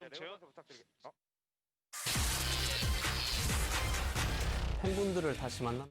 네, 레오 선수 부탁드리겠습니다. 팬분들을 다시 만나.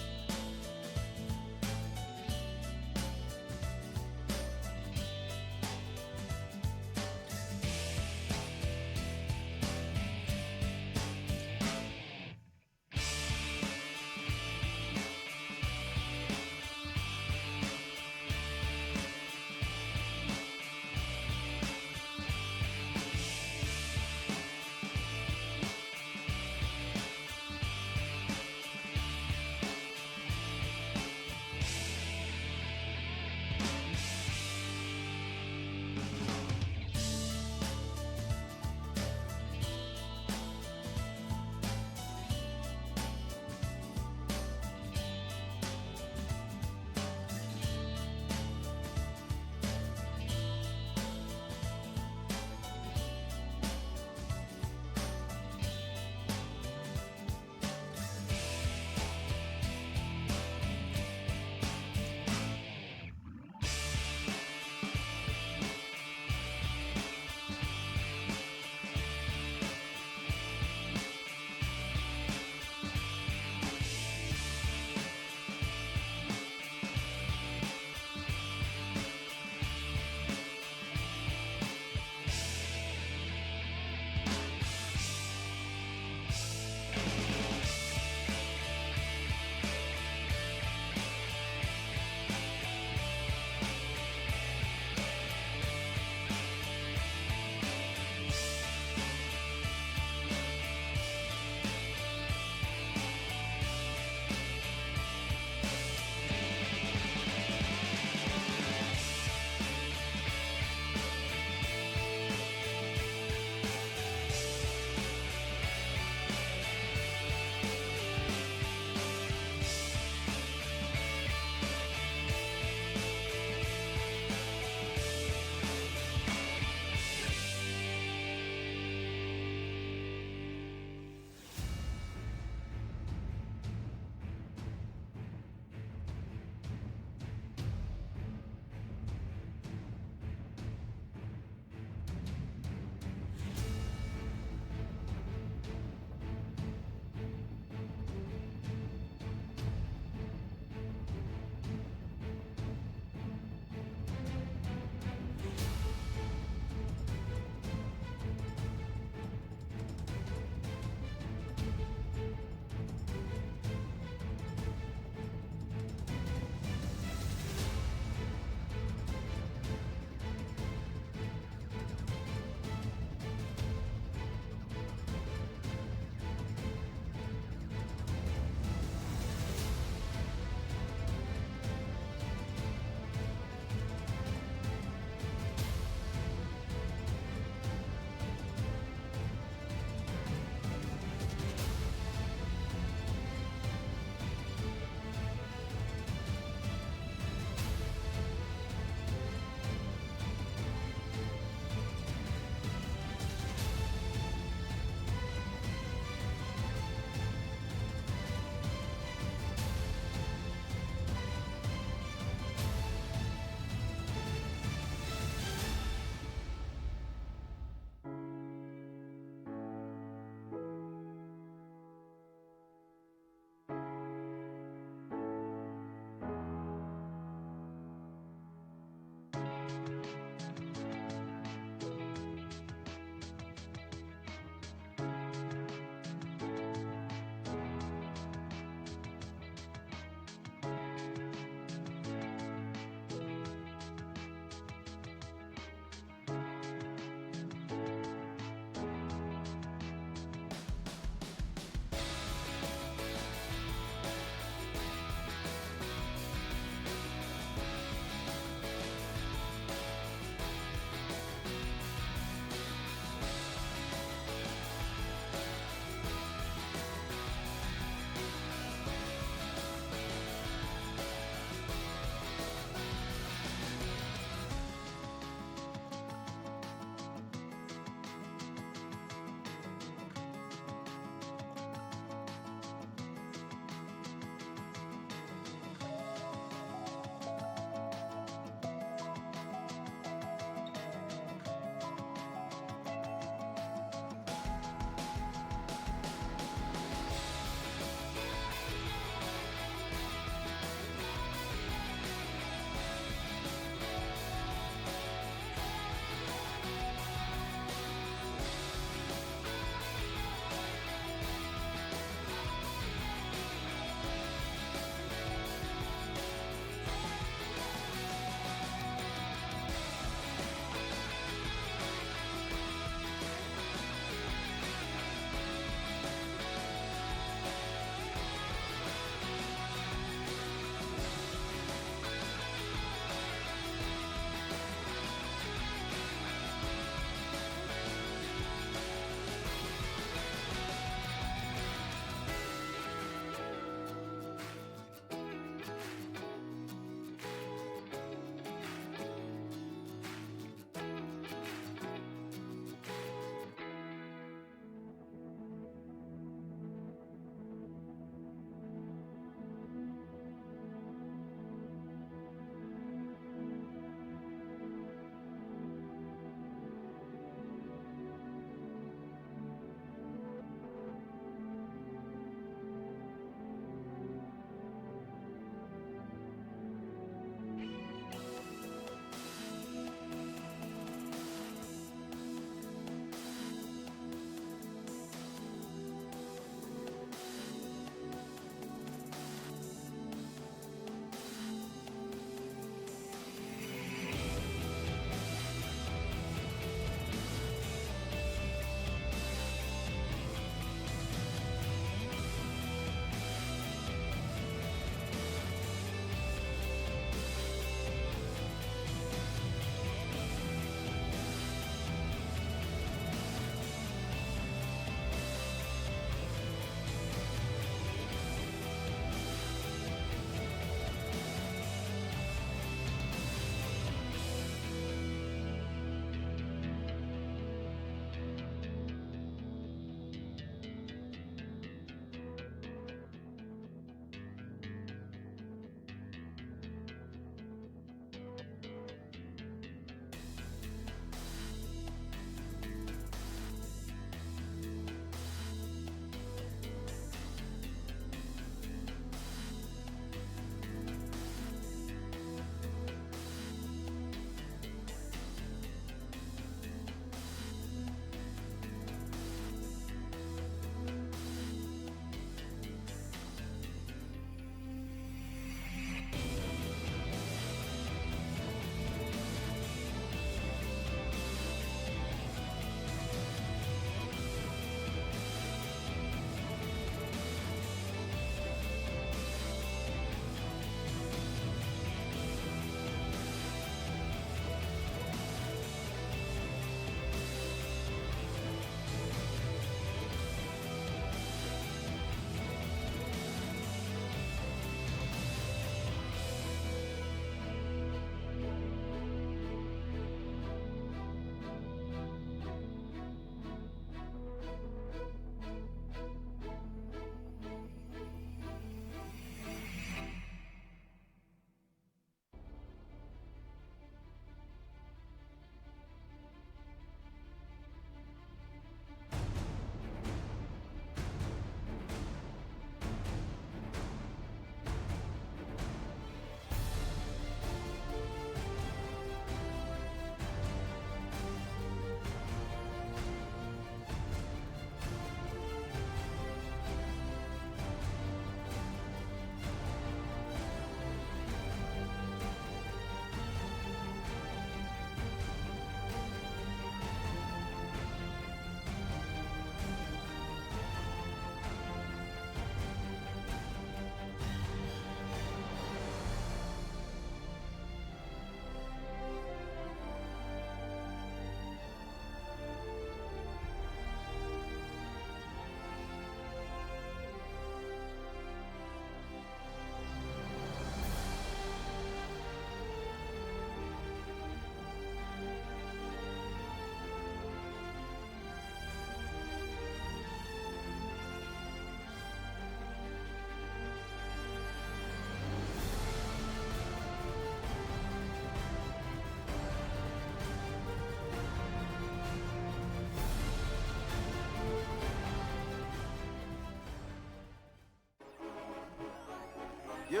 Yeah.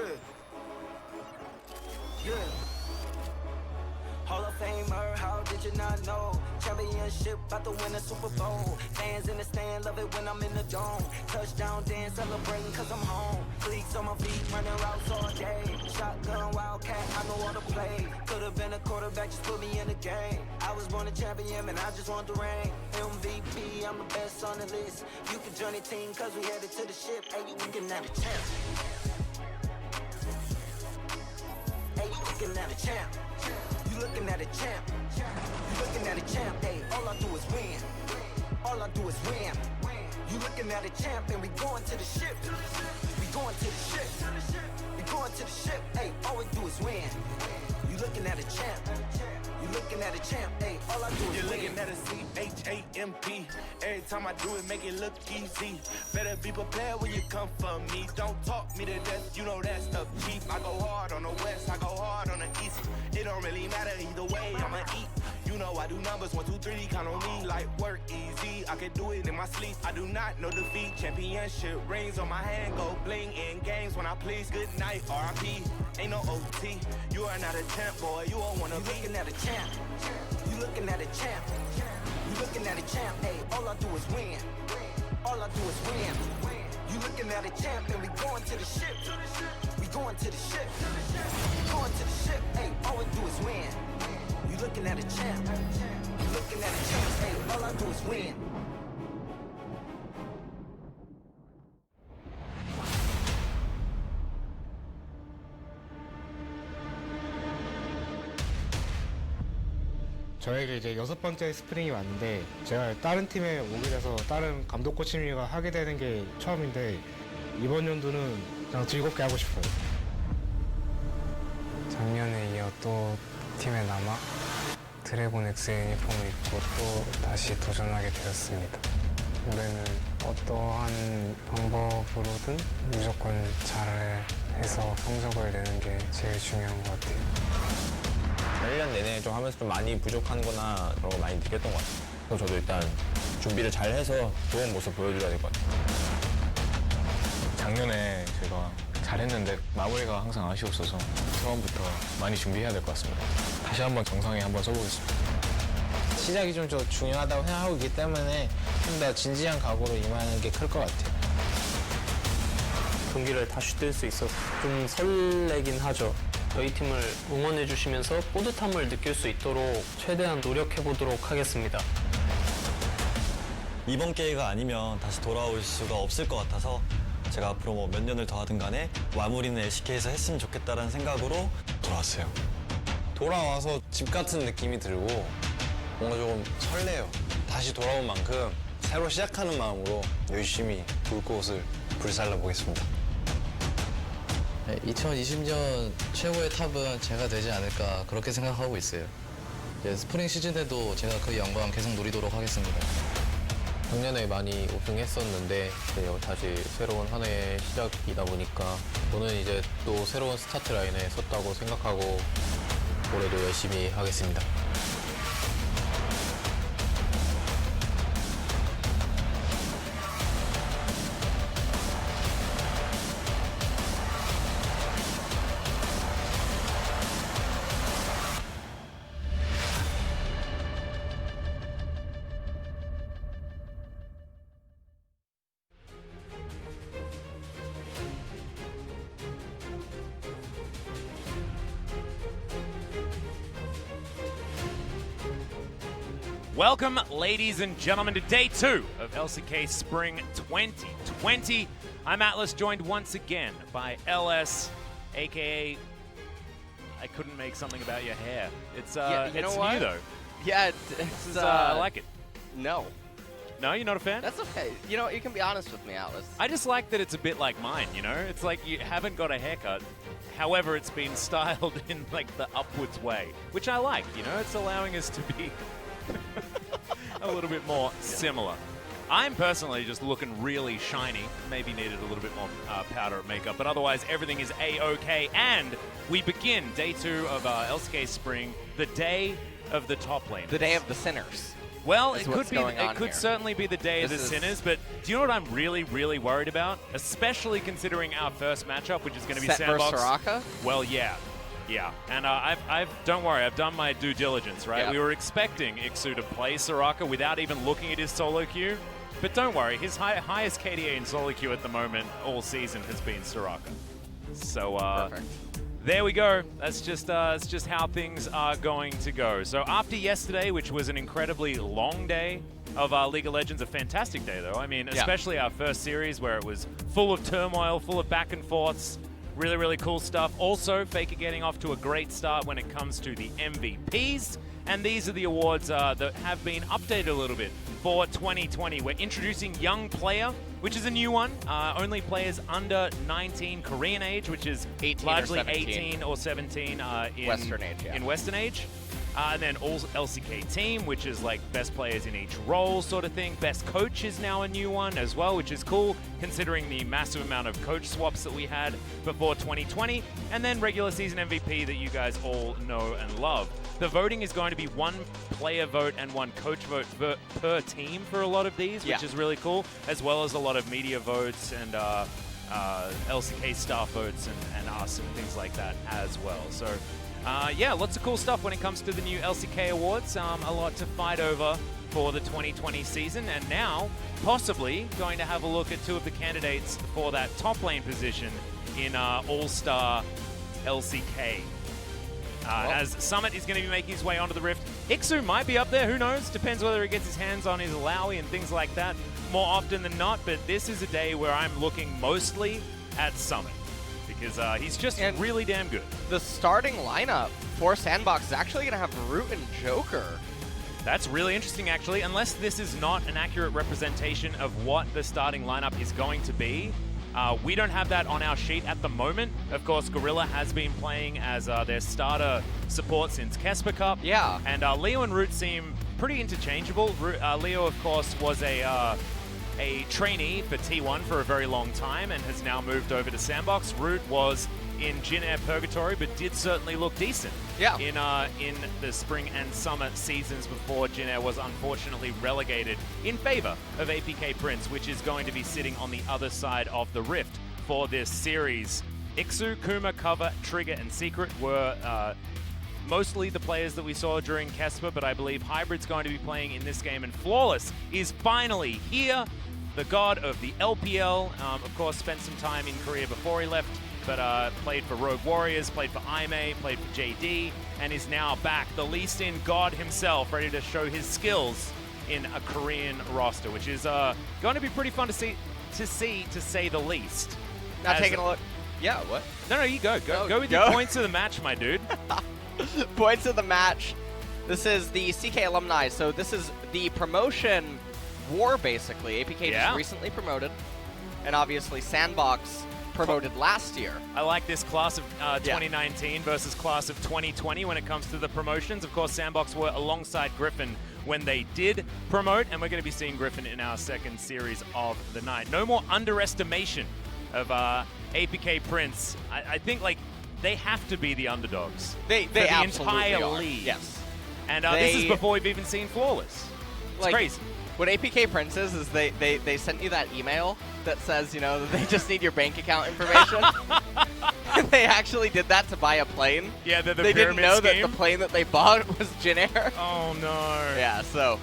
Yeah. Hall of Famer, how did you not know? Championship, about to win a Super Bowl. Fans in the stand, love it when I'm in the dome. Touchdown dance, celebrating cause I'm home. Cleats on my feet, running routes all day. Shotgun, wildcat, I know all the play. Could've been a quarterback, just put me in the game. I was born a champion, and I just want the ring. MVP, I'm the best on the list. You can join the team, cause we headed to the ship. Hey, you looking at a champ. Hey, you looking at a champ. You looking at a champ. You looking at a champ. Hey, all I do is win. All I do is win. You looking at a champ, and we going to the ship. We going to the ship. We going to the ship. Hey, all we do is win. You looking at a champ. You looking at a champ. Hey, all I do is You're win. looking at a C-H-A-M-P. Every time I do it, make it look easy. Better be prepared when you come for me. Don't talk me to death, you know that stuff cheap. I go hard on the west, I go hard on the east. It don't really matter either way, I'ma eat. You know I do numbers, 1, 2, 3, count on me like work easy. I can do it in my sleep, I do not know defeat. Championship rings on my hand, go bling in games when I please. Good night, R.I.P. Ain't no OT. You are not a champ, boy, you don't wanna You be. looking at a champ. You looking at a champ. You looking at a champ. Hey, all I do is win. All I do is win. You looking at a champ, and we going to the ship. We going to the ship. We going to the ship. Hey, all we do is win. You looking at a champ. You looking at a champ. Hey, all I do is win. 저에게 이제 6번째 스프링이 왔는데 제가 다른 팀에 오게 돼서 다른 감독 코치님과 하게 되는 게 처음인데 이번 연도는 그냥 즐겁게 하고 싶어요. 작년에 이어 또 팀에 남아 드래곤 X 유니폼을 입고 또 다시 도전하게 되었습니다. 올해는 어떠한 방법으로든 무조건 잘해서 성적을 내는 게 제일 중요한 것 같아요. 1년 내내 좀 하면서 좀 많이 부족한 거나 그런 거 많이 느꼈던 것 같아요. 그래서 저도 일단 준비를 잘 해서 좋은 모습 보여드려야 될 것 같아요. 작년에 제가 잘했는데 마무리가 항상 아쉬웠어서 처음부터 많이 준비해야 될 것 같습니다. 다시 한번 정상에 한번 써보겠습니다. 시작이 좀 중요하다고 생각하고 있기 때문에 좀 더 진지한 각오로 임하는 게 클 것 같아요. 경기를 다시 뛸 수 있어서 좀 설레긴 하죠. 저희 팀을 응원해 주시면서 뿌듯함을 느낄 수 있도록 최대한 노력해 보도록 하겠습니다. 이번 기회가 아니면 다시 돌아올 수가 없을 것 같아서 제가 앞으로 뭐 몇 년을 더 하든 간에 마무리는 LCK에서 했으면 좋겠다라는 생각으로 돌아왔어요. 돌아와서 집 같은 느낌이 들고 뭔가 조금 설레요. 다시 돌아온 만큼 새로 시작하는 마음으로 열심히 불꽃을 불살라 보겠습니다. 2020년 최고의 탑은 제가 되지 않을까 그렇게 생각하고 있어요. 스프링 시즌 때도 제가 그 영광 계속 누리도록 하겠습니다. 작년에 많이 우승했었는데 다시 새로운 한 해의 시작이다 보니까 저는 이제 또 새로운 스타트 라인에 섰다고 생각하고 올해도 열심히 하겠습니다. Welcome, ladies and gentlemen, to day 2 of LCK Spring 2020. I'm Atlas, joined once again by LS, aka I couldn't make something about your hair. It's it's new though. Yeah, I like it. No. No, you're not a fan? That's okay. You know, you can be honest with me, Atlas. I just like that it's a bit like mine, you know? It's like you haven't got a haircut. However, it's been styled in like the upwards way, which I like, you know? It's allowing us to be a little bit more similar. I'm personally just looking really shiny. Maybe needed a little bit more powder makeup, but otherwise everything is A-OK. And we begin day 2 of LCK Spring, the day of the top lane. The day of the sinners. Well, is it what's could be. going on It could here. certainly be the day of the This is- sinners. But do you know what I'm really, really worried about? Especially considering our first matchup, which is going to be Set versus Sandbox. Soraka? Well, yeah. And don't worry, I've done my due diligence, right? Yeah. We were expecting Ixu to play Soraka without even looking at his solo queue. But don't worry, his highest KDA in solo queue at the moment all season has been Soraka. So, Perfect. there we go. That's just how things are going to go. So after yesterday, which was an incredibly long day of League of Legends, a fantastic day though. I mean, especially our first series where it was full of turmoil, full of back and forths, really, really cool stuff. Also, Faker getting off to a great start when it comes to the MVPs. And these are the awards that have been updated a little bit for 2020. We're introducing Young Player, which is a new one. Only players under 19 Korean age, which is 18 or largely 17. 18 or 17 in Western age, yeah. In Western age. And then all LCK team, which is like best players in each role sort of thing. Best coach is now a new one as well, which is cool considering the massive amount of coach swaps that we had before 2020. And then regular season MVP that you guys all know and love. The voting is going to be one player vote and one coach vote per team for a lot of these, which is really cool, as well as a lot of media votes and LCK staff votes and us and things like that as well. So yeah, lots of cool stuff when it comes to the new LCK awards. A lot to fight over for the 2020 season, and now possibly going to have a look at two of the candidates for that top lane position in All-Star LCK. As Summit is going to be making his way onto the Rift. Ixu might be up there, who knows? Depends whether he gets his hands on his Alawi and things like that more often than not, but this is a day where I'm looking mostly at Summit because he's just really damn good. The starting lineup for Sandbox is actually going to have Root and Joker. That's really interesting, actually. Unless this is not an accurate representation of what the starting lineup is going to be. We don't have that on our sheet at the moment. Of course, Gorilla has been playing as their starter support since Kesper Cup. Yeah. And Leo and Root seem pretty interchangeable. Leo, of course, was a trainee for T1 for a very long time and has now moved over to Sandbox. Root was in Jin Air Purgatory, but did certainly look decent in the spring and summer seasons before Jin Air was unfortunately relegated in favor of APK Prince, which is going to be sitting on the other side of the Rift for this series. Ixu, Kuma, Cover, Trigger, and Secret were mostly the players that we saw during Kesper, but I believe Hybrid's going to be playing in this game, and Flawless is finally here. The god of the LPL, of course, spent some time in Korea before he left, but played for Rogue Warriors, played for IMA, played for JD, and is now back, the Lee Sin god himself, ready to show his skills in a Korean roster, which is going to be pretty fun to say the least. Now taking a look. Yeah, what? No, you go. Go with your points of the match, my dude. Points of the match. This is the CK alumni, so this is the promotion war, basically. APK just recently promoted, and obviously Sandbox promoted last year. I like this class of 2019 versus class of 2020 when it comes to the promotions. Of course, Sandbox were alongside Griffin when they did promote, and we're going to be seeing Griffin in our second series of the night. No more underestimation of APK Prince. I think, like, they have to be the underdogs. They for the absolutely entire are. league. Yes. And this is before we've even seen Flawless. It's like, crazy. What APK Prince is they sent you that email that says, you know, that they just need your bank account information. They actually did that to buy a plane. Yeah, the they didn't pyramid know scheme. that the plane that they bought was Jin Air. Oh no. Yeah, so.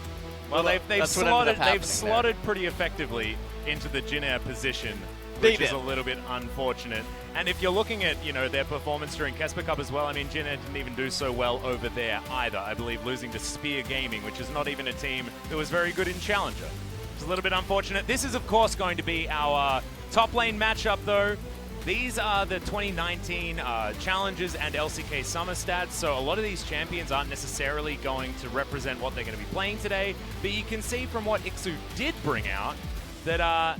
Well, they've slotted there. pretty effectively into the Jin Air position, They which is did. a little bit unfortunate. And if you're looking at, you know, their performance during Kesper Cup as well, I mean, Jin Air didn't even do so well over there either. I believe losing to Spear Gaming, which is not even a team that was very good in Challenger. It's a little bit unfortunate. This is, of course, going to be our top lane matchup, though. These are the 2019 Challengers and LCK Summer stats, so a lot of these champions aren't necessarily going to represent what they're going to be playing today, but you can see from what Ixu did bring out that,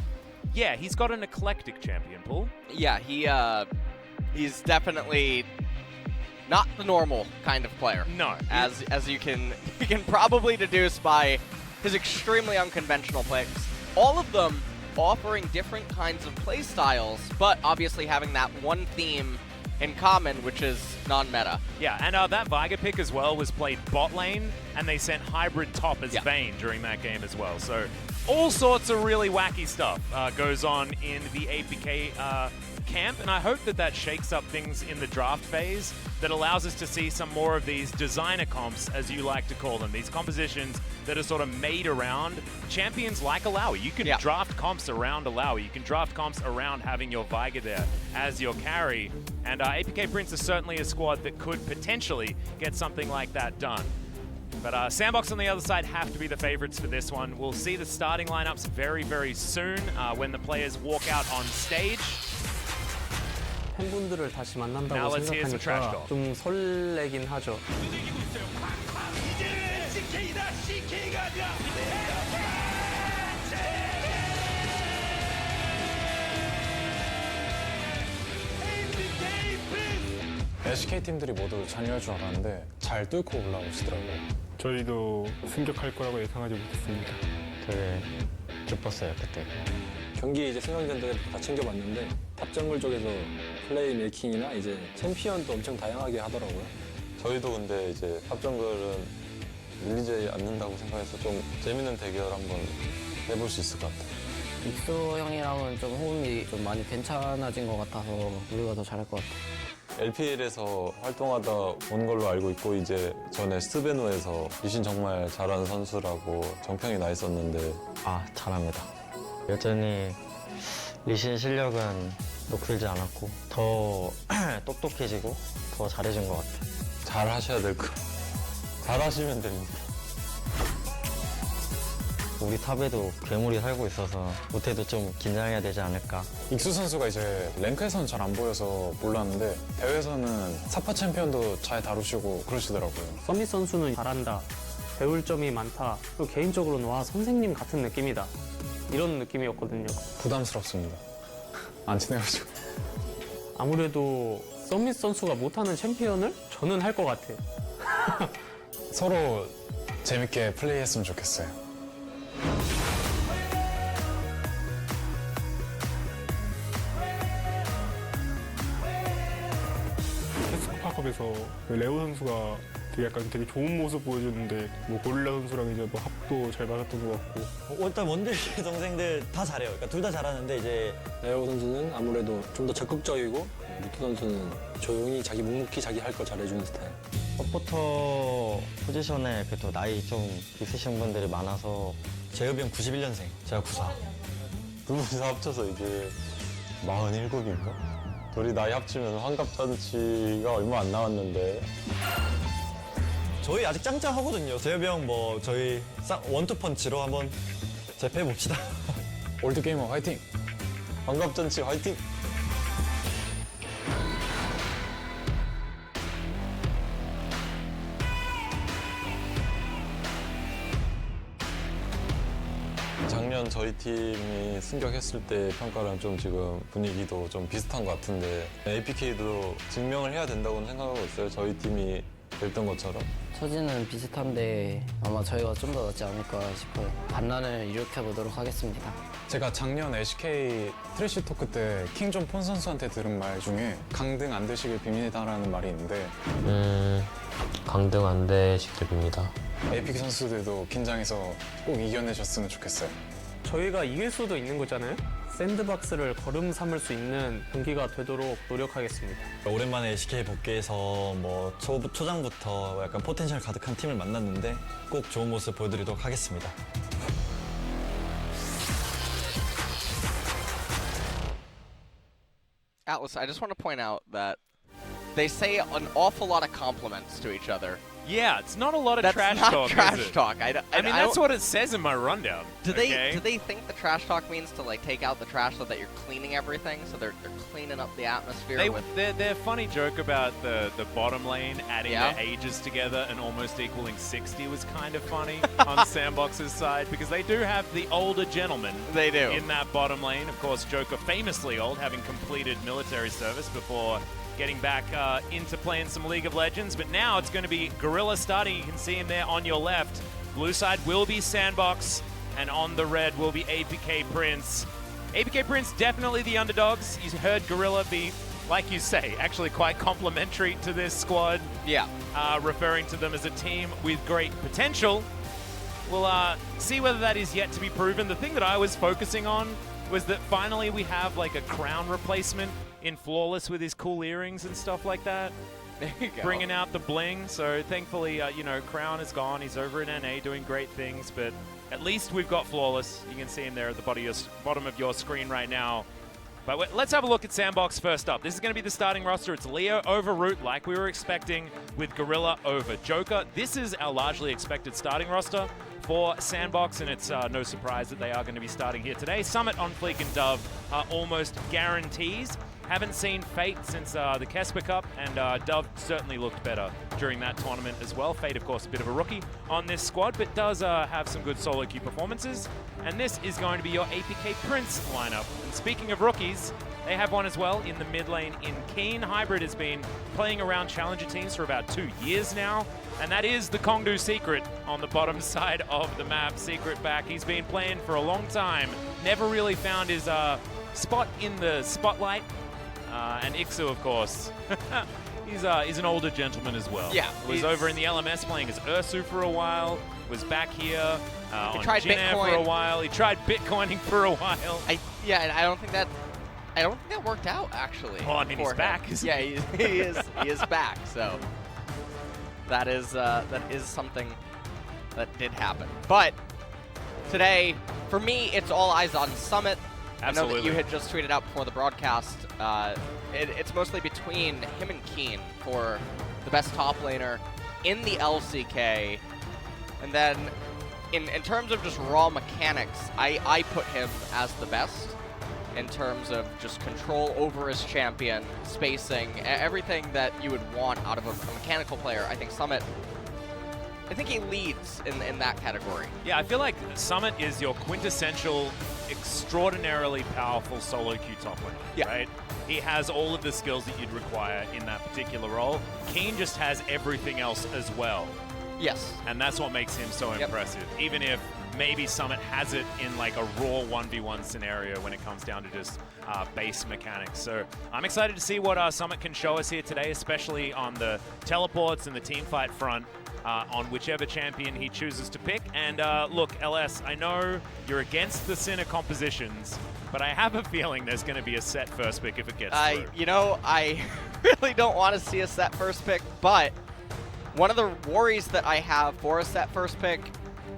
yeah, he's got an eclectic champion pool. Yeah, he's definitely not the normal kind of player. No. As you can probably deduce by his extremely unconventional plays. All of them offering different kinds of play styles, but obviously having that one theme in common, which is non-meta. Yeah, and that Viger pick as well was played bot lane, and they sent hybrid top as Vayne during that game as well. So all sorts of really wacky stuff goes on in the APK camp, and I hope that that shakes up things in the draft phase that allows us to see some more of these designer comps, as you like to call them, these compositions that are sort of made around champions like Alawi. You can draft comps around Alawi. You can draft comps around having your Viger there as your carry, and APK Prince is certainly a squad that could potentially get something like that done. But Sandbox on the other side have to be the favorites for this one. We'll see the starting lineups very, very soon when the players walk out on stage. 팬분들을 다시 만난다고 Now let's hear some trash 생각하니까 talk. 좀 설레긴 하죠. LCK 팀들이 모두 잔여할 줄 알았는데 잘 뚫고 올라오시더라고요. 저희도 승격할 거라고 예상하지 못했습니다. 되게 기뻤어요 그때. 경기 이제 승강전 때 다 챙겨봤는데 탑정글 쪽에서 플레이 메이킹이나 이제 챔피언도 엄청 다양하게 하더라고요. 저희도 근데 이제 탑정글은 밀리지 않는다고 생각해서 좀 재밌는 대결 한번 해볼 수 있을 것 같아요. 익수 형이랑은 좀 호흡이 좀 많이 괜찮아진 것 같아서 우리가 더 잘할 것 같아요. LPL에서 활동하다 온 걸로 알고 있고 이제 전에 스베노에서 리신 정말 잘하는 선수라고 정평이 나 있었는데 잘합니다. 여전히 리신 실력은 녹슬지 않았고 더 똑똑해지고 더 잘해진 것 같아요. 잘 하셔야 될 거. 잘 하시면 됩니다. 우리 탑에도 괴물이 살고 있어서 못해도 좀 긴장해야 되지 않을까. 익수 선수가 이제 랭크에서는 잘 안 보여서 몰랐는데 대회에서는 사파 챔피언도 잘 다루시고 그러시더라고요. 서밋 선수는 잘한다, 배울 점이 많다, 그리고 개인적으로는 와 선생님 같은 느낌이다, 이런 느낌이었거든요. 부담스럽습니다. 안 친해가지고. 아무래도 서밋 선수가 못하는 챔피언을 저는 할 것 같아요. 서로 재밌게 플레이했으면 좋겠어요. 스코파컵에서 레오 선수가 되게 좋은 모습 보여줬는데 뭐 고릴라 선수랑 이제 뭐 합도 잘 맞았던 것 같고. 일단 원딜 동생들 다 잘해요. 그러니까 둘 다 잘하는데 이제 레오 선수는 아무래도 좀 더 적극적이고 루트 선수는 조용히 자기 묵묵히 자기 할 거 잘해주는 스타일. 서포터 포지션에 그래도 나이 좀 있으신 분들이 많아서. 재엽이 형 91년생, 제가 94. 두 분이서 합쳐서 이제 47인가? 둘이 나이 합치면 환갑잔치가 얼마 안 남았는데. 저희 아직 짱짱하거든요. 재엽이 형 뭐 저희 원투펀치로 한번 재패해봅시다. 올드게이머 화이팅! 환갑잔치 화이팅! 작년 저희 팀이 승격했을 때 평가랑 좀 지금 분위기도 좀 비슷한 것 같은데 APK도 증명을 해야 된다고는 생각하고 있어요. 저희 팀이 됐던 것처럼. 처지는 비슷한데 아마 저희가 좀 더 낫지 않을까 싶어요. 반란을 일으켜보도록 하겠습니다. 제가 작년 LCK 트래시 토크 때 킹존 폰 선수한테 들은 말 중에 강등 안 되시길 빕니다라는 말이 있는데 강등 안 되시길 빕니다. APK 선수들도 긴장해서 꼭 이겨내셨으면 좋겠어요. 저희가 이길 수도 있는 거잖아요. 샌드박스를 걸음 삼을 수 있는 경기가 되도록 노력하겠습니다. 오랜만에 LCK 복귀해서 뭐 초장부터 약간 포텐셜 가득한 팀을 만났는데 꼭 좋은 모습 보여드리도록 하겠습니다. Atlas, I just want to point out that they say an awful lot of compliments to each other. Yeah, it's not a lot of That's trash not talk. trash is it? talk. I mean, that's what it says in my rundown. Do okay? they think the trash talk means to like take out the trash so that you're cleaning everything? So they're cleaning up the atmosphere with. Their funny joke about the bottom lane adding Yeah. their ages together and almost equaling 60 was kind of funny on Sandbox's side because they do have the older gentleman. They do. In that bottom lane. Of course, Joker famously old, having completed military service before getting back into playing some League of Legends. But now it's going to be Gorilla starting. You can see him there on your left. Blue side will be Sandbox, and on the red will be APK Prince. APK Prince definitely the underdogs. You heard Gorilla be like you say, actually quite complementary to this squad. Yeah. Referring to them as a team with great potential. We'll see whether that is yet to be proven. The thing that I was focusing on was that finally we have like a Crown replacement in Flawless with his cool earrings and stuff like that. There you go. Bringing out the bling. So thankfully, you know, Crown is gone. He's over in NA doing great things, but at least we've got Flawless. You can see him there at the bottom of your screen right now. But let's have a look at Sandbox first up. This is going to be the starting roster. It's Leo over Root, like we were expecting, with Gorilla over Joker. This is our largely expected starting roster for Sandbox, and it's no surprise that they are going to be starting here today. Summit on Fleek and Dove are almost guarantees. Haven't seen Fate since the Kesper Cup, and Dove certainly looked better during that tournament as well. Fate, of course, a bit of a rookie on this squad, but does have some good solo queue performances. And this is going to be your APK Prince lineup. And speaking of rookies, they have one as well in the mid lane in Keen. Hybrid has been playing around challenger teams for about 2 years now, and that is the Kongdu Secret on the bottom side of the map. Secret back. He's been playing for a long time. Never really found his spot in the spotlight. And Ixu, of course, he's an older gentleman as well. Yeah. Was over in the LMS playing as Ursu for a while, was back here on tried Jin Air for a Bitcoin. while. He tried Bitcoining for a while. Yeah, and I don't think that worked out actually. Well, I mean, he's for him. back. Isn't Yeah, he is back. So that is something that did happen. But today, for me, it's all eyes on Summit. Absolutely. I know that you had just tweeted out before the broadcast. It's mostly between him and Keen for the best top laner in the LCK. And then in terms of just raw mechanics, I put him as the best in terms of just control over his champion, spacing, everything that you would want out of a mechanical player. I think Summit, I think he leads in that category. Yeah, I feel like Summit is your quintessential, extraordinarily powerful solo queue top laner, Yeah. right? He has all of the skills that you'd require in that particular role. Keen just has everything else as well. Yes. And that's what makes him so impressive. Even if maybe Summit has it in like a raw 1v1 scenario when it comes down to just base mechanics. So I'm excited to see what Summit can show us here today, especially on the teleports and the team fight front. On whichever champion he chooses to pick. And look, LS, I know you're against the Sinner compositions, but I have a feeling there's going to be a set first pick if it gets through. You know, I really don't want to see a set first pick, but one of the worries that I have for a set first pick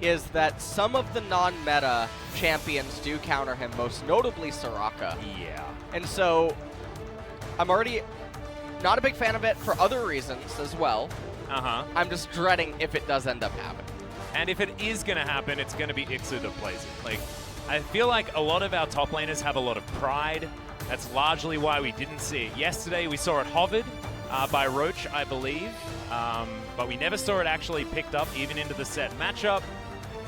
is that some of the non-meta champions do counter him, most notably Soraka. Yeah. And so I'm already not a big fan of it for other reasons as well. I'm just dreading if it does end up happening. And if it is going to happen, it's going to be Ixu that plays it. Like, I feel like a lot of our top laners have a lot of pride. That's largely why we didn't see it yesterday. We saw it hovered by Roach, I believe, but we never saw it actually picked up even into the set matchup.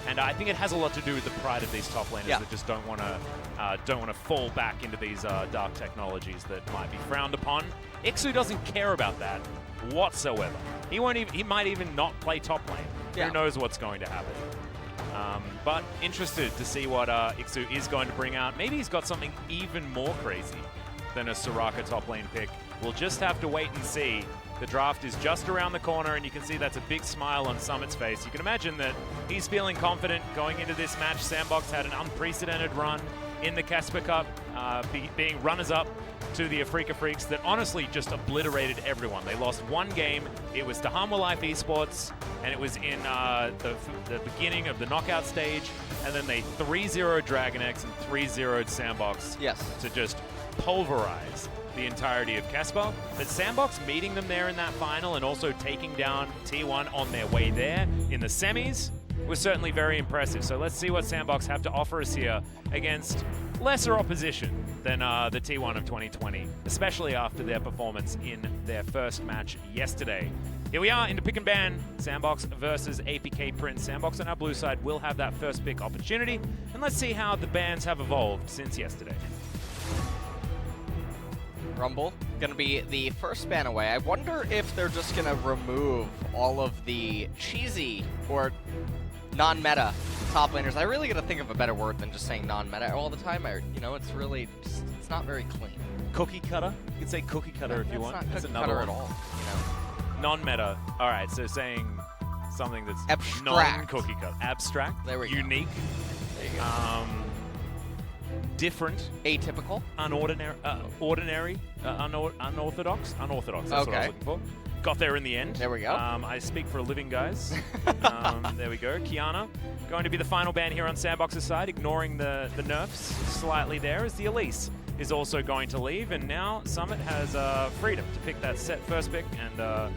And I think it has a lot to do with the pride of these top laners that just don't want to fall back into these dark technologies that might be frowned upon. Ixu doesn't care about that whatsoever. He might even not play top lane. Yeah. Who knows what's going to happen? But interested to see what Ixu is going to bring out. Maybe he's got something even more crazy than a Soraka top lane pick. We'll just have to wait and see. The draft is just around the corner, and you can see that's a big smile on Summit's face. You can imagine that he's feeling confident going into this match. Sandbox had an unprecedented run in the Kesper Cup, being runners-up to the Afrika Freaks that honestly just obliterated everyone. They lost one game. It was to Harmwell Life Esports, and it was in the beginning of the knockout stage, and then they 3-0 Dragon X and 3-0'd Sandbox to just pulverize the entirety of Kesper. But Sandbox meeting them there in that final and also taking down T1 on their way there in the semis was certainly very impressive. So let's see what Sandbox have to offer us here against lesser opposition than the T1 of 2020, especially after their performance in their first match yesterday. Here we are into pick and ban, Sandbox versus APK Prince. Sandbox on our blue side will have that first pick opportunity, and let's see how the bans have evolved since yesterday. Rumble gonna be the first ban away. I wonder if they're just gonna remove all of the cheesy or non-meta top laners. I really gotta think of a better word than just saying non-meta all the time. It's really just, it's not very clean. Cookie cutter? You can say cookie cutter if you want. That's That's not another cookie cutter one. at all. Non-meta. All right, so saying something that's Abstract. non-cookie cutter. Abstract. There we go. Unique. There you go. Different. Atypical. Unordinary. Unorthodox. Unorthodox. That's what I was looking for. Got there in the end. There we go. I speak for a living, guys. There we go. Kiana going to be the final ban here on Sandbox's side, ignoring the nerfs slightly there, as the Elise is also going to leave. And now Summit has freedom to pick that set first pick, and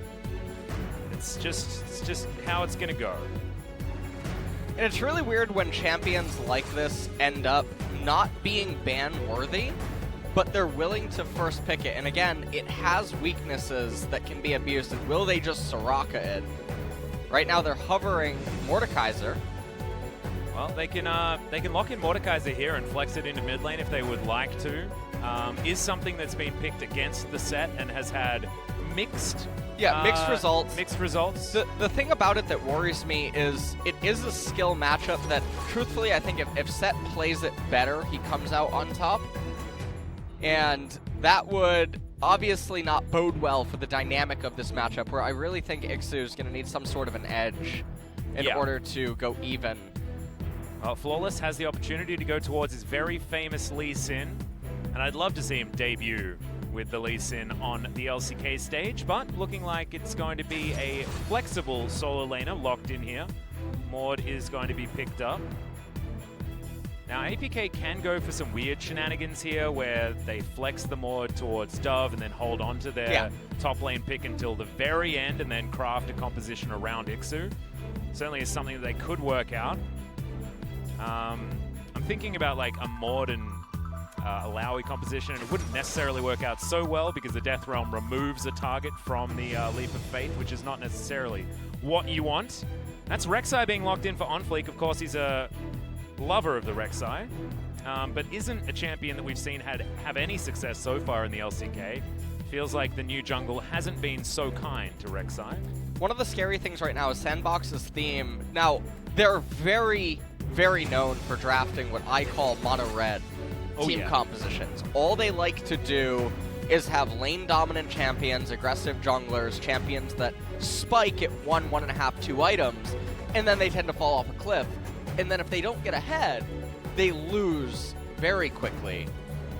it's just how it's going to go. And it's really weird when champions like this end up not being ban-worthy, but they're willing to first pick it. And again, it has weaknesses that can be abused. And will they just Soraka it? Right now they're hovering Mordekaiser. Well, they can lock in Mordekaiser here and flex it into mid lane if they would like to. Is something that's been picked against the set and has had mixed results. Mixed results. The thing about it that worries me is it is a skill matchup that, truthfully, I think if Set plays it better, he comes out on top. And that would obviously not bode well for the dynamic of this matchup, where I really think Ixu is going to need some sort of an edge in order to go even. Well, Flawless has the opportunity to go towards his very famous Lee Sin, and I'd love to see him debut with the Lee Sin on the LCK stage, but looking like it's going to be a flexible solo laner locked in here. Maud is going to be picked up. Now, APK can go for some weird shenanigans here where they flex the Maud towards Dove and then hold on to their top lane pick until the very end and then craft a composition around Ixu. Certainly is something that they could work out. I'm thinking about like a Maud and Alawi composition, and it wouldn't necessarily work out so well because the Death Realm removes a target from the Leap of Faith, which is not necessarily what you want. That's Rek'Sai being locked in for OnFleek. Of course, he's a lover of the Rek'Sai, but isn't a champion that we've seen have any success so far in the LCK. Feels like the new jungle hasn't been so kind to Rek'Sai. One of the scary things right now is Sandbox's theme. Now, they're very, very known for drafting what I call mono-red team compositions. All they like to do is have lane-dominant champions, aggressive junglers, champions that spike at 1, 1.5, 2 items, and then they tend to fall off a cliff. And then if they don't get ahead, they lose very quickly.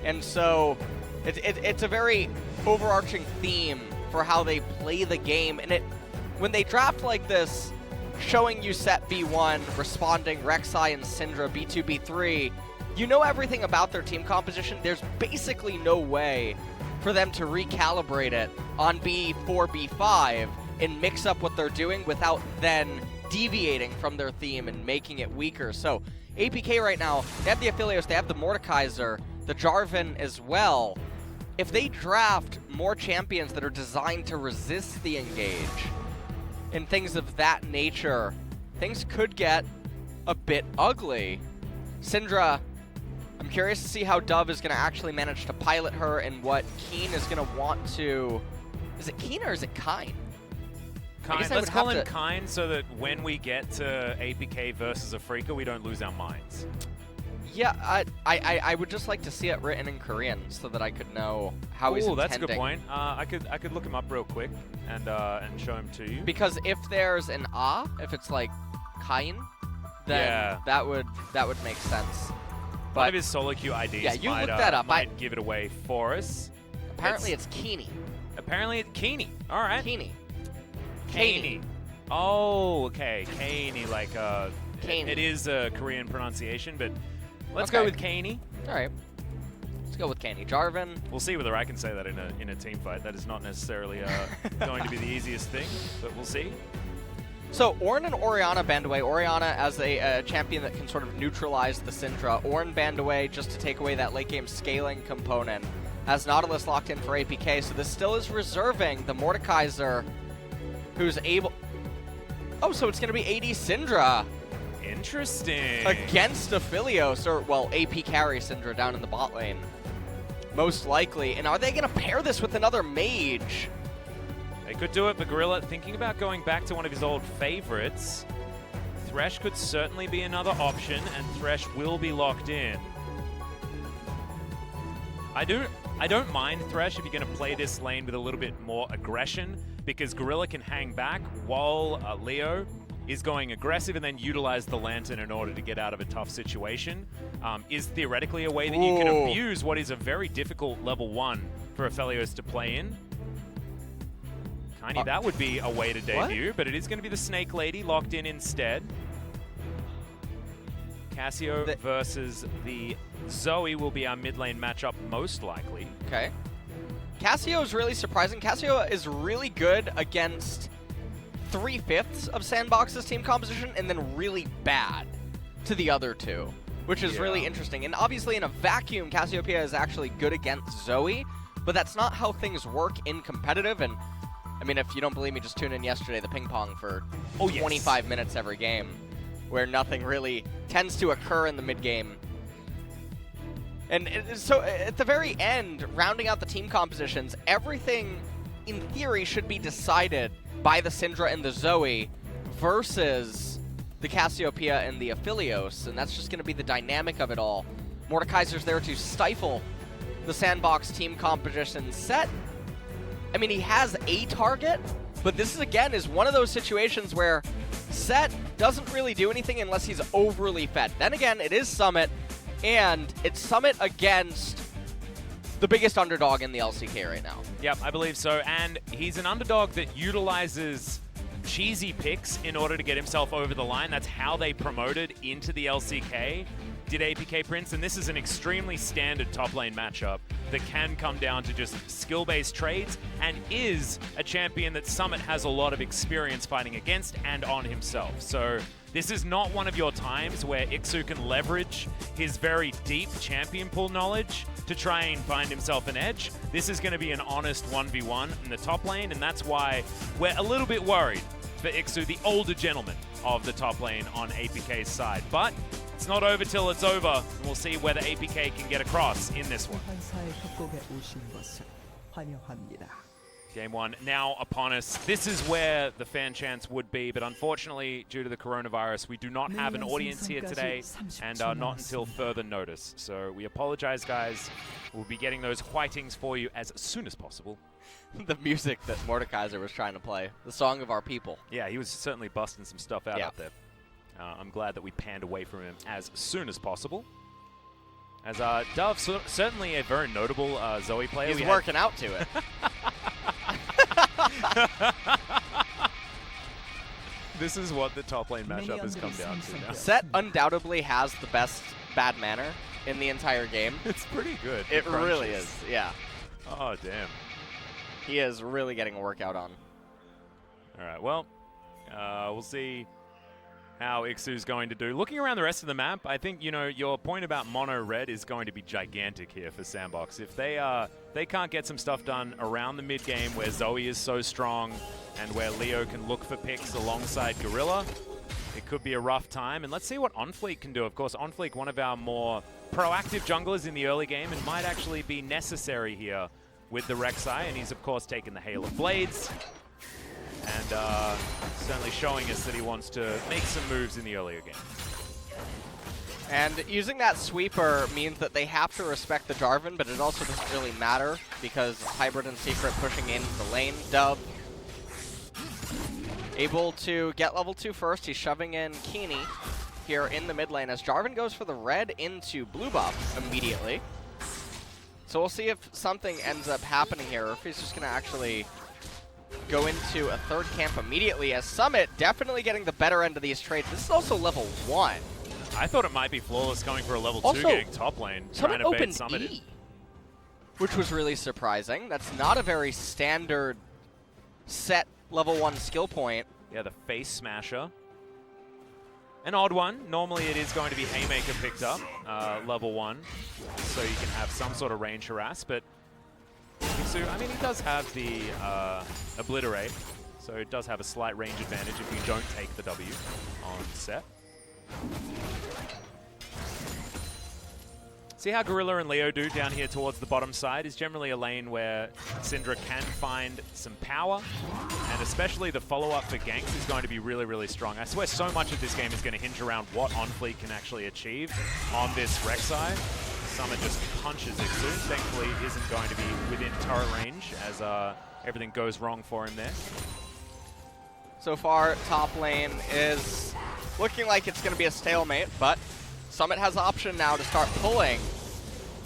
And so it's a very overarching theme for how they play the game. And when they draft like this, showing you set B1, responding Rek'Sai and Syndra B2, B3, you know everything about their team composition. There's basically no way for them to recalibrate it on B4, B5 and mix up what they're doing without then deviating from their theme and making it weaker. So APK right now, they have the Aphelios, they have the Mordekaiser, the Jarvan as well. If they draft more champions that are designed to resist the engage and things of that nature, things could get a bit ugly. Syndra, I'm curious to see how Dove is going to actually manage to pilot her and what Keen is going to want to... Is it Keen or is it Kine? Kind. Let's call him Kind so that when we get to APK versus Afrika, we don't lose our minds. Yeah, I would just like to see it written in Korean so that I could know how he's intending. That's a good point. I could look him up real quick and show him to you. Because if there's an if it's like Kain, then that would make sense. But one of his solo queue IDs you look that up. might give it away for us. Apparently it's Keeny. Apparently it's Keeny. All right. Keeny. Kaney. Oh, okay. Kaney, like Kaney. It is a Korean pronunciation, but let's go with Kaney. All right. Let's go with Kaney. Jarvan. We'll see whether I can say that in a team fight. That is not necessarily going to be the easiest thing, but we'll see. So Ornn and Orianna banned away. Orianna as a champion that can sort of neutralize the Syndra. Ornn banned away just to take away that late game scaling component. As Nautilus locked in for APK, so this still is reserving the Mordekaiser, who's able... Oh, so it's going to be AD Syndra. Interesting. Against Aphelios, or, well, AP carry Syndra down in the bot lane. Most likely. And are they going to pair this with another mage? They could do it, but Gorilla thinking about going back to one of his old favorites. Thresh could certainly be another option, and Thresh will be locked in. I don't mind Thresh if you're going to play this lane with a little bit more aggression, because Gorilla can hang back while Leo is going aggressive and then utilize the Lantern in order to get out of a tough situation. Is theoretically a way that you can abuse what is a very difficult level 1 for Aphelios to play in. Kinda, that would be a way to debut, but it is going to be the Snake Lady locked in instead. Cassio versus the Zoe will be our mid lane matchup most likely. Okay. Cassio is really surprising. Cassio is really good against 3/5 of Sandbox's team composition and then really bad to the other two, which is really interesting. And obviously in a vacuum, Cassiopeia is actually good against Zoe, but that's not how things work in competitive. And I mean, if you don't believe me, just tune in yesterday, the ping pong for 25 minutes every game, where nothing really tends to occur in the mid game. And so at the very end, rounding out the team compositions, everything in theory should be decided by the Syndra and the Zoe versus the Cassiopeia and the Aphelios, and that's just going to be the dynamic of it all. Mordekaiser's there to stifle the Sandbox team composition set. I mean, he has a target, but this is, again, is one of those situations where Set doesn't really do anything unless he's overly fed. Then again, it is Summit, and it's Summit against the biggest underdog in the LCK right now. Yep, I believe so. And he's an underdog that utilizes cheesy picks in order to get himself over the line. That's how they promoted into the LCK, did APK Prince. And this is an extremely standard top lane matchup that can come down to just skill-based trades and is a champion that Summit has a lot of experience fighting against and on himself. So this is not one of your times where Ixu can leverage his very deep champion pool knowledge to try and find himself an edge. This is going to be an honest 1v1 in the top lane, and that's why we're a little bit worried for Ixu, the older gentleman of the top lane on APK's side. But it's not over till it's over, and we'll see whether APK can get across in this one. Game 1 now upon us. This is where the fan chants would be, but unfortunately, due to the coronavirus, we do not have an audience here today, and not until further notice. So we apologize, guys. We'll be getting those whitings for you as soon as possible. The music that Mordekaiser was trying to play, the song of our people. Yeah, he was certainly busting some stuff out there. I'm glad that we panned away from him as soon as possible. As Dove, certainly a very notable Zoe player. He's working out to it. This is what the top lane matchup has come down to now. Set undoubtedly has the best bad manner in the entire game. It's pretty good. It really is, yeah. Oh, damn. He is really getting a workout on. All right, well, we'll see how Ixu's going to do. Looking around the rest of the map, I think, you know, your point about mono red is going to be gigantic here for Sandbox. If they can't get some stuff done around the mid game where Zoe is so strong and where Leo can look for picks alongside Gorilla, it could be a rough time. And let's see what OnFleek can do. Of course, OnFleek, one of our more proactive junglers in the early game, and might actually be necessary here with the Rek'Sai, and he's of course taken the Hail of Blades. And certainly showing us that he wants to make some moves in the earlier game. And using that sweeper means that they have to respect the Jarvan, but it also doesn't really matter because Hybrid and Secret pushing in the lane. Dub able to get level 2 first. He's shoving in Keeney here in the mid lane as Jarvan goes for the red into blue buff immediately. So we'll see if something ends up happening here, or if he's just going to actually go into a third camp immediately, as Summit definitely getting the better end of these trades. This is also level 1. I thought it might be Flawless going for a level 2 getting top lane, trying to bait Summit in. Which was really surprising. That's not a very standard set level 1 skill point. Yeah, the face smasher. An odd one. Normally it is going to be Haymaker picked up, level 1, so you can have some sort of range harass, but Ixu, I mean, he does have the Obliterate, so it does have a slight range advantage if you don't take the W on set. See how Gorilla and Leo do down here towards the bottom side is generally a lane where Syndra can find some power, and especially the follow-up for ganks is going to be really, really strong. I swear so much of this game is going to hinge around what OnFleek can actually achieve on this Rek'Sai. Summit just punches Ixu. Thankfully, isn't going to be within turret range as everything goes wrong for him there. So far, top lane is looking like it's going to be a stalemate, but Summit has the option now to start pulling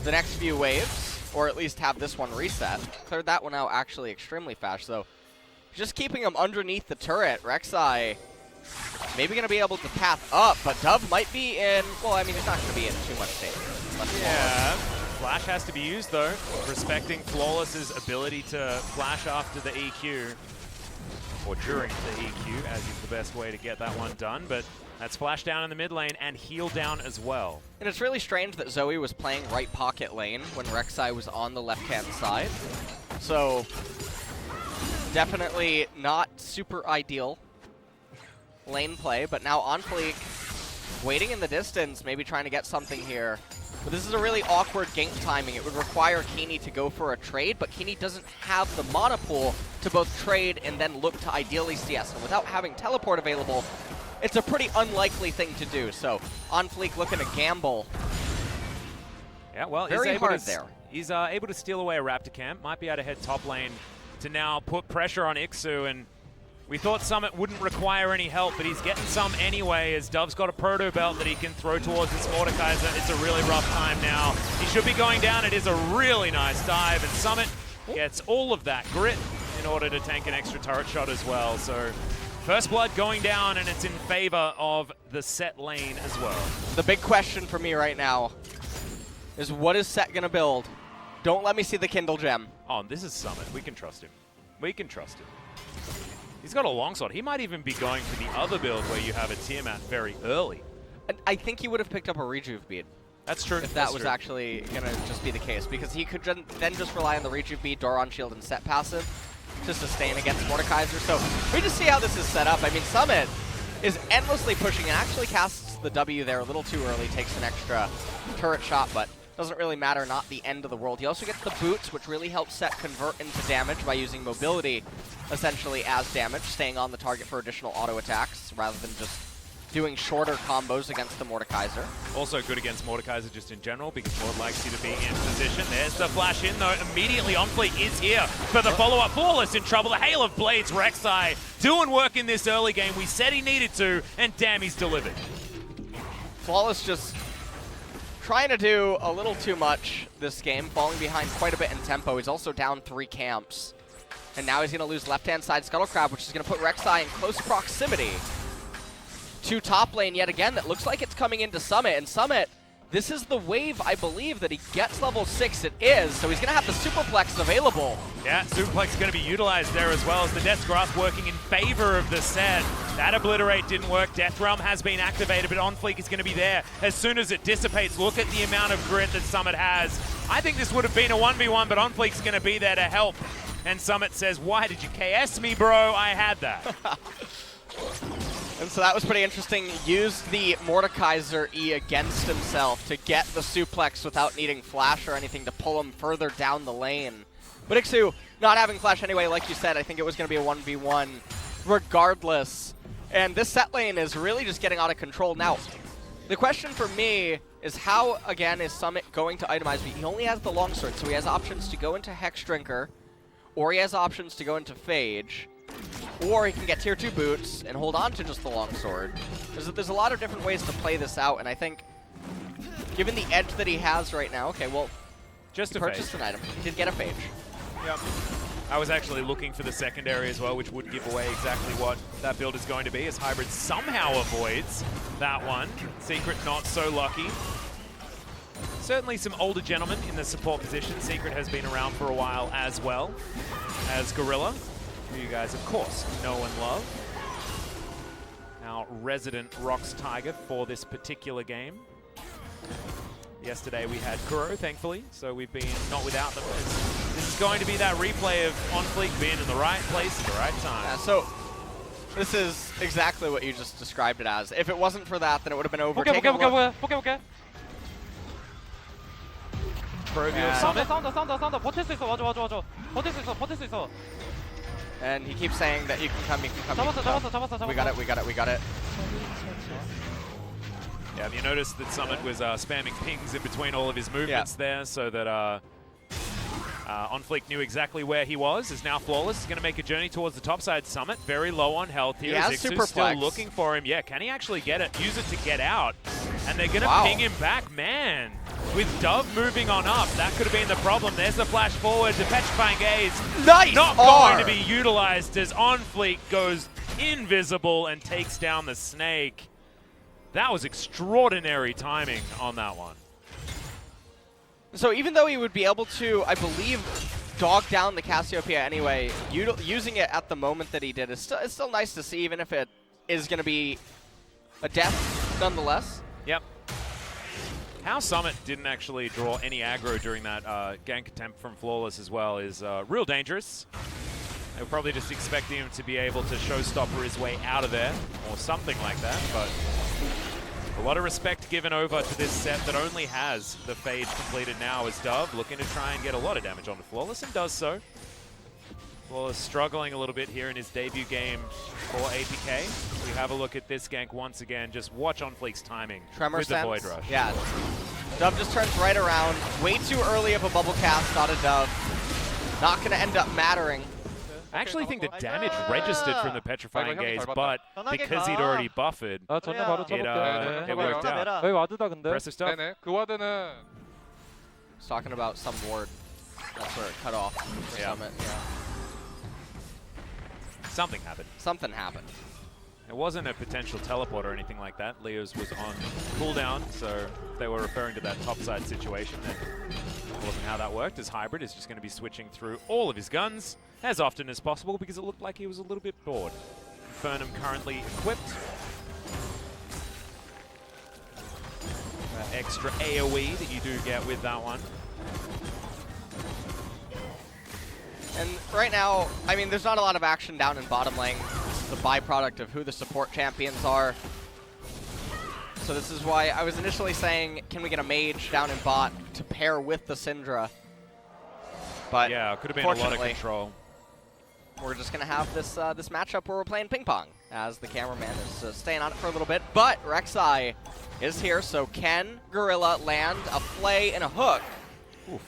the next few waves, or at least have this one reset. Cleared that one out actually extremely fast, so just keeping him underneath the turret. Rek'Sai maybe going to be able to path up, but Dove might be in, well, I mean, he's not going to be in too much danger. Yeah, Flash has to be used though, respecting Flawless's ability to flash after the EQ, or during the EQ, as is the best way to get that one done, but that's flash down in the mid lane and heal down as well. And it's really strange that Zoe was playing right pocket lane when Rek'Sai was on the left-hand side. So, definitely not super ideal lane play, but now OnFleek waiting in the distance, maybe trying to get something here. But this is a really awkward gank timing. It would require Keeney to go for a trade, but Keeney doesn't have the mana pool to both trade and then look to ideally CS. And without having teleport available, it's a pretty unlikely thing to do. So OnFleek looking to gamble. Yeah, well, Very hard there. He's able to steal away a Raptor camp. Might be able to head top lane to now put pressure on Ixu, and we thought Summit wouldn't require any help, but he's getting some anyway as Dove's got a proto belt that he can throw towards this Mordekaiser. It's a really rough time now. He should be going down. It is a really nice dive, and Summit gets all of that grit in order to tank an extra turret shot as well. So first blood going down, and it's in favor of the Set lane as well. The big question for me right now is, what is Set going to build? Don't let me see the Kindle Gem. Oh, this is Summit. We can trust him. We can trust him. He's got a longsword. He might even be going for the other build where you have a Tiamat very early. I think he would have picked up a Rejuve bead. That's true. If that was actually going to just be the case, because he could then just rely on the Rejuve bead, Doron Shield, and Set passive to sustain against Mordekaiser. So we just see how this is set up. I mean, Summit is endlessly pushing and actually casts the W there a little too early, takes an extra turret shot, but doesn't really matter, not the end of the world. He also gets the boots, which really helps Set convert into damage by using mobility essentially as damage, staying on the target for additional auto attacks rather than just doing shorter combos against the Mordekaiser. Also good against Mordekaiser just in general because Mord likes you to be in position. There's the flash in though. Immediately OnFleek is here for the follow-up. Flawless in trouble. The Hail of Blades, Rek'Sai doing work in this early game. We said he needed to, and damn, he's delivered. Flawless just trying to do a little too much this game, falling behind quite a bit in tempo. He's also down 3 camps. And now he's going to lose left-hand side Scuttle Crab, which is going to put Rek'Sai in close proximity to top lane yet again. That looks like it's coming into Summit. And Summit, this is the wave, I believe, that he gets level 6. It is. So he's going to have the Superplex available. Yeah, Superplex is going to be utilized there as well as the Death's Grasp working in favor of the Set. That Obliterate didn't work. Death Realm has been activated, but OnFleek is going to be there as soon as it dissipates. Look at the amount of grit that Summit has. I think this would have been a 1v1, but OnFleek's going to be there to help. And Summit says, why did you KS me, bro? I had that. And so that was pretty interesting. Used the Mordekaiser E against himself to get the suplex without needing flash or anything to pull him further down the lane. But Ixu, not having flash anyway, like you said, I think it was going to be a 1v1 regardless. And this Set lane is really just getting out of control. Now, the question for me is how, again, is Summit going to itemize? He only has the longsword, so he has options to go into Hex Drinker, or he has options to go into Phage, or he can get tier 2 boots and hold on to just the longsword. There's a lot of different ways to play this out, and I think given the edge that he has right now, okay, well, just he purchased an item. He did get a Phage. Yep. I was actually looking for the secondary as well, which would give away exactly what that build is going to be, as Hybrid somehow avoids that one. Secret not so lucky. Certainly some older gentlemen in the support position. Secret has been around for a while as well as Gorilla, who you guys, of course, know and love. Our resident Rox Tiger for this particular game. Yesterday we had Kuro, thankfully, so we've been not without them. This is going to be that replay of OnFleek being in the right place at the right time. Yeah, so this is exactly what you just described it as. If it wasn't for that, then it would have been over. Okay. Provial Summit. 싸운다. 버틸 수 있어. 맞아. 버틸 수 있어. And he keeps saying that you can come. 잡았어. We got it. Yeah, have you noticed that Summit was spamming pings in between all of his movements there, so that OnFleek knew exactly where he was. Is now Flawless. Is going to make a journey towards the top side. Summit very low on health here. He has Xixu's still Superplex. looking for him. Yeah, can he actually get it? Use it to get out. And they're going to ping him back. Man, with Dove moving on up, that could have been the problem. There's the flash forward. The Petrifying Gaze Nice not R. going to be utilized as OnFleek goes invisible and takes down the Snake. That was extraordinary timing on that one. So even though he would be able to, I believe, dog down the Cassiopeia anyway, using it at the moment that he did is it's still nice to see, even if it is going to be a death nonetheless. Yep. How Summit didn't actually draw any aggro during that gank attempt from Flawless as well is real dangerous. They were probably just expecting him to be able to showstopper his way out of there or something like that, but a lot of respect given over to this set that only has the Phage completed now as Dove looking to try and get a lot of damage onto Flawless and does so. Flawless struggling a little bit here in his debut game for APK. We have a look at this gank once again. Just watch OnFleek's timing Tremor with sense. the Void Rush. Yeah. Dove just turns right around. Way too early of a bubble cast, not a Dove. Not going to end up mattering. I actually think the damage registered from the Petrifying Gaze, but because he'd already buffered, it worked out. Impressive stuff. He's talking about some ward. That's where it cut off for Summit. Yeah. Something happened. Something happened. It wasn't a potential teleport or anything like that. Leo's was on cooldown, so they were referring to that topside situation. That wasn't how that worked, as Hybrid is just going to be switching through all of his guns as often as possible because it looked like he was a little bit bored. Infernum currently equipped. That extra AoE that you do get with that one. And right now, I mean, there's not a lot of action down in bottom lane. This is the byproduct of who the support champions are. So this is why I was initially saying, can we get a mage down in bot to pair with the Syndra? But yeah, it could have been a lot of control. We're just going to have this this matchup where we're playing ping pong, as the cameraman is staying on it for a little bit. But Rek'Sai is here, so can Gorilla land a flay and a hook? Oof.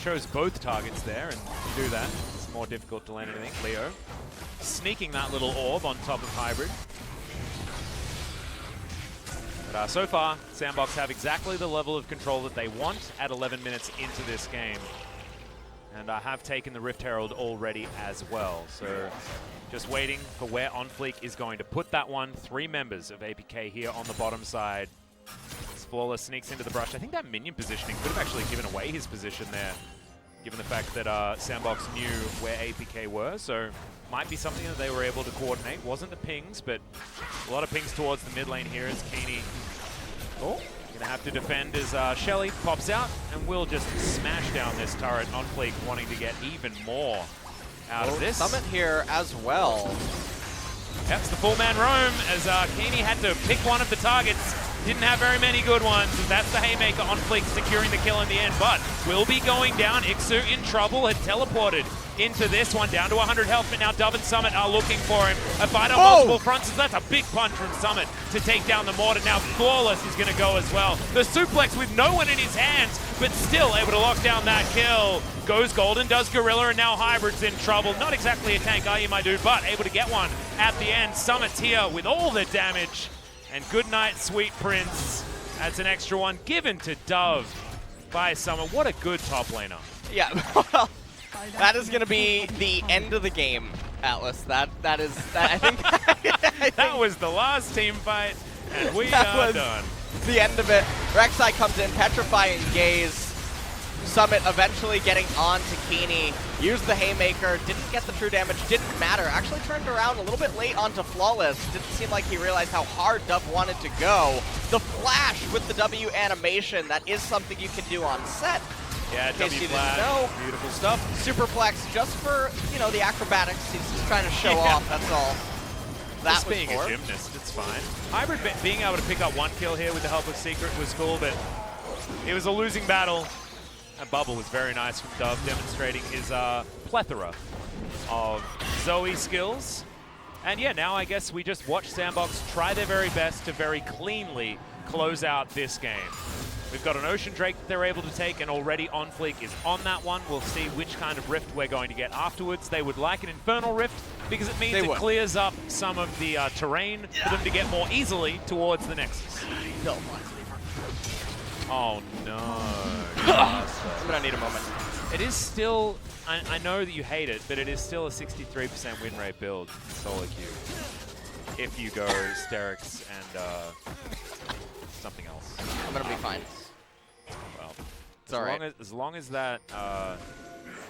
Chose both targets there, and to do that, it's more difficult to land anything. Leo sneaking that little orb on top of Hybrid. But so far, Sandbox have exactly the level of control that they want at 11 minutes into this game. And I have taken the Rift Herald already as well. So just waiting for where OnFleek is going to put that one. 3 members of APK here on the bottom side. As Flawless sneaks into the brush. I think that minion positioning could have actually given away his position there, given the fact that Sandbox knew where APK were. So might be something that they were able to coordinate. Wasn't the pings, but a lot of pings towards the mid lane here as Keeney gonna have to defend as Shelly pops out and will just smash down this turret. OnFleek wanting to get even more out of this. Summit here as well. That's the full man roam as Keeney had to pick one of the targets. Didn't have very many good ones. That's the Haymaker. OnFleek securing the kill in the end, but will be going down. Ixu in trouble, had teleported into this one, down to 100 health, but now Dove and Summit are looking for him. A fight on multiple fronts, so that's a big punch from Summit to take down the mortar. Now Flawless is going to go as well. The suplex with no one in his hands, but still able to lock down that kill. Goes Golden, does Gorilla, and now Hybrid's in trouble. Not exactly a tank, are you, my dude, but able to get one at the end. Summit's here with all the damage. And good night, Sweet Prince. That's an extra one given to Dove by Summit. What a good top laner. Yeah, well, that is going to be the end of the game, Atlas. That is, I think, that was the last team fight, and we are done. The end of it. Rek'Sai comes in, Petrifying Gaze. Summit eventually getting on to Keeney. Used the Haymaker, didn't get the true damage, didn't matter. Actually turned around a little bit late onto Flawless. Didn't seem like he realized how hard Dove wanted to go. The flash with the W animation, that is something you can do on set. Yeah, in case W you flash, didn't know. beautiful stuff. Superplex just for, you know, the acrobatics. He's just trying to show off, that's all. That just was being for. a gymnast, it's fine. Hybrid being able to pick up one kill here with the help of Secret was cool, but it was a losing battle. And Bubble was very nice from Dove, demonstrating his plethora of Zoe skills. And yeah, now I guess we just watch Sandbox try their very best to very cleanly close out this game. We've got an Ocean Drake that they're able to take, and already OnFleek is on that one. We'll see which kind of Rift we're going to get afterwards. They would like an Infernal Rift because it means it clears up some of the terrain for them to get more easily towards the Nexus. Oh no. I'm gonna need a moment. It is still, I know that you hate it, but it is still a 63% win rate build, solo queue. If you go Sterix and something else. I'm gonna be fine. Well, it's alright. As long as that,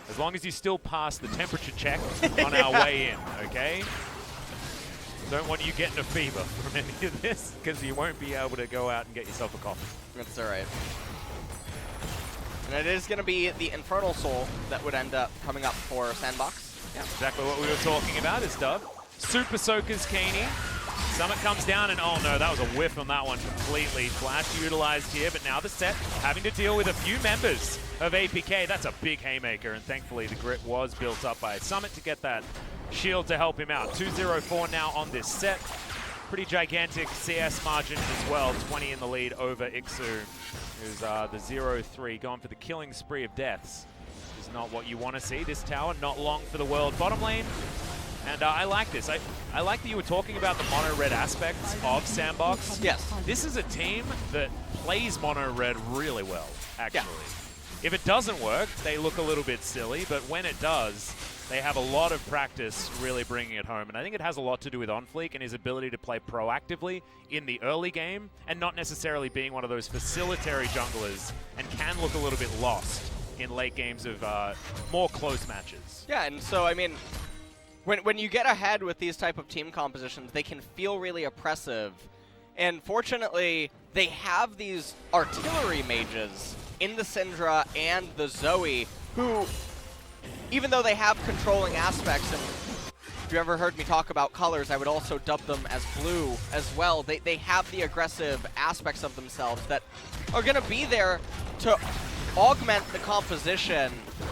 as long as you still pass the temperature check on our way in, okay? Don't want you getting a fever from any of this, because you won't be able to go out and get yourself a coffee. That's alright. And it is going to be the Infernal Soul that would end up coming up for Sandbox. Yeah, exactly what we were talking about is Dove. Super Soakers Kaney. Summit comes down, and oh no, that was a whiff on that one completely. Flash utilized here, but now the set having to deal with a few members of APK. That's a big haymaker, and thankfully the grit was built up by Summit to get that shield to help him out. 2-0-4 now on this set. Pretty gigantic CS margin as well. 20 in the lead over Ixu, who's the 0-3, going for the killing spree of deaths. Is not what you want to see. This tower, not long for the world bottom lane. And I like this. I like that you were talking about the mono-red aspects of Sandbox. Yes. This is a team that plays mono-red really well, actually. Yeah. If it doesn't work, they look a little bit silly, but when it does, they have a lot of practice really bringing it home. And I think it has a lot to do with OnFleek and his ability to play proactively in the early game and not necessarily being one of those facilitary junglers, and can look a little bit lost in late games of more close matches. Yeah, and so, I mean, when you get ahead with these type of team compositions, they can feel really oppressive. And fortunately, they have these artillery mages in the Syndra and the Zoe who, even though they have controlling aspects, and if you ever heard me talk about colors, I would also dub them as blue as well. They have the aggressive aspects of themselves that are going to be there to augment the composition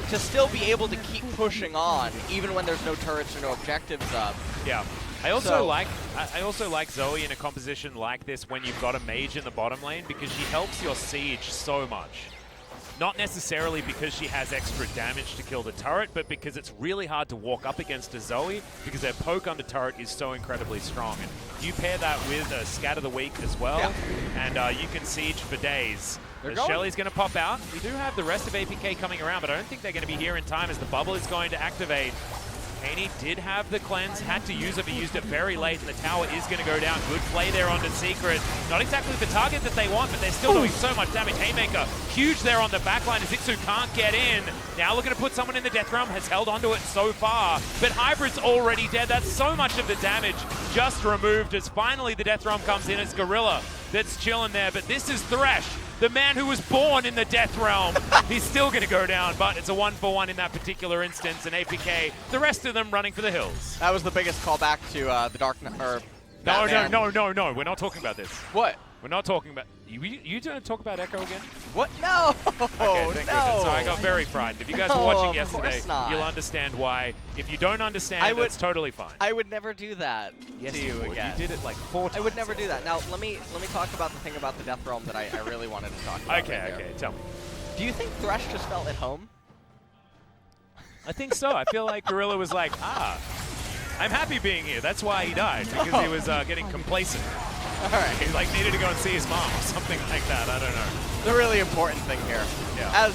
to still be able to keep pushing on, even when there's no turrets or no objectives up. Yeah. I also like Zoe in a composition like this when you've got a mage in the bottom lane, because she helps your siege so much. Not necessarily because she has extra damage to kill the turret, but because it's really hard to walk up against a Zoe because their poke under turret is so incredibly strong. And you pair that with a Scatter the Weak as well, and you can siege for days. Shelly's going to pop out. We do have the rest of APK coming around, but I don't think they're going to be here in time as the bubble is going to activate. Kaney did have the cleanse, had to use it, but used it very late, and the tower is going to go down. Good play there onto Secret. Not exactly the target that they want, but they're still doing so much damage. Haymaker, huge there on the backline as Ixu can't get in. Now looking to put someone in the Death Realm, has held onto it so far, but Hybrid's already dead. That's so much of the damage just removed as finally the Death Realm comes in. It's Gorilla that's chilling there, but this is Thresh, the man who was born in the Death Realm. He's still going to go down, but it's a 1-for-1 in that particular instance, and APK, the rest of them running for the hills. That was the biggest callback to the Dark Knight, or No, we're not talking about this. What? We're not talking about... You don't talk about Echo again? What? No! Okay, no! So I got very frightened. If you guys were watching yesterday, not. you'll understand why. If you don't understand, that's totally fine. I would never do that yes, to you again. You did it like 4 times. I would never do that. Now, let me talk about the thing about the Death Realm that I really wanted to talk about. Okay, tell me. Do you think Thresh just felt at home? I think so. I feel like Gorilla was like, I'm happy being here. That's why he died, because he was getting complacent. All right. He like needed to go and see his mom or something like that. I don't know. The really important thing here. Yeah.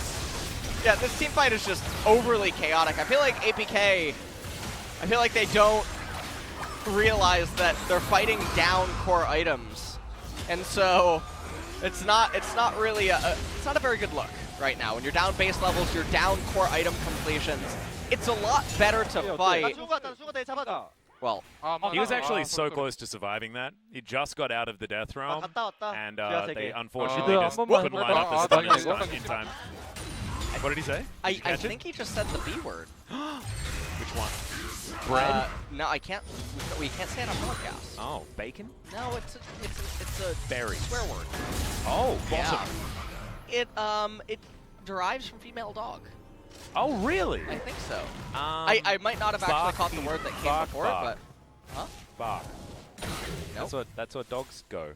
This team fight is just overly chaotic. I feel like APK, they don't realize that they're fighting down core items. And so it's not really it's not a very good look right now. When you're down base levels, you're down core item completions. It's a lot better to fight. Well, he was actually so close to surviving that. He just got out of the Death Realm, and they unfortunately just couldn't line up the stun in time. What did he say? I think he just said the B word. Which one? Bread? No, I can't. We can't say it on podcast. Oh, bacon? No, it's a berry swear word. Oh, yeah. derives from female dog. Oh, really? I think so. I might not have actually caught the word that came before it, but... Huh? Bark. Nope. That's what dogs go.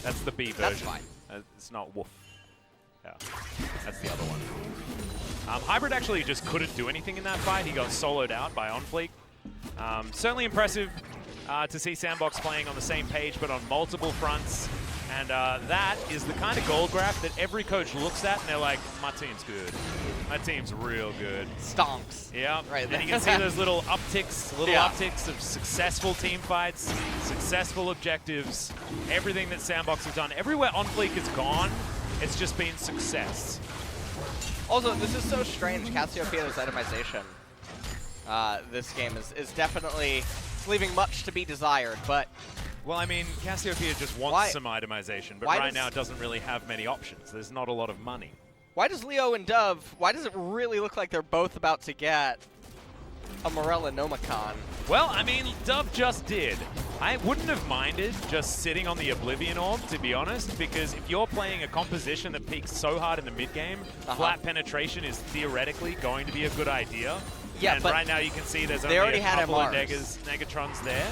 That's the B version. That's fine. It's not woof. Yeah, that's the other one. Hybrid actually just couldn't do anything in that fight. He got soloed out by OnFleek. Certainly impressive to see Sandbox playing on the same page, but on multiple fronts. And that is the kind of goal graph that every coach looks at and they're like, my team's good. My team's real good. Stonks. Yeah, right. And you can see those little upticks, upticks of successful team fights, successful objectives, everything that Sandbox has done. Everywhere OnFleek has gone, it's just been success. Also, this is so strange, Cassiopeia's itemization. This game is definitely leaving much to be desired, but... Well, I mean, Cassiopeia just wants some itemization, but right now it doesn't really have many options. There's not a lot of money. Why does Leo and Dove, why does it really look like they're both about to get a Morella Nomicon? Well, I mean, Dove just did. I wouldn't have minded just sitting on the Oblivion Orb, to be honest, because if you're playing a composition that peaks so hard in the mid-game, flat penetration is theoretically going to be a good idea. Yeah, and but right now you can see there's they only already a had couple of MRs. Negatrons there.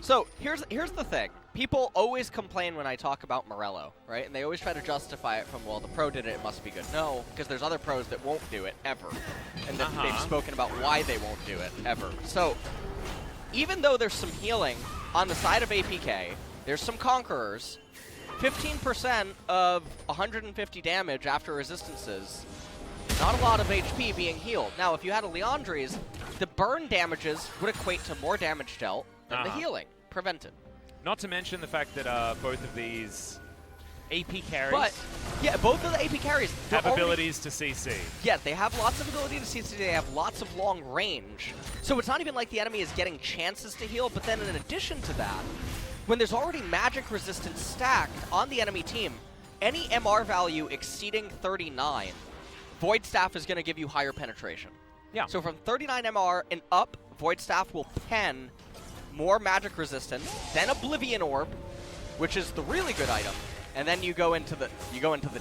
So here's the thing. People always complain when I talk about Morello, right? And they always try to justify it from, well, the pro did it, it must be good. No, because there's other pros that won't do it, ever. And they've spoken about why they won't do it, ever. So even though there's some healing on the side of APK, there's some Conquerors, 15% of 150 damage after resistances, not a lot of HP being healed. Now, if you had a Leandri's, the burn damages would equate to more damage dealt than the healing prevented. Not to mention the fact that both of these AP carries both of the AP carries have abilities to CC. Yeah, they have lots of ability to CC, they have lots of long range. So it's not even like the enemy is getting chances to heal, but then in addition to that, when there's already magic resistance stacked on the enemy team, any MR value exceeding 39, Void Staff is going to give you higher penetration. Yeah. So from 39 MR and up, Void Staff will pen more magic resistance, then Oblivion Orb, which is the really good item, and then you go into the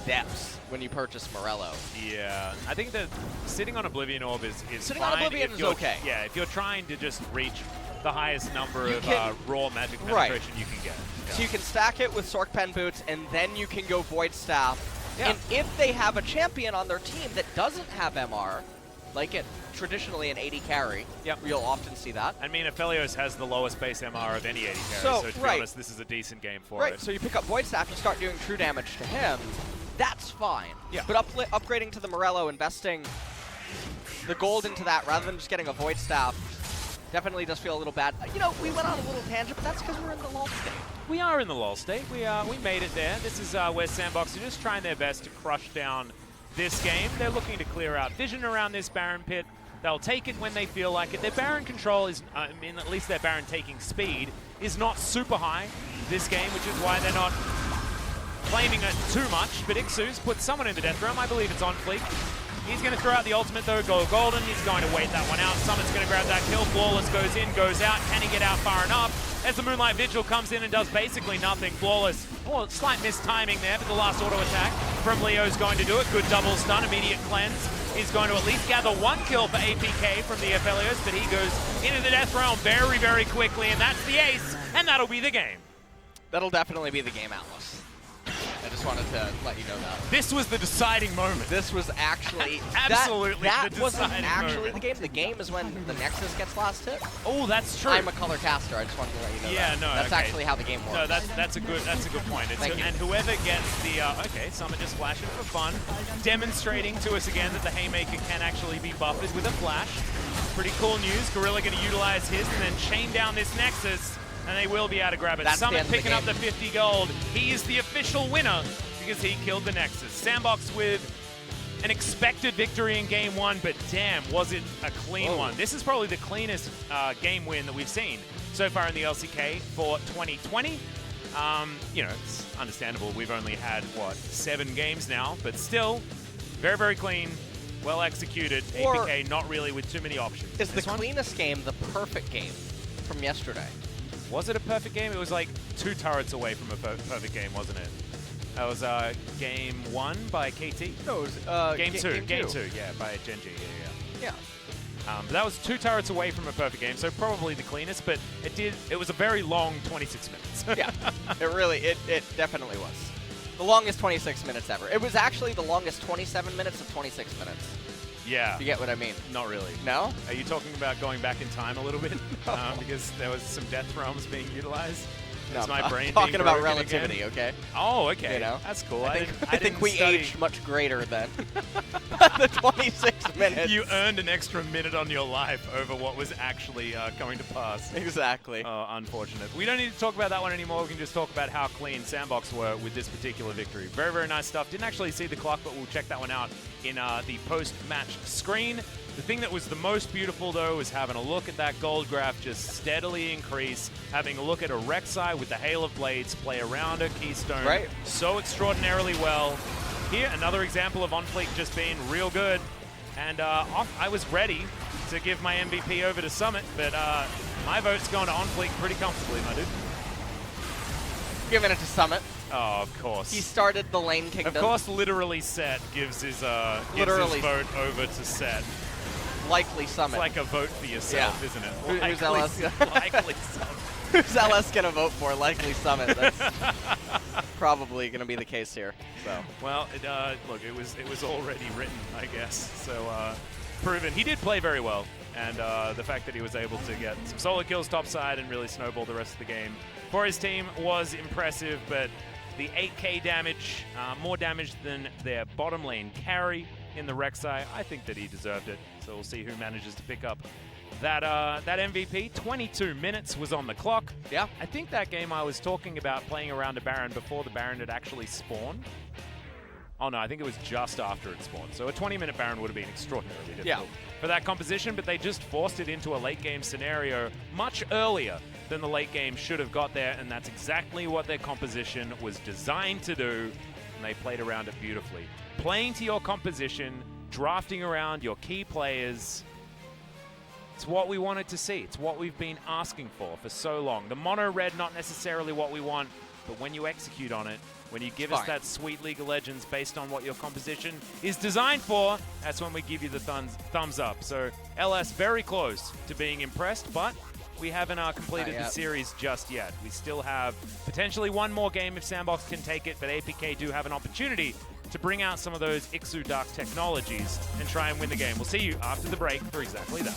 depths when you purchase Morello. Yeah, I think that sitting on Oblivion Orb is sitting fine on Oblivion is okay. Yeah, if you're trying to just reach the highest number of raw magic penetration you can get. Yeah. So you can stack it with Sork Pen Boots, and then you can go Void Staff. Yeah. And if they have a champion on their team that doesn't have MR, like it traditionally an 80 carry, you'll often see that. I mean, Aphelios has the lowest base MR of any 80 carry, so to be honest, this is a decent game for it. So you pick up Void Staff, you start doing true damage to him, that's fine. Yeah. But upgrading to the Morello, investing the gold into that rather than just getting a Void Staff, definitely does feel a little bad. You know, we went on a little tangent, but that's because we're in the lull state. We are in the lull state. We made it there. This is where Sandbox are just trying their best to crush down this game. They're looking to clear out vision around this Baron pit. They'll take it when they feel like it. Their Baron control is, I mean, at least their Baron taking speed is not super high this game, which is why they're not claiming it too much. But Ixu's put someone in the death realm. I believe it's OnFleek. He's going to throw out the ultimate though, go golden. He's going to wait that one out. Summon's going to grab that kill. Flawless goes in, goes out. Can he get out far enough? As the Moonlight Vigil comes in and does basically nothing. Flawless, slight mistiming there, but the last auto attack from Leo's going to do it. Good double stun, immediate cleanse. He's going to at least gather one kill for APK from the Aphelios, but he goes into the death realm very, very quickly, and that's the ace, and that'll be the game. That'll definitely be the game, Atlas. I just wanted to let you know that. This was the deciding moment. This was actually absolutely that the wasn't deciding actually moment. The game. The game is when the Nexus gets last hit. Oh, that's true. I'm a color caster. I just wanted to let you know that. No, that's actually how the game works. No, that's a good point. And whoever gets the Summon just flashing for fun, demonstrating to us again that the Haymaker can actually be buffered with a flash. Pretty cool news. Gorilla going to utilize his and then chain down this Nexus. And they will be able to grab it. That's Summit picking up the 50 gold. He is the official winner because he killed the Nexus. Sandbox with an expected victory in game one, but damn, was it a clean one. This is probably the cleanest game win that we've seen so far in the LCK for 2020. You know, it's understandable. We've only had, 7 games now, but still very, very clean, well executed. APK not really with too many options. Is the cleanest game the perfect game from yesterday? Was it a perfect game? It was like 2 turrets away from a perfect game, wasn't it? That was game 1 by KT. No, it was game 2. Game 2, yeah, by Genji. Yeah. That was 2 turrets away from a perfect game, so probably the cleanest. But it was a very long 26 minutes. Yeah, it definitely was. The longest 26 minutes ever. It was actually the longest 27 minutes of 26 minutes. Yeah. You get what I mean? Not really. No? Are you talking about going back in time a little bit? Because there was some death realms being utilized? No, Is my I'm brain talking being about broken relativity, again? okay? Oh, okay. You know? That's cool. I didn't think we study. aged much greater than the 26 minutes. You earned an extra minute on your life over what was actually coming to pass. Exactly. Oh, unfortunate. We don't need to talk about that one anymore. We can just talk about how clean Sandbox were with this particular victory. Very, very nice stuff. Didn't actually see the clock, but we'll check that one out in the post-match screen. The thing that was the most beautiful, though, was having a look at that gold graph just steadily increase, having a look at a Rek'Sai with the Hail of Blades play around her Keystone so extraordinarily well. Here, another example of OnFleek just being real good. And I was ready to give my MVP over to Summit, but my vote's going to OnFleek pretty comfortably, my dude. Giving it to Summit. Oh, of course. He started the lane kingdom. Of course, literally Set gives his vote over to Set. Likely Summit. It's like a vote for yourself, isn't it? Who's LS? Likely Summit. Who's LS gonna vote for? Likely Summit. That's probably gonna be the case here. So. Well, look, it was already written, I guess. So proven. He did play very well, and the fact that he was able to get some solo kills topside and really snowball the rest of the game for his team was impressive. But the 8k damage, more damage than their bottom lane carry in the Rek'Sai, I think that he deserved it. So we'll see who manages to pick up that MVP. 22 minutes was on the clock. Yeah. I think that game I was talking about playing around a Baron before the Baron had actually spawned. Oh no, I think it was just after it spawned. So a 20-minute Baron would have been extraordinarily difficult for that composition, but they just forced it into a late game scenario much earlier than the late game should have got there, and that's exactly what their composition was designed to do, and they played around it beautifully. Playing to your composition, drafting around your key players, it's what we wanted to see. It's what we've been asking for so long. The mono red, not necessarily what we want, but when you execute on it, when you give us that sweet League of Legends based on what your composition is designed for, that's when we give you the thumbs up. So LS very close to being impressed, but we haven't completed the series just yet. We still have potentially one more game if Sandbox can take it, but APK do have an opportunity to bring out some of those Ixu Dark technologies and try and win the game. We'll see you after the break for exactly that.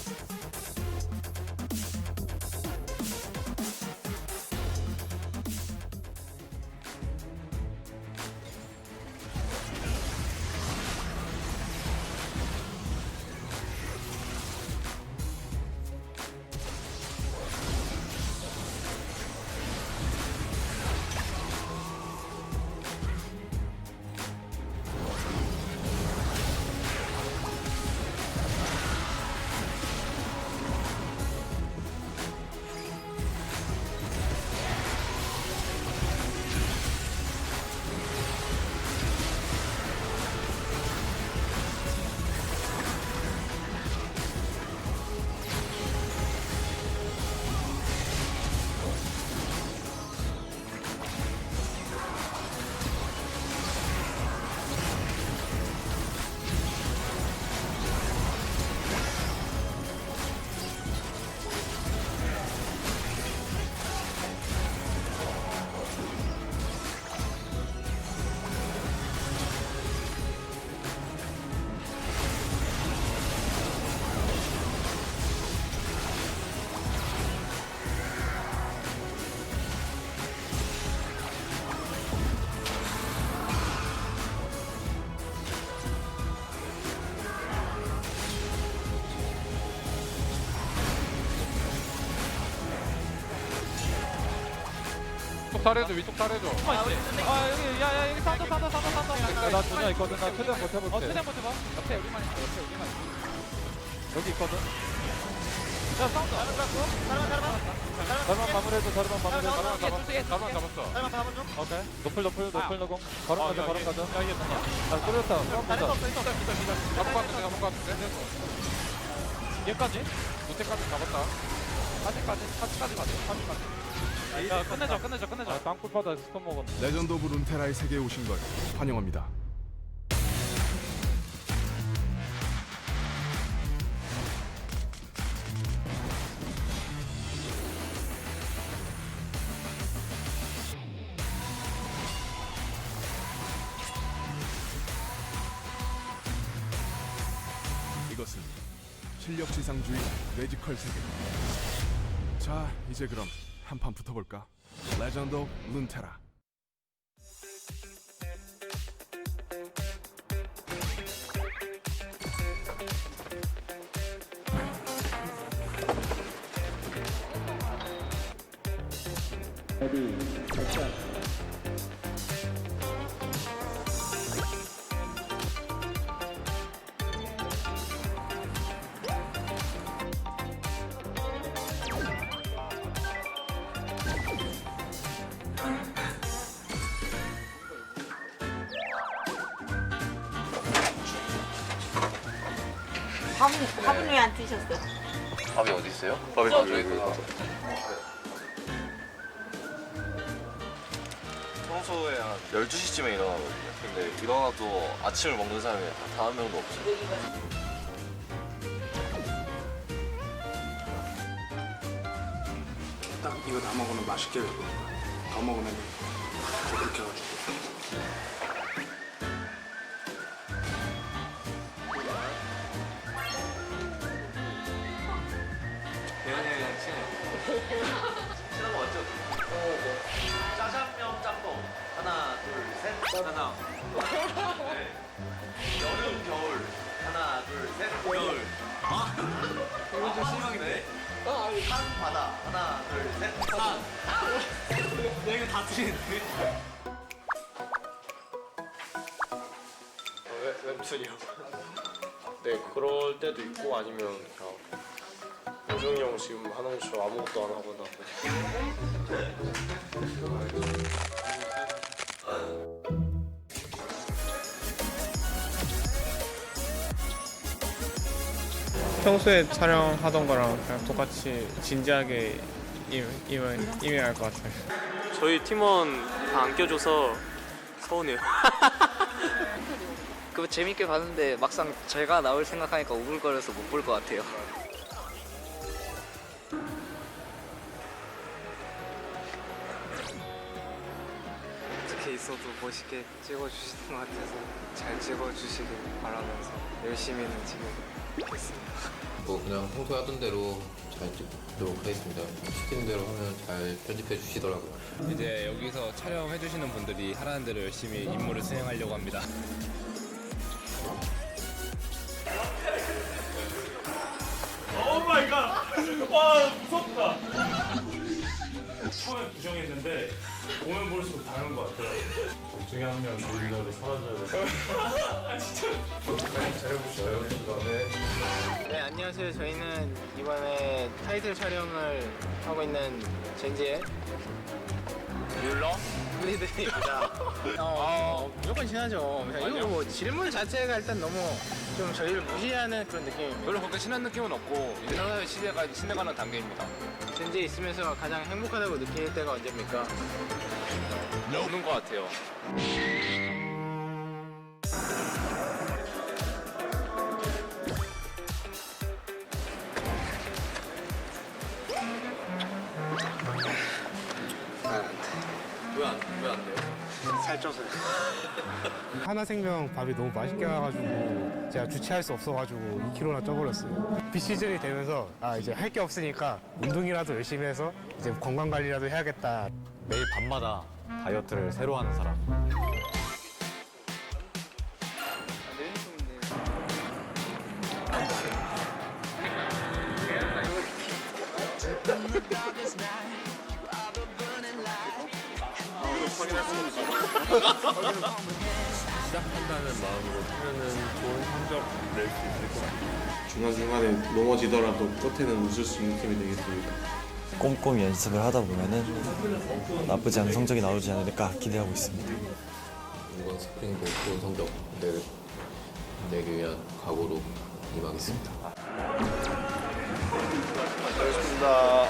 위쪽 탈해줘 위쪽 탈해줘 여기 야 여기 산다 나 전혀 있거든 나 최대한 버텨볼게 최대한 버텨봐. 옆에 여기만 있어 옆에 여기만 있어 여기 있거든 야 사운드 안 잡고 자르만 마무리해줘 자르만 잡았어 자르만 잡아줘. 오케이 노플 노공 바로 가자 야 이게 뭐냐 아 뚫렸다 싸움 보자 잡은 거 같은데 얘까지? 무태까지 잡았다 까지까지 가자. 야 끝내자. 땅굴 파다 스톱 먹었네. 레전드 오브 룬테라의 세계에 오신 걸 환영합니다. 이것은 실력 지상주의 매지컬 세계. 자, 이제 그럼 한판 붙어볼까? 레전드 오브 룬테라. 밥은 왜 안 드셨어요? 밥이 어디 있어요? 밥이 여기서. 평소에 한 12시쯤에 일어나거든요. 근데 일어나도 아침을 먹는 사람이 단 한 명도 없어요. 딱 이거 다 먹으면 맛있게 되고 더 먹으면 더 그렇게 해가지고. 짜장면 짬뽕. 하나, 둘, 셋. 하나. 네. 여름, 겨울. 하나, 둘, 셋. 겨울. 아? 이거 좀 심하겠네. 산, 바다. 하나, 둘, 셋. 산. 야, 이거 다 틀리는데? 웹툰이요. 네, 그럴 때도 있고 아니면 그냥 호중이 형 지금 하는 것처럼 아무것도 안 하거나. 평소에 촬영하던 거랑 그냥 똑같이 진지하게 임해야 할 것 같아요. 저희 팀원 다 안 껴줘서 서운해요. 그거 재밌게 봤는데 막상 제가 나올 생각하니까 오글거려서 못 볼 것 같아요. 어떻게 있어도 멋있게 찍어주시는 것 같아서 잘 찍어주시길 바라면서 열심히는 찍어보겠습니다. 뭐 그냥 평소에 하던 대로 잘 찍도록 하겠습니다. 시키는 대로 하면 잘 편집해 주시더라고요. 이제 여기서 촬영해 주시는 분들이 하라는 대로 열심히 임무를 수행하려고 합니다. 오 마이 갓. 와, 무섭다. 처음에 부정했는데 보면 볼수록 다른 것 같아요. 중에 한 명 조리라도 사라져야 돼. 아 진짜. 잘해보셔요. 그다음에. 네, 안녕하세요. 저희는 이번에 타이틀 촬영을 하고 있는 젠지의 뮬러 리드입니다. 무조건 친하죠. 이거 뭐 질문 자체가 일단 너무 좀 저희를 무시하는 그런 느낌. 별로 그렇게 친한 느낌은 없고 이제 상당히 신뢰가는 단계입니다. 젠지에 있으면서 가장 행복하다고 느낄 때가 언제입니까? 없는 것 같아요. 왜 안 돼요? 살쪄서요. 하나생명 밥이 너무 맛있게 나와가지고 제가 주체할 수 없어가지고 2kg나 쪄버렸어요. 비시즌이 되면서 이제 할 게 없으니까 운동이라도 열심히 해서 이제 건강관리라도 해야겠다. 매일 밤마다 다이어트를 새로 하는 사람. 시작한다는 마음으로 하면은 좋은 성적 낼 수 있을 것 같아요. 중간중간에 넘어지더라도 끝에는 웃을 수 있는 팀이 되겠습니다. 꼼꼼히 연습을 하다 보면은 나쁘지 않은 성적이 나오지 않을까 기대하고 있습니다. 이번 스프링도 좋은 성적 내기 위한 각오로 임하겠습니다. 수고하셨습니다.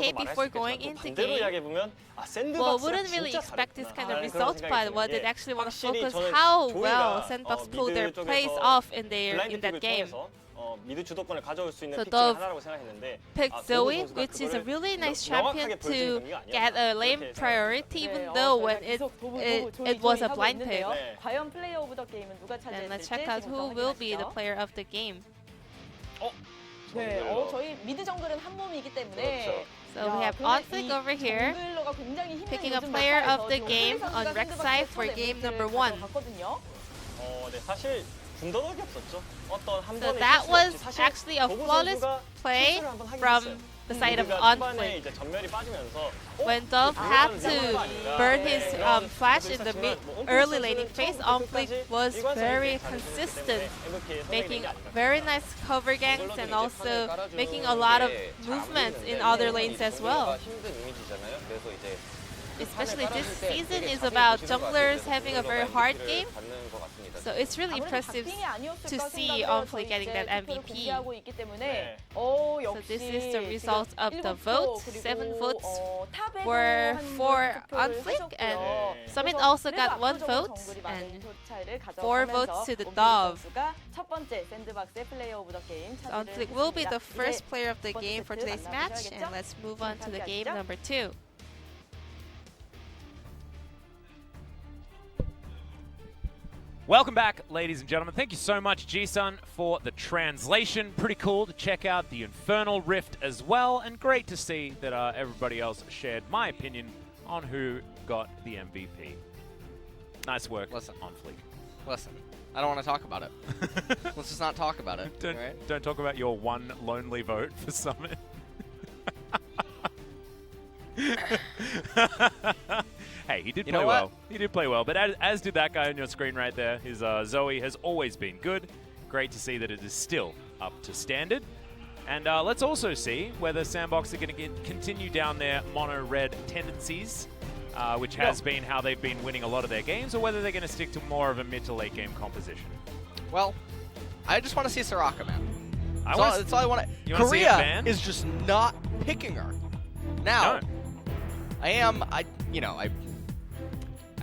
APK before going into 반대로 game. 이야기해보면 Well, 샌드박스가 wouldn't really 진짜 expect this kind of 잘했구나 result, 그런 but 생각이 what 드는 did 게 actually want to 확실히 focus 저는 how well 조이가 Sandbox pulled their 미드 plays 쪽에서 off in 블라인드 that 픽을 game. 통해서 미드 주도권을 가져올 수 있는 So 픽 중에 Dove 하나라고 생각했는데 picked Zoe, which is a really nice champion to get a lane priority, even though when it was a blind pick. 과연 플레이어 오브 더 게임은 누가 차지했을지 And let's check out who will be the player of the game. 네, 저희 미드 정글은 한 몸이기 때문에 그렇죠. So we have Onflick over here, picking a player of the game on Rek'Sai for game number 1. 네, 사실 군더더기 없었죠. 어떤 한 번의 So that 실수 was 없이 사실 actually a 도구 flawless 선수가 play 실수를 한번 하긴 from 했어요. the side of 근데 Onflick. 후반에 이제 전멸이 빠지면서 When Dove had to burn his flash in the early laning phase, Onflick was very consistent, making very nice cover ganks and also making a lot of movements in other lanes as well. 힘든 이미지잖아요. 그래서 이제 Especially this season is about junglers having a very hard game. So it's really impressive to see Onflick getting that MVP. So this is the result of the vote. 7 votes were for Onflick, and Summit also got 1 vote, and 4 votes to the Dove. So Onflick will be the first player of the game for today's match, and let's move on to the game number 2. Welcome back, ladies and gentlemen. Thank you so much, G-Sun, for the translation. Pretty cool to check out the Infernal Rift as well, and great to see that everybody else shared my opinion on who got the MVP. Nice work on Fleek. Listen, I don't want to talk about it. Let's just not talk about it. Don't talk about your one lonely vote for Summit. Hey, he did play well. He did play well, but as did that guy on your screen right there. His Zoe has always been good. Great to see that it is still up to standard. And let's also see whether Sandbox are going to continue down their mono-red tendencies, which has been how they've been winning a lot of their games, or whether they're going to stick to more of a mid to late game composition. Well, I just want to see Soraka, man. That's all I want to. Korea is just not picking her. Now, I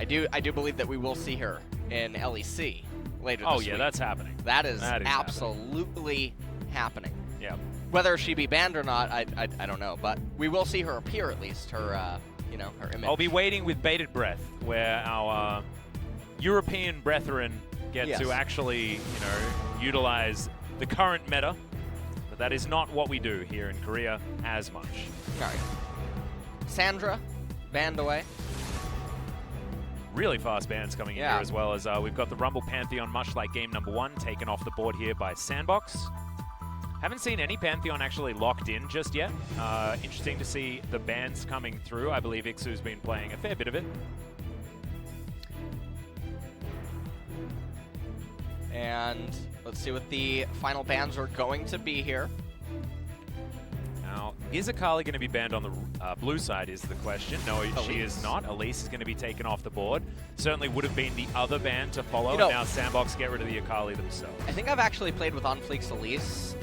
do believe that we will see her in LEC later this week. Oh yeah, that's happening. That is absolutely happening. Yeah. Whether she be banned or not, I don't know, but we will see her appear at least. Her her image. I'll be waiting with bated breath, where our European brethren get to actually utilize the current meta, but that is not what we do here in Korea as much. All right. Sandra banned away. Really fast bans coming in here, as well as we've got the Rumble Pantheon, much like game number 1, taken off the board here by Sandbox. Haven't seen any Pantheon actually locked in just yet. Interesting to see the bans coming through. I believe Ixu's been playing a fair bit of it. And let's see what the final bans are going to be here. Now, is Akali going to be banned on the blue side is the question. No, she is not. Elise is going to be taken off the board. Certainly would have been the other ban to follow. And now Sandbox get rid of the Akali themselves. I think I've actually played with Onfleek's Elise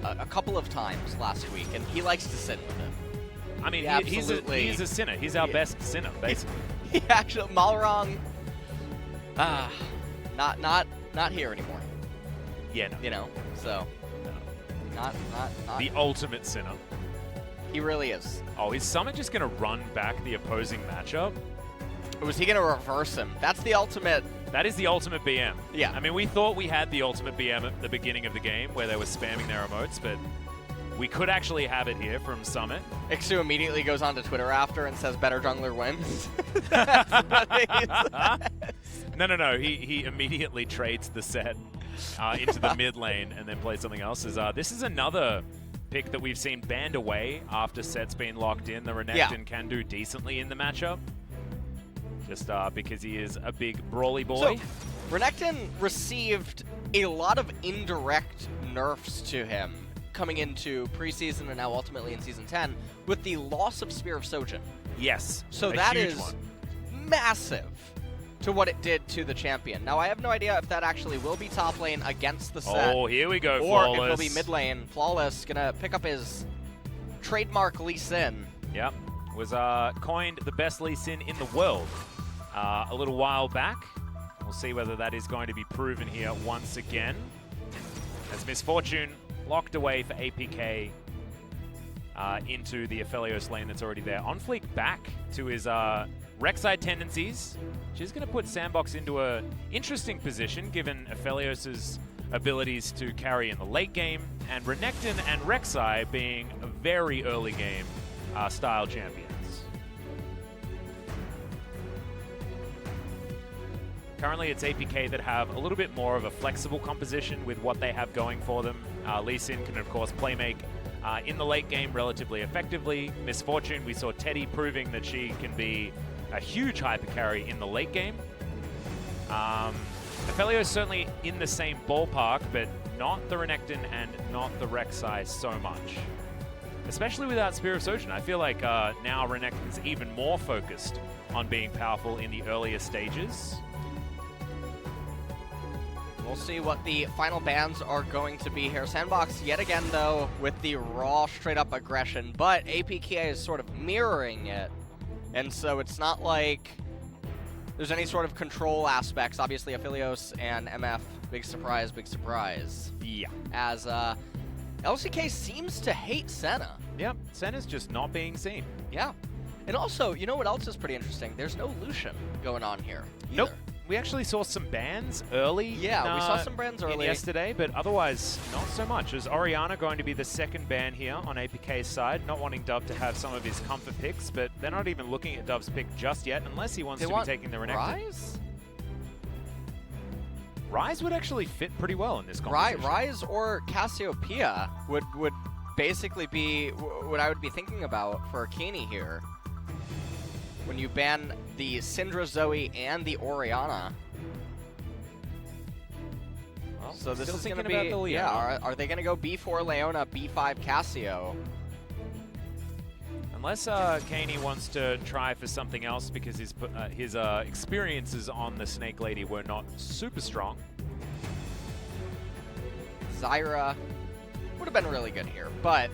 a couple of times last week, and he likes to sit with it. I mean, he's a sinner. He's our best sinner, basically. He actually, Malrong, not here anymore. Yeah, no. So, not the ultimate sinner. He really is. Oh, is Summit just going to run back the opposing matchup? Or was he going to reverse him? That's the ultimate. That is the ultimate BM. Yeah. I mean, we thought we had the ultimate BM at the beginning of the game where they were spamming their emotes, but we could actually have it here from Summit. Ixu immediately goes onto Twitter after and says, better jungler wins. No. He immediately trades the set into the mid lane and then plays something else. This is another pick that we've seen banned away after set's been locked in. The Renekton can do decently in the matchup, just because he is a big brawly boy. So, Renekton received a lot of indirect nerfs to him coming into preseason and now ultimately in Season 10 with the loss of Spear of Sojin. Yes, so that is massive to what it did to the champion. Now, I have no idea if that actually will be top lane against the set. Oh, here we go, or Flawless. Or if it'll be mid lane. Flawless gonna pick up his trademark Lee Sin. Yep, was coined the best Lee Sin in the world a little while back. We'll see whether that is going to be proven here once again. As Misfortune locked away for APK into the Aphelios lane that's already there. Onfleek back to his Rek'Sai tendencies. She's going to put Sandbox into an interesting position given Aphelios' abilities to carry in the late game, and Renekton and Rek'Sai being very early game style champions. Currently, it's APK that have a little bit more of a flexible composition with what they have going for them. Lee Sin can, of course, playmake in the late game relatively effectively. Misfortune, we saw Teddy proving that she can be a huge hyper carry in the late game. Aphelios is certainly in the same ballpark, but not the Renekton and not the Rek'Sai so much. Especially without Spear of Sojin. I feel like now Renekton is even more focused on being powerful in the earlier stages. We'll see what the final bans are going to be here. Sandbox, yet again, though, with the raw, straight-up aggression, but APK is sort of mirroring it, and so it's not like there's any sort of control aspects. Obviously, Aphelios and MF, big surprise, big surprise. Yeah. As LCK seems to hate Senna. Yep, Senna's just not being seen. Yeah. And also, you know what else is pretty interesting? There's no Lucian going on here either. Nope. We actually saw some bans early. Yeah, we saw some bans early yesterday, but otherwise not so much. Is Orianna going to be the second ban here on APK's side? Not wanting Dove to have some of his comfort picks, but they're not even looking at Dove's pick just yet, unless he wants to be taking the Renekton. Ryze? Ryze would actually fit pretty well in this composition. Ryze or Cassiopeia would basically be what I would be thinking about for Kenny here. When you ban the Syndra Zoe and the Orianna. Well, so this still is going to thinking be, about the Leona. yeah, are they going to go B4 Leona, B5 Cassio? Unless Kaney wants to try for something else because his experiences on the Snake Lady were not super strong. Zyra would have been really good here, but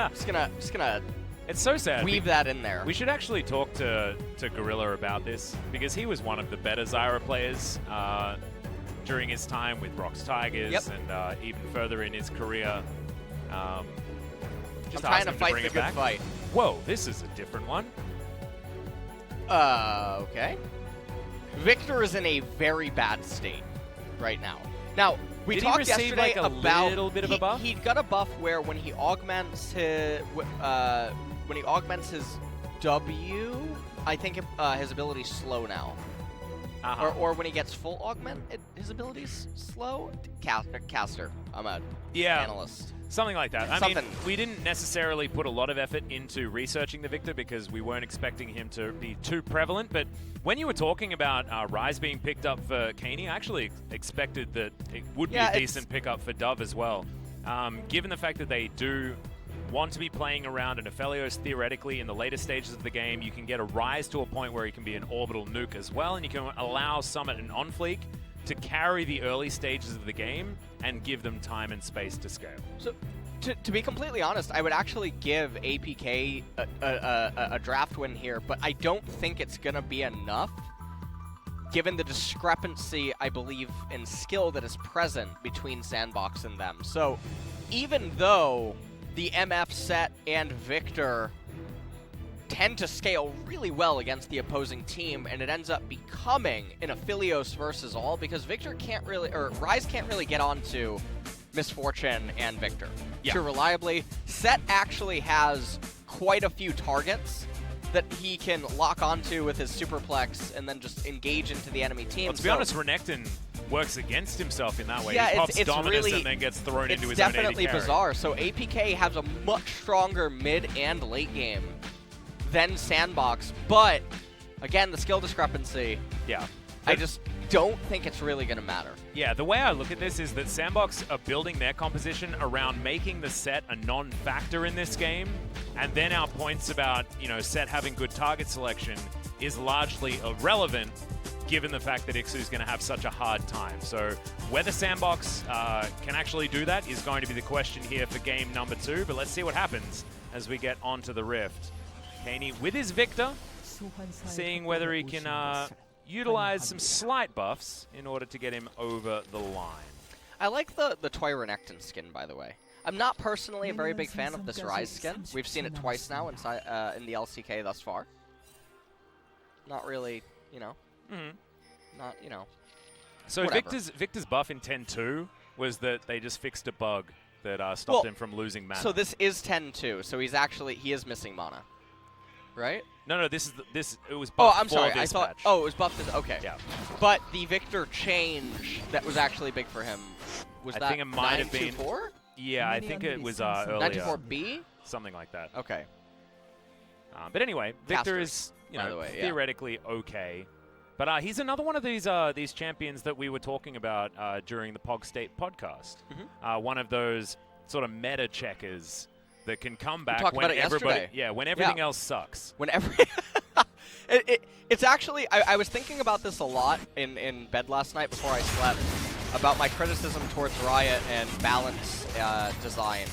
just gonna it's so sad. Weave that in there. We should actually talk to Gorilla about this because he was one of the better Zyra players during his time with Rox Tigers and even further in his career. Just I'm trying to him fight bring the it good back. fight. Whoa, this is a different one. Okay. Victor is in a very bad state right now. Now, we Did he talked receive, yesterday like, a about little bit of a buff? He got a buff where when he augments his W, I think his ability's slow now. Or when he gets full augment, his ability's slow. Caster, I'm a analyst. Something like that. I Something. mean, we didn't necessarily put a lot of effort into researching the Victor because we weren't expecting him to be too prevalent. But when you were talking about Ryze being picked up for Kaney, I actually expected that it would be a decent pickup for Dove as well. Given the fact that they do want to be playing around an Aphelios theoretically in the later stages of the game, you can get a Ryze to a point where he can be an orbital nuke as well, and you can allow Summit and OnFleek to carry the early stages of the game and give them time and space to scale. So, to be completely honest, I would actually give APK a draft win here, but I don't think it's going to be enough, given the discrepancy, I believe, in skill that is present between Sandbox and them. So, even though the MF set and Victor tend to scale really well against the opposing team, and it ends up becoming an Aphelios versus all because Victor can't really, or Ryze can't really get onto Misfortune and Victor too reliably. Set actually has quite a few targets that he can lock onto with his superplex and then just engage into the enemy team. Well, to be honest, Renekton works against himself in that way. Yeah, he pops it's Dominus really, and then gets thrown into his It's own AD definitely carry. bizarre. So APK has a much stronger mid and late game than Sandbox, but again, the skill discrepancy. Yeah. I just don't think it's really going to matter. Yeah, the way I look at this is that Sandbox are building their composition around making the set a non-factor in this game, and then our points about, you know, set having good target selection is largely irrelevant given the fact that Ixu's going to have such a hard time. So whether Sandbox can actually do that is going to be the question here for game number 2, but let's see what happens as we get onto the Rift. Kaney with his Victor, seeing whether he can utilize some slight buffs in order to get him over the line. I like the Toy Renekton skin, by the way. I'm not personally a very big fan of this Ryze skin. We've seen it twice now in the LCK thus far. Not really, you know. Not, you know. So whatever. Victor's buff in 10-2 was that they just fixed a bug that stopped him from losing mana. So this is 10-2, so he is missing mana. right? No, this is it was Oh, buffed I'm sorry. for I this thought. patch. Oh, it was buffed. Okay. Yeah. But the Victor change that was actually big for him was I that think it might have been 924? Yeah, I think it was earlier. 94B? Something like that. Okay. But anyway, Victor Casters, is by the way, yeah. theoretically okay. But he's another one of these champions that we were talking about during the Pog State podcast. One of those sort of meta checkers that can come back talked when about it everybody, yesterday. when everything else sucks. When it's actually, I was thinking about this a lot in bed last night before I slept, about my criticism towards Riot and balance design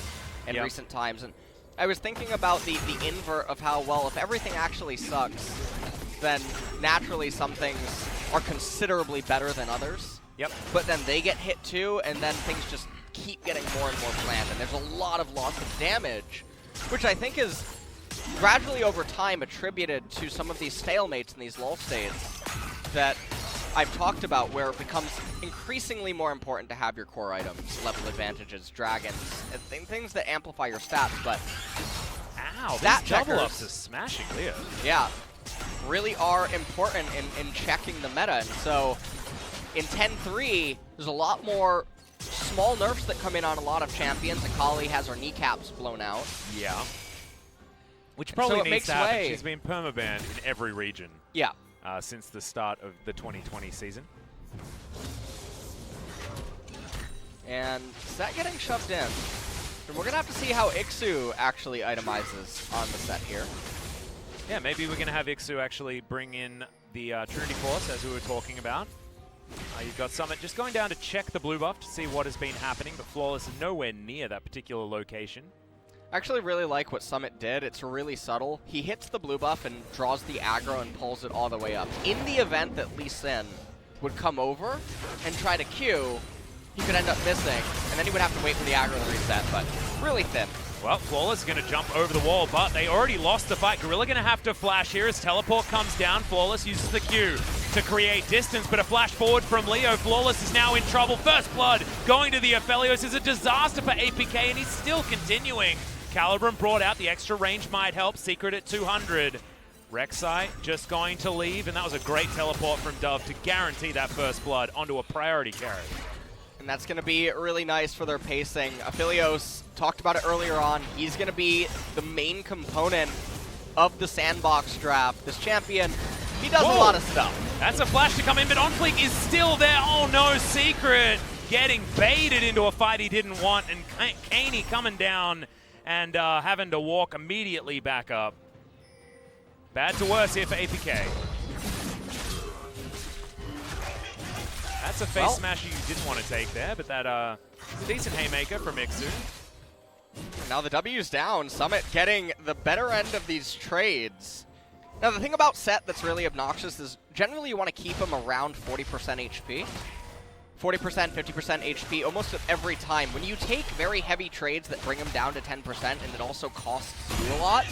in recent times. And I was thinking about the invert of how, well, if everything actually sucks, then naturally some things are considerably better than others. Yep. But then they get hit too, and then things just keep getting more and more planned, and there's a lot of loss of damage, which I think is gradually over time attributed to some of these stalemates in these lull states that I've talked about, where it becomes increasingly more important to have your core items, level advantages, dragons, and things that amplify your stats, but Ow, stat these double checkers, ups are smashing Leo. yeah, really are important in checking the meta, and so in 10-3, there's a lot more small nerfs that come in on a lot of champions. Akali has her kneecaps blown out. Yeah. Which And probably so it needs makes to happen. way. She's been permabanned in every region. Yeah. Since the start of the 2020 season. And Set getting shoved in. And we're going to have to see how Ixu actually itemizes on the set here. Yeah, maybe we're going to have Ixu actually bring in the Trinity Force, as we were talking about. You've got Summit just going down to check the blue buff to see what has been happening, but Flawless is nowhere near that particular location. I actually really like what Summit did. It's really subtle. He hits the blue buff and draws the aggro and pulls it all the way up. In the event that Lee Sin would come over and try to Q, he could end up missing, and then he would have to wait for the aggro to reset, but really thin. Well, Flawless is going to jump over the wall, but they already lost the fight. Gorilla going to have to flash here as Teleport comes down. Flawless uses the Q to create distance, but a flash forward from Leo. Flawless is now in trouble. First blood going to the Aphelios is a disaster for APK, and he's still continuing. Calibrum brought out the extra range might help. Secret at 200. Rek'Sai just going to leave, and that was a great teleport from Dove to guarantee that first blood onto a priority carry. And that's going to be really nice for their pacing. Aphelios, talked about it earlier on, he's going to be the main component of the sandbox draft. This champion, he does a lot of stuff. That's a flash to come in, but OnFleek is still there. Oh no, Secret getting baited into a fight he didn't want, and Kaney coming down and having to walk immediately back up. Bad to worse here for APK. That's a face smasher you didn't want to take there, but that is a decent haymaker from Ixu. Now the W's down. Summit getting the better end of these trades. Now the thing about Set that's really obnoxious is generally you want to keep him around 40% HP. 40%, 50% HP almost every time. When you take very heavy trades that bring him down to 10% and it also costs you a lot,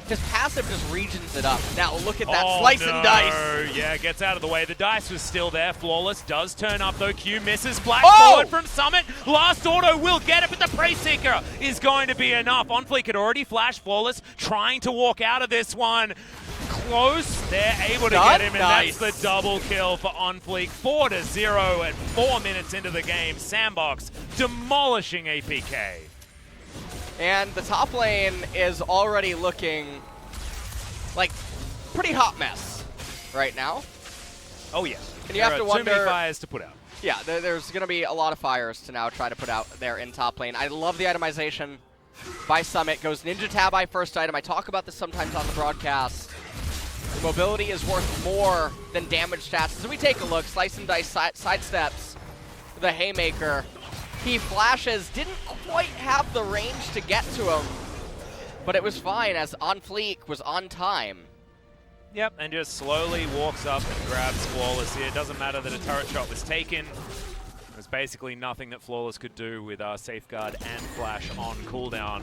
his passive just regions it up. Now look at that, slice and dice. Yeah, gets out of the way. The dice was still there. Flawless does turn up though. Q misses. Flash Oh! forward from Summit. Last auto will get it, but the Prey Seeker is going to be enough. OnFleek had already flashed Flawless, trying to walk out of this one. Close. They're able to get him, and that's the double kill for OnFleek. 4-0 at 4 minutes into the game. Sandbox demolishing APK. And the top lane is already looking like pretty hot mess right now. Oh yeah. And you have to wonder, too many fires to put out. Yeah, there's going to be a lot of fires to now try to put out there in top lane. I love the itemization by Summit. Goes Ninja Tabi first item. I talk about this sometimes on the broadcast. The mobility is worth more than damage stats. As we take a look, Slice and Dice sidesteps the Haymaker. He flashes, didn't quite have the range to get to him, but it was fine as OnFleek was on time. Yep, and just slowly walks up and grabs Flawless here. It doesn't matter that a turret shot was taken. There's basically nothing that Flawless could do with Safeguard and Flash on cooldown.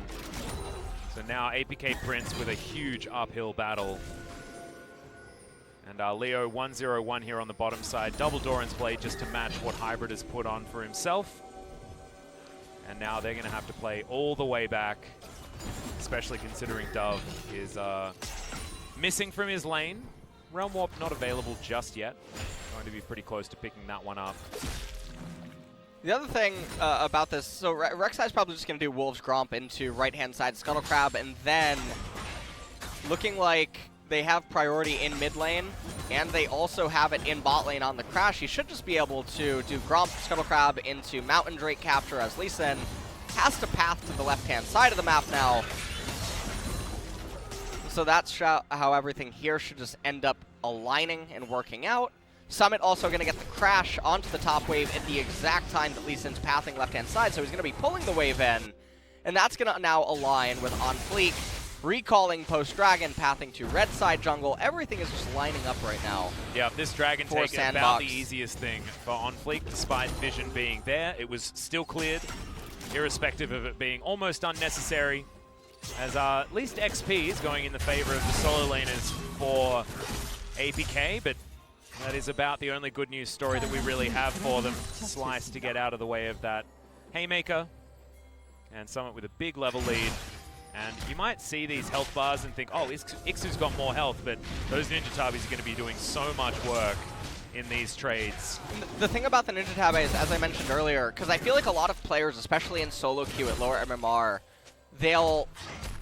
So now APK Prince with a huge uphill battle. And Leo 1-0-1 here on the bottom side. Double Doran's play just to match what Hybrid has put on for himself. And now they're going to have to play all the way back, especially considering Dove is missing from his lane. Realm Warp not available just yet. Going to be pretty close to picking that one up. The other thing about this, so Rek'Sai's probably just going to do Wolves Gromp into right-hand side Scuttle Crab, and then looking like they have priority in mid lane, and they also have it in bot lane on the Crash. He should just be able to do Gromp, Scuttle Crab into Mountain Drake capture as Lee Sin has to path to the left-hand side of the map now. So that's how everything here should just end up aligning and working out. Summit also going to get the Crash onto the top wave at the exact time that Lee Sin's pathing left-hand side, so he's going to be pulling the wave in, and that's going to now align with On Fleek, recalling post-Dragon, pathing to red side jungle. Everything is just lining up right now. Yeah, this Dragon for take is Sandbox. about the easiest thing for On Fleek, despite vision being there. It was still cleared, irrespective of it being almost unnecessary, as at least XP is going in the favor of the solo laners for APK, but that is about the only good news story that we really have for them. Slice to get out of the way of that Haymaker, and Summit with a big level lead. And you might see these health bars and think, oh, Ixu's got more health, but those Ninja Tabis are going to be doing so much work in these trades. The thing about the Ninja Tabis, as I mentioned earlier, because I feel like a lot of players, especially in solo queue at lower MMR, they'll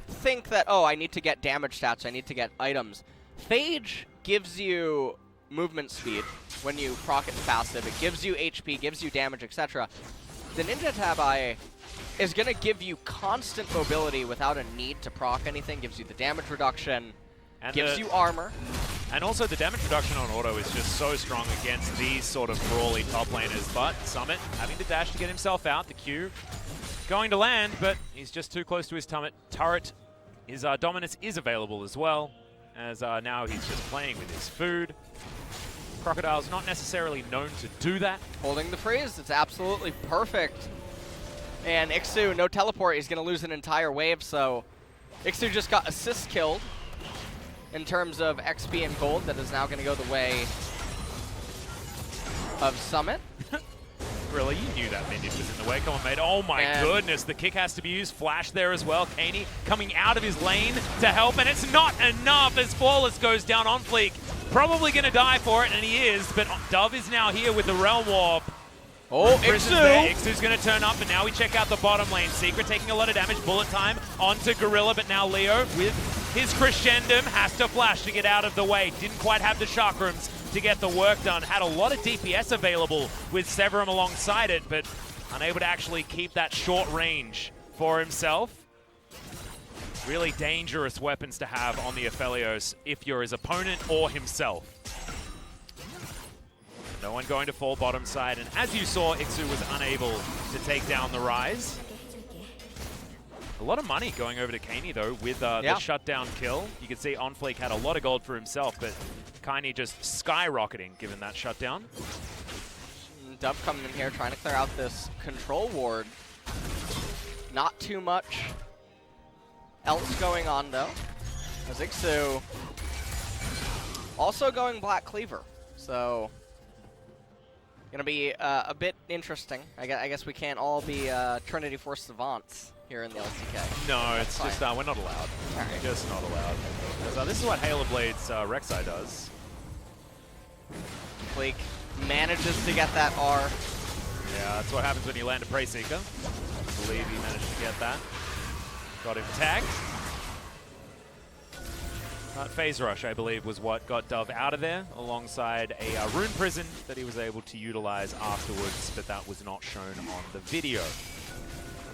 think that, oh, I need to get damage stats, I need to get items. Phage gives you movement speed when you proc its passive. It gives you HP, gives you damage, etc. The Ninja Tabi is going to give you constant mobility without a need to proc anything, gives you the damage reduction, And gives you armor. And also the damage reduction on auto is just so strong against these sort of brawly top laners. But Summit having to dash to get himself out. The Q going to land, but he's just too close to his turret. His dominance is available as well, as now he's just playing with his food. Crocodile's not necessarily known to do that. Holding the freeze, it's absolutely perfect. And Ixu, no teleport, he's going to lose an entire wave, so Ixu just got assist killed in terms of XP and gold. That is now going to go the way of Summit. Really, you knew that minion was in the way. Come on, mate. Oh my goodness, the kick has to be used. Flash there as well. Kaney coming out of his lane to help, and it's not enough as Flawless goes down on Fleek. Probably going to die for it, and he is, but Dove is now here with the Realm Warp. Oh, Ixu! Ixu's going to turn up, and now we check out the bottom lane. Secret taking a lot of damage. Bullet time onto Gorilla, but now Leo with his Crescendum has to flash to get out of the way. Didn't quite have the chakrams to get the work done. Had a lot of DPS available with Severum alongside it, but unable to actually keep that short range for himself. Really dangerous weapons to have on the Aphelios if you're his opponent or himself. No one going to fall bottom side, and as you saw, Ixu was unable to take down the Rise. A lot of money going over to Kaney though with the shutdown kill. You can see OnFleek had a lot of gold for himself, but Kaney just skyrocketing given that shutdown. Dove coming in here trying to clear out this control ward. Not too much else going on though, as Ixu also going Black Cleaver. So gonna be a bit interesting. I guess we can't all be Trinity Force savants here in the LCK. No, it's just we're not allowed. Right. Just not allowed. Because, this is what Halo Blade's Rek'Sai does. Fleek manages to get that R. Yeah, that's what happens when you land a Prey Seeker. I believe he managed to get that. Got him tagged. Phase Rush, I believe, was what got Dove out of there, alongside a Rune Prison that he was able to utilize afterwards, but that was not shown on the video.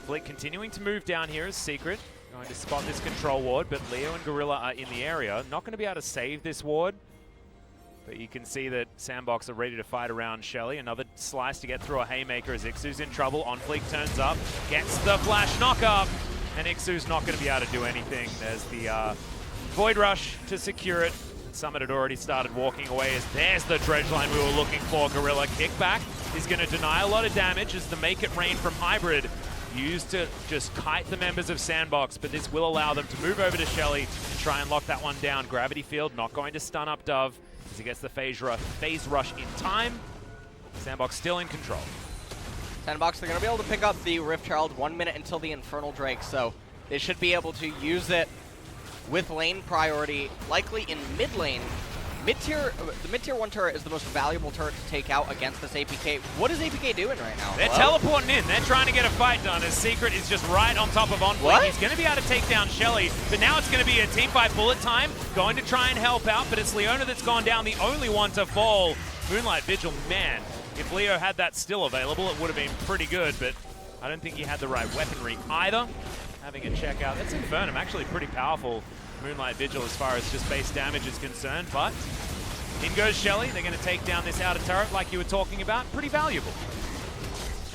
Fleek continuing to move down here as Secret, going to spot this control ward, but Leo and Gorilla are in the area. Not going to be able to save this ward, but you can see that Sandbox are ready to fight around Shelly. Another slice to get through a Haymaker as Ixu's in trouble. OnFleek turns up, gets the flash knock up, and Ixu's not going to be able to do anything. There's the Void Rush to secure it. Summit had already started walking away as there's the dredge line we were looking for. Gorilla kickback is going to deny a lot of damage as the Make It Rain from Hybrid used to just kite the members of Sandbox, but this will allow them to move over to Shelly and try and lock that one down. Gravity Field not going to stun up Dove as he gets the phase rush in time. Sandbox still in control. Sandbox, they're going to be able to pick up the Rift Herald 1 minute until the Infernal Drake, so they should be able to use it with lane priority, likely in mid lane. The mid-tier 1 turret is the most valuable turret to take out against this APK. What is APK doing right now? They're teleporting in. They're trying to get a fight done as Secret is just right on top of OnFleek. He's going to be able to take down Shelly, but now it's going to be a team fight bullet time. Going to try and help out, but it's Leona that's gone down, the only one to fall. Moonlight Vigil, man, if Leo had that still available, it would have been pretty good, but I don't think he had the right weaponry either. Having a check out. That's Infernum, actually pretty powerful. Moonlight Vigil as far as just base damage is concerned, but in goes Shelly. They're going to take down this outer turret like you were talking about. Pretty valuable.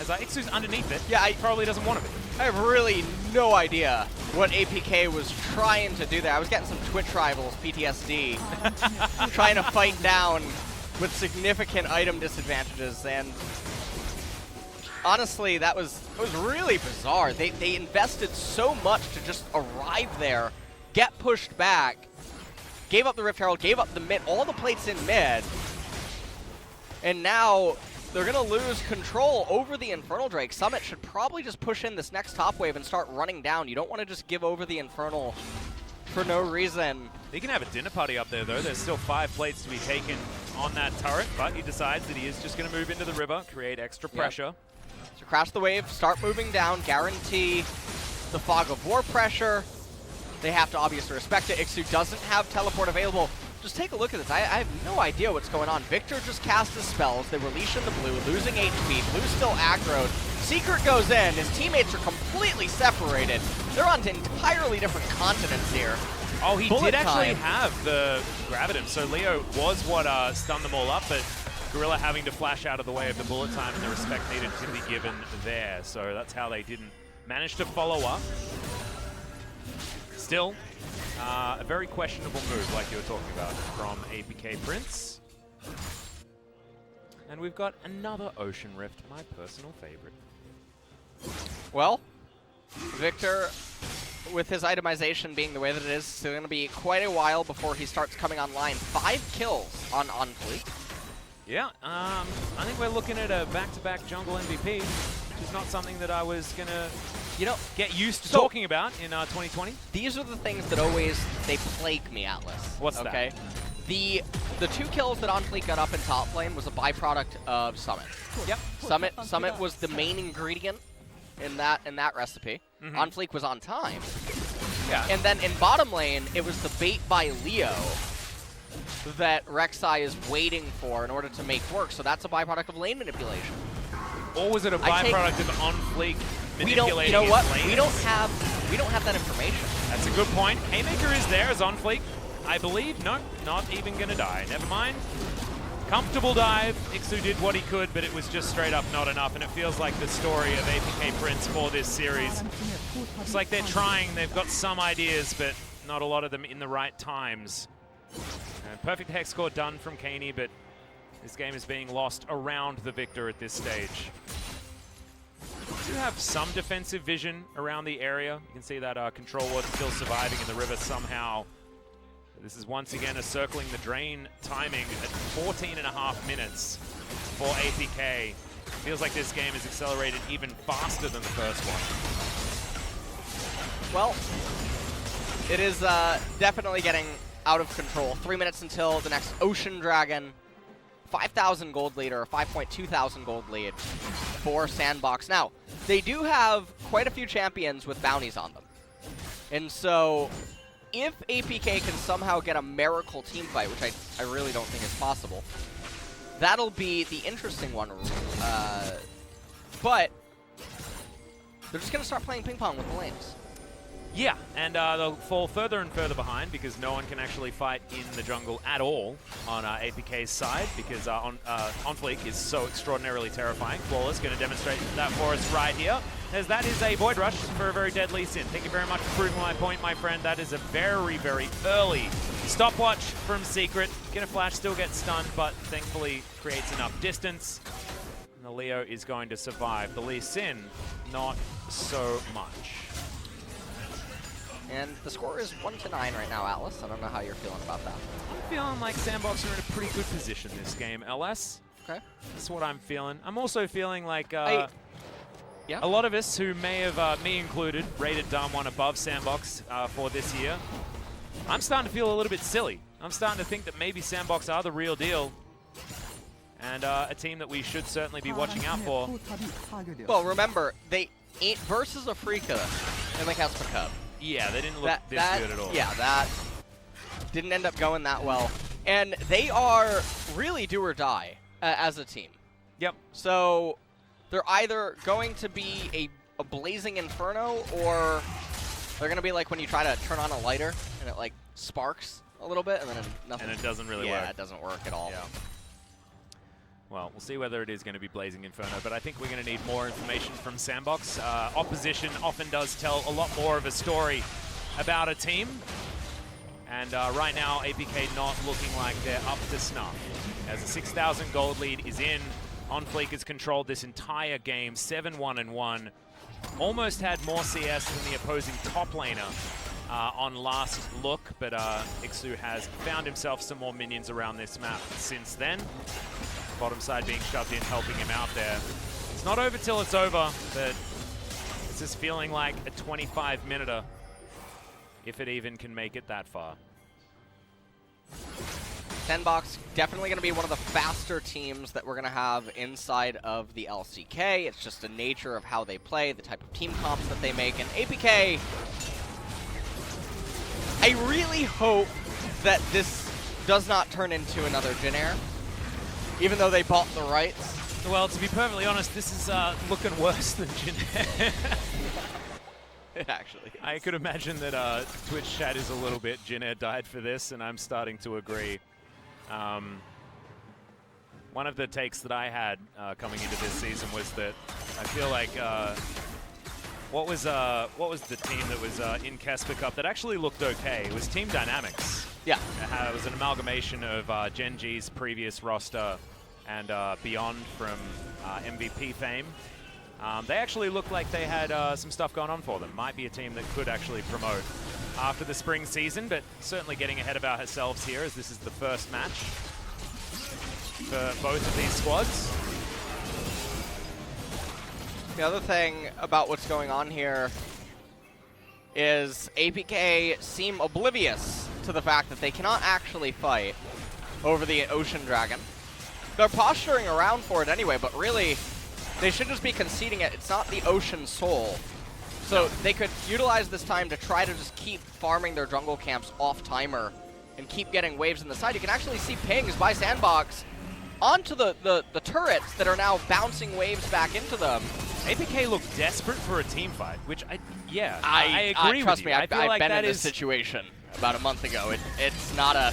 As Ixu's underneath it, yeah, he probably doesn't want to be. I have really no idea what APK was trying to do there. I was getting some Twitch rivals PTSD, trying to fight down with significant item disadvantages, and honestly, it was really bizarre. They invested so much to just arrive there, get pushed back, gave up the Rift Herald, gave up the mid, all the plates in mid, and now they're going to lose control over the Infernal Drake. Summit should probably just push in this next top wave and start running down. You don't want to just give over the Infernal for no reason. He can have a dinner party up there, though. There's still 5 plates to be taken on that turret, but he decides that he is just going to move into the river, create extra pressure. So crash the wave, start moving down, guarantee the Fog of War pressure. They have to obviously respect it. Ixu doesn't have teleport available. Just take a look at this. I have no idea what's going on. Victor just cast his spells. They were leashing the blue, losing HP. Blue's still aggroed. Secret goes in. His teammates are completely separated. They're on to entirely different continents here. Oh, he Bullet did actually time. have the Graviton. So Leo was what stunned them all up, but Gorilla having to flash out of the way of the bullet time and the respect needed to be given there. So that's how they didn't manage to follow up. Still, a very questionable move, like you were talking about, from APK Prince. And we've got another Ocean Rift, my personal favorite. Well, Victor, with his itemization being the way that it is, it's going to be quite a while before he starts coming online. 5 kills on OnFleek. Yeah, I think we're looking at a back-to-back jungle MVP, which is not something that I was going to get used to talking about in 2020. These are the things that they plague me, Atlas. What's that? The 2 kills that OnFleek got up in top lane was a byproduct of Summit. Yep. Summit was the main ingredient in that recipe. OnFleek was on time. Yeah. And then in bottom lane, it was the bait by Leo that Rek'Sai is waiting for in order to make work. So that's a byproduct of lane manipulation. Or was it a byproduct of OnFleek manipulating you know what? his lane? We don't have that information. That's a good point. Haymaker is there as OnFleek. I believe, no, not even gonna die. Never mind. Comfortable dive. Ixu did what he could, but it was just straight up not enough, and it feels like the story of APK Prince for this series. Looks like they're trying, they've got some ideas, but not a lot of them in the right times. Perfect hex score done from Kaney, but this game is being lost around the victor at this stage. Do have some defensive vision around the area. You can see that Control Ward still surviving in the river somehow. This is once again a circling the drain timing at 14.5 minutes for APK. Feels like this game is accelerated even faster than the first one. Well, it is definitely getting out of control. 3 minutes until the next Ocean Dragon. 5,000 gold lead, or a 5.2 thousand gold lead for Sandbox. Now, they do have quite a few champions with bounties on them. And so, if APK can somehow get a miracle team fight, which I really don't think is possible, that'll be the interesting one. But they're just going to start playing ping pong with the lanes. Yeah, and they'll fall further and further behind because no one can actually fight in the jungle at all on APK's side because OnFleek is so extraordinarily terrifying. Flawless going to demonstrate that for us right here, as that is a Void Rush for a very deadly sin. Thank you very much for proving my point, my friend. That is a very, very early stopwatch from Secret. Gonna flash, still get stunned, but thankfully creates enough distance. And the Leo is going to survive. The Lee Sin, not so much. And the score is 1-9 right now, Atlas. I don't know how you're feeling about that. I'm feeling like Sandbox are in a pretty good position this game, LS. Okay. That's what I'm feeling. I'm also feeling like yeah? a lot of us who may have, me included, rated Dam 1 above Sandbox for this year. I'm starting to feel a little bit silly. I'm starting to think that maybe Sandbox are the real deal. And a team that we should certainly be watching out for. Well, remember, they ain't versus Afrika in the Casper Cup. Yeah, they didn't look this good at all. Yeah, that didn't end up going that well. And they are really do or die as a team. Yep. So they're either going to be a blazing inferno, or they're going to be like when you try to turn on a lighter and it like sparks a little bit and then nothing. And it doesn't really work. work. Yeah, it doesn't work at all. Yeah. Well, we'll see whether it is going to be Blazing Inferno, but I think we're going to need more information from Sandbox. Opposition often does tell a lot more of a story about a team. And right now, APK not looking like they're up to snuff. As a 6,000 gold lead is in, On Fleek has controlled this entire game, 7-1-1. Almost had more CS than the opposing top laner on last look, but Ixu has found himself some more minions around this map since then. Bottom side being shoved in, helping him out there. It's not over till it's over, but it's just feeling like a 25-minuter, if it even can make it that far. Sandbox definitely going to be one of the faster teams that we're going to have inside of the LCK. It's just the nature of how they play, the type of team comps that they make. And APK, I really hope that this does not turn into another Jin Air, even though they bought the rights. Well, to be perfectly honest, this is looking worse than Jin Air. It actually is. I could imagine that Twitch chat is a little bit Jin Air died for this, and I'm starting to agree. One of the takes that I had coming into this season was that I feel like what was the team that was in Casper Cup that actually looked okay? It was Team Dynamics. Yeah. It was an amalgamation of Gen G's previous roster and Beyond from MVP fame. They actually looked like they had some stuff going on for them. Might be a team that could actually promote after the spring season, but certainly getting ahead of ourselves here as this is the first match for both of these squads. The other thing about what's going on here is APK seem oblivious to the fact that they cannot actually fight over the Ocean Dragon. They're posturing around for it anyway, but really, they should just be conceding it. It's not the Ocean Soul. So they could utilize this time to try to just keep farming their jungle camps off timer and keep getting waves in the side. You can actually see pings by Sandbox onto the turrets that are now bouncing waves back into them. APK look desperate for a team fight, which I agree with trust you. me, I feel I've like been that in this is situation about a month ago. It's not a...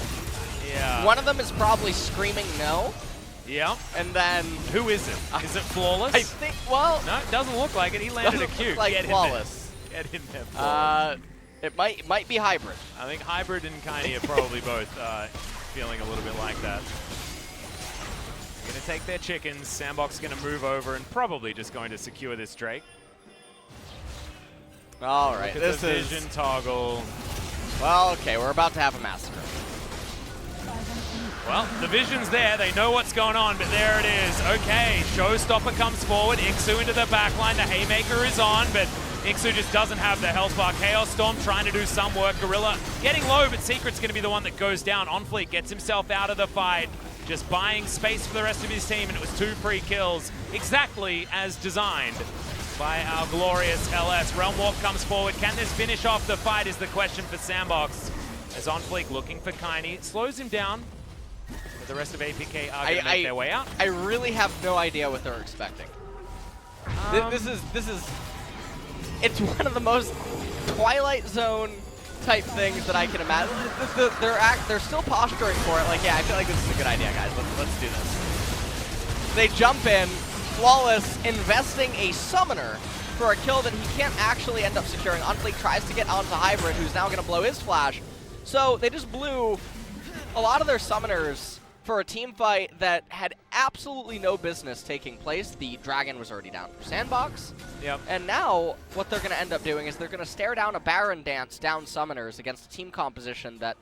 Yeah. One of them is probably screaming no. Yeah. And then... Who is it? Is it Flawless? I think, well... No, it doesn't look like it. He landed a Q. Like Get Flawless. In there. Get in there, Flawless. It might be Hybrid. I think Hybrid and Kaini are probably both feeling a little bit like that. Going to take their chickens. Sandbox going to move over and probably just going to secure this Drake. All right, Look at the vision toggle. Well, okay, we're about to have a massacre. Well, the vision's there. They know what's going on, but there it is. Okay, Showstopper comes forward. Ixu into the backline. The Haymaker is on, but Ixu just doesn't have the health bar. Chaos Storm trying to do some work. Gorilla getting low, but Secret's going to be the one that goes down. On Fleek gets himself out of the fight. Just buying space for the rest of his team, and it was 2 free kills. Exactly as designed by our glorious LS. Realm Walk comes forward. Can this finish off the fight is the question for Sandbox. As On Fleek looking for Kaini. Slows him down. But the rest of APK are going to make their way out. I really have no idea what they're expecting. This is it's one of the most Twilight Zone type things that I can imagine. They're still posturing for it. Like, yeah, I feel like this is a good idea, guys. Let's do this. They jump in, Flawless investing a summoner for a kill that he can't actually end up securing. Unfleek tries to get onto Hybrid, who's now going to blow his flash. So they just blew a lot of their summoners for a team fight that had absolutely no business taking place. The Dragon was already down for Sandbox. Yep. And now what they're going to end up doing is they're going to stare down a Baron dance down summoners against a team composition that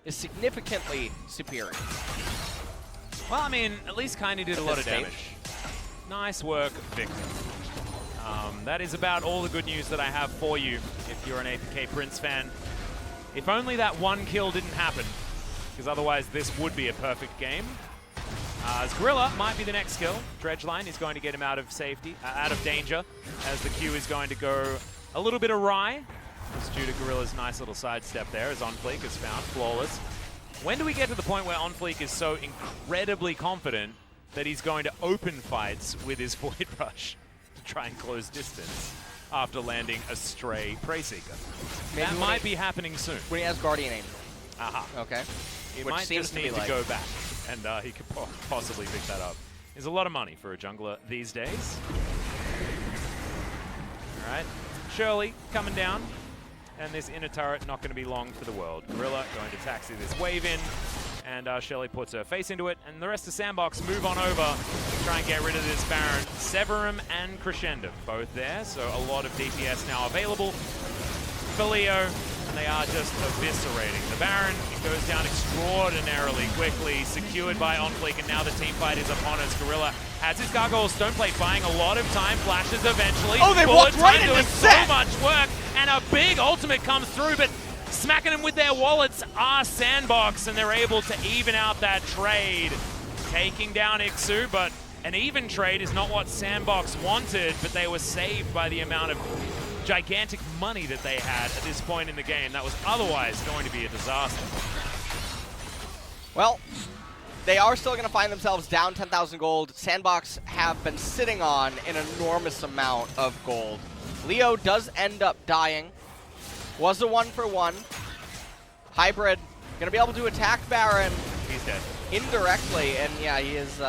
is significantly superior. Well, I mean, at least Kaini did a lot of damage. Nice work, Victor. That is about all the good news that I have for you if you're an APK Prince fan. If only that one kill didn't happen, because otherwise this would be a perfect game. As Gorilla might be the next kill. Dredgeline is going to get him out of safety, out of danger, as the Q is going to go a little bit awry. It's due to Gorilla's nice little sidestep there, as OnFleek is found flawless. When do we get to the point where OnFleek is so incredibly confident that he's going to open fights with his Void Rush to try and close distance after landing a stray Prey Seeker? Maybe that might be happening soon. When he has Guardian Angel. Aha. Okay. He Which might seems just to be need to like- go back, and he could possibly pick that up. There's a lot of money for a jungler these days. All right, Shirley coming down, and this inner turret not going to be long for the world. Gorilla going to taxi this wave in, and Shirley puts her face into it, and the rest of Sandbox move on over to try and get rid of this Baron. Severum and Crescendo both there, so a lot of DPS now available for Leo, and they are just eviscerating the Baron. It goes down extraordinarily quickly, secured by OnFleek, and now the team fight is upon us. Gorilla has his Gargoyle Stoneplate buying a lot of time, flashes eventually. Oh, they Bullet walked right Time into doing set! so much work, and a big ultimate comes through, but smacking them with their wallets are Sandbox, and they're able to even out that trade. Taking down Ixu, but an even trade is not what Sandbox wanted, but they were saved by the amount of gigantic money that they had at this point in the game. That was otherwise going to be a disaster. Well, they are still going to find themselves down 10,000 gold. Sandbox have been sitting on an enormous amount of gold. Leo does end up dying. Was a 1-for-1. Hybrid going to be able to attack Baron. He's dead. Indirectly, and yeah, he is...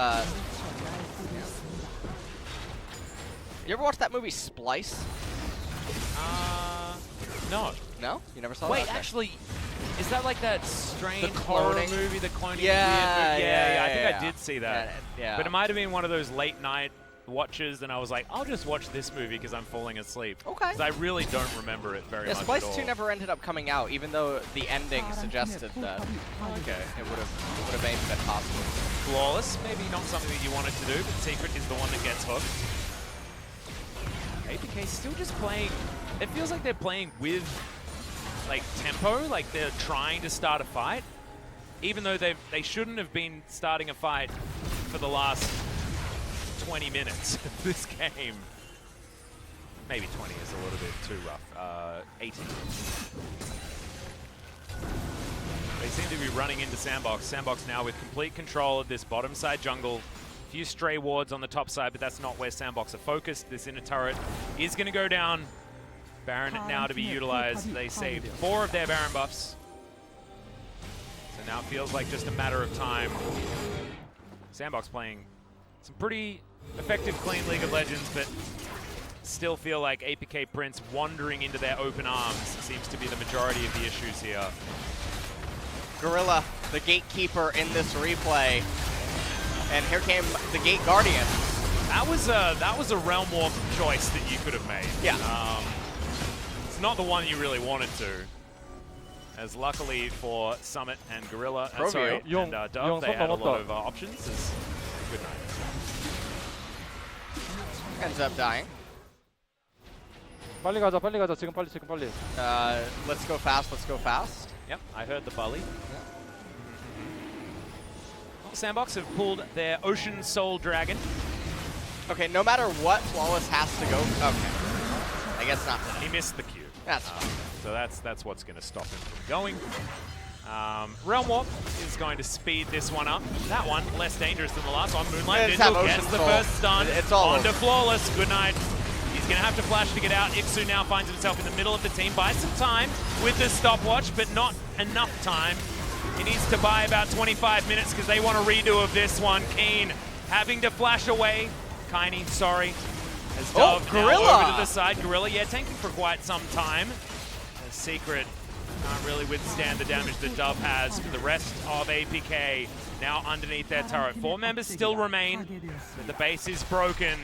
You ever watch that movie Splice? No. No? You never saw Wait, that? Okay. actually, is that like that strange The horror cloning? movie, the cloning Yeah, weird movie? yeah, I think yeah. I did see that. Yeah. But it might have been one of those late night watches, and I was like, I'll just watch this movie because I'm falling asleep. Okay. Because I really don't remember it very Yeah, much Splice at all. 2 never ended up coming out, even though the ending suggested that Okay. it would have maybe been possible. Flawless, maybe not something that you wanted to do, but Secret is the one that gets hooked. APK still just playing, it feels like they're playing with like tempo, like they're trying to start a fight, even though they shouldn't have been starting a fight for the last 20 minutes of this game. Maybe 20 is a little bit too rough. 18. They seem to be running into Sandbox. Sandbox now with complete control of this bottom side jungle. A few stray wards on the top side, but that's not where Sandbox are focused. This inner turret is going to go down. Baron now to be utilized. They saved 4 of their Baron buffs. So now it feels like just a matter of time. Sandbox playing some pretty effective, clean League of Legends, but still feel like APK Prince wandering into their open arms seems to be the majority of the issues here. Gorilla, the gatekeeper in this replay. And here came the Gate Guardian. That was a Realm Warp choice that you could have made. Yeah. It's not the one you really wanted to. As luckily for Summit and Gorilla, sorry, and Dove, they had a lot of options. Good night. Ends up dying. 빨리 가자, 지금 빨리. Let's go fast, let's go fast. Yep, I heard the bully. Well, Sandbox have pulled their Ocean Soul Dragon. Okay, no matter what, Flawless has to go. Okay. I guess not today. He missed the Q. That's fine. So that's what's going to stop him from going. Realm Warp is going to speed this one up. That one, less dangerous than the last one. Moonlight Vigil gets the first stun. It's all onto over. Flawless. Good night. He's going to have to flash to get out. Ixu now finds himself in the middle of the team. Buys some time with the stopwatch, but not enough time. He needs to buy about 25 minutes because they want a redo of this one. Keen having to flash away. Kaini, sorry. As Dove now Gorilla! over to the side. Gorilla, yeah, tanking for quite some time. As Secret can't really withstand the damage that Dove has. For the rest of APK now underneath their turret. 4 members still remain, but the base is broken.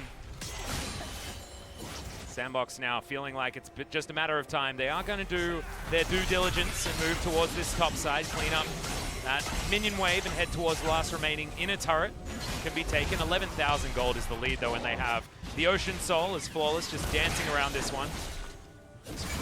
Sandbox now feeling like it's just a matter of time. They are going to do their due diligence and move towards this top side, clean up that minion wave and head towards the last remaining inner turret. Can be taken. 11,000 gold is the lead though, and they have the Ocean Soul as Flawless just dancing around this one.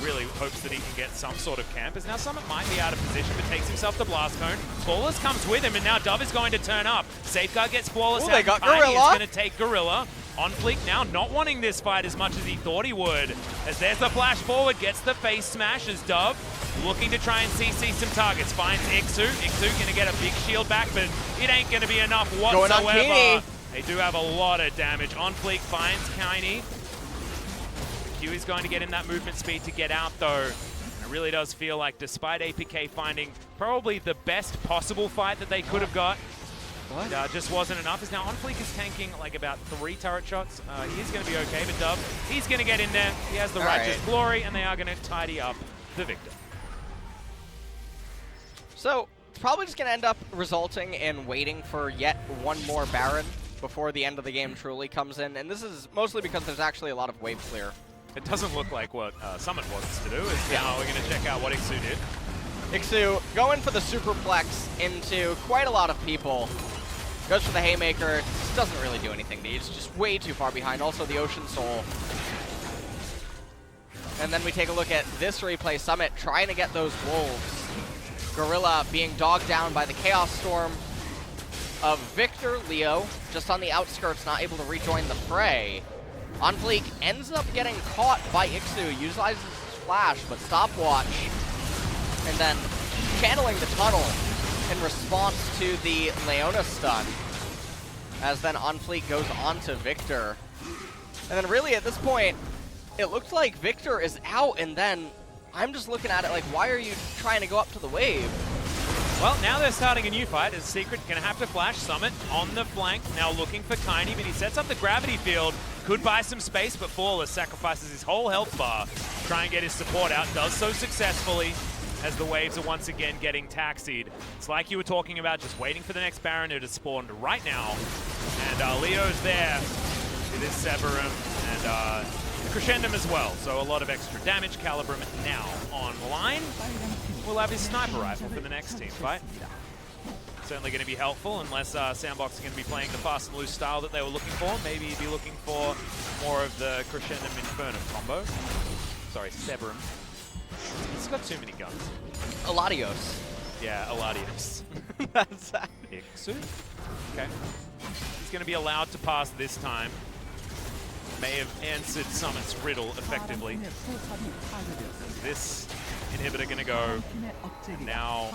Really hopes that he can get some sort of camp, as now Summit might be out of position, but takes himself the blast cone. Flawless comes with him, and now Dove is going to turn up. Safeguard gets Flawless Ooh, out. they got Tiny Gorilla. is going to take Gorilla. On Fleek now not wanting this fight as much as he thought he would. As there's the flash forward, gets the face smash as Dove looking to try and CC some targets. Finds Ixu. Ixu going to get a big shield back, but it ain't going to be enough Going on whatsoever. Kini. They do have a lot of damage. On Fleek finds Kini. Q is going to get him that movement speed to get out though. And it really does feel like, despite APK finding probably the best possible fight that they could have got, just wasn't enough. As now On Fleek is tanking like about 3 turret shots. He's going to be okay, but Dove, he's going to get in there. He has the Righteous Glory, and they are going to tidy up the victor. So, it's probably just going to end up resulting in waiting for yet one more Baron before the end of the game truly comes in. And this is mostly because there's actually a lot of wave clear. It doesn't look like what Summit wants to do. Is now we're going to check out what Ixu did. Ixu going for the superplex into quite a lot of people. Goes for the Haymaker. Just doesn't really do anything. He's just way too far behind. Also the Ocean Soul. And then we take a look at this replay. Summit trying to get those wolves. Gorilla being dogged down by the Chaos Storm of Victor. Leo just on the outskirts, not able to rejoin the fray. On Fleek ends up getting caught by Ixu, utilizes his flash, but stopwatch. And then channeling the tunnel in response to the Leona stun. As then On Fleek goes on to Victor. And then really at this point, it looked like Victor is out, and then I'm just looking at it like, why are you trying to go up to the wave? Well, now they're starting a new fight as Secret going to have to flash Summit on the flank. Now looking for Tiny, but he sets up the gravity field. Could buy some space, but Flawless sacrifices his whole health bar to try and get his support out. Does so successfully as the waves are once again getting taxied. It's like you were talking about, just waiting for the next Baron to spawn right now. And Leo's there with his Severum and Crescendum as well. So a lot of extra damage. Calibrum now online. We'll have his sniper rifle for the next team fight. Certainly going to be helpful, unless Sandbox are going to be playing the fast and loose style that they were looking for. Maybe he'd be looking for more of the Crescendum Infernum combo. Sorry, Severum. He's got too many guns. Aladios. Yeah, Aladios. That's that. Ixu. Okay. He's going to be allowed to pass this time. May have answered Summit's riddle effectively. This inhibitor going to go. Now,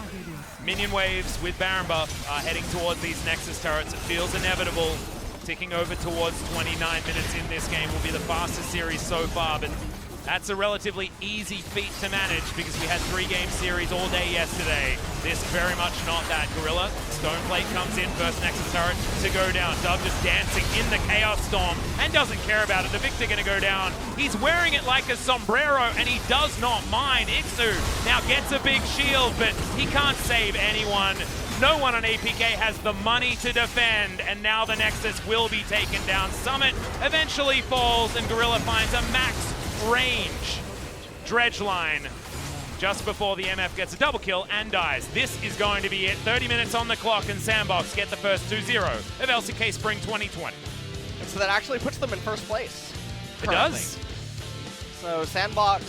minion waves with Baron buff are heading towards these Nexus turrets. It feels inevitable. Ticking over towards 29 minutes in this game will be the fastest series so far, but that's a relatively easy feat to manage because we had 3-game series all day yesterday. This very much not that. Gorilla, Stoneplate comes in, first Nexus turret to go down. Dove just dancing in the Chaos Storm and doesn't care about it. The Victor gonna go down. He's wearing it like a sombrero and he does not mind. Ixu now gets a big shield, but he can't save anyone. No one on APK has the money to defend, and now the Nexus will be taken down. Summit eventually falls, and Gorilla finds a max range dredge line just before the MF gets a double kill and dies. This is going to be it. 30 minutes on the clock, and Sandbox get the first 2-0 of LCK Spring 2020. So that actually puts them in first place. It does. So Sandbox,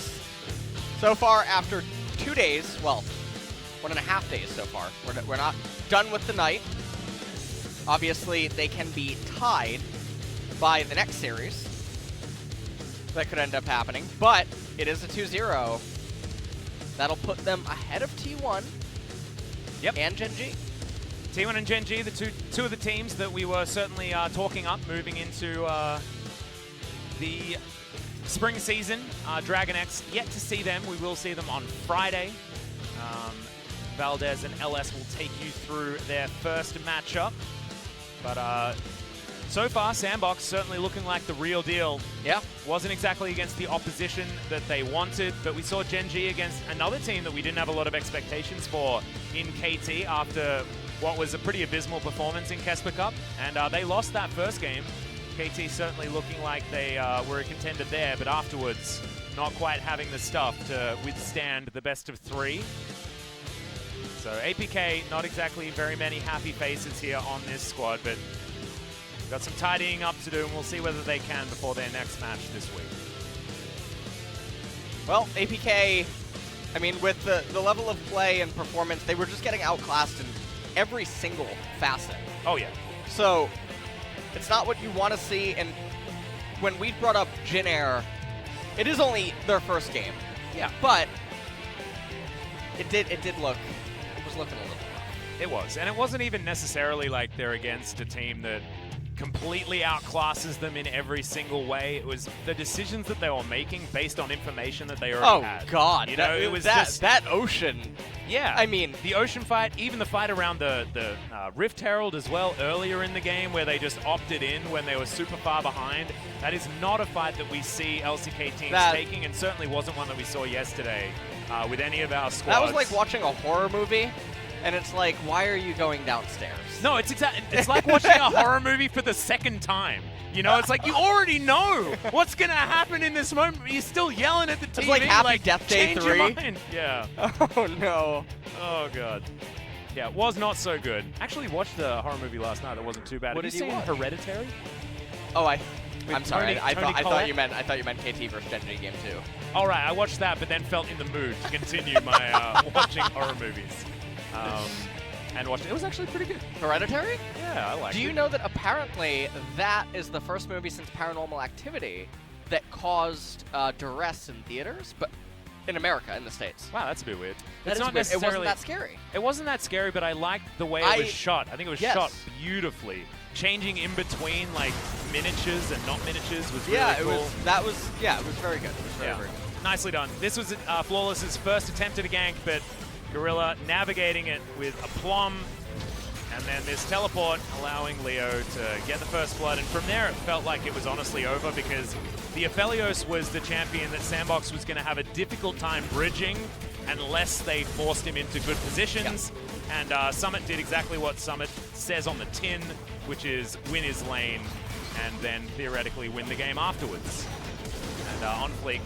so far after 2 days, well, 1.5 days so far. We're not done with the night. Obviously, they can be tied by the next series. That could end up happening, but it is a 2-0. That'll put them ahead of T1 and Gen G. T1 and Gen G, the two of the teams that we were certainly talking up moving into the spring season. Dragon X, yet to see them. We will see them on Friday. Valdez and LS will take you through their first matchup. But so far, Sandbox certainly looking like the real deal. Yeah. Wasn't exactly against the opposition that they wanted, but we saw Gen G against another team that we didn't have a lot of expectations for in KT after what was a pretty abysmal performance in Kesper Cup. And they lost that first game. KT certainly looking like they were a contender there, but afterwards, not quite having the stuff to withstand the best of 3. So APK, not exactly very many happy faces here on this squad, but got some tidying up to do, and we'll see whether they can before their next match this week. Well, APK, I mean, with the level of play and performance, they were just getting outclassed in every single facet. Oh, yeah. So, it's not what you want to see, and when we brought up Jin Air, it is only their first game. Yeah. But it was looking a little rough. It was, and it wasn't even necessarily like they're against a team that completely outclasses them in every single way. It was the decisions that they were making based on information that they already had. Oh God! You know, it was that just that ocean. Yeah, I mean the ocean fight, even the fight around the Rift Herald as well earlier in the game, where they just opted in when they were super far behind. That is not a fight that we see LCK teams taking, and certainly wasn't one that we saw yesterday with any of our squads. That was like watching a horror movie, and it's like, why are you going downstairs? No, it's like watching a horror movie for the second time. You know, it's like you already know what's gonna happen in this moment, but you're still yelling at the TV. It's like Happy Death Day 3. Your mind. Yeah. Oh no. Oh god. Yeah, it was not so good. Actually watched a horror movie last night that wasn't too bad. What Have did you you seen watch? Hereditary? Oh, I'm sorry. I Tony thought you meant KT versus Genji game 2. All right, I watched that, but then felt in the mood to continue my watching horror movies. And watched it. It was actually pretty good. Hereditary? Yeah, I liked it. Do you know that apparently that is the first movie since Paranormal Activity that caused duress in theaters, but in America, in the States? Wow, that's a bit weird. That it's is not weird. necessarily. It wasn't that scary. It wasn't that scary, but I liked the way it was shot. I think it was Yes. shot beautifully. Changing in between like miniatures and not miniatures was really cool. It was very good. It was very good. Nicely done. This was Flawless's first attempt at a gank, but Gorilla navigating it with aplomb. And then this teleport allowing Leo to get the first blood. And from there, it felt like it was honestly over because the Aphelios was the champion that Sandbox was going to have a difficult time bridging unless they forced him into good positions. Yep. And Summit did exactly what Summit says on the tin, which is win his lane and then theoretically win the game afterwards. And On Fleek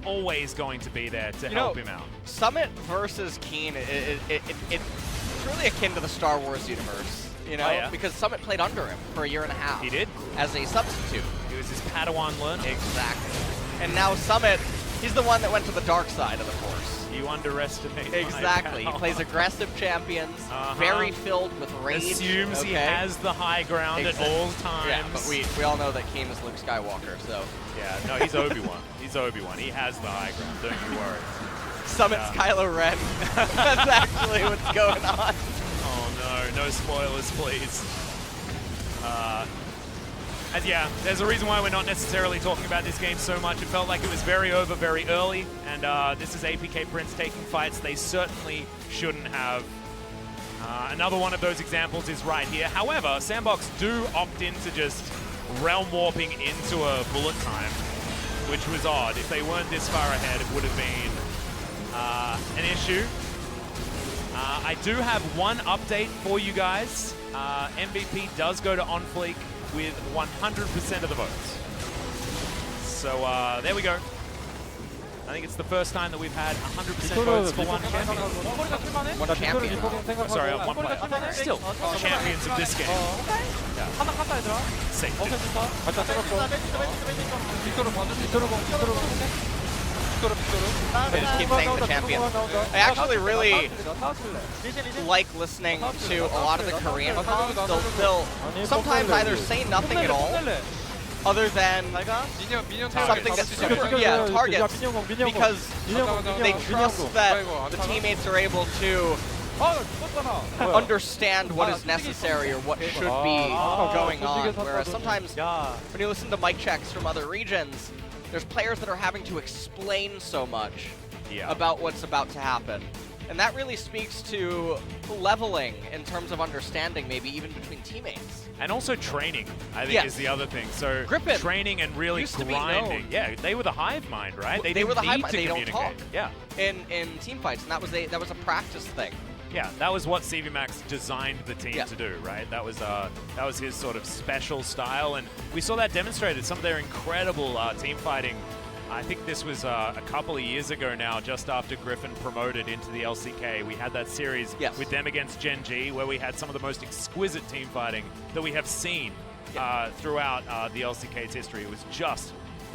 always going to be there to help him out. Summit versus Keen, it's really akin to the Star Wars universe, you know? Because Summit played under him for a year and a half. He did. As a substitute. He was his Padawan learner. Exactly. And now Summit, he's the one that went to the dark side of the Force. You underestimate Exactly. He plays aggressive champions, very filled with rage. Assumes he has the high ground at all times. Yeah, but we all know that Keen is Luke Skywalker, so. Yeah, no, he's Obi-Wan. He's Obi-Wan. He has the high ground, don't you worry. Summit's Kylo Ren. That's actually what's going on. Oh no, no spoilers, please. There's a reason why we're not necessarily talking about this game so much. It felt like it was very over very early, and this is APK Prince taking fights they certainly shouldn't have. Another one of those examples is right here. However, Sandbox do opt into just realm warping into a bullet time, which was odd. If they weren't this far ahead, it would have been an issue. I do have one update for you guys. MVP does go to On Fleek with 100% of the votes. So there we go. I think it's the first time that we've had 100% votes for one champion. One champion. Sorry, one player. Still, champions of this game. Safe. They just keep saying the champion. I actually really like listening to a lot of the Korean comms. They'll sometimes either say nothing at all, other than something that's super, targets, because they trust that the teammates are able to understand what is necessary or what should be going on. Whereas sometimes when you listen to mic checks from other regions, there's players that are having to explain so much about what's about to happen. And that really speaks to leveling in terms of understanding, maybe even between teammates. And also training, I think, is the other thing. So Griffin training and really grinding. Yeah, they were the hive mind, right? They were the hive mind. They don't talk. Yeah. In team fights, and that was a practice thing. Yeah, that was what CV Max designed the team to do, right? That was his sort of special style, and we saw that demonstrated. Some of their incredible team fighting. I think this was a couple of years ago now, just after Griffin promoted into the LCK. We had that series with them against Gen G, where we had some of the most exquisite team fighting that we have seen throughout the LCK's history. It was just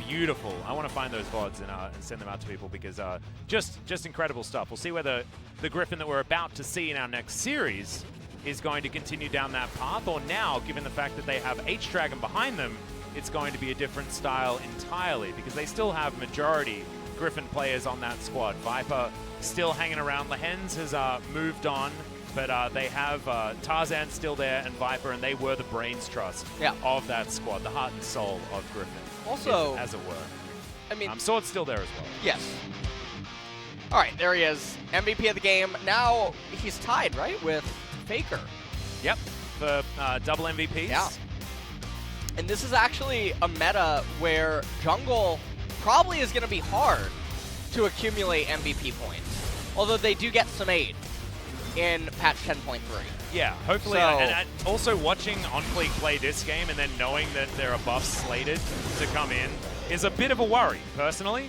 beautiful. I want to find those VODs and send them out to people because just incredible stuff. We'll see whether the Griffin that we're about to see in our next series is going to continue down that path, or now, given the fact that they have H-Dragon behind them, it's going to be a different style entirely because they still have majority Griffin players on that squad. Viper still hanging around. Lehens has moved on, but they have Tarzan still there and Viper, and they were the brains trust of that squad, the heart and soul of Griffin. Also, as it were. I mean, Sword's still there as well. Yes. All right, there he is, MVP of the game. Now he's tied, right, with Faker. Yep, for double MVPs. Yeah. And this is actually a meta where jungle probably is going to be hard to accumulate MVP points, although they do get some aid in patch 10.3. Yeah, hopefully. So, and also watching OnFleek play this game and then knowing that there are buffs slated to come in is a bit of a worry, personally,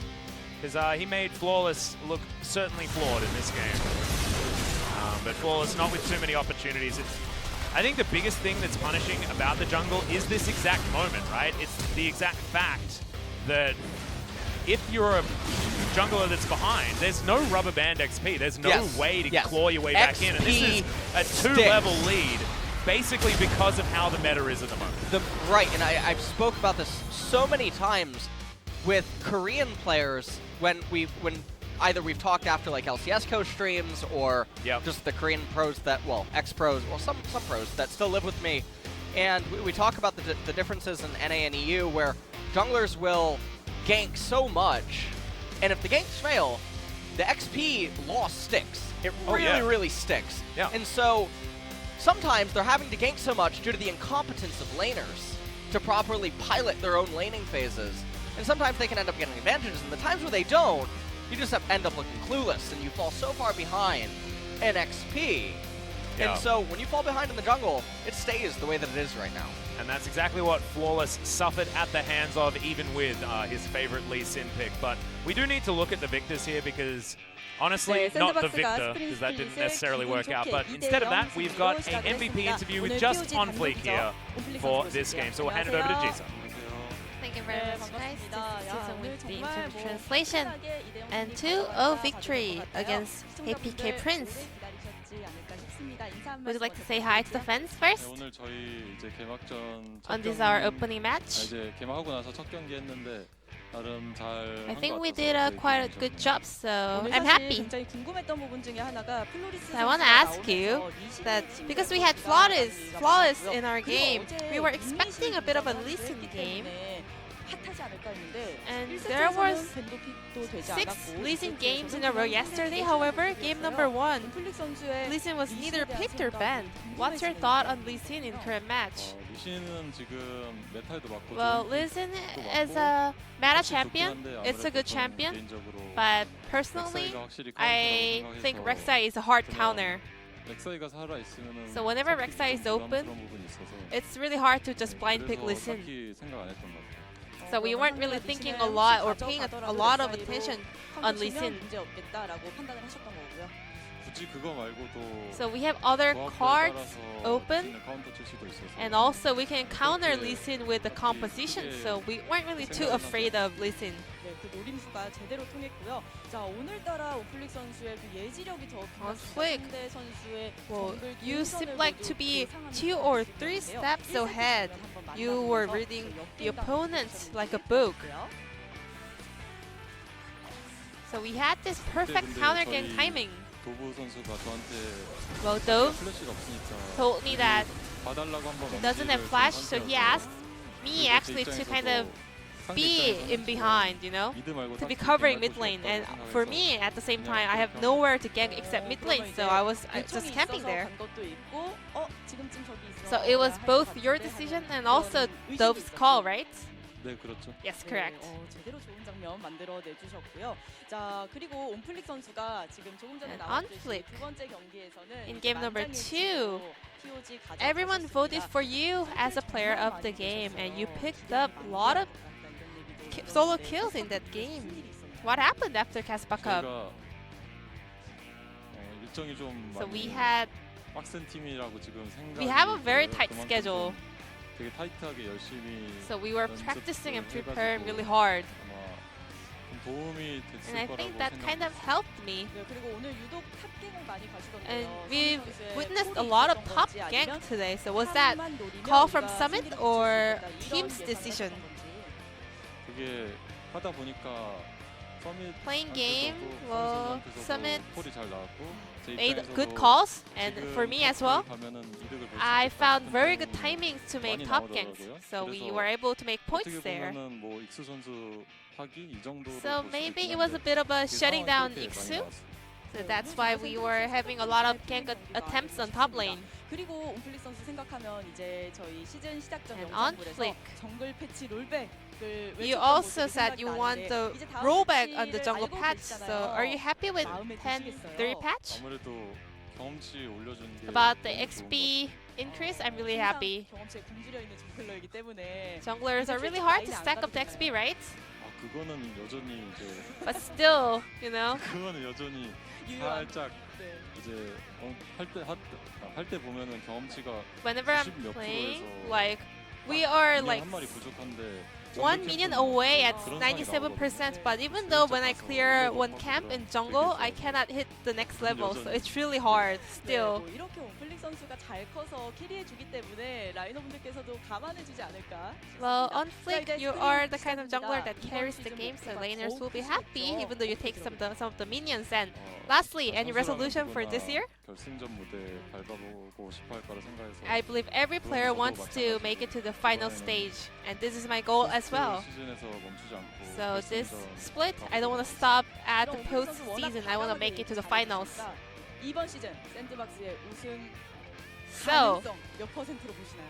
because he made Flawless look certainly flawed in this game. But Flawless not with too many opportunities. I think the biggest thing that's punishing about the jungle is this exact moment, right? It's the exact fact that if you're a jungler that's behind, there's no rubber band XP. There's no way to claw your way back in. And this is a 2-level lead, basically because of how the meta is at the moment. Right, and I've spoke about this so many times with Korean players when either we've talked after like LCS coach streams or just the Korean pros that, well, ex-pros, well, some pros that still live with me. And we talk about the differences in NA and EU where junglers will gank so much, and if the ganks fail, the XP loss sticks. It really sticks. Yeah. And so sometimes they're having to gank so much due to the incompetence of laners to properly pilot their own laning phases. And sometimes they can end up getting advantages, and the times where they don't, you just end up looking clueless, and you fall so far behind in XP. Yeah. And so when you fall behind in the jungle, it stays the way that it is right now. And that's exactly what Flawless suffered at the hands of, even with his favorite Lee Sin pick. But we do need to look at the victors here because, honestly, not the victor, because that didn't necessarily work out. But instead of that, we've got an MVP interview with just OnFleek here for this game. So we'll hand it over to Jisa. Thank you very much, guys. This is Susan with the interpretive translation. And 2-0 victory against APK Prince. Would you like to say hi to the fans first? 오늘 저희 이제 개막전 On this our opening match. 이제 개막하고 나서 첫 경기 했는데 나름 잘 I think we did quite a good job, so I'm happy. So I want to ask you that because we had flawless in our game, we were expecting a bit of a Lee Sin game. And there was 6 Lee Sin games in a row yesterday. However, game number 1, Lee Sin was neither picked or banned. What's your thought on Lee Sin in current match? Well, Lee Sin is a meta champion. It's a good champion. But personally, I think Rek'Sai is a hard counter. So whenever Rek'Sai is open, it's really hard to just blind pick Lee Sin. So we weren't really thinking a lot or paying a lot of attention on Lee Sin. So we have other cards open, and also we can counter Lee Sin with the composition, so we weren't really too afraid of Lee Sin. OnFleek, well, you seem like to be 2 or 3 steps ahead. You were reading the opponent like a book. So we had this perfect counter game timing. Well, Dove told me that he doesn't have flash, so he asked me actually to kind of be in behind, you know, to be covering mid lane. And for me, at the same time, I have nowhere to gank except mid lane, so I was just camping there. So it was both your decision and also Dove's call, right? 네, 그렇죠. Yes, correct. 제대로 좋은 장면 만들어 내주셨고요. 자, 그리고 온플릭 선수가 지금 조금 전에 나왔듯이 두 번째 경기에서는 in game number 2, everyone voted for you as a player of the game, and you picked up a lot of solo kills in that game. What happened after Caspa Cup? 일정이 좀 So we have a very tight schedule. 되게 타이트하게 열심히 So we were practicing and preparing really hard. 좀 도움이 됐을 And I 거라고 think that kind of 생각합니다. helped me. 네, 그리고 오늘 유독 탑갱을 많이 가시던데요. And 서민 we've 선수의 witnessed a 폴이 lot of 있었던 top 건지 gank 아니면 today. So was that 사람만 노리면 call from 우리가 Summit 승리를 or 붙일 수 있다, team's 이런 decision? 예상을 했던 건지. 그게 하다 보니까 Playing game, well, Summit 폴이 잘 나왔고 제 made 입장에서도 good calls, and 지금 for me as well, 가면은 이득을 볼수 I 있겠다 found 싶은 very good 생각이 timings to make 많이 top ganks. 나오더라고요. So we 그래서 were able to make points 어떻게 there. 보면은 뭐 익수 선수 하기 이 정도로 So 볼 수도 maybe 있긴 it was a 한데 bit of a 그게 shutting down 상황이 그렇게 많이 Iksu. 나왔어요. So that's why we were having a lot of gank attempts on top lane. 그리고 온플릭 선수 생각하면 이제 저희 시즌 시작 전 And 영상물에서 Onflick. 정글 패치 롤백을 You 외쳤던 also 모습이 said you want 생각나는데 the 이제 다음 rollback on the 패치를 jungle 알고 patch. So 계시잖아요. are you happy with 마음에 10.3 드시겠어요? patch? 아무래도 경험치 올려준 게 About the 너무 좋은 것 XP increase, I'm really 항상 happy. 경험치에 굶주려 있는 정글러이기 때문에 Junglers are really hard to stack up the XP, right? 아 그거는 여전히 이제 But still, you know. 그거는 여전히 유효한- 살짝 네. 이제 할 때 보면은 경험치가 Whenever I'm 90몇 playing, 프로에서 like we are 그냥 like 한 마리 부족한데 1 minion away at 그런 상황이 97%, but even though when I clear one camp in jungle, I cannot hit the next level, so it's really hard still. 네, 뭐 이렇게 온플릭 선수가 잘 커서 캐리해주기 때문에 라이너분들께서도 감안해주지 않을까 Well, 싶습니다. on 자, Flick, 이제 you 스프링 are the kind of 시작입니다. jungler that 이번 carries the 시즌 game, so 목표가 laners will be 더욱 happy 크시겠죠. even though you take some of the minions. And 어, lastly, any 선수라면 resolution for this 누구나 year? 결승전 무대 밟아보고 싶어 할 거라 생각해서 I believe every player wants to make it to the final stage, and this is my goal as well. 시즌에서 멈추지 않고 So this 결승전 split, I don't want to 가보고 stop at the 그럼 온플릭 선수 워낙 postseason. I want to make it to the finals. 잘하셨으니까 이번 시즌 샌드박스의 우승 So, 가능성 몇 퍼센트로 보시나요?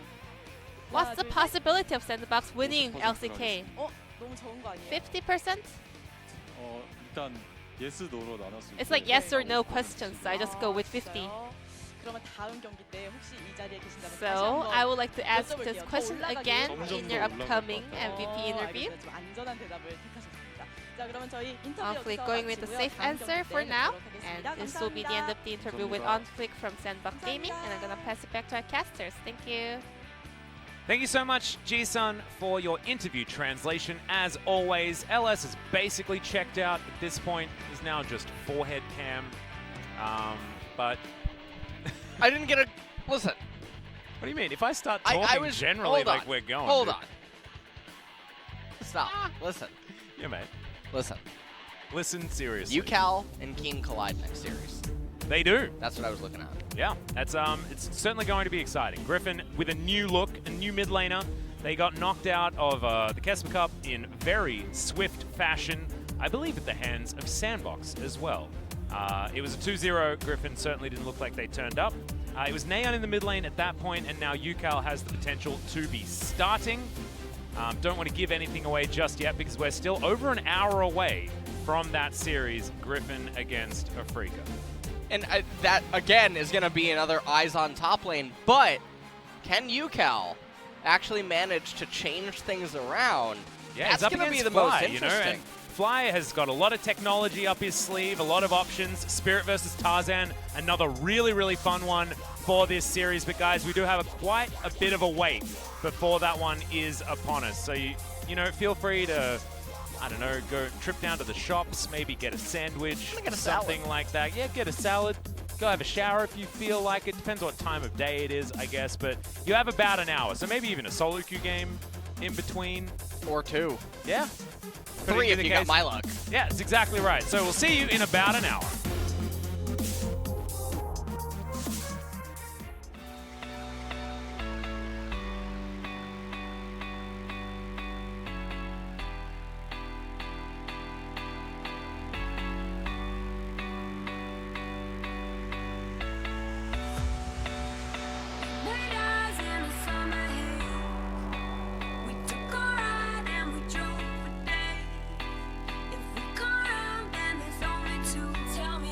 what's the 하나, 둘, 셋. possibility of Sandbox winning 50% LCK? 너무 적은 거 아니에요? 50%? 일단 yes, no로 나눴을 It's 때 like yes or no questions, so I just go with 50. 그러면 다음 경기 때 혹시 이 자리에 계신다면 다시 So 한번 I would like to ask 여쭤볼게요. this 더 question 올라가기 again 점점 in 더 your 올라갈 것 upcoming 같아요. MVP interview. 알겠습니다. 좀 안전한 대답을 택하셨습니다. 자, 그러면 저희 인터뷰 Onflick 여기서 going with the 마치고요. safe 다음 answer 경기 for 때 now, 뵙도록 and 하겠습니다. this will be the end of the interview with 감사합니다. Onflick from Sandbox Gaming, and I'm gonna pass it back to our casters. Thank you. Thank you so much, Ji-sun, for your interview translation. As always, LS is basically checked out at this point. He's now just forehead cam. But I didn't get a listen. what do you mean? If I start I talking was generally hold like on, we're going, Hold dude. on. Stop. Listen. Yeah, mate. Listen. Listen seriously. UCal and Keen collide next series. They do. That's what I was looking at. Yeah, that's it's certainly going to be exciting. Griffin with a new look, a new mid laner. They got knocked out of the Kesma Cup in very swift fashion, I believe at the hands of Sandbox as well. It was a 2-0. Griffin certainly didn't look like they turned up. It was Neon in the mid lane at that point, and now UCal has the potential to be starting. Don't want to give anything away just yet because we're still over an hour away from that series, Griffin against Afrika. And that, again, is going to be another eyes on top lane. But can UCal actually manage to change things around? Yeah, that's it's up going to be against the most Fly, you know, interesting. and Fly has got a lot of technology up his sleeve, a lot of options. Spirit versus Tarzan, another really, really fun one for this series. But guys, we do have quite a bit of a wait before that one is upon us. So, you know, feel free to, I don't know, go trip down to the shops, maybe get a sandwich, Get a something salad. like that. Yeah, get a salad. Go have a shower if you feel like it. Depends what time of day it is, I guess. But you have about an hour, so maybe even a solo queue game in between. Or two. Yeah. 3 if you got my luck. Yeah, that's exactly right. So we'll see you in about an hour. Tell me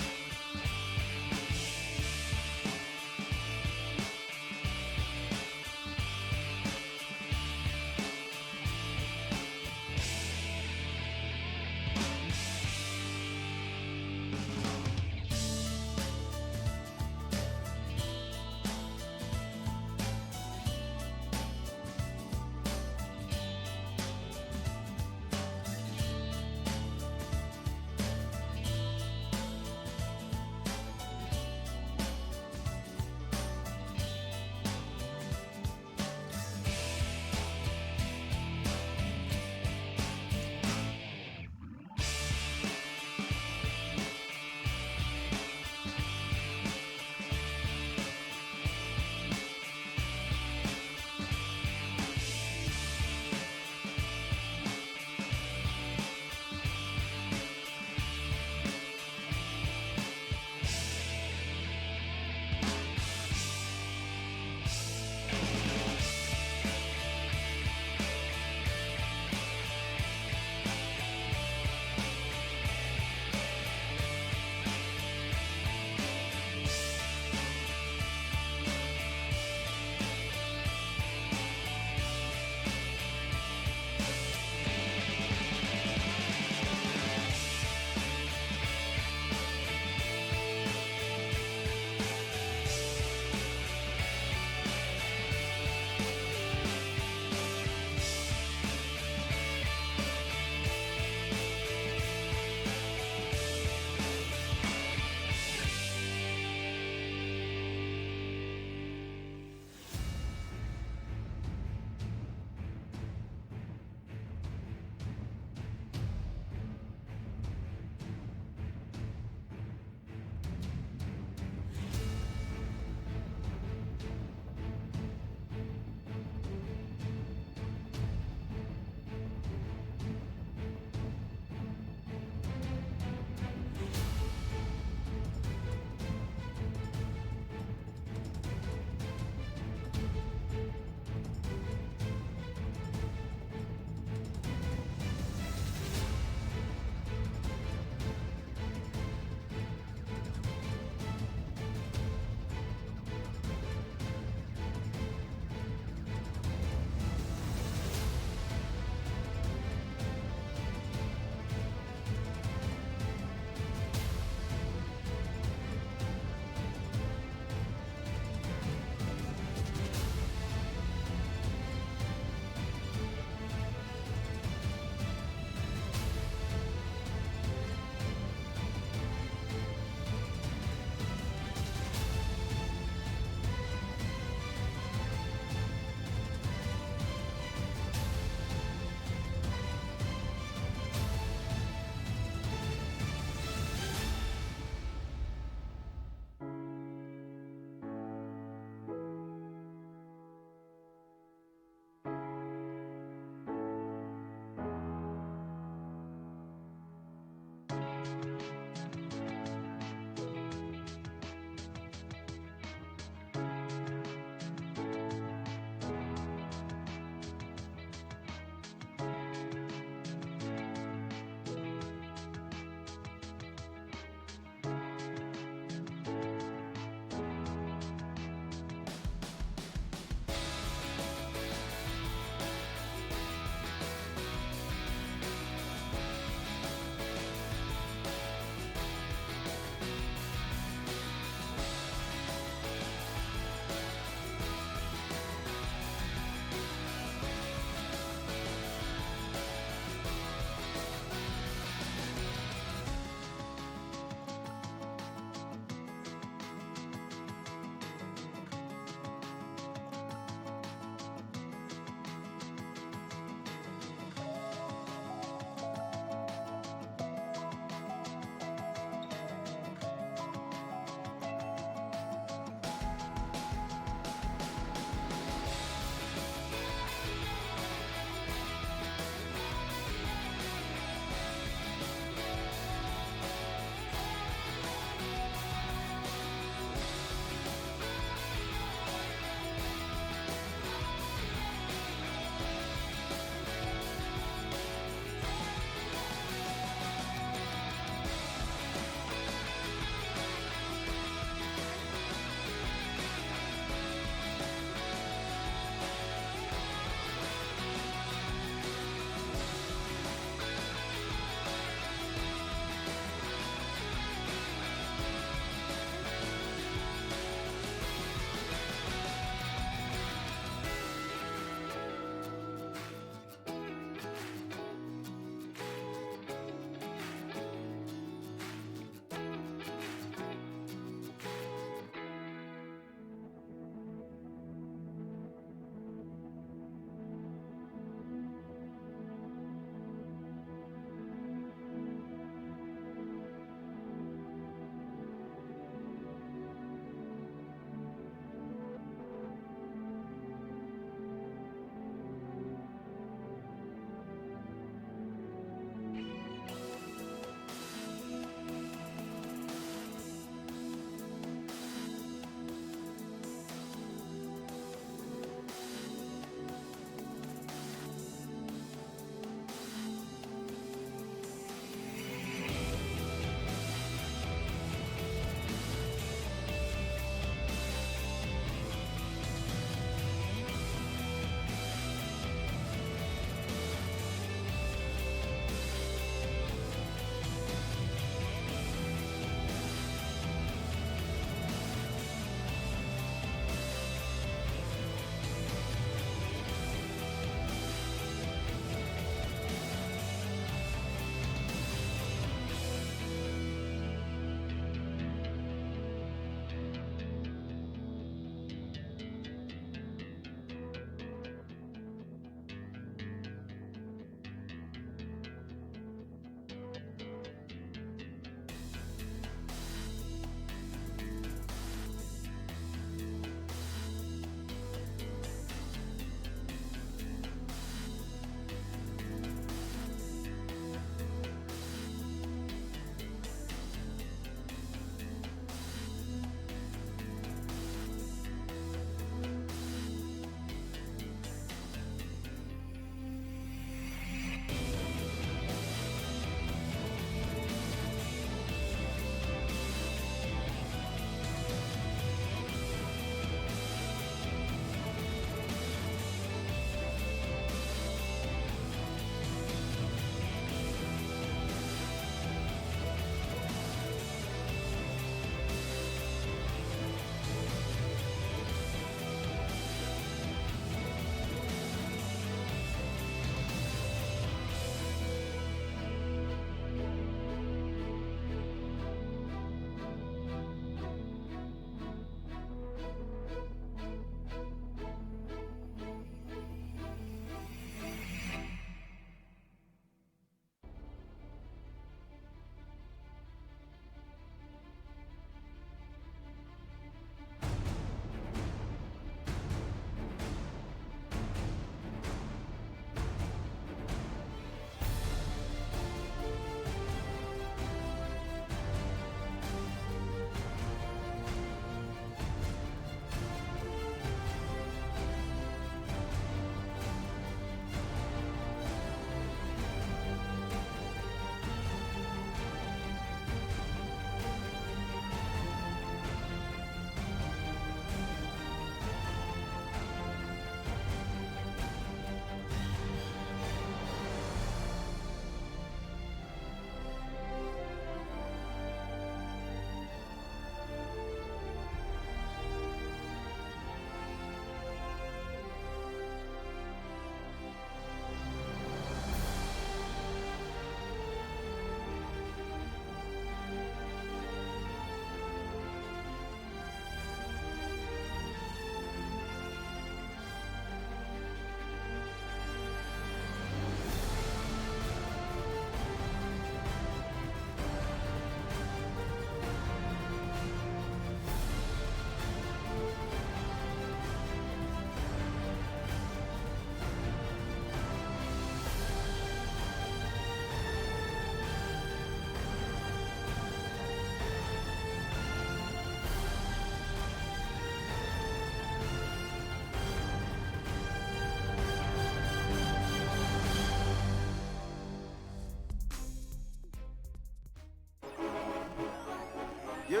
Yeah.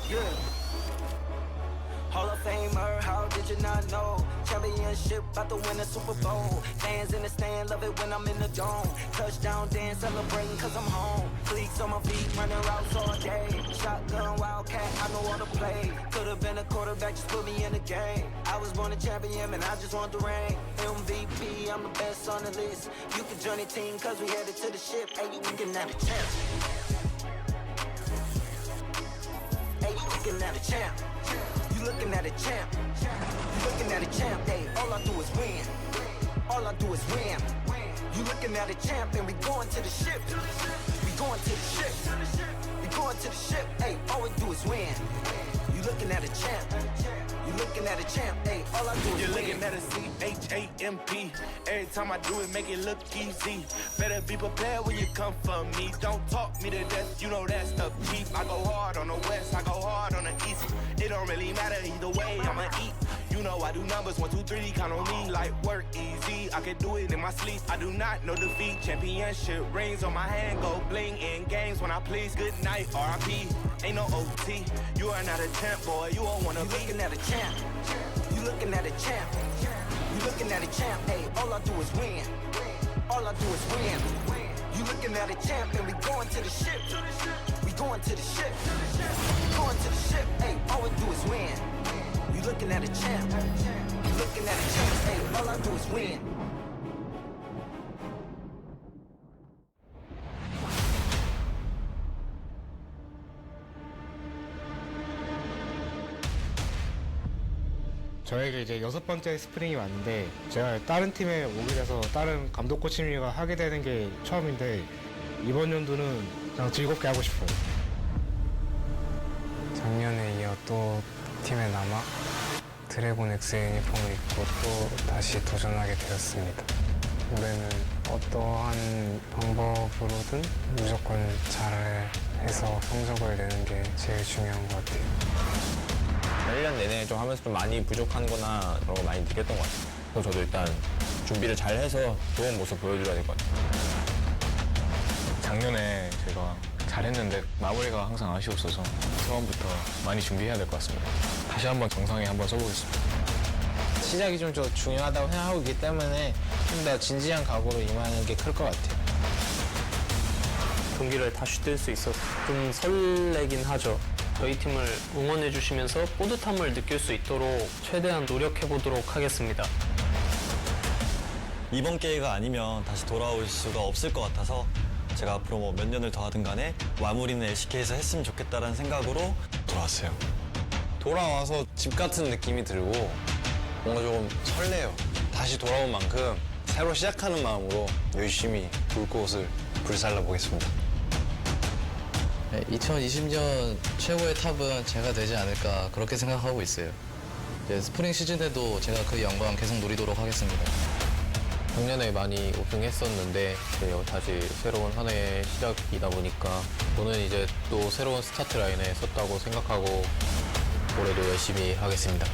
Yeah. Hall of Famer, how did you not know? Championship, about to win a Super Bowl. Fans in the stand, love it when I'm in the dome. Touchdown dance, celebrating cause I'm home. Fleeks on my feet, running routes all day. Shotgun, wildcat, I know all the play. Could've been a quarterback, just put me in the game. I was born a champion and I just want the ring. MVP, I'm the best on the list. You can join the team cause we headed to the ship. Hey, you looking at a champ. Hey, you looking at a champ. You looking at a champ. You looking at a champ. Hey, all I do is win. All I do is win. You looking at a champ and we going to the ship. We going to the ship. We going to the ship. Hey, all we do is win. You looking at a champ. You looking at a champ. Hey, all I do is You're win. looking at a C-H-A-M-P. Every time I do it, make it look easy. Better be prepared when you come for me. Don't talk me to death, you know that stuff cheap. I go hard on the west, I go hard on the east. It don't really matter either way, I'ma eat. You know I do numbers, 1, 2, 3, count on me like work easy. I can do it in my sleep, I do not know defeat. Championship rings on my hand, go bling in games when I please. Good night, R.I.P. Ain't no OT. You are not a champ, boy, you don't wanna be. You looking at a champ. You looking at a champ. You looking at a champ. Hey, all I do is win. All I do is win. You looking at a champ and we going to the ship. We going to the ship. We going to the ship. Hey, all we do is win. You looking at a champ. You looking at a champ. Hey, all I do is win. 저에게 이제 6번째 스프링이 왔는데 제가 다른 팀에 오게 돼서 다른 감독 코치님과 하게 되는 게 처음인데 이번 연도는 그냥 즐겁게 하고 싶어요. 작년에 이어 또 팀에 남아 드래곤 X 유니폼을 입고 또 다시 도전하게 되었습니다. 올해는 어떠한 방법으로든 무조건 잘해서 성적을 내는 게 제일 중요한 것 같아요. 1년 내내 좀 하면서 좀 많이 부족한 거나 그런 거 많이 느꼈던 것 같아요. 그래서 저도 일단 준비를 잘 해서 좋은 모습 보여드려야 될 것 같아요. 작년에 제가 잘했는데 마무리가 항상 아쉬웠어서 처음부터 많이 준비해야 될 것 같습니다. 다시 한번 정상에 한번 써보겠습니다. 시작이 좀 중요하다고 생각하고 있기 때문에 좀 더 진지한 각오로 임하는 게 클 것 같아요. 경기를 다시 뛸 수 있어서 좀 설레긴 하죠. 저희 팀을 응원해 주시면서 뿌듯함을 느낄 수 있도록 최대한 노력해 보도록 하겠습니다. 이번 기회가 아니면 다시 돌아올 수가 없을 것 같아서 제가 앞으로 뭐 몇 년을 더 하든 간에 마무리는 LCK에서 했으면 좋겠다라는 생각으로 돌아왔어요. 돌아와서 집 같은 느낌이 들고 뭔가 조금 설레요. 다시 돌아온 만큼 새로 시작하는 마음으로 열심히 불꽃을 불살라 보겠습니다. 2020년 최고의 탑은 제가 되지 않을까 그렇게 생각하고 있어요. 이제 스프링 시즌 때도 제가 그 영광 계속 누리도록 하겠습니다. 작년에 많이 우승했었는데 이제 다시 새로운 한 해의 시작이다 보니까 저는 이제 또 새로운 스타트 라인에 섰다고 생각하고 올해도 열심히 하겠습니다.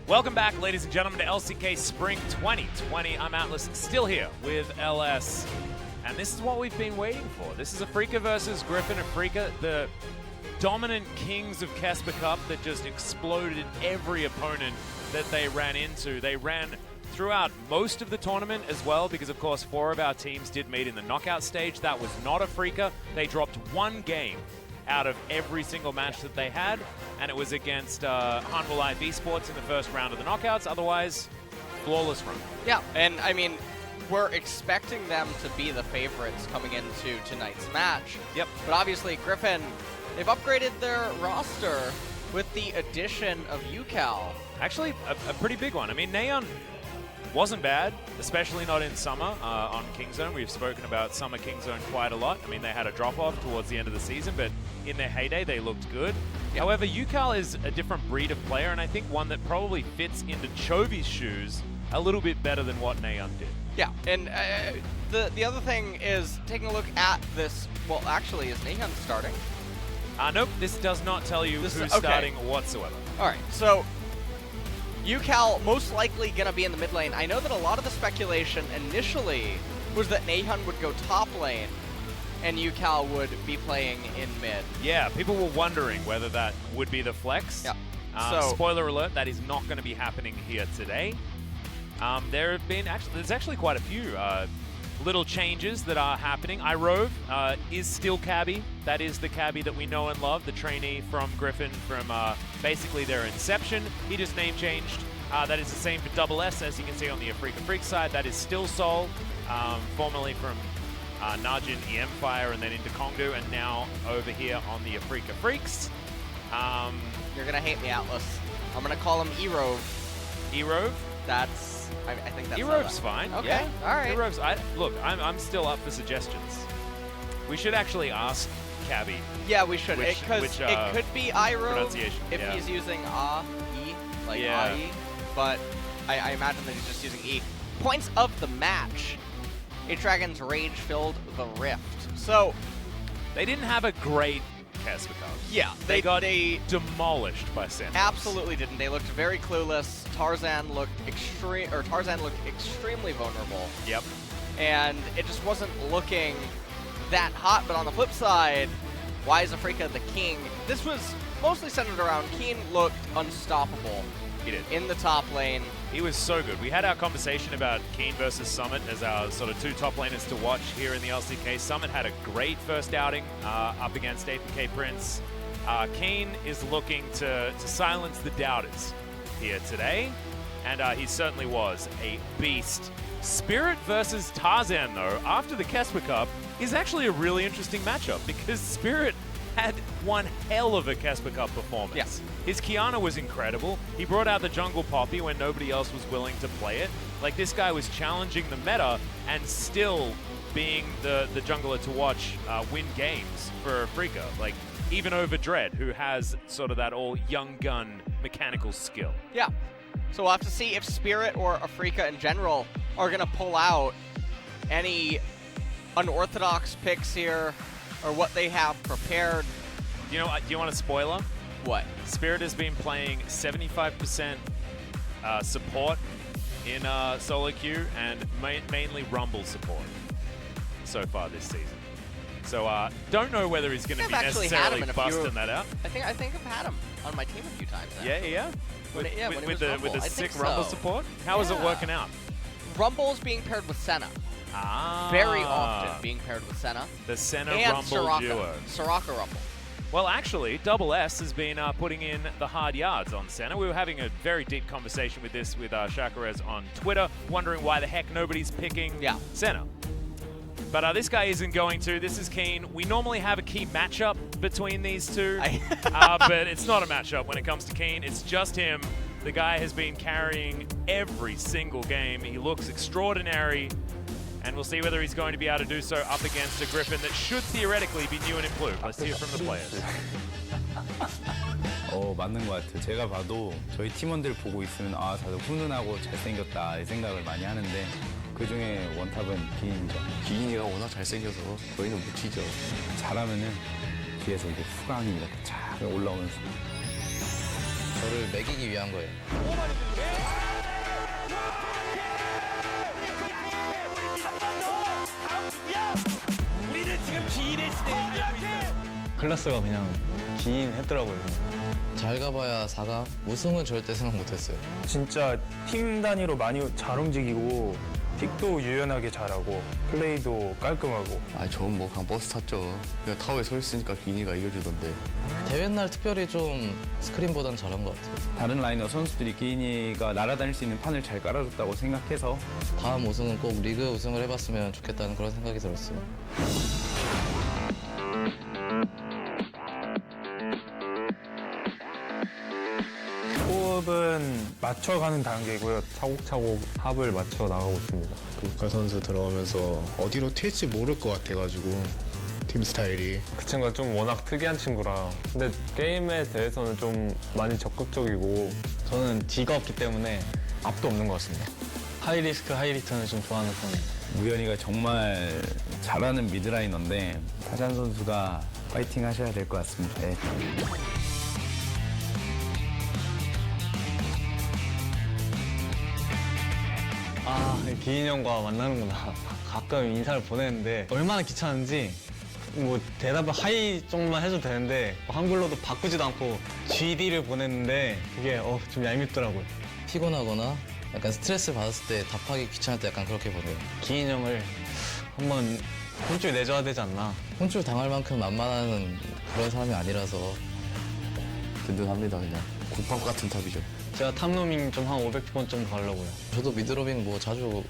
Welcome back, ladies and gentlemen, to LCK Spring 2020. I'm Atlas, still here with LS. And this is what we've been waiting for. This is Afrika versus Griffin. Afrika, the dominant kings of Kesper Cup that just exploded every opponent that they ran into. They ran throughout most of the tournament as well, because of course 4 of our teams did meet in the knockout stage. That was not Afrika. They dropped 1 game out of every single match that they had, and it was against Hanwha Live Esports in the first round of the knockouts. Otherwise, flawless run. Yeah, and I mean, we're expecting them to be the favorites coming into tonight's match. Yep. But obviously, Griffin, they've upgraded their roster with the addition of UCal. Actually, a pretty big one. I mean, Neon wasn't bad, especially not in summer on Kingzone. We've spoken about summer Kingzone quite a lot. I mean, they had a drop-off towards the end of the season, but in their heyday, they looked good. Yep. However, UCAL is a different breed of player, and I think one that probably fits into Chovy's shoes a little bit better than what Naeun did. Yeah, and the other thing is taking a look at this. Well, actually, is Naeun starting? Nope, this does not tell you who's starting whatsoever. All right, so UCAL most likely going to be in the mid lane. I know that a lot of the speculation initially was that Naeun would go top lane and UCAL would be playing in mid. Yeah, people were wondering whether that would be the flex. Yeah. Spoiler alert, that is not going to be happening here today. There's actually quite a few little changes that are happening. iRove is still Cabby. That is the Cabby that we know and love, the trainee from Griffin from basically their inception. He just name changed. That is the same for Double S, as you can see on the Afrika Freak side. That is still Sol, formerly from Najin EM Fire and then into Kongdu, and now over here on the Afrika Freaks. You're going to hate me, Atlas. I'm going to call him Erove. Erove? I think that's Erove's fine. Okay, yeah. all right. Erove's, look, I'm still up for suggestions. We should actually ask Cabby. Yeah, we should, because it could be Erove if yeah. he's using E, like yeah. IE, but I imagine that he's just using E. Points of the match. A-Dragon's Rage filled the Rift. So, they didn't have a great Casper Cup. Yeah, they got demolished by Sandbox. Absolutely didn't. They looked very clueless. Tarzan looked extremely vulnerable. Yep. And it just wasn't looking that hot. But on the flip side, why is Afrika the king? This was mostly centered around Keen looked unstoppable. He did. In the top lane. He was so good. We had our conversation about Keen versus Summit as our sort of two top laners to watch here in the LCK. Summit had a great first outing up against APK Prince. Keen is looking to silence the doubters here today, and he certainly was a beast. Spirit versus Tarzan, though, after the Kesper Cup, is actually a really interesting matchup because Spirit had one hell of a Kesper Cup performance. Yes. His Kiana was incredible. He brought out the jungle Poppy when nobody else was willing to play it. Like, this guy was challenging the meta and still being the jungler to watch win games for Afrika. Like, even over Dread, who has sort of that all young gun mechanical skill. Yeah. So we'll have to see if Spirit or Afrika in general are going to pull out any unorthodox picks here or what they have prepared. Do you want a spoiler? What? Spirit has been playing 75% support in solo queue and mainly Rumble support so far this season. So don't know whether he's going to be necessarily busting that out. I think I've had him on my team a few times. Yeah. With the sick Rumble support? How is it working out? Rumble's being paired with Senna. Very often being paired with Senna. The Senna and Rumble Soraka. duo. Soraka Rumble. Well, actually, Double S has been putting in the hard yards on Senna. We were having a very deep conversation with this with Shakarez on Twitter, wondering why the heck nobody's picking Senna. But this guy isn't going to. This is Keen. We normally have a key matchup between these two, but it's not a matchup when it comes to Keen. It's just him. The guy has been carrying every single game. He looks extraordinary, and we'll see whether he's going to be able to do so up against a Griffin that should theoretically be new and improved. Let's hear from the players. 맞는 것 같아요. 제가 봐도 저희 팀원들 보고 있으면 다들 훈훈하고 잘생겼다 이 생각을 많이 하는데 그중에 원탑은 기인이죠. 기인이가 워낙 잘생겨서 저희는 못 치죠. 잘하면은 뒤에서 이제 후광이 이렇게 쫙 올라오면서 저를 매기기 위한 거예요. 우리는 지금 기인의 시대에 이기고 있어요. 클라스가 그냥 기인했더라고요. 잘 가봐야 4강. 우승은 절대 생각 못했어요. 진짜 팀 단위로 많이 잘 움직이고 픽도 유연하게 잘하고 플레이도 깔끔하고. 저는 뭐 그냥 버스 탔죠. 그냥 타워에 서 있으니까 기인이가 이겨주던데. 대회 날 특별히 좀 스크린보단 잘한 것 같아요. 다른 라이너 선수들이 기인이가 날아다닐 수 있는 판을 잘 깔아줬다고 생각해서 다음 우승은 꼭 리그 우승을 해봤으면 좋겠다는 그런 생각이 들었어요. 호흡은 맞춰가는 단계고요. 차곡차곡 합을 맞춰 나가고 있습니다. 국가 선수 들어오면서 어디로 튈지 모를 것 같아가지고 팀 스타일이. 그 친구가 좀 워낙 특이한 친구라. 근데 게임에 대해서는 좀 많이 적극적이고 저는 D가 없기 때문에 앞도 없는 것 같습니다. 하이리스크 하이리턴을 좀 좋아하는 편이에요. 우연이가 정말 잘하는 미드라이너인데 타잔 선수가 파이팅 하셔야 될 것 같습니다. 네. 아, 기인 형과 만나는구나. 가끔 인사를 보내는데 얼마나 귀찮은지 뭐 대답을 하이 정도만 해도 되는데 한글로도 바꾸지도 않고 GD를 보냈는데 그게 좀 얄밉더라고요. 피곤하거나 약간 스트레스 받았을 때 답하기 귀찮을 때 약간 그렇게 보내요. 기인 형을 한번 혼쭐 내줘야 되지 않나. 혼쭐 당할 만큼 만만한 그런 사람이 아니라서 든든합니다. 그냥 국밥 같은 탑이죠. 제가 탑로밍 좀 한 500번 좀 가려고요. 저도 미드로밍 뭐 자주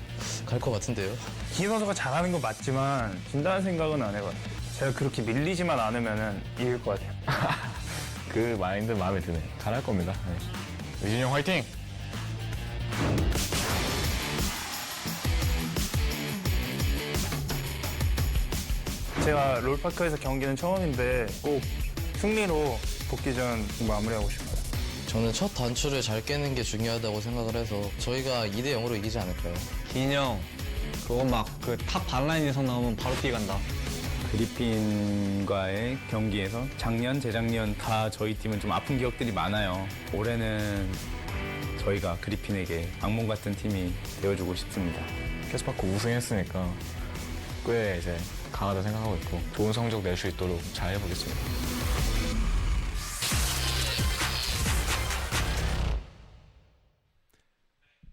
갈 것 같은데요. 기인 선수가 잘하는 건 맞지만 진다는 생각은 안 해봐요. 제가 그렇게 밀리지만 않으면 이길 것 같아요. 그 마인드 마음에 드네요. 잘할 겁니다. 네. 유진이 형 화이팅! 제가 롤파크에서 경기는 처음인데 꼭 승리로 복귀전 마무리하고 싶어요. 저는 첫 단추를 잘 깨는 게 중요하다고 생각을 해서 저희가 2대 0으로 이기지 않을까요? 기인 형, 그거 막 그 탑 반라인에서 나오면 바로 뛰어간다. 그리핀과의 경기에서 작년, 재작년 다 저희 팀은 좀 아픈 기억들이 많아요. 올해는 저희가 그리핀에게 악몽 같은 팀이 되어주고 싶습니다. 캐스파크 우승했으니까 꽤 이제 강하다 생각하고 있고 좋은 성적 낼 수 있도록 잘 해보겠습니다.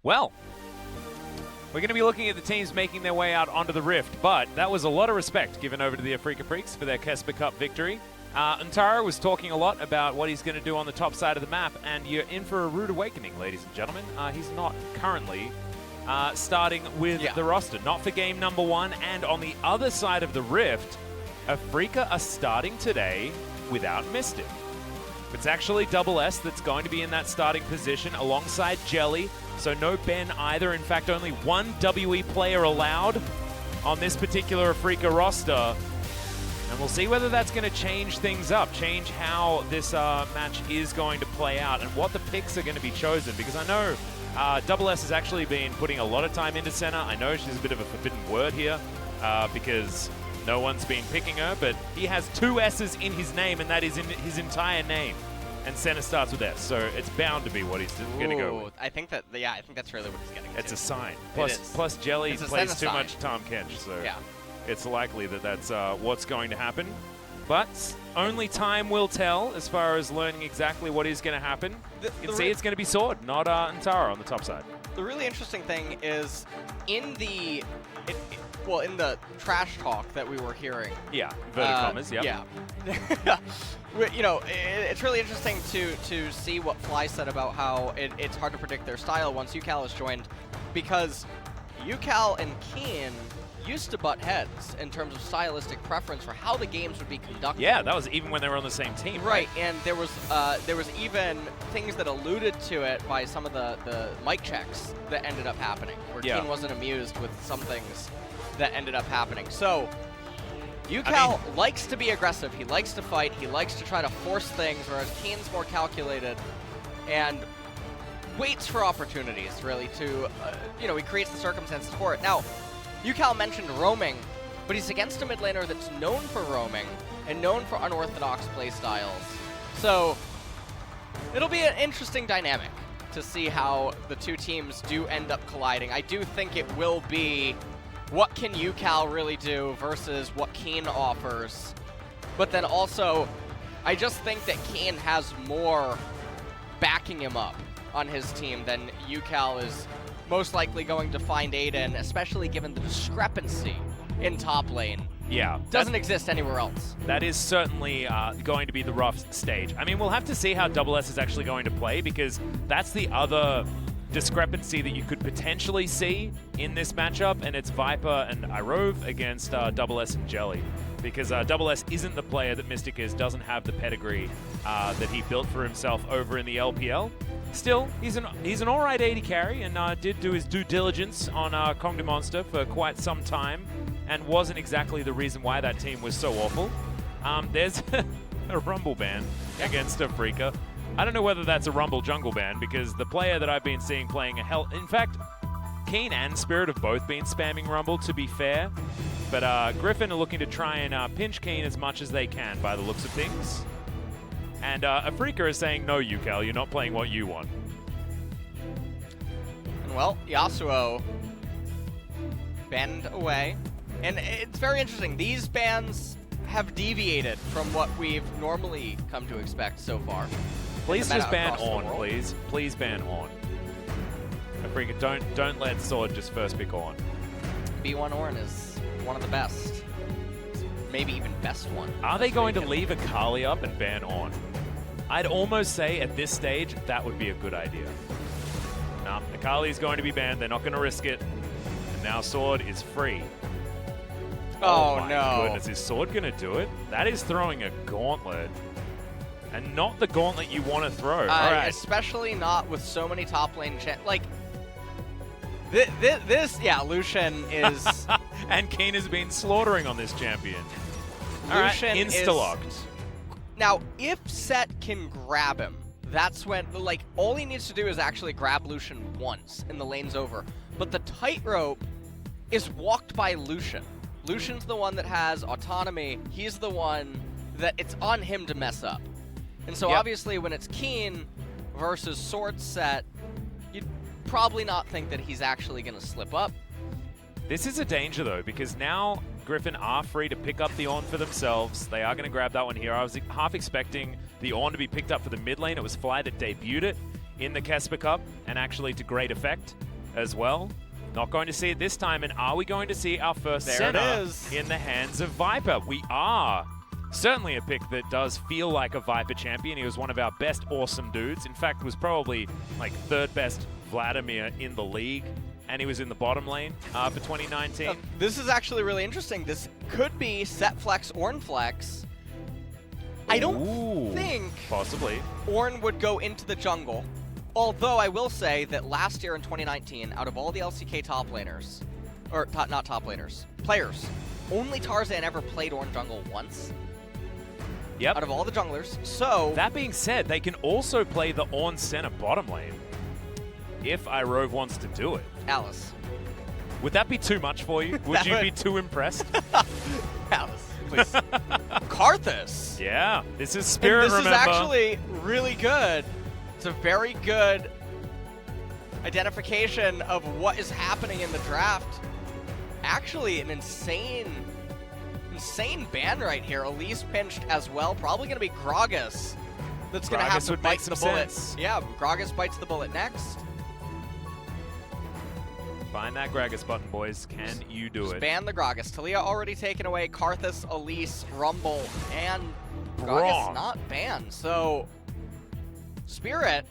Well, we're going to be looking at the teams making their way out onto the Rift, but that was a lot of respect given over to the Afrika Freaks for their Kesper Cup victory. Untaro was talking a lot about what he's going to do on the top side of the map, and you're in for a rude awakening, ladies and gentlemen. He's not currently starting with the roster, not for game number 1, and on the other side of the Rift, Afrika are starting today without Mystic. It's actually Double S that's going to be in that starting position alongside Jelly. So no Ben either. In fact, only one WE player allowed on this particular Afrika roster. And we'll see whether that's going to change things up, change how this match is going to play out and what the picks are going to be chosen. Because I know Double S has actually been putting a lot of time into center. I know she's a bit of a forbidden word here because no one's been picking her, but he has 2 S's in his name, and that is in his entire name. And center starts with S, so it's bound to be what he's going to go with. I think that, I think that's really what he's getting. It's a sign. Plus, Plus Jelly plays too sign. much Tom Kench, so yeah, it's likely that that's what's going to happen. But only time will tell as far as learning exactly what is going to happen. You can see it's going to be Sword, not Ntara on the top side. The really interesting thing is in the in the trash talk that we were hearing. Yeah, inverted commas, yep. Yeah. You know, it's really interesting to see what Fly said about how it's hard to predict their style once UCal has joined, because UCal and Keen used to butt heads in terms of stylistic preference for how the games would be conducted. Yeah, that was even when they were on the same team. Right, and there was even things that alluded to it by some of the mic checks that ended up happening, where Keen wasn't amused with some things that ended up happening. So UCal likes to be aggressive, he likes to fight, he likes to try to force things, whereas Keen's more calculated and waits for opportunities, really, to, you know, he creates the circumstances for it. Now, UCal mentioned roaming, but he's against a mid laner that's known for roaming and known for unorthodox playstyles. So it'll be an interesting dynamic to see how the two teams do end up colliding. I do think it will be what can UCal really do versus what Keen offers. But then also, I just think that Keen has more backing him up on his team than UCal is most likely going to find Aiden, especially given the discrepancy in top lane. Yeah. Doesn't exist anywhere else. That is certainly going to be the rough stage. I mean, we'll have to see how Double S is actually going to play, because that's the other discrepancy that you could potentially see in this matchup, and it's Viper and Irove against Double S and Jelly. Because Double S isn't the player that Mystic is, doesn't have the pedigree that he built for himself over in the LPL. Still, he's an alright AD carry, and did do his due diligence on Kong the Monster for quite some time, and wasn't exactly the reason why that team was so awful. There's a Rumble ban against Afrika. I don't know whether that's a Rumble jungle ban, because the player that I've been seeing playing in fact, Keen and Spirit have both been spamming Rumble, to be fair. But Griffin are looking to try and pinch Keen as much as they can by the looks of things. And Afrika is saying, no, Yukel, you're not playing what you want. And well, Yasuo banned away. And it's very interesting. These bans have deviated from what we've normally come to expect so far. Please just ban on, please. Please ban on. Afrika, don't let Sword just first pick on. B1 Ornn is one of the best. Maybe even best one. Are they going to leave Akali up and ban on? I'd almost say at this stage that would be a good idea. Nah, Akali's going to be banned. They're not going to risk it. And now Sword is free. Oh my no. goodness, is Sword going to do it? That is throwing a gauntlet. And not the gauntlet you want to throw. All right. Especially not with so many top lane like this, yeah, Lucian is... and Keen has been slaughtering on this champion. Lucian right, insta-locked. Now, if Set can grab him, that's when, like, all he needs to do is actually grab Lucian once, and the lane's over. But the tightrope is walked by Lucian. Lucian's the one that has autonomy. He's the one that it's on him to mess up. And so obviously when it's Keen versus Sword Set, you'd probably not think that he's actually going to slip up. This is a danger, though, because now Griffin are free to pick up the Ornn for themselves. They are going to grab that one here. I was half expecting the Ornn to be picked up for the mid lane. It was Fly that debuted it in the Kesper Cup, and actually to great effect as well. Not going to see it this time, and are we going to see our first center in the hands of Viper? We are. Certainly a pick that does feel like a Viper champion. He was one of our best awesome dudes. In fact, was probably like third best Vladimir in the league. And he was in the bottom lane for 2019. This is actually really interesting. This could be Set Flex, Ornn Flex. I don't think possibly Ornn would go into the jungle. Although I will say that last year in 2019, out of all the LCK top laners, or not top laners, players, only Tarzan ever played Ornn jungle once. Yep. Out of all the junglers. So that being said, they can also play the Ornn center bottom lane if Irove wants to do it. Alice. Would that be too much for you? Would you be too impressed? Alice, please. Karthus. Yeah, this is Spirit, remember. This is actually really good. It's a very good identification of what is happening in the draft. Actually, an insane ban right here. Elise pinched as well. Probably going to be Gragas. That's going to have to bite the bullet. Yeah, Gragas bites the bullet next. Find that Gragas button, boys. Can you do it? Ban the Gragas. Talia already taken away. Karthus, Elise, Rumble, and Gragas not banned. So, Spirit.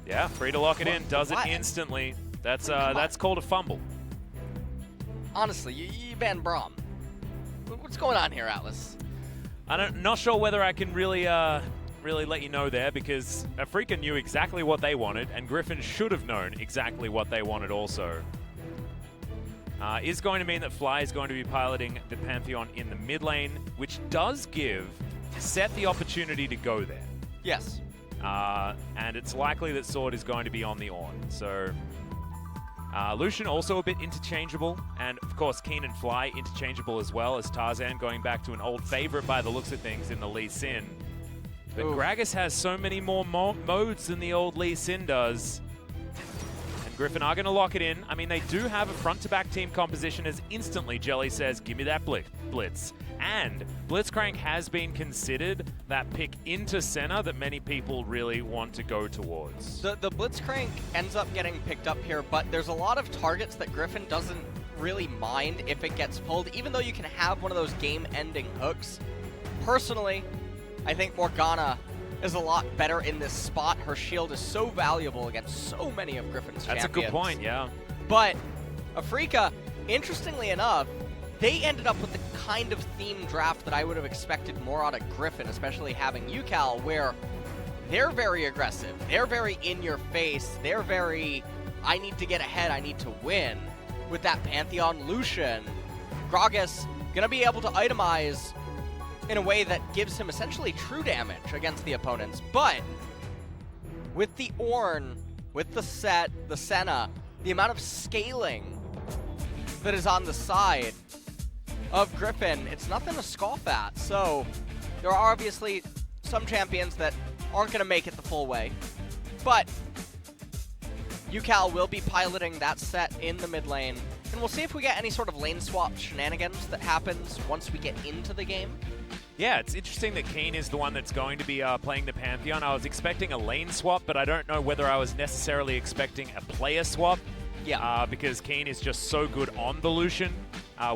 Yeah, free to lock it in. Does it instantly. That's called a fumble. Honestly, you banned Braum. What's going on here, Atlas? I'm not sure whether I can really let you know there, because Afrika knew exactly what they wanted, and Griffin should have known exactly what they wanted also. Is going to mean that Fly is going to be piloting the Pantheon in the mid lane, which does give Set the opportunity to go there. Yes. And it's likely that Sword is going to be on the Ornn. So Lucian also a bit interchangeable, and of course Keen and Fly interchangeable as well, as Tarzan going back to an old favorite by the looks of things in the Lee Sin. But Gragas has so many more modes than the old Lee Sin does. And Griffin are going to lock it in. I mean, they do have a front-to-back team composition, as instantly Jelly says, give me that blitz. And Blitzcrank has been considered that pick into center that many people really want to go towards. The Blitzcrank ends up getting picked up here, but there's a lot of targets that Griffin doesn't really mind if it gets pulled, even though you can have one of those game-ending hooks. Personally, I think Morgana is a lot better in this spot. Her shield is so valuable against so many of Griffin's champions. That's a good point, yeah. But Afrika, interestingly enough, they ended up with the kind of theme draft that I would have expected more out of Griffin, especially having UCal, where they're very aggressive. They're very in your face. They're very, I need to get ahead, I need to win. With that Pantheon Lucian, Gragas gonna be able to itemize in a way that gives him essentially true damage against the opponents. But with the Ornn, with the Set, the Senna, the amount of scaling that is on the side of Griffin, it's nothing to scoff at. So there are obviously some champions that aren't going to make it the full way, but UCal will be piloting that Set in the mid lane, and we'll see if we get any sort of lane swap shenanigans that happens once we get into the game. Yeah, it's interesting that Keen is the one that's going to be playing the Pantheon. I was expecting a lane swap, but I don't know whether I was necessarily expecting a player swap. Yeah. Because Keen is just so good on the Lucian.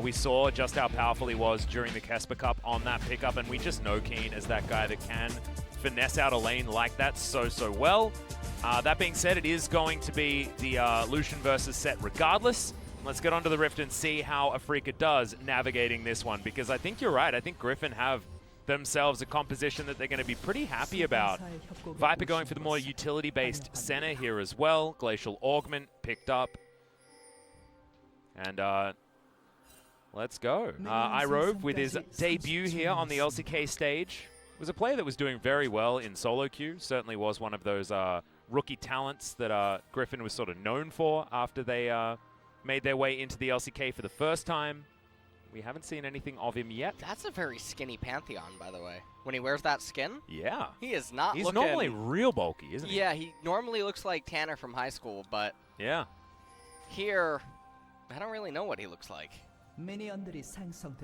We saw just how powerful he was during the Casper Cup on that pickup, and we just know Keen as that guy that can finesse out a lane like that so well. That being said, it is going to be the Lucian versus Set regardless. Let's get onto the Rift and see how Afrika does navigating this one, because I think you're right. I think Griffin have themselves a composition that they're going to be pretty happy about. Viper going for the more utility-based Senna here as well. Glacial Augment picked up. And let's go. iRove with his debut here on the LCK stage was a player that was doing very well in solo queue. Certainly was one of those rookie talents that Griffin was sort of known for after they made their way into the LCK for the first time. We haven't seen anything of him yet. That's a very skinny Pantheon, by the way. When he wears that skin? Yeah. He is not He's looking... normally real bulky, isn't he? Yeah, he normally looks like Tanner from high school, but... Yeah. Here, I don't really know what he looks like.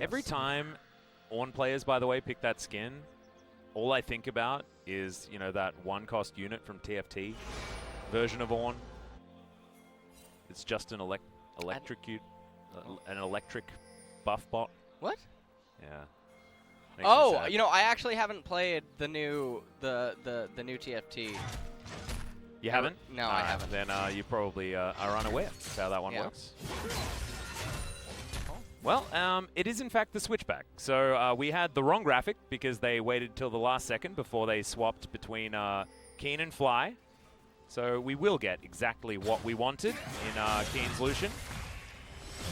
Every time Ornn players, by the way, pick that skin, all I think about is, you know, that one-cost unit from TFT version of Ornn. It's just an an electric buff bot. What? Yeah. Oh, you know, I actually haven't played the new new TFT. You haven't? No, I haven't. Then you probably are unaware of how that one works. Well, it is in fact the switchback. So we had the wrong graphic because they waited till the last second before they swapped between Keen and Fly. So we will get exactly what we wanted in Keen's Lucian.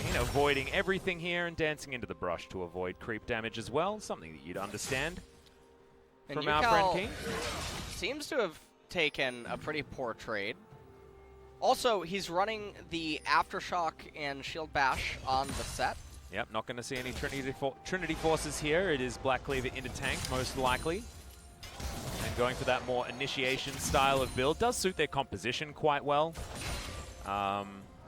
Keen avoiding everything here and dancing into the brush to avoid creep damage as well. Something that you'd understand and from our friend Keen. Seems to have taken a pretty poor trade. Also, he's running the Aftershock and Shield Bash on the Set. Yep, not going to see any Trinity Forces here. It is Black Cleaver into tank, most likely. And going for that more initiation style of build does suit their composition quite well.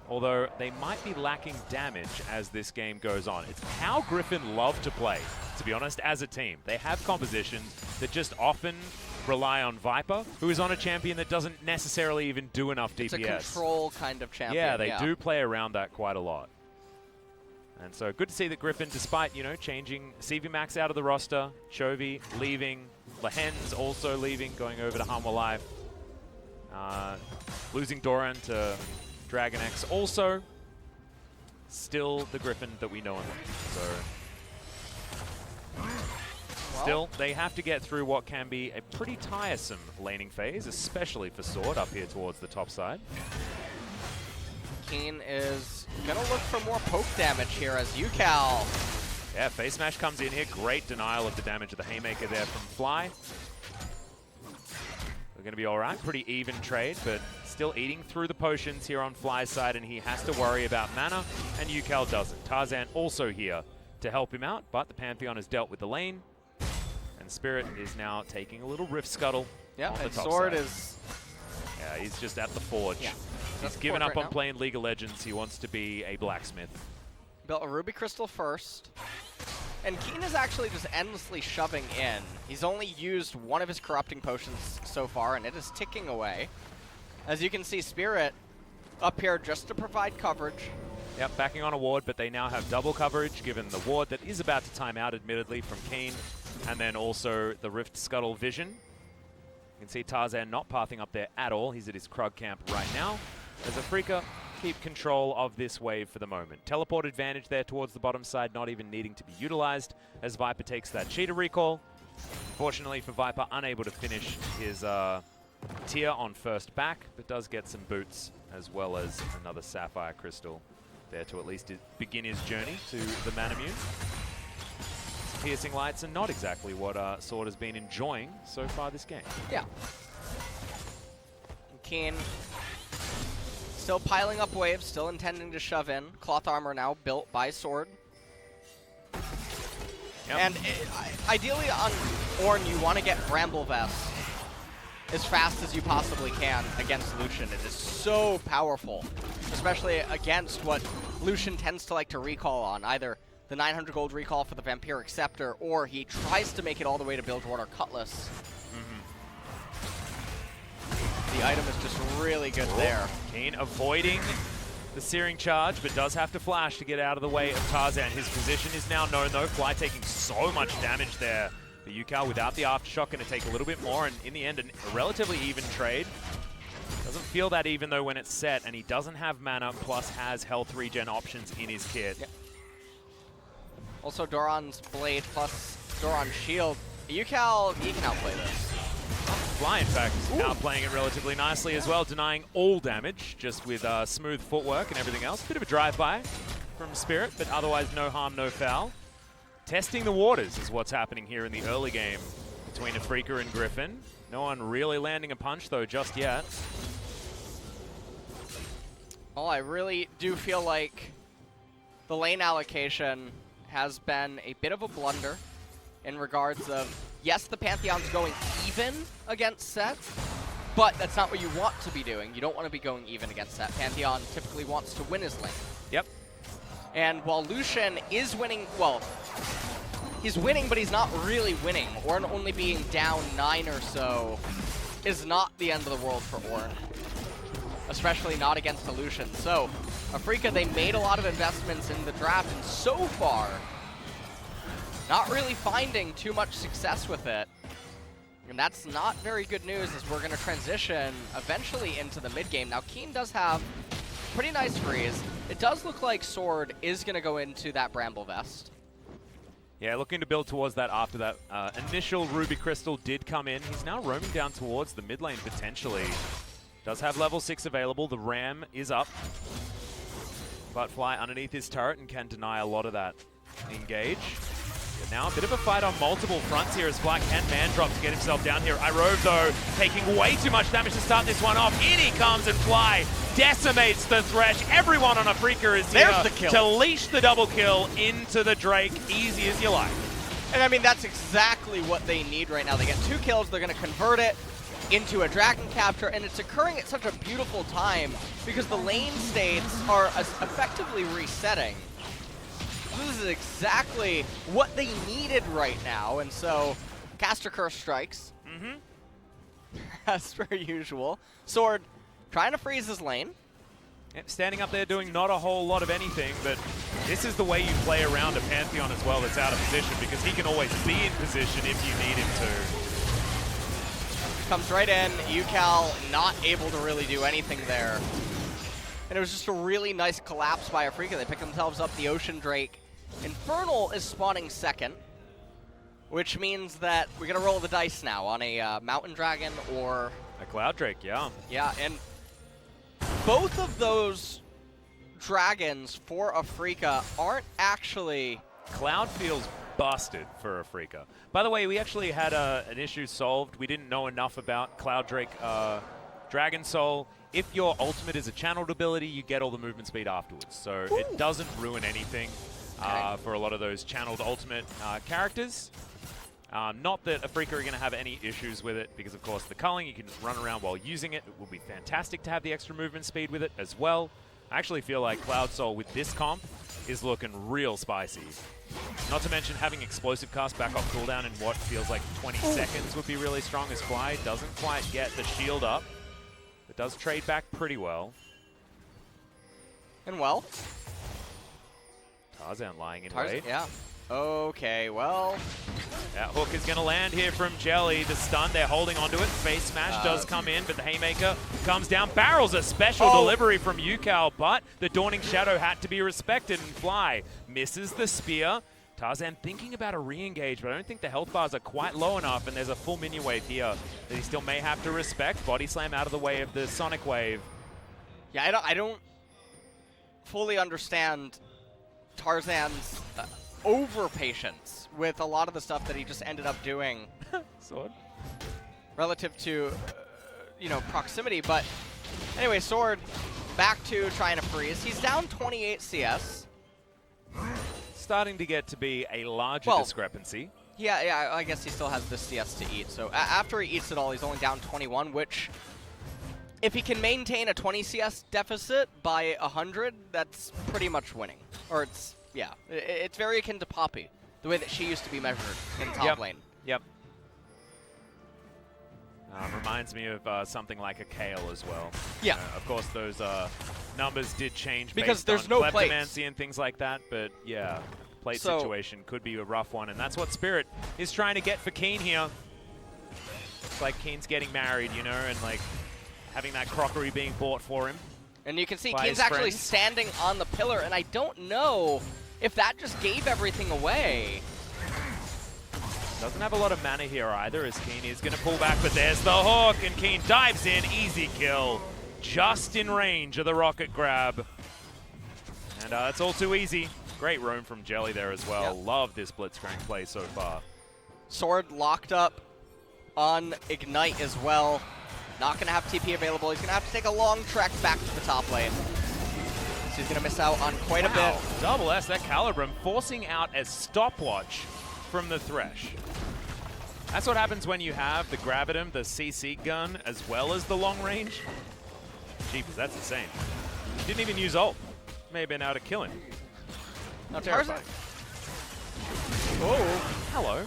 Although they might be lacking damage as this game goes on. It's how Griffin love to play, to be honest, as a team. They have compositions that just often rely on Viper, who is on a champion that doesn't necessarily even do enough DPS. It's a control kind of champion. Yeah, they do play around that quite a lot. And so good to see that Griffin, despite, you know, changing CV Max out of the roster, Chovy leaving, Lahen's also leaving, going over to Hanwha Life, losing Doran to Dragon X also, still the Griffin that we know and love. So, still, they have to get through what can be a pretty tiresome laning phase, especially for Sword up here towards the top side. Keen is gonna look for more poke damage here as UCal. Yeah, Face Smash comes in here. Great denial of the damage of the Haymaker there from Fly. We're going to be all right. Pretty even trade, but still eating through the potions here on Fly's side, and he has to worry about mana, and UCal doesn't. Tarzan also here to help him out, but the Pantheon has dealt with the lane, and Spirit is now taking a little Rift Scuttle. Yeah, on the and top Sword side. is... Yeah, he's just at the Forge. Yeah. He's given up on playing League of Legends. He wants to be a blacksmith. Built a Ruby Crystal first. And Keen is actually just endlessly shoving in. He's only used one of his Corrupting Potions so far, and it is ticking away. As you can see, Spirit up here just to provide coverage. Yep, backing on a ward, but they now have double coverage, given the ward that is about to time out, admittedly, from Keen, and then also the Rift Scuttle Vision. You can see Tarzan not pathing up there at all. He's at his Krug camp right now. As Afrika keep control of this wave for the moment. Teleport advantage there towards the bottom side, not even needing to be utilized as Viper takes that cheetah recall. Unfortunately for Viper, unable to finish his tier on first back, but does get some boots as well as another Sapphire Crystal there to at least begin his journey to the Manamune. Piercing lights are not exactly what Sword has been enjoying so far this game. Yeah. Keen still piling up waves, still intending to shove in. Cloth armor now built by Sword. Yep. And ideally on Ornn, you want to get Bramble Vest as fast as you possibly can against Lucian. It is so powerful, especially against what Lucian tends to like to recall on, either the 900 gold recall for the Vampiric Scepter, or he tries to make it all the way to Bilgewater Cutlass. The item is just really good there. Keen avoiding the Searing Charge, but does have to flash to get out of the way of Tarzan. His position is now known though. Fly taking so much damage there. The Yukal without the Aftershock going to take a little bit more, and in the end, a relatively even trade. Doesn't feel that even though when it's set, and he doesn't have mana, plus has health regen options in his kit. Yep. Also Doran's Blade plus Doran's Shield. Yukal, he can outplay this. Fly, in fact, is outplaying it relatively nicely as well, denying all damage, just with smooth footwork and everything else. Bit of a drive-by from Spirit, but otherwise no harm, no foul. Testing the waters is what's happening here in the early game between Afrika and Griffin. No one really landing a punch, though, just yet. Well, I really do feel like the lane allocation has been a bit of a blunder in regards of, yes, the Pantheon's going even against Set, but that's not what you want to be doing. You don't want to be going even against Set. Pantheon typically wants to win his lane. Yep. And while Lucian is winning, well, he's winning, but he's not really winning. Ornn only being down 9 or so is not the end of the world for Ornn, especially not against a Lucian. So, Afrika, they made a lot of investments in the draft, and so far, not really finding too much success with it. And that's not very good news, as we're going to transition eventually into the mid game. Now, Keen does have pretty nice freeze. It does look like Sword is going to go into that Bramble Vest. Yeah, looking to build towards that after that initial Ruby Crystal did come in. He's now roaming down towards the mid lane, potentially. Does have level 6 available. The Ram is up. But Fly underneath his turret and can deny a lot of that engage. But now a bit of a fight on multiple fronts here as Fly can man drop to get himself down here. Irove, though, taking way too much damage to start this one off. In he comes, and Fly decimates the Thresh. Everyone on Afrika is here to leash the double kill into the Drake. Easy as you like. And I mean, that's exactly what they need right now. They get 2 kills, they're going to convert it into a Dragon Capture, and it's occurring at such a beautiful time because the lane states are effectively resetting. This is exactly what they needed right now, and so Caster Curse strikes. As per usual. Sword trying to freeze his lane. Yep, standing up there doing not a whole lot of anything, but this is the way you play around a Pantheon as well that's out of position, because he can always be in position if you need him to. Comes right in. Yukal not able to really do anything there. And it was just a really nice collapse by Afrika. They pick themselves up the Ocean Drake. Infernal is spawning second, which means that we're going to roll the dice now on a Mountain Dragon or a Cloud Drake, yeah. Yeah, and both of those dragons for Afrika aren't actually... Cloud feels busted for Afrika. By the way, we actually had an issue solved. We didn't know enough about Cloud Drake Dragon Soul. If your ultimate is a channeled ability, you get all the movement speed afterwards. So it doesn't ruin anything for a lot of those channeled ultimate characters. Not that Afrika are going to have any issues with it, because of course the culling, you can just run around while using it. It will be fantastic to have the extra movement speed with it as well. I actually feel like Cloud Soul with this comp is looking real spicy. Not to mention having explosive cast back off cooldown in what feels like 20 seconds would be really strong, as Fly doesn't quite get the shield up. It does trade back pretty well. And well. Tarzan lying in wait. Yeah. Okay, well. That hook is going to land here from Jelly. The stun, they're holding onto it. Face smash does come in, but the haymaker comes down. Barrels a special delivery from Yukao, but the Dawning Shadow had to be respected, and Fly misses the spear. Tarzan thinking about a re-engage, but I don't think the health bars are quite low enough, and there's a full minion wave here that he still may have to respect. Body slam out of the way of the Sonic Wave. Yeah, I don't fully understand Tarzan's over-patience with a lot of the stuff that he just ended up doing. Sword. Relative to, you know, proximity. But anyway, Sword back to trying to freeze. He's down 28 CS. Starting to get to be a larger discrepancy. Yeah, I guess he still has this CS to eat. So after he eats it all, he's only down 21, which if he can maintain a 20 CS deficit by 100, that's pretty much winning. Or it's, yeah, it's very akin to Poppy, the way that she used to be measured in top lane. Yep. Reminds me of something like a Kale as well. Yeah. Of course, those numbers did change because based there's on no plates kleptomancy and things like that, but yeah, plate situation could be a rough one, and that's what Spirit is trying to get for Keen here. It's like Keen's getting married, you know, and like having that crockery being bought for him. And you can see Keen's actually standing on the pillar, and I don't know if that just gave everything away. Doesn't have a lot of mana here either, as Keen is going to pull back, but there's the hook, and Keen dives in, easy kill. Just in range of the rocket grab. And that's all too easy. Great roam from Jelly there as well. Yep. Love this Blitzcrank play so far. Sword locked up on Ignite as well. Not going to have TP available. He's going to have to take a long trek back to the top lane. So he's going to miss out on quite a bit. Double S, that Calibrum forcing out a stopwatch from the Thresh. That's what happens when you have the Gravitum, the CC gun, as well as the long range. Jeepers, that's insane. Didn't even use ult. May have been able to kill him. Now Terrifying. Oh, hello.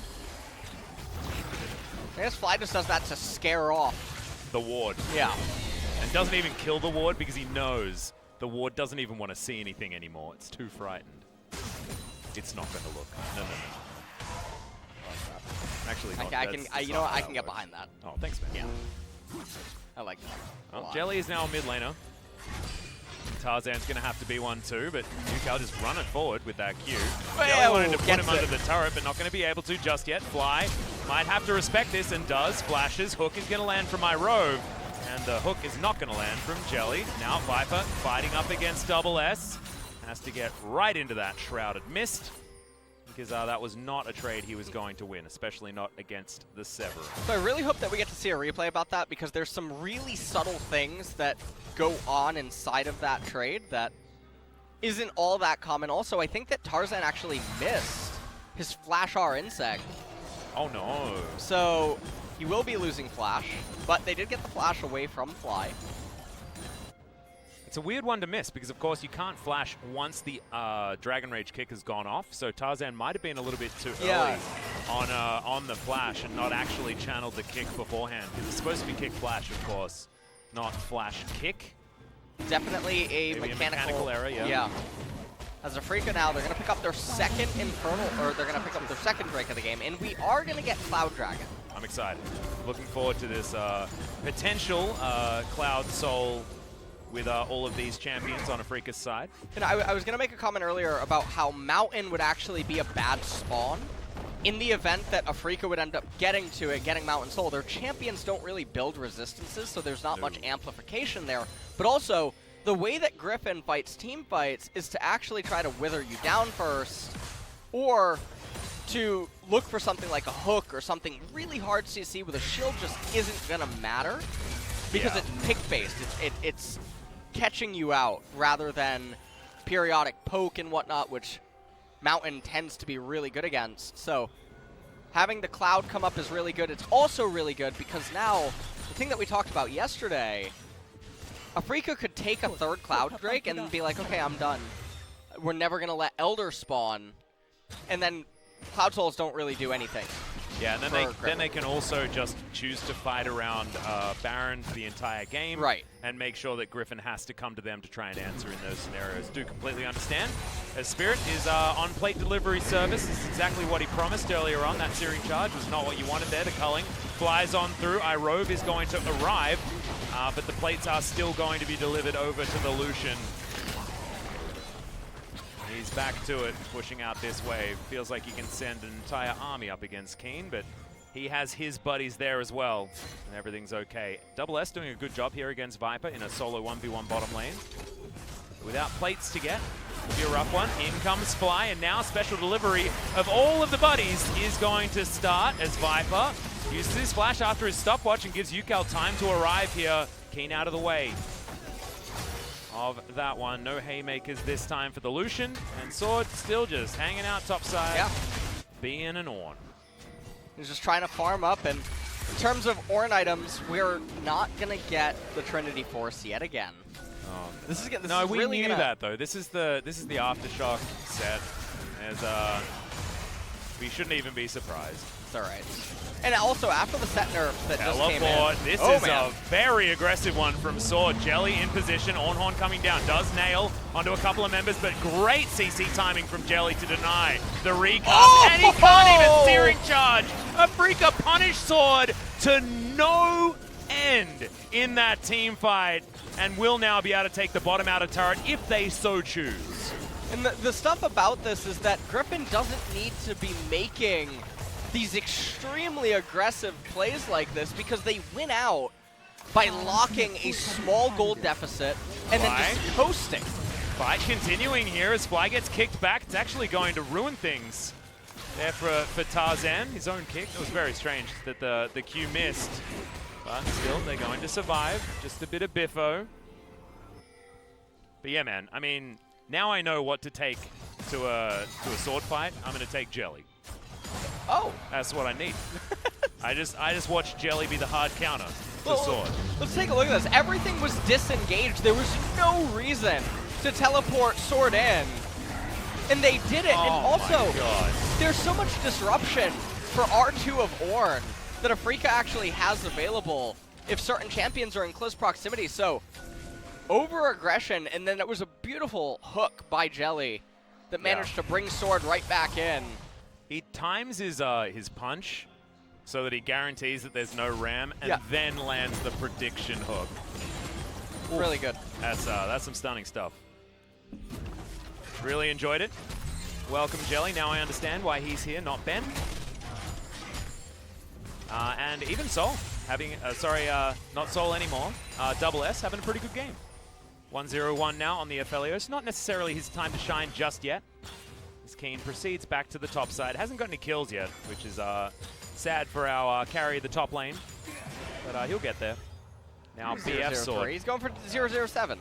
I guess Fly just does that to scare off the ward. Yeah. And doesn't even kill the ward because he knows the ward doesn't even want to see anything anymore. It's too frightened. It's not going to look. No. Actually, not. You know what? I can get behind that. Oh, thanks, man. Yeah. I like that. Well, Jelly is now a mid laner. Tarzan's going to have to be one too, but Yukao just run it forward with that Q. Jelly wanted to put him under the turret, but not going to be able to just yet. Fly might have to respect this and does. Flashes. Hook is going to land from my Rove, and the hook is not going to land from Jelly. Now Viper fighting up against Double S. Has to get right into that Shrouded Mist, because that was not a trade he was going to win, especially not against the Severin. So I really hope that we get to see a replay about that, because there's some really subtle things that go on inside of that trade that isn't all that common. Also, I think that Tarzan actually missed his Flash R Insect. Oh no. So he will be losing Flash, but they did get the Flash away from Fly. It's a weird one to miss because, of course, you can't flash once the Dragon Rage kick has gone off. So Tarzan might have been a little bit too early on the flash and not actually channeled the kick beforehand. Because it's supposed to be kick flash, of course, not flash kick. Definitely a mechanical error, yeah. As Afrika now, they're going to pick up their second Infernal, or they're going to pick up their second Drake of the game, and we are going to get Cloud Dragon. I'm excited. Looking forward to this potential Cloud Soul with all of these champions on Afrika's side. And I was going to make a comment earlier about how Mountain would actually be a bad spawn. In the event that Afrika would end up getting to it, getting Mountain Soul, their champions don't really build resistances, so there's not much amplification there. But also, the way that Griffin fights team fights is to actually try to wither you down first, or to look for something like a hook or something really hard CC with a shield just isn't going to matter, because it's pick-based. It's catching you out rather than periodic poke and whatnot, which Mountain tends to be really good against. So having the Cloud come up is really good. It's also really good because now, the thing that we talked about yesterday, Afrika could take a third Cloud Drake and be like, okay, I'm done. We're never going to let Elder spawn. And then Cloud Souls don't really do anything. Yeah, and then they can also just choose to fight around Baron for the entire game. Right. And make sure that Griffin has to come to them to try and answer in those scenarios. Do completely understand. As Spirit is on plate delivery service. This is exactly what he promised earlier on. That searing charge was not what you wanted there. The culling flies on through. iRove is going to arrive, but the plates are still going to be delivered over to the Lucian. He's back to it, pushing out this wave. Feels like he can send an entire army up against Keen, but he has his buddies there as well, and everything's okay. Double S doing a good job here against Viper in a solo 1v1 bottom lane. Without plates to get, it'll be a rough one. In comes Fly, and now special delivery of all of the buddies is going to start as Viper uses his flash after his stopwatch and gives Yukal time to arrive here. Keen out of the way of that one. No haymakers this time for the Lucian, and Sword still just hanging out topside, being an Ornn. He's just trying to farm up, and in terms of Ornn items, we're not gonna get the Trinity Force yet again. This is we really knew that though. This is the aftershock set. We shouldn't even be surprised. It's all right. And also, after the set nerf that just came Teleport. in. This is a very aggressive one from Sword. Jelly in position. Ornn coming down. Does nail onto a couple of members, but great CC timing from Jelly to deny the recast. And he can't even searing charge. Afrika punish Sword to no end in that team fight, and will now be able to take the bottom out of turret if they so choose. And the stuff about this is that Griffin doesn't need to be making these extremely aggressive plays like this because they win out by locking a small gold deficit and then just coasting. Fight continuing here as Fly gets kicked back. It's actually going to ruin things there for Tarzan. His own kick. It was very strange that the Q missed. But still, they're going to survive. Just a bit of biffo. But yeah, man, I mean, now I know what to take to a sword fight. I'm going to take Jelly. Oh. That's what I need. I just watched Jelly be the hard counter to Sword. Let's take a look at this. Everything was disengaged. There was no reason to teleport Sword in. And they did it. And also, there's so much disruption for R2 of Ornn that Afrika actually has available if certain champions are in close proximity. So, over-aggression, and then it was a beautiful hook by Jelly that managed to bring Sword right back in. He times his punch so that he guarantees that there's no ram, and then lands the prediction hook. Really good. That's some stunning stuff. Really enjoyed it. Welcome, Jelly. Now I understand why he's here, not Ben. And even Soul having, not Soul anymore. Double S having a pretty good game. 1-0-1 now on the Aphelios. Not necessarily his time to shine just yet. As Keen proceeds back to the top side. Hasn't got any kills yet, which is sad for our carry of the top lane. But he'll get there. Now BF Sword. He's going for 007.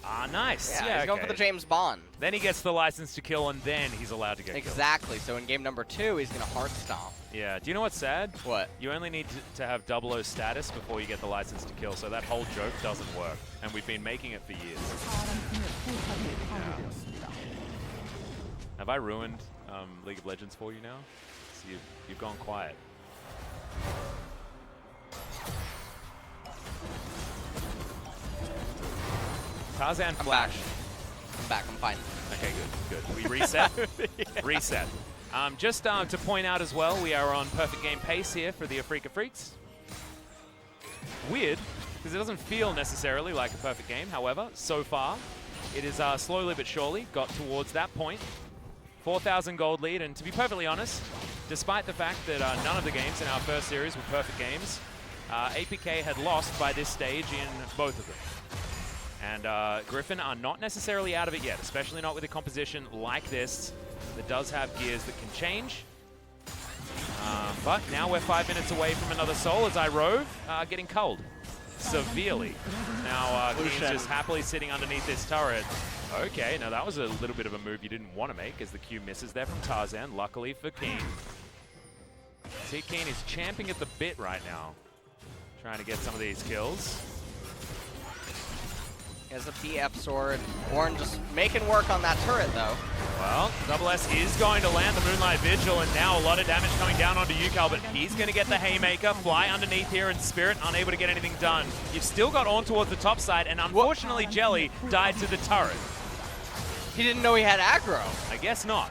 Ah, nice. Yeah, he's going for the James Bond. Then he gets the license to kill, and then he's allowed to get Exactly. So in game number 2, he's going to heart stomp. Yeah. Do you know what's sad? What? You only need to have 00 status before you get the license to kill, so that whole joke doesn't work. And we've been making it for years. Yeah. Have I ruined League of Legends for you now? So you've gone quiet. Tarzan flash. I'm back. I'm fine. Okay, good. We reset? Reset. Just to point out as well, we are on perfect game pace here for the Afrika Freaks. Weird, because it doesn't feel necessarily like a perfect game. However, so far, it is slowly but surely got towards that point. 4,000 gold lead, and to be perfectly honest, despite the fact that none of the games in our first series were perfect games, APK had lost by this stage in both of them. And Griffin are not necessarily out of it yet, especially not with a composition like this that does have gears that can change. But now we're 5 minutes away from another soul as iRove getting culled severely. Now Keen's just happily sitting underneath this turret. Okay, now that was a little bit of a move you didn't want to make as the Q misses there from Tarzan, luckily for Keen. See, Keen is champing at the bit right now, trying to get some of these kills. Has a BF sword. Ornn just making work on that turret, though. Well, Double S is going to land the Moonlight Vigil, and now a lot of damage coming down onto Yukal, but he's going to get the Haymaker, fly underneath here, and Spirit unable to get anything done. You've still got Ornn towards the top side, and unfortunately Jelly died to the turret. He didn't know he had aggro. I guess not.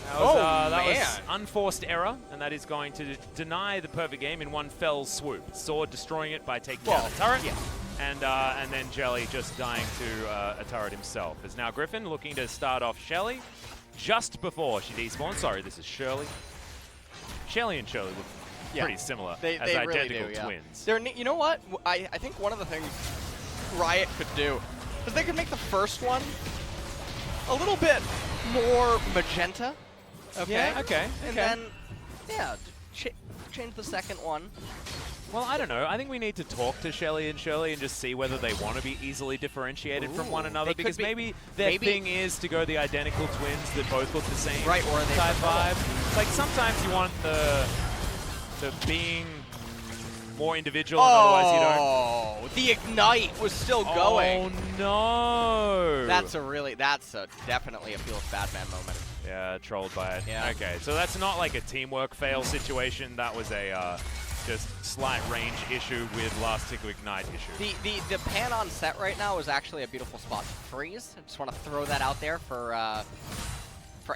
That was unforced error, and that is going to deny the perfect game in one fell swoop. Sword destroying it by taking down the turret. Yeah. And then Jelly just dying to a turret himself. As now Griffin looking to start off Shelly just before she despawns. Sorry, this is Shirley. Shelly and Shirley look pretty similar as identical twins. They're, you know what? I think one of the things Riot could do is they could make the first one a little bit more magenta. Okay. Yeah, okay. And then, change the second one. Well, I don't know. I think we need to talk to Shelly and Shirley and just see whether they want to be easily differentiated from one another, because maybe their thing is to go the identical twins that both look the same or they type vibe. Like, sometimes you want the being more individual and otherwise you don't. Oh, the Ignite was still going. Oh, no. That's definitely a Feels Bad Man moment. Yeah, trolled by it. Yeah. Okay, so that's not like a teamwork fail situation. That was a just slight range issue with last tick Ignite issue. The pan on set right now is actually a beautiful spot to freeze. I just want to throw that out there for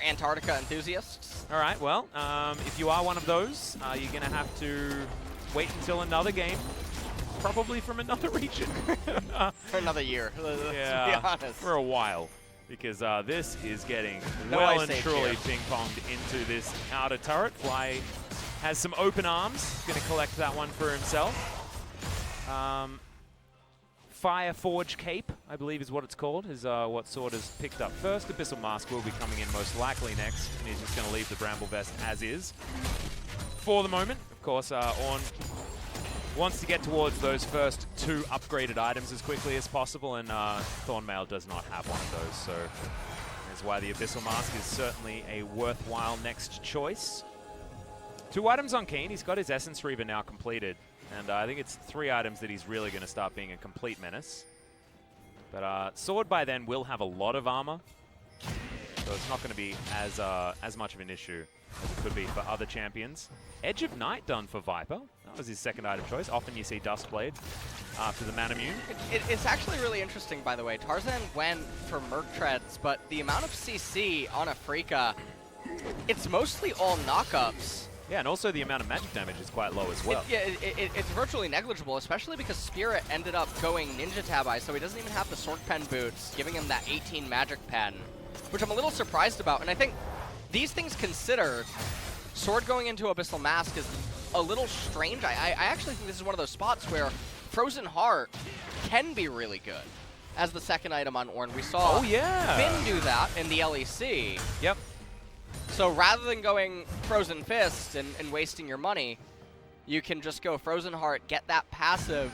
Antarctica enthusiasts. All right, well, if you are one of those, you're going to have to wait until another game, probably from another region. For another year, to be honest. For a while. Because this is getting well and truly ping-ponged into this outer turret. Fly has some open arms. Going to collect that one for himself. Fire Forge Cape, I believe is what it's called, is what Sword has picked up first. Abyssal Mask will be coming in most likely next, and he's just going to leave the Bramble Vest as is. For the moment, of course, Ornn wants to get towards those first 2 upgraded items as quickly as possible, and Thornmail does not have one of those, so that's why the Abyssal Mask is certainly a worthwhile next choice. 2 items on Keen. He's got his Essence Reaver now completed, and I think it's 3 items that he's really going to start being a complete menace. But Sword by then will have a lot of armor, so it's not going to be as much of an issue as it could be for other champions. Edge of Night done for Viper. That was his second item choice. Often you see Duskblade after the Manamune. It's actually really interesting, by the way. Tarzan went for Merc Treads, but the amount of CC on Afrika, it's mostly all knockups. Yeah, and also the amount of magic damage is quite low as well. It's virtually negligible, especially because Spirit ended up going Ninja Tabi, so he doesn't even have the Sword Pen boots, giving him that 18 magic pen, which I'm a little surprised about. And I think these things considered, Sword going into Abyssal Mask is a little strange. I actually think this is one of those spots where Frozen Heart can be really good as the second item on Ornn. We saw Finn do that in the LEC. Yep. So rather than going Frozen Fist and wasting your money, you can just go Frozen Heart, get that passive,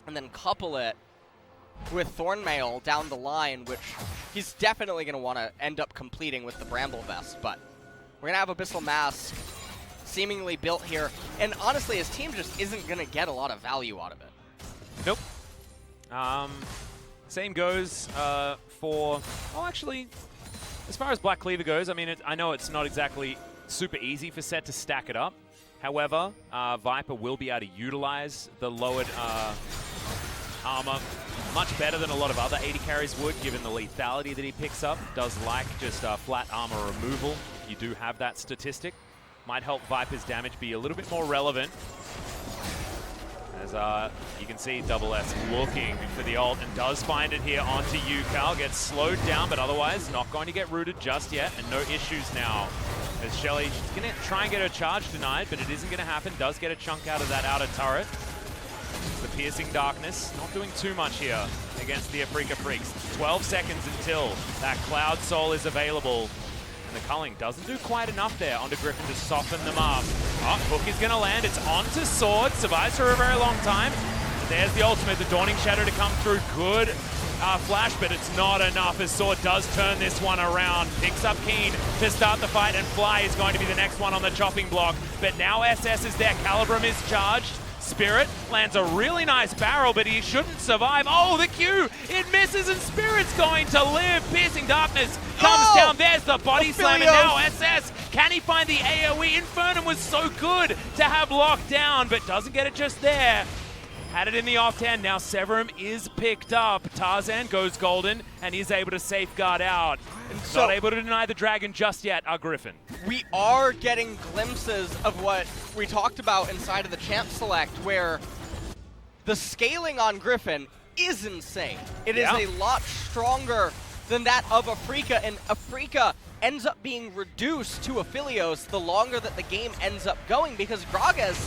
and then couple it with Thornmail down the line, which he's definitely going to want to end up completing with the Bramble Vest. But we're going to have Abyssal Mask seemingly built here, and honestly, his team just isn't going to get a lot of value out of it. Nope. Same goes for... Oh, actually, as far as Black Cleaver goes, I mean, I know it's not exactly super easy for Set to stack it up. However, Viper will be able to utilize the lowered armor much better than a lot of other AD carries would, given the lethality that he picks up. Does like just flat armor removal. You do have that statistic. Might help Viper's damage be a little bit more relevant. As you can see, Double S looking for the ult and does find it here onto Yukal. Gets slowed down, but otherwise not going to get rooted just yet, and no issues now. As Shelly, she's going to try and get her charge denied, but it isn't going to happen. Does get a chunk out of that outer turret. The Piercing Darkness, not doing too much here against the Afrika Freaks. 12 seconds until that Cloud Soul is available. And the culling doesn't do quite enough there onto Griffin to soften them up. Oh, Hook is going to land. It's onto Sword. Survives for a very long time. There's the ultimate, the Dawning Shadow to come through. Good flash, but it's not enough as Sword does turn this one around. Picks up Keen to start the fight, and Fly is going to be the next one on the chopping block. But now SS is there. Calibrum is charged. Spirit lands a really nice barrel, but he shouldn't survive. Oh, the Q! It misses, and Spirit's going to live. Piercing Darkness comes down. There's the body slam, and now SS. Can he find the AoE? Infernum was so good to have locked down, but doesn't get it just there. Had it in the offhand. Now Severum is picked up. Tarzan goes golden and is able to safeguard out. So, not able to deny the dragon just yet, Griffin. We are getting glimpses of what we talked about inside of the Champ Select, where the scaling on Griffin is insane. It is a lot stronger than that of Afrika, and Afrika ends up being reduced to Aphelios the longer that the game ends up going, because Gragas,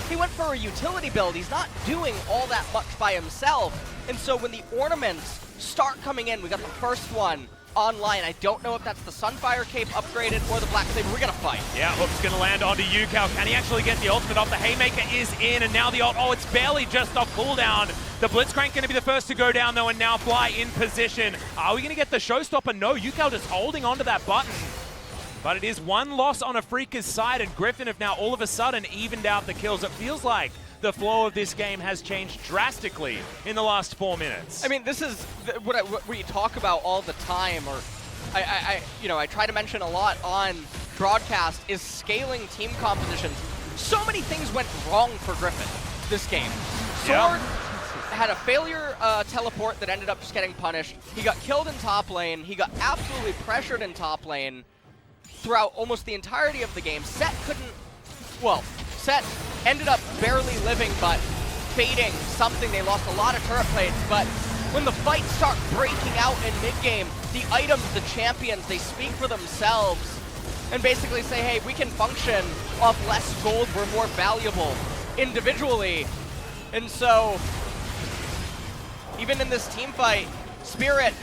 he went for a utility build. He's not doing all that much by himself. And so when the ornaments start coming in, we got the first one online. I don't know if that's the Sunfire Cape upgraded or the Black Saber. We're going to fight. Yeah, hook's going to land onto Yukao. Can he actually get the ultimate off? The Haymaker is in, and now the ult. Oh, it's barely just off cooldown. The Blitzcrank going to be the first to go down, though, and now Fly in position. Are we going to get the showstopper? No, Yukao just holding onto that button. But it is one loss on Afrika's side, and Griffin have now all of a sudden evened out the kills. It feels like the flow of this game has changed drastically in the last 4 minutes. I mean, this is what we talk about all the time, or I try to mention a lot on broadcast, is scaling team compositions. So many things went wrong for Griffin this game. Sword had a failure teleport that ended up just getting punished. He got killed in top lane. He got absolutely pressured in top lane throughout almost the entirety of the game. Set ended up barely living, but fading something. They lost a lot of turret plates, but when the fights start breaking out in mid-game, the items, the champions, they speak for themselves and basically say, hey, we can function off less gold, we're more valuable individually. And so, even in this team fight, Spirit,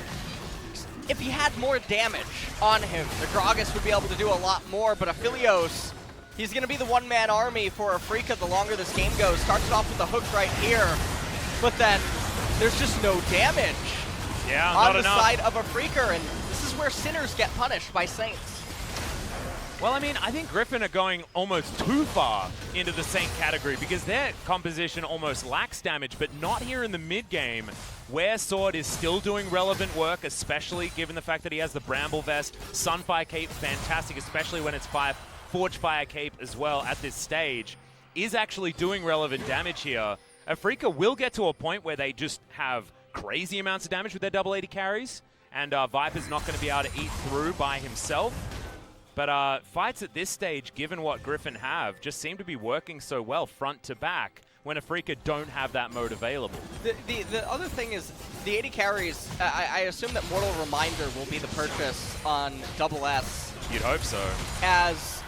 if he had more damage on him, the Gragas would be able to do a lot more, but Aphelios, he's going to be the one-man army for Afrika the longer this game goes. Starts it off with the hook right here, but then there's just no damage on the side of Afrika, and this is where sinners get punished by saints. Well, I mean, I think Griffin are going almost too far into the Saint category because their composition almost lacks damage, but not here in the mid-game, where Sword is still doing relevant work, especially given the fact that he has the Bramble Vest. Sunfire Cape, fantastic, especially when it's Forge Fire Cape as well at this stage, is actually doing relevant damage here. Afrika will get to a point where they just have crazy amounts of damage with their double 80 carries, and Viper's not going to be able to eat through by himself. But fights at this stage, given what Griffin have, just seem to be working so well front to back when Afrika don't have that mode available. The other thing is, the 80 carries, I assume that Mortal Reminder will be the purchase on Double S. You'd hope so. As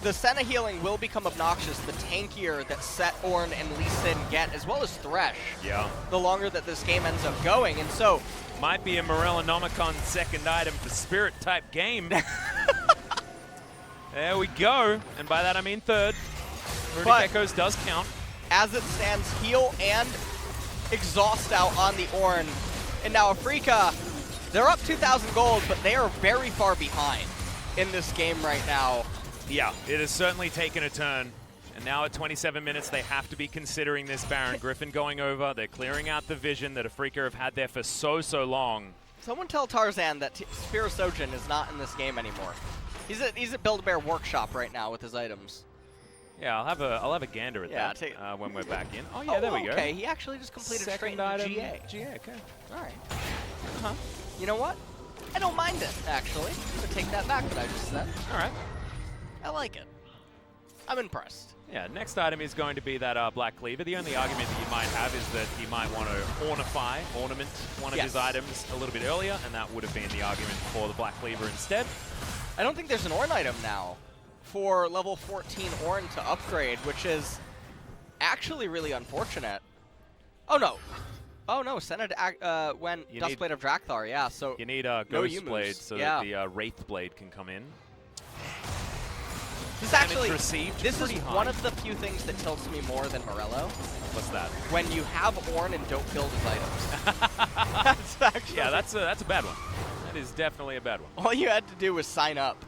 the Senna healing will become obnoxious the tankier that Set, Ornn, and Lee Sin get, as well as Thresh. Yeah. The longer that this game ends up going, and so... Might be a Morellonomicon second item for Spirit type game. There we go. And by that I mean third. Runic Echoes does count. As it stands, heal and exhaust out on the Ornn. And now Afrika, they're up 2,000 gold, but they are very far behind in this game right now. Yeah, it has certainly taken a turn. And now at 27 minutes, they have to be considering this Baron. Griffin going over. They're clearing out the vision that Afrika have had there for so long. Someone tell Tarzan that Spiritsogen is not in this game anymore. He's at Build-A-Bear Workshop right now with his items. Yeah, I'll have a gander at that when we're back in. Oh yeah, there we go. Okay, he actually just completed second straight item, into GA. GA, okay. All right. You know what? I don't mind it, actually. I'm going to take that back that I just said. All right. I like it. I'm impressed. Yeah, next item is going to be that Black Cleaver. The only argument that you might have is that he might want to ornament one of his items a little bit earlier, and that would have been the argument for the Black Cleaver instead. I don't think there's an Ornn item now for level 14 Ornn to upgrade, which is actually really unfortunate. Oh no. Oh no, Senate when Dustblade of Drakthar, yeah, so you need a Ghost Blade so that the Wraith Blade can come in. This is one of the few things that tilts me more than Morello. What's that? When you have Ornn and don't build his items. That's a bad one. That is definitely a bad one. All you had to do was sign up,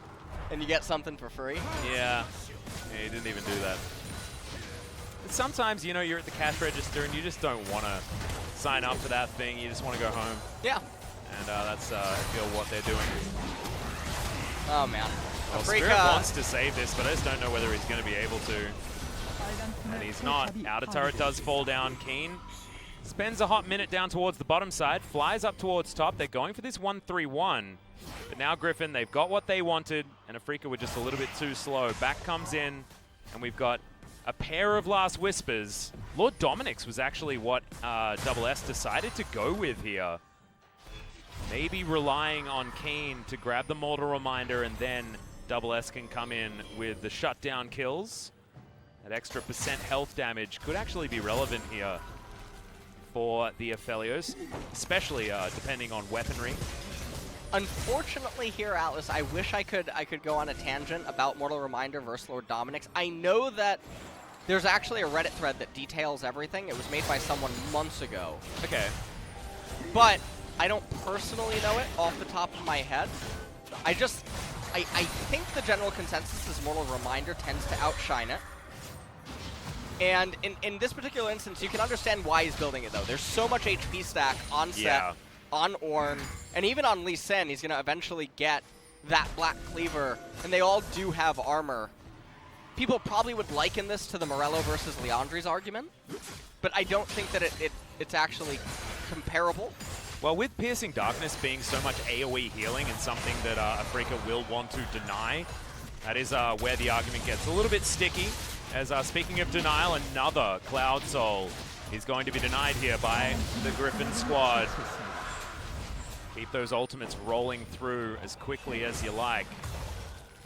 and you get something for free. Yeah, he didn't even do that. Sometimes, you know, you're at the cash register and you just don't want to sign up for that thing. You just want to go home. Yeah. And that's, I feel, what they're doing. Oh, man. Well, Spirit wants to save this, but I just don't know whether he's going to be able to. And he's not. Outer turret does fall down. Keen spends a hot minute down towards the bottom side, flies up towards top. They're going for this 1-3-1. But now Griffin, they've got what they wanted, and Afrika were just a little bit too slow. Back comes in, and we've got a pair of Last Whispers. Lord Dominic's was actually what Double S decided to go with here. Maybe relying on Keen to grab the Mortal Reminder, and then Double S can come in with the shutdown kills. That extra % health damage could actually be relevant here for the Aphelios, especially depending on weaponry. Unfortunately here, Atlas, I wish I could go on a tangent about Mortal Reminder versus Lord Dominic's. I know that there's actually a Reddit thread that details everything. It was made by someone months ago. Okay. But I don't personally know it off the top of my head. I think the general consensus is Mortal Reminder tends to outshine it. And in this particular instance, you can understand why he's building it, though. There's so much HP stack on set, on Ornn, and even on Lee Sin. He's going to eventually get that Black Cleaver, and they all do have armor. People probably would liken this to the Morello versus Leandri's argument, but I don't think that it's actually comparable. Well, with Piercing Darkness being so much AoE healing and something that Afrika will want to deny, that is where the argument gets a little bit sticky. As speaking of denial, another Cloud Soul is going to be denied here by the Griffin squad. Keep those ultimates rolling through as quickly as you like.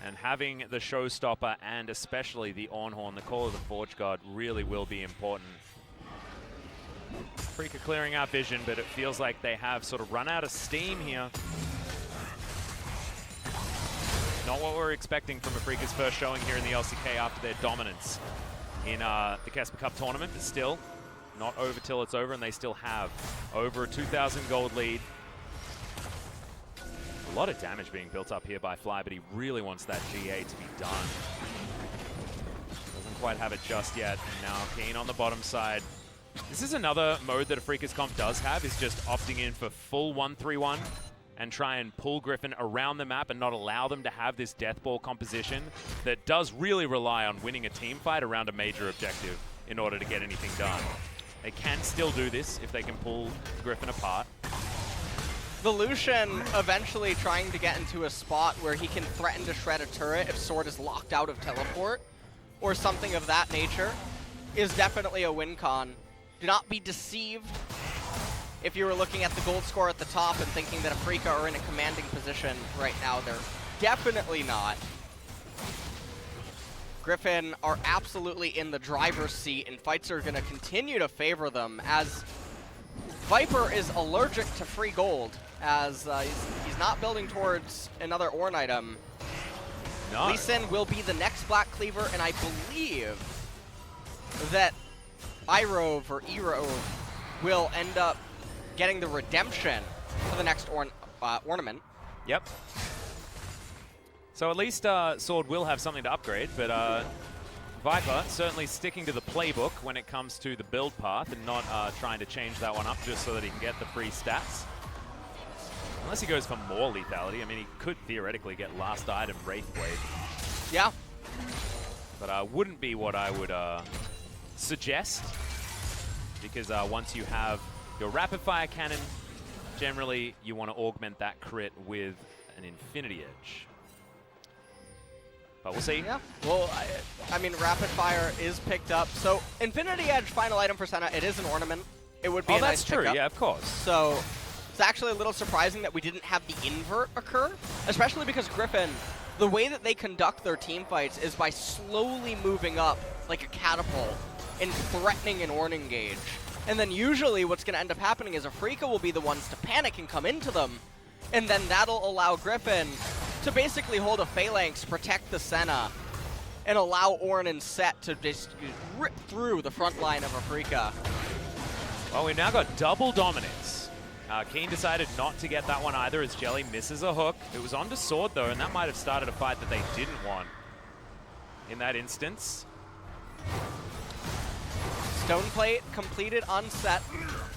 And having the Showstopper and especially the Ornhorn, the Call of the Forge God, really will be important. Afrika clearing out vision, but it feels like they have sort of run out of steam here. Not what we're expecting from Afrika's first showing here in the LCK after their dominance in the Casper Cup tournament, but still not over till it's over, and they still have over a 2,000 gold lead. A lot of damage being built up here by Fly, but he really wants that GA to be done. Doesn't quite have it just yet. And now Keen on the bottom side. This is another mode that Afrika's comp does have, is just opting in for full 1-3-1 and try and pull Griffin around the map and not allow them to have this death ball composition that does really rely on winning a team fight around a major objective in order to get anything done. They can still do this if they can pull Griffin apart. The Lucian eventually trying to get into a spot where he can threaten to shred a turret if Sword is locked out of teleport or something of that nature is definitely a win con. Do not be deceived if you were looking at the gold score at the top and thinking that Afrika are in a commanding position right now. They're definitely not. Griffin are absolutely in the driver's seat, and fights are going to continue to favor them as Viper is allergic to free gold, as he's not building towards another Ornn item. No. Lee Sin will be the next Black Cleaver, and I believe that Irove or Erove will end up getting the redemption for the next ornament. Yep. So at least Sword will have something to upgrade, but Viper certainly sticking to the playbook when it comes to the build path and not trying to change that one up just so that he can get the free stats. Unless he goes for more lethality. I mean, he could theoretically get last item Wraithblade. Yeah. But wouldn't be what I would suggest, because once you have your rapid fire cannon, generally you want to augment that crit with an Infinity Edge. But we'll see. Yeah. Well, I mean, rapid fire is picked up. So Infinity Edge, final item for Senna, it is an ornament. It would be a nice true. pickup. Yeah, of course. So it's actually a little surprising that we didn't have the invert occur, especially because Griffin, the way that they conduct their team fights is by slowly moving up like a catapult and threatening an Ornn engage. And then usually what's going to end up happening is Afrika will be the ones to panic and come into them, and then that'll allow Griffin to basically hold a phalanx, protect the Senna, and allow Ornn and Set to just rip through the front line of Afrika. Well, we've now got double dominance. Keen decided not to get that one either as Jelly misses a hook. It was onto Sword though, and that might have started a fight that they didn't want in that instance. Stone Plate completed on set.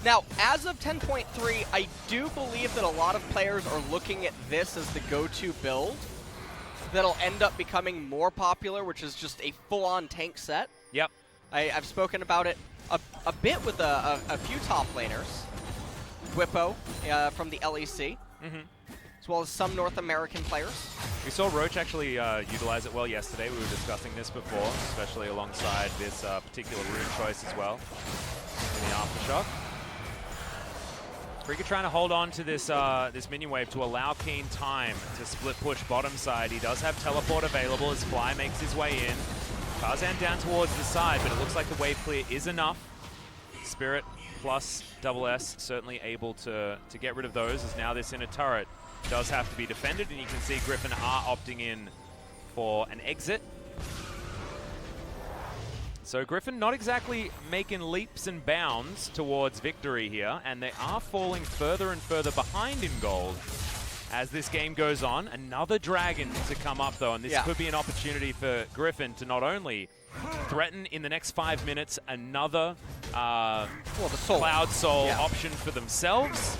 Now, as of 10.3, I do believe that a lot of players are looking at this as the go-to build that'll end up becoming more popular, which is just a full-on tank set. Yep. I've spoken about it a bit with a few top laners. Whippo from the LEC, as well as some North American players. We saw Roach actually utilize it well yesterday. We were discussing this before, especially alongside this particular rune choice as well in the Aftershock. Freaka trying to hold on to this this minion wave to allow Keen time to split push bottom side. He does have teleport available as Fly makes his way in. Tarzan down towards the side, but it looks like the wave clear is enough. Spirit plus Double S certainly able to get rid of those, as now this inner turret does have to be defended, and you can see Griffin are opting in for an exit. So Griffin not exactly making leaps and bounds towards victory here, and they are falling further and further behind in gold as this game goes on. Another dragon to come up though, and this could be an opportunity for Griffin to not only threaten in the next 5 minutes another Cloud Soul option for themselves,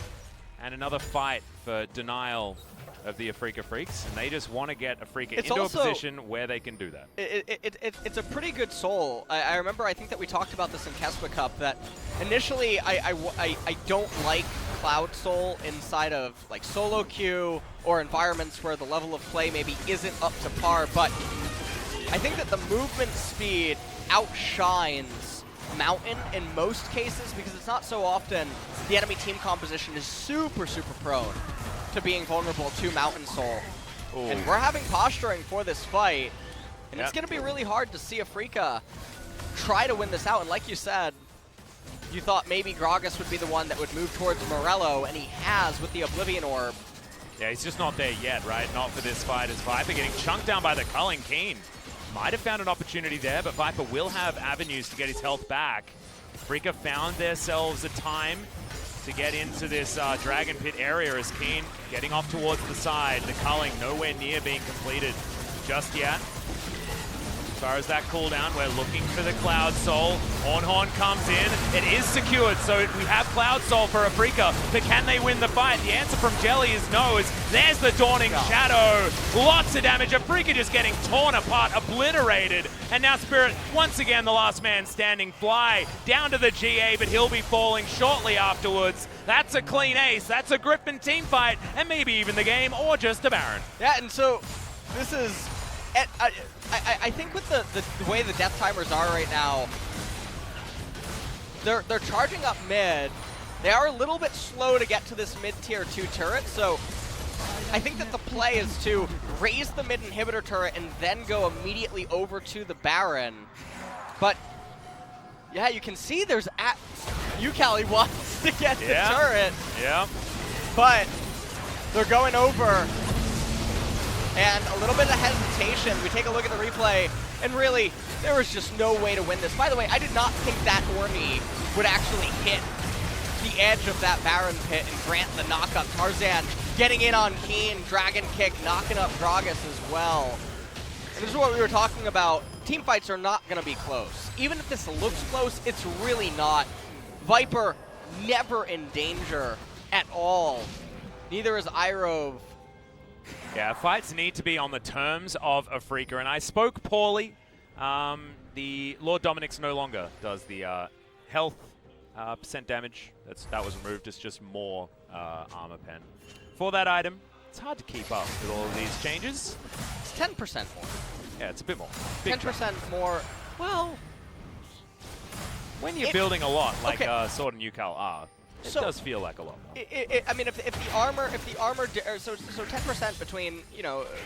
and another fight for denial of the Afrika Freaks, and they just want to get Afrika into a position where they can do that. It's a pretty good soul. I remember, I think that we talked about this in Kespa Cup, that initially I don't like Cloud Soul inside of like solo queue or environments where the level of play maybe isn't up to par, but I think that the movement speed outshines Mountain in most cases, because it's not so often the enemy team composition is super prone to being vulnerable to Mountain Soul. Ooh. And we're having posturing for this fight, and it's going to be really hard to see Afrika try to win this out. And like you said, you thought maybe Gragas would be the one that would move towards Morello, and he has with the Oblivion Orb. Yeah, he's just not there yet, right? Not for this fight, as Viper getting chunked down by the Culling Keen. Might have found an opportunity there, but Viper will have avenues to get his health back. Afrika found themselves a time to get into this Dragon Pit area, as Keen getting off towards the side. The culling nowhere near being completed just yet. As far as that cooldown, we're looking for the Cloud Soul. Ornhorn comes in. It is secured, so we have Cloud Soul for Afrika, but can they win the fight? The answer from Jelly is no, as there's the Dawning Shadow. Lots of damage. Afrika just getting torn apart, obliterated. And now Spirit, once again, the last man standing. Fly down to the GA, but he'll be falling shortly afterwards. That's a clean ace. That's a Griffin team fight, and maybe even the game, or just a Baron. Yeah, and so this is... I think with the way the death timers are right now, they're charging up mid. They are a little bit slow to get to this mid-tier 2 turret, so I think that the play is to raise the mid inhibitor turret and then go immediately over to the Baron. But yeah, you can see there's UCali wants to get the turret. Yeah. But they're going over. And a little bit of hesitation. We take a look at the replay, and really, there was just no way to win this. By the way, I did not think that Ornnie would actually hit the edge of that Baron pit and grant the knockup. Tarzan getting in on Keen, Dragon Kick, knocking up Gragas as well. And this is what we were talking about. Team fights are not going to be close. Even if this looks close, it's really not. Viper never in danger at all. Neither is Irove. Yeah, fights need to be on the terms of Afrika, and I spoke poorly. The Lord Dominic's no longer does the health percent damage. That was removed. It's just more armor pen. For that item, it's hard to keep up with all of these changes. It's 10% more. Yeah, it's a bit more. 10% more. Well, when you're building a lot, like Sword and UCal are, it does feel like a lot more. I mean, if the armor, so 10% between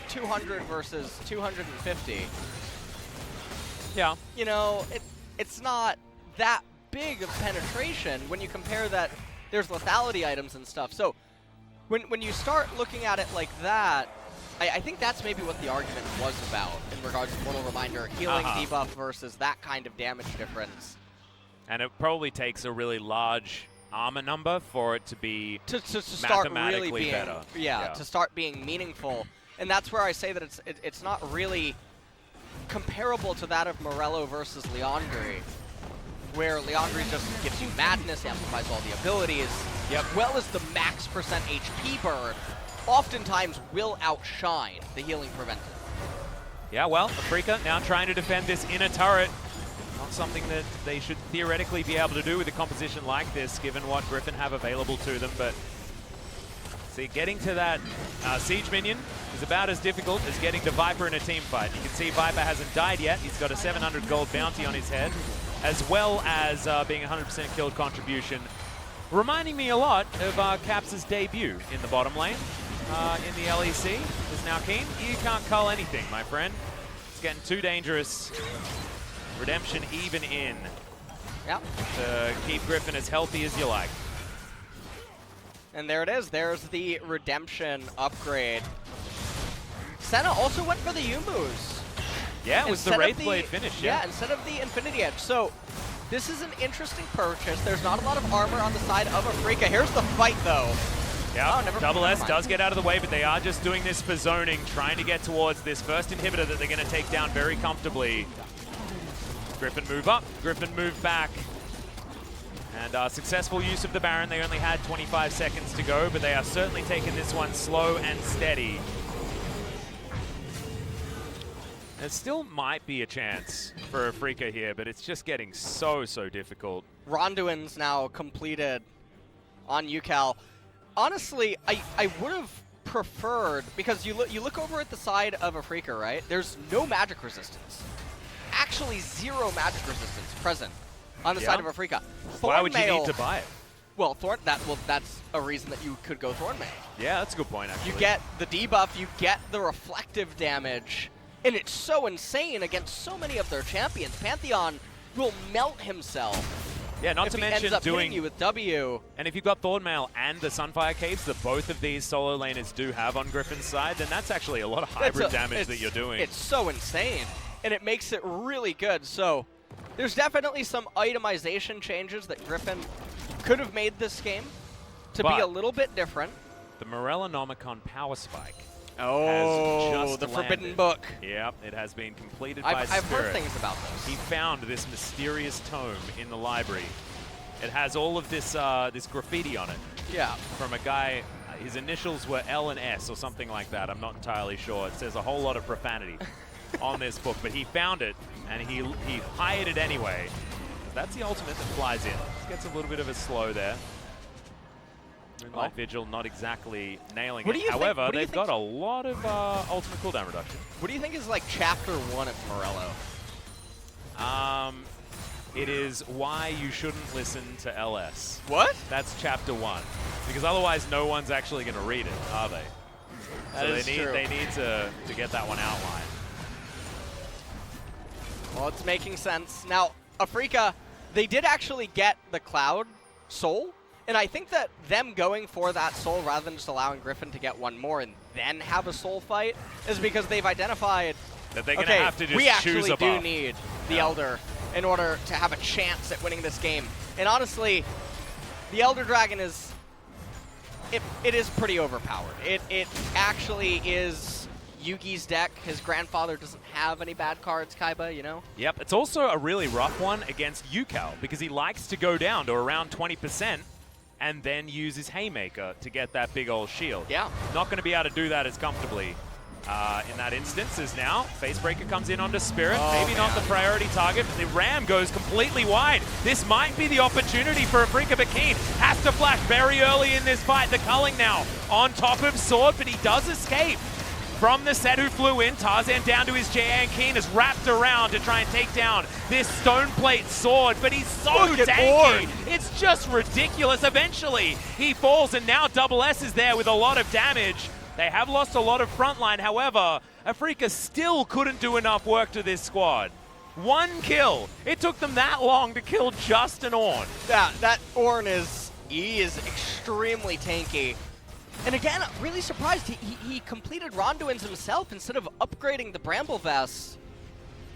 200 versus 250. Yeah. It's not that big of penetration when you compare that. There's lethality items and stuff. So when you start looking at it like that, I think that's maybe what the argument was about in regards to Mortal Reminder, healing debuff versus that kind of damage difference. And it probably takes a really large armor number for it to be to start mathematically really being better. To start being meaningful, and that's where I say that it's not really comparable to that of Morello versus Leandri, where Leandri just gives you madness, amplifies all the abilities, as well as the max percent HP burn, oftentimes will outshine the healing preventative. Yeah, well, Afrika now trying to defend this inner turret. Not something that they should theoretically be able to do with a composition like this, given what Griffin have available to them. But see, getting to that Siege minion is about as difficult as getting to Viper in a team fight. You can see Viper hasn't died yet. He's got a 700 gold bounty on his head, as well as being 100% killed contribution. Reminding me a lot of Caps' debut in the bottom lane in the LEC. Is now Keen. You can't cull anything, my friend. It's getting too dangerous. Redemption even in. Yep. To keep Griffin as healthy as you like. And there it is. There's the Redemption upgrade. Senna also went for the Yumus. Yeah, it was the Wraithblade finish. Yeah, instead of the Infinity Edge. So this is an interesting purchase. There's not a lot of armor on the side of Afrika. Here's the fight, though. Yeah, oh, Double S does get out of the way, but they are just doing this for zoning, trying to get towards this first inhibitor that they're going to take down very comfortably. Griffin move up, Griffin move back. And successful use of the Baron. They only had 25 seconds to go, but they are certainly taking this one slow and steady. There still might be a chance for Afrika here, but it's just getting so difficult. Ronduin's now completed on UCal. Honestly, I would have preferred, because you look over at the side of Afrika, right? There's no magic resistance. Actually, 0 magic resistance present on the side of Afrika. Why would you need to buy it? Well, that's a reason that you could go Thornmail. Yeah, that's a good point, actually. You get the debuff, you get the reflective damage, and it's so insane against so many of their champions. Pantheon will melt himself. Yeah, not to mention ends up doing hitting you with W. And if you've got Thornmail and the Sunfire Caves that both of these solo laners do have on Griffin's side, then that's actually a lot of hybrid damage that you're doing. It's so insane, and it makes it really good. So there's definitely some itemization changes that Griffin could have made this game to be a little bit different. The Morellonomicon Power Spike. Oh, has just the landed. Forbidden Book. Yep, it has been completed by Spirit. I've heard things about this. He found this mysterious tome in the library. It has all of this this graffiti on it. Yeah. From a guy, his initials were L and S or something like that. I'm not entirely sure. It says a whole lot of profanity on this book, but he found it and he hired it anyway. That's the ultimate that flies in. Just gets a little bit of a slow there. Moonlight Vigil not exactly nailing it. However, they've got a lot of ultimate cooldown reduction. What do you think is like chapter 1 of Morello? It is why you shouldn't listen to LS. What? That's chapter 1. Because otherwise no one's actually going to read it, are they? That is true. They need to get that one outlined. Well, it's making sense. Now, Afrika, they did actually get the Cloud Soul. And I think that them going for that soul rather than just allowing Griffin to get one more and then have a soul fight is because they've identified that they're going to have to just we actually choose do need the Elder in order to have a chance at winning this game. And honestly, the Elder Dragon is it is pretty overpowered. It actually is Yugi's deck. His grandfather doesn't have any bad cards, Kaiba, you know? Yep, it's also a really rough one against Yukao because he likes to go down to around 20%. And then use his Haymaker to get that big old shield. Yeah. Not going to be able to do that as comfortably in that instance as now. Facebreaker comes in onto Spirit. Maybe not the priority target, but the Ram goes completely wide. This might be the opportunity for Afrika, but Keen has to flash very early in this fight. The culling now on top of Sword, but he does escape from the set who flew in. Tarzan down to his GA, and Keen is wrapped around to try and take down this Stone Plate Sword, but he's so tanky. It's just ridiculous. Eventually, he falls, and now Double S is there with a lot of damage. They have lost a lot of frontline. However, Afrika still couldn't do enough work to this squad. 1 kill. It took them that long to kill just an Ornn. Yeah, that Ornn is extremely tanky. And again, really surprised he completed Ronduin's himself instead of upgrading the Bramble Vest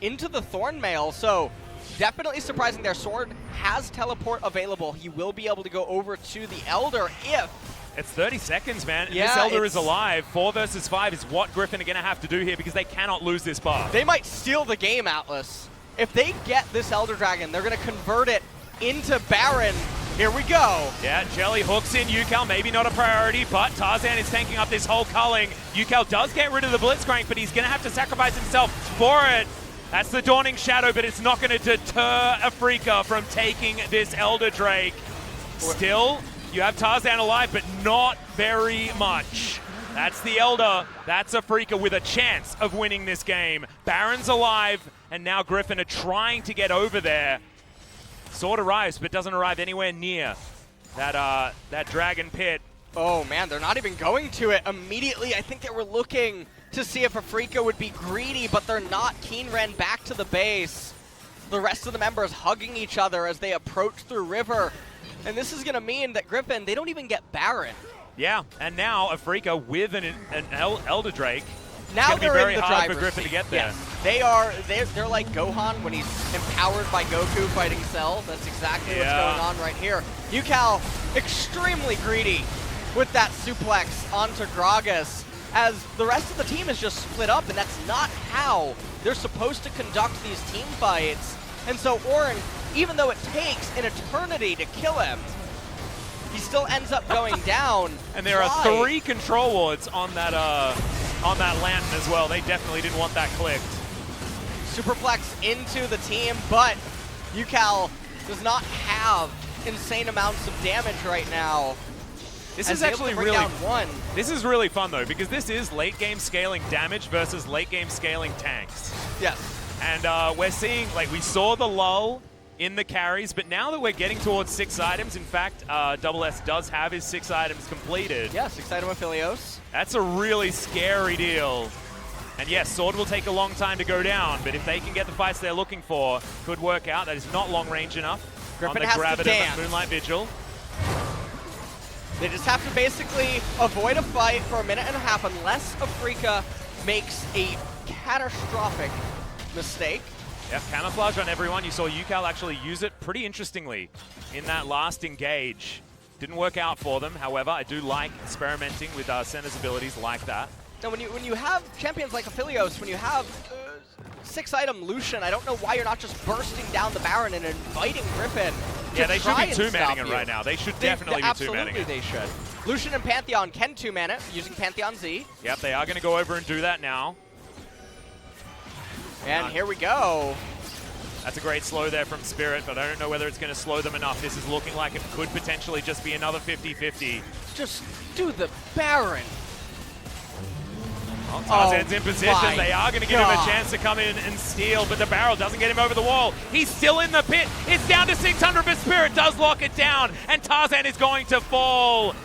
into the Thornmail. So definitely surprising there. Sword has teleport available. He will be able to go over to the Elder if... It's 30 seconds, man. Yeah, this Elder is alive. 4 versus 5 is what Griffin are going to have to do here because they cannot lose this bar. They might steal the game, Atlas. if they get this Elder Dragon, they're going to convert it into Baron. Here we go. Yeah, Jelly hooks in Yucal, maybe not a priority, but Tarzan is tanking up this whole culling. Yucal does get rid of the Blitzcrank, but he's going to have to sacrifice himself for it. That's the Dawning Shadow, but it's not going to deter Afrika from taking this Elder Drake. Still, you have Tarzan alive, but not very much. That's the Elder. That's Afrika with a chance of winning this game. Baron's alive, and now Griffin are trying to get over there. Sword arrives, but doesn't arrive anywhere near that Dragon Pit. Oh man, they're not even going to it immediately. I think they were looking to see if Afrika would be greedy, but they're not. Keen ran back to the base. The rest of the members hugging each other as they approach through river. And this is going to mean that Griffin, they don't even get Baron. Yeah, and now Afrika with an Elder Drake. Now it's they're very in the hard driver's for Griffin seat. to get there. Yes, they're like Gohan when he's empowered by Goku fighting Cell. That's exactly what's going on right here. Yucal extremely greedy with that suplex onto Gragas, as the rest of the team is just split up, and that's not how they're supposed to conduct these team fights. And so Orin, even though it takes an eternity to kill him, he still ends up going down. And there are 3 control wards on that lantern as well. They definitely didn't want that clicked. Superplex into the team, but Yucal does not have insane amounts of damage right now. This is actually This is really fun though, because this is late game scaling damage versus late game scaling tanks. Yes. And we're seeing, like, we saw the lull in the carries, but now that we're getting towards 6 items, in fact, Double S does have his 6 items completed. Yeah, 6 item Aphelios. That's a really scary deal. And yes, Sword will take a long time to go down, but if they can get the fights they're looking for, could work out. That is not long range enough. Griffin on the has to Graviton dance. and Moonlight Vigil. They just have to basically avoid a fight for a minute and a half unless Afrika makes a catastrophic mistake. Yeah, camouflage on everyone. You saw Yucal actually use it pretty interestingly in that last engage. Didn't work out for them. However, I do like experimenting with Senna's abilities like that. Now, when you have champions like Aphelios, when you have 6 item Lucian, I don't know why you're not just bursting down the Baron and inviting Griffin. Yeah, they should be 2-manning it right now. They should definitely be 2-manning it. Absolutely, they should. Lucian and Pantheon can 2-man it using Pantheon Z. Yep, they are going to go over and do that now. And here we go. That's a great slow there from Spirit, but I don't know whether it's going to slow them enough. This is looking like it could potentially just be another 50-50. Just do the Baron. Well, Tarzan's in position. They are going to give him a chance to come in and steal, but the barrel doesn't get him over the wall. He's still in the pit. It's down to 600, but Spirit does lock it down, and Tarzan is going to fall.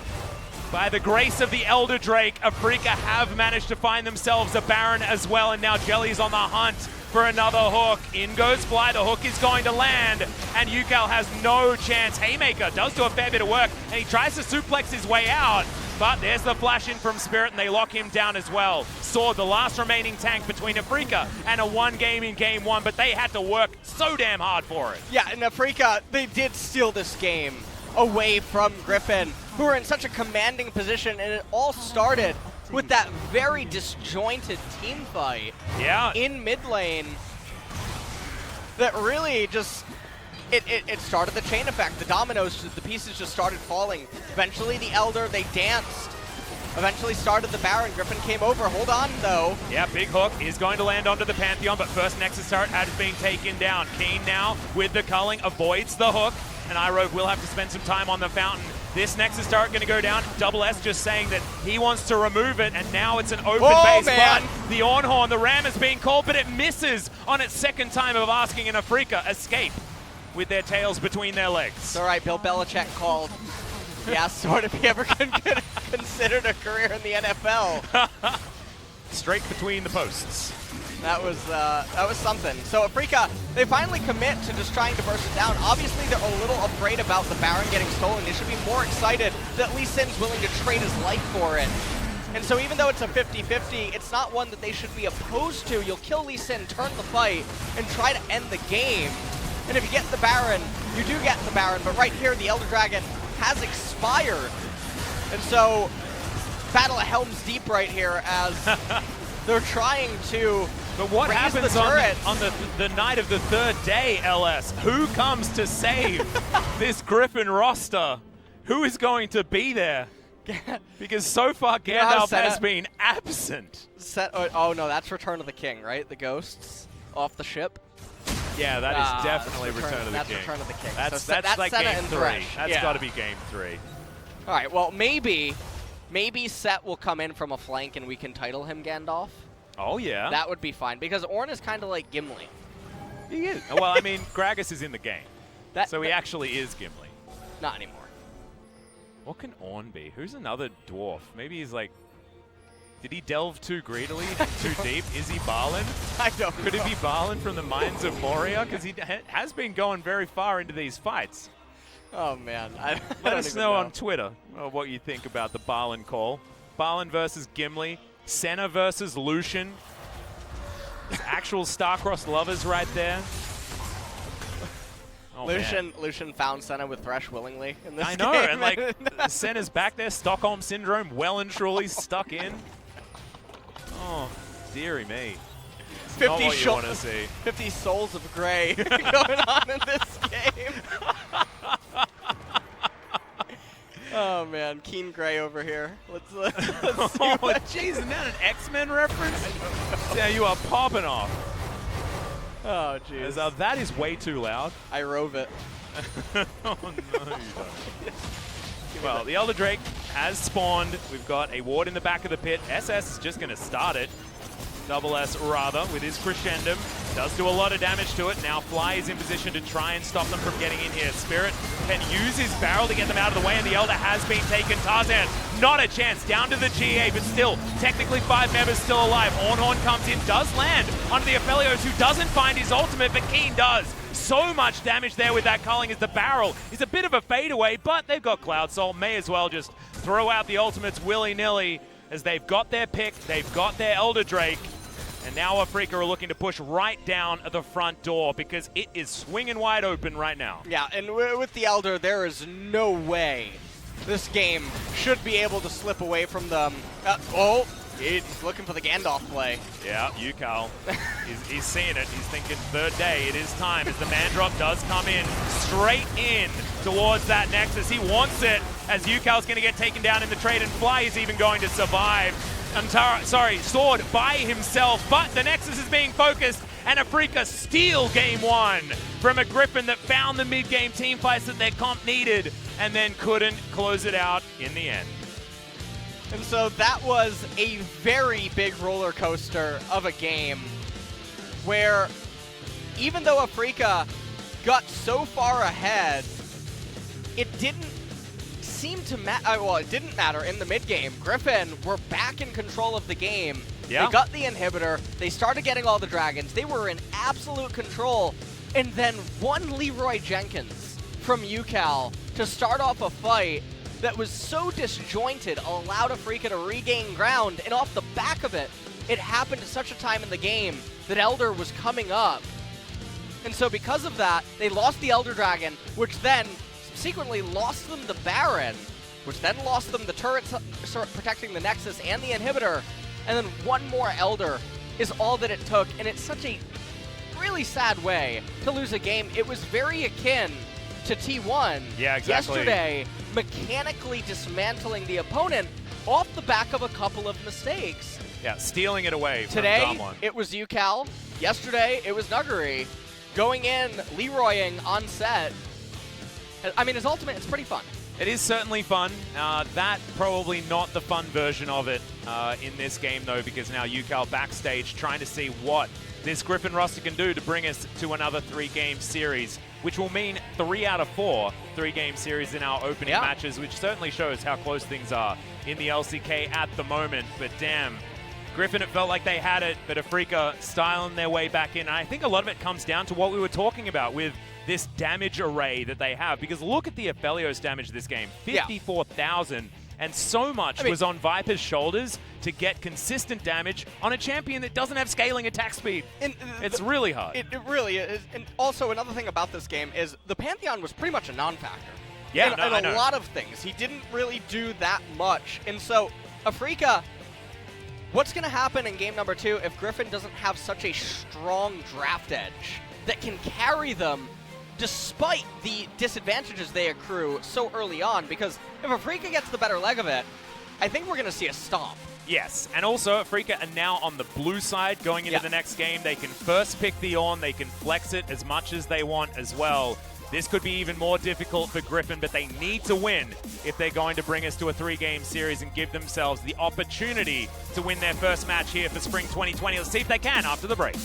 By the grace of the Elder Drake, Afrika have managed to find themselves a Baron as well, and now Jelly's on the hunt for another hook. In goes Fly, the hook is going to land, and Yucal has no chance. Haymaker does do a fair bit of work, and he tries to suplex his way out, but there's the flash in from Spirit, and they lock him down as well. Sword, the last remaining tank between Afrika and a 1 game in game 1, but they had to work so damn hard for it. Yeah, and Afrika, they did steal this game away from Griffin, who are in such a commanding position, and it all started with that very disjointed team fight in mid lane that really just, it started the chain effect. The dominoes, the pieces just started falling. Eventually the Elder, they danced. Eventually started the Baron. Griffin came over. Hold on, though. Yeah, big hook is going to land onto the Pantheon, but first Nexus turret has been taken down. Keen now with the culling, avoids the hook, and iRogue will have to spend some time on the fountain. This Nexus turret going to go down. Double S just saying that he wants to remove it, and now it's an open base. Man. But the Ornhorn, the Ram is being called, but it misses on its second time of asking, and Afrika escape with their tails between their legs. It's all right, Bill Belichick called. He asked Sword if he ever considered a career in the NFL. Straight between the posts. That was something. So Afrika, they finally commit to just trying to burst it down. Obviously, they're a little afraid about the Baron getting stolen. They should be more excited that Lee Sin's willing to trade his life for it. And so even though it's a 50-50, it's not one that they should be opposed to. You'll kill Lee Sin, turn the fight, and try to end the game. And if you get the Baron, you do get the Baron. But right here, the Elder Dragon has expired. And so, battle of Helm's Deep right here as they're trying to But what Raise happens the on turrets. the night of the third day, LS? Who comes to save this Griffin roster? Who is going to be there? Because so far Gandalf has been absent. Oh no, that's Return of the King, right? The ghosts off the ship. Yeah, that is definitely Return of the King. That's Return of the King. That's So that's like Senna game and 3. Thresh. That's got to be game 3. All right, well, maybe Set will come in from a flank and we can title him Gandalf. Oh, yeah. That would be fine, because Ornn is kind of like Gimli. He is. Well, I mean, Gragas is in the game. So he actually is Gimli. Not anymore. What can Ornn be? Who's another dwarf? Maybe he's like... Did he delve too greedily, too deep? Is he Balin? I don't know. Could it be Balin from the Mines of Moria? Because he has been going very far into these fights. Oh, man. Let us know on Twitter what you think about the Balin call. Balin versus Gimli. Senna versus Lucian. There's actual star-crossed lovers right there. Oh, Lucian found Senna with Thresh willingly in this I know, game. and like Senna's back there, Stockholm Syndrome, well and truly stuck in. Oh, dearie me. It's not what you want to see. 50 souls of gray going on in this game. Oh man, Keen Gray over here. Let's see. Oh, jeez, isn't that an X-Men reference? Yeah, you are popping off. Oh, jeez. That is way too loud. I rove it. Oh, no, you don't. Well, the Elder Drake has spawned. We've got a ward in the back of the pit. SS is just going to start it. Double S, rather, with his Crescendum. Does do a lot of damage to it. Now Fly is in position to try and stop them from getting in here. Spirit can use his barrel to get them out of the way, and the Elder has been taken. Tarzan, not a chance. Down to the GA, but still, technically 5 members still alive. Ornhorn comes in, does land onto the Aphelios, who doesn't find his ultimate, but Keen does. So much damage there with that culling as the barrel is a bit of a fadeaway, but they've got Cloud Soul. May as well just throw out the ultimates willy-nilly as they've got their pick, they've got their Elder Drake. And now Afrika are looking to push right down the front door because it is swinging wide open right now. Yeah, and with the Elder, there is no way this game should be able to slip away from them. He's looking for the Gandalf play. Yeah, Yukal, he's seeing it. He's thinking third day, it is time as the man drop does come in, straight in towards that Nexus. He wants it as Yukal's going to get taken down in the trade, and Fly is even going to survive. Sword by himself, but the Nexus is being focused, and Afrika steal game 1 from a Griffin that found the mid-game team fights that their comp needed, and then couldn't close it out in the end. And so that was a very big roller coaster of a game where even though Afrika got so far ahead, it didn't seem to matter. Well, it didn't matter in the mid game. Griffin were back in control of the game. Yeah. They got the inhibitor. They started getting all the dragons. They were in absolute control. And then one Leroy Jenkins from UCal to start off a fight that was so disjointed allowed Afrika to regain ground. And off the back of it, it happened at such a time in the game that Elder was coming up. And so because of that, they lost the Elder Dragon, which then subsequently lost them the Baron, which then lost them the turrets protecting the Nexus and the inhibitor, and then one more Elder is all that it took, and it's such a really sad way to lose a game. It was very akin to T1 yesterday, mechanically dismantling the opponent off the back of a couple of mistakes. Yeah, stealing it away from Today, Damwon. it was UCal. Yesterday, it was Nuggery. Going in, Leroying on set. I mean, his ultimate, it's pretty fun. It is certainly fun. That probably not the fun version of it in this game, though, because now UCal backstage trying to see what this Griffin roster can do to bring us to another 3-game series, which will mean 3 out of 4 3-game series in our opening matches, which certainly shows how close things are in the LCK at the moment. But damn, Griffin, it felt like they had it, but Afrika styling their way back in. And I think a lot of it comes down to what we were talking about with this damage array that they have, because look at the Aphelios damage this game, 54,000, and so much was on Viper's shoulders to get consistent damage on a champion that doesn't have scaling attack speed. It's really hard. It really is. And also another thing about this game is the Pantheon was pretty much a non-factor. Yeah, in a lot of things. He didn't really do that much. And so Afrika, What's going to happen in game number 2 if Griffin doesn't have such a strong draft edge that can carry them despite the disadvantages they accrue so early on? Because if Afrika gets the better leg of it, I think we're going to see a stomp. Yes, and also Afrika are now on the blue side going into the next game. They can first pick the Ornn, they can flex it as much as they want as well. This could be even more difficult for Griffin, but they need to win if they're going to bring us to a 3-game series and give themselves the opportunity to win their first match here for Spring 2020. Let's see if they can after the break.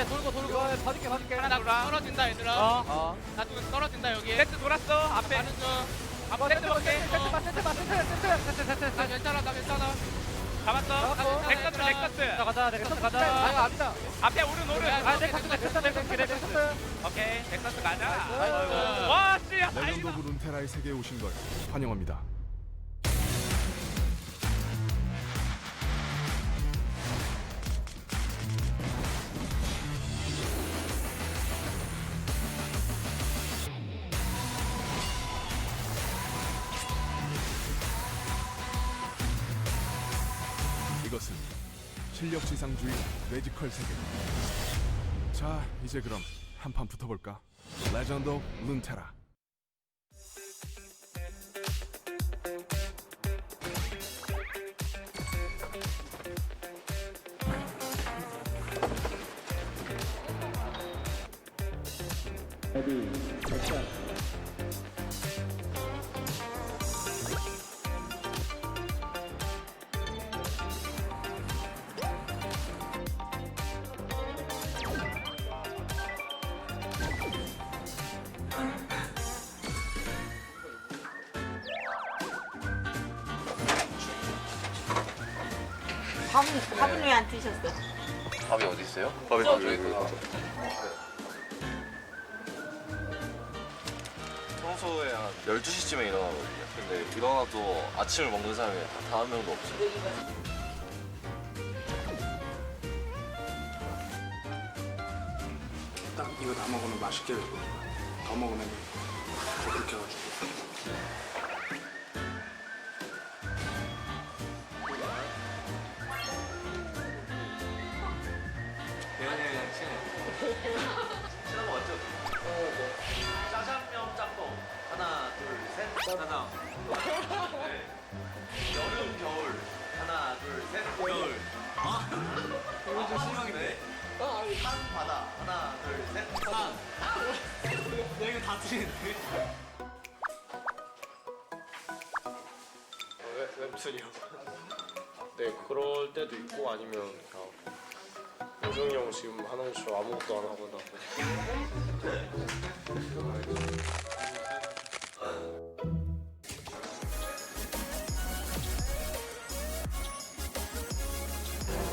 돌고 봐줄게 하나 나 떨어진다 얘들아. 나 좀 떨어진다 여기. 세트 돌았어 앞에. 가는 중. 앞에 세트 볼게. 나 괜찮아 잡았어. 넥서스. 가자. 아니다. 앞에 오른. 넥서스. 오케이 넥서스 가자. 와 씨. 레전드 오브 룬테라의 세계에 오신 걸 환영합니다. 이것은 실력 지상주의 매지컬 세계. 자, 이제 그럼 한판 붙어볼까? 레전드 오브 룬테라. 레디, 액션. 밥은 왜 안 드셨어? 밥이 어디 있어요? 밥이 여기 있다. 평소에 한 12시쯤에 일어나거든요. 근데 일어나도 아침을 먹는 사람이 단 한 명도 없어요. 딱 이거 다 먹으면 맛있게 될 거니까 더 먹으면 더 그렇게 해가지고. 친한 거 맞죠? 짜장면 짬뽕 하나 둘셋 짜장. 네. 여름 겨울 하나 둘셋 겨울. 이거 좀 실망이네. 산 바다 하나 둘셋 산. 야 이거 다 틀리는데. 웹툰이요. 네, 그럴 때도 있고 아니면 그냥 요정이 형 지금 하는 줄 아무것도 안 하거나.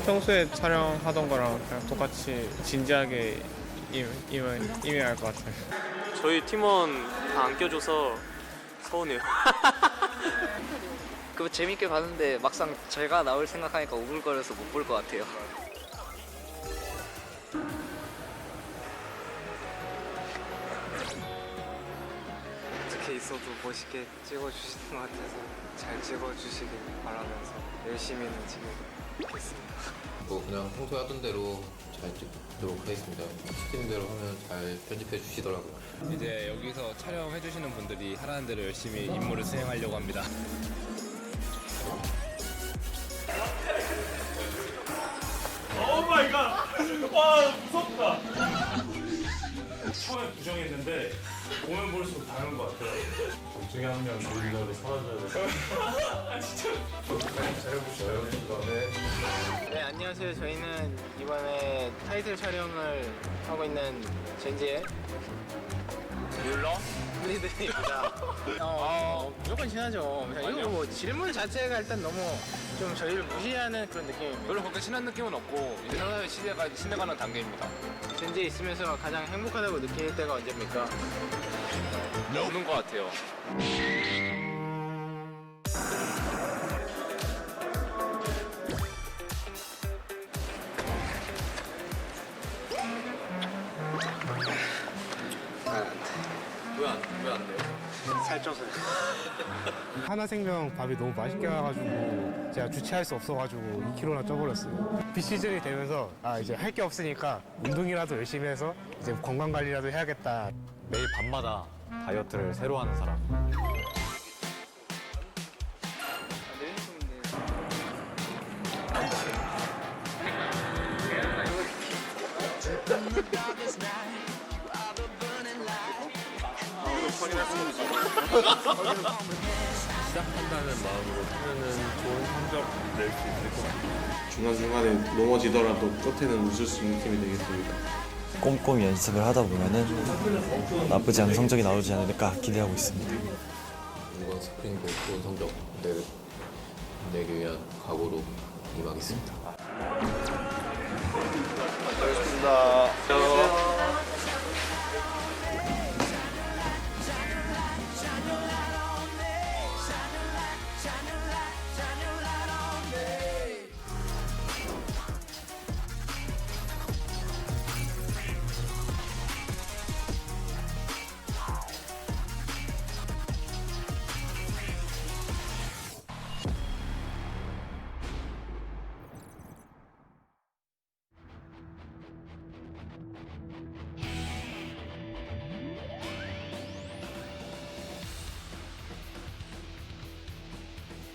평소에 촬영하던 거랑 그냥 똑같이 진지하게 이미 알 것 같아요. 저희 팀원 다 안 껴줘서 서운해요. 그거 재밌게 봤는데 막상 제가 나올 생각하니까 오글거려서 못 볼 것 같아요. 어떻게 있어도 멋있게 찍어주시는 것 같아서 잘 찍어주시길 바라면서 열심히는 찍겠습니다. 뭐 그냥 평소에 하던 대로 잘 찍도록 하겠습니다. 시키는 대로 하면 잘 편집해 주시더라고요. 이제 여기서 촬영해 주시는 분들이 하라는 대로 열심히 임무를 수행하려고 합니다. 오 마이 갓! 와 무섭다. 처음에 부정했는데 보면 볼수록 다른 것 같아요. 둘 중에 한 명 조일러로 사라져야 돼. 아 진짜. 잘해보셔요. 네, 안녕하세요. 저희는 이번에 타이틀 촬영을 하고 있는 젠지의 뮬러 리드입니다. 무조건 친하죠. 이거 뭐 질문 자체가 일단 너무 좀 저희를 무시하는 그런 느낌입니다. 별로 그렇게 친한 느낌은 없고 이제 서서히 신뢰가는 단계입니다. 젠지에 있으면서 가장 행복하다고 느낄 때가 언제입니까? 없는 것 같아요. 왜안 돼요? 살쪄서요. 하나생명 밥이 너무 맛있게 나와가지고 제가 주체할 수 없어가지고 2kg나 쪄버렸어요. 비시즌이 되면서 이제 할 게 없으니까 운동이라도 열심히 해서 이제 건강 관리라도 해야겠다. 매일 밤마다 다이어트를 새로 하는 사람. 시작한다는 마음으로 하면은 좋은 성적 낼 수 있을 것 같아요. 중간중간에 넘어지더라도 끝에는 웃을 수 있는 팀이 되겠습니다. 꼼꼼히 연습을 하다 보면은 나쁘지 않은 성적이 나오지 않을까 기대하고 있습니다. 이번 스프링도 좋은 성적 내기 위한 각오로 임하겠습니다. 알겠습니다.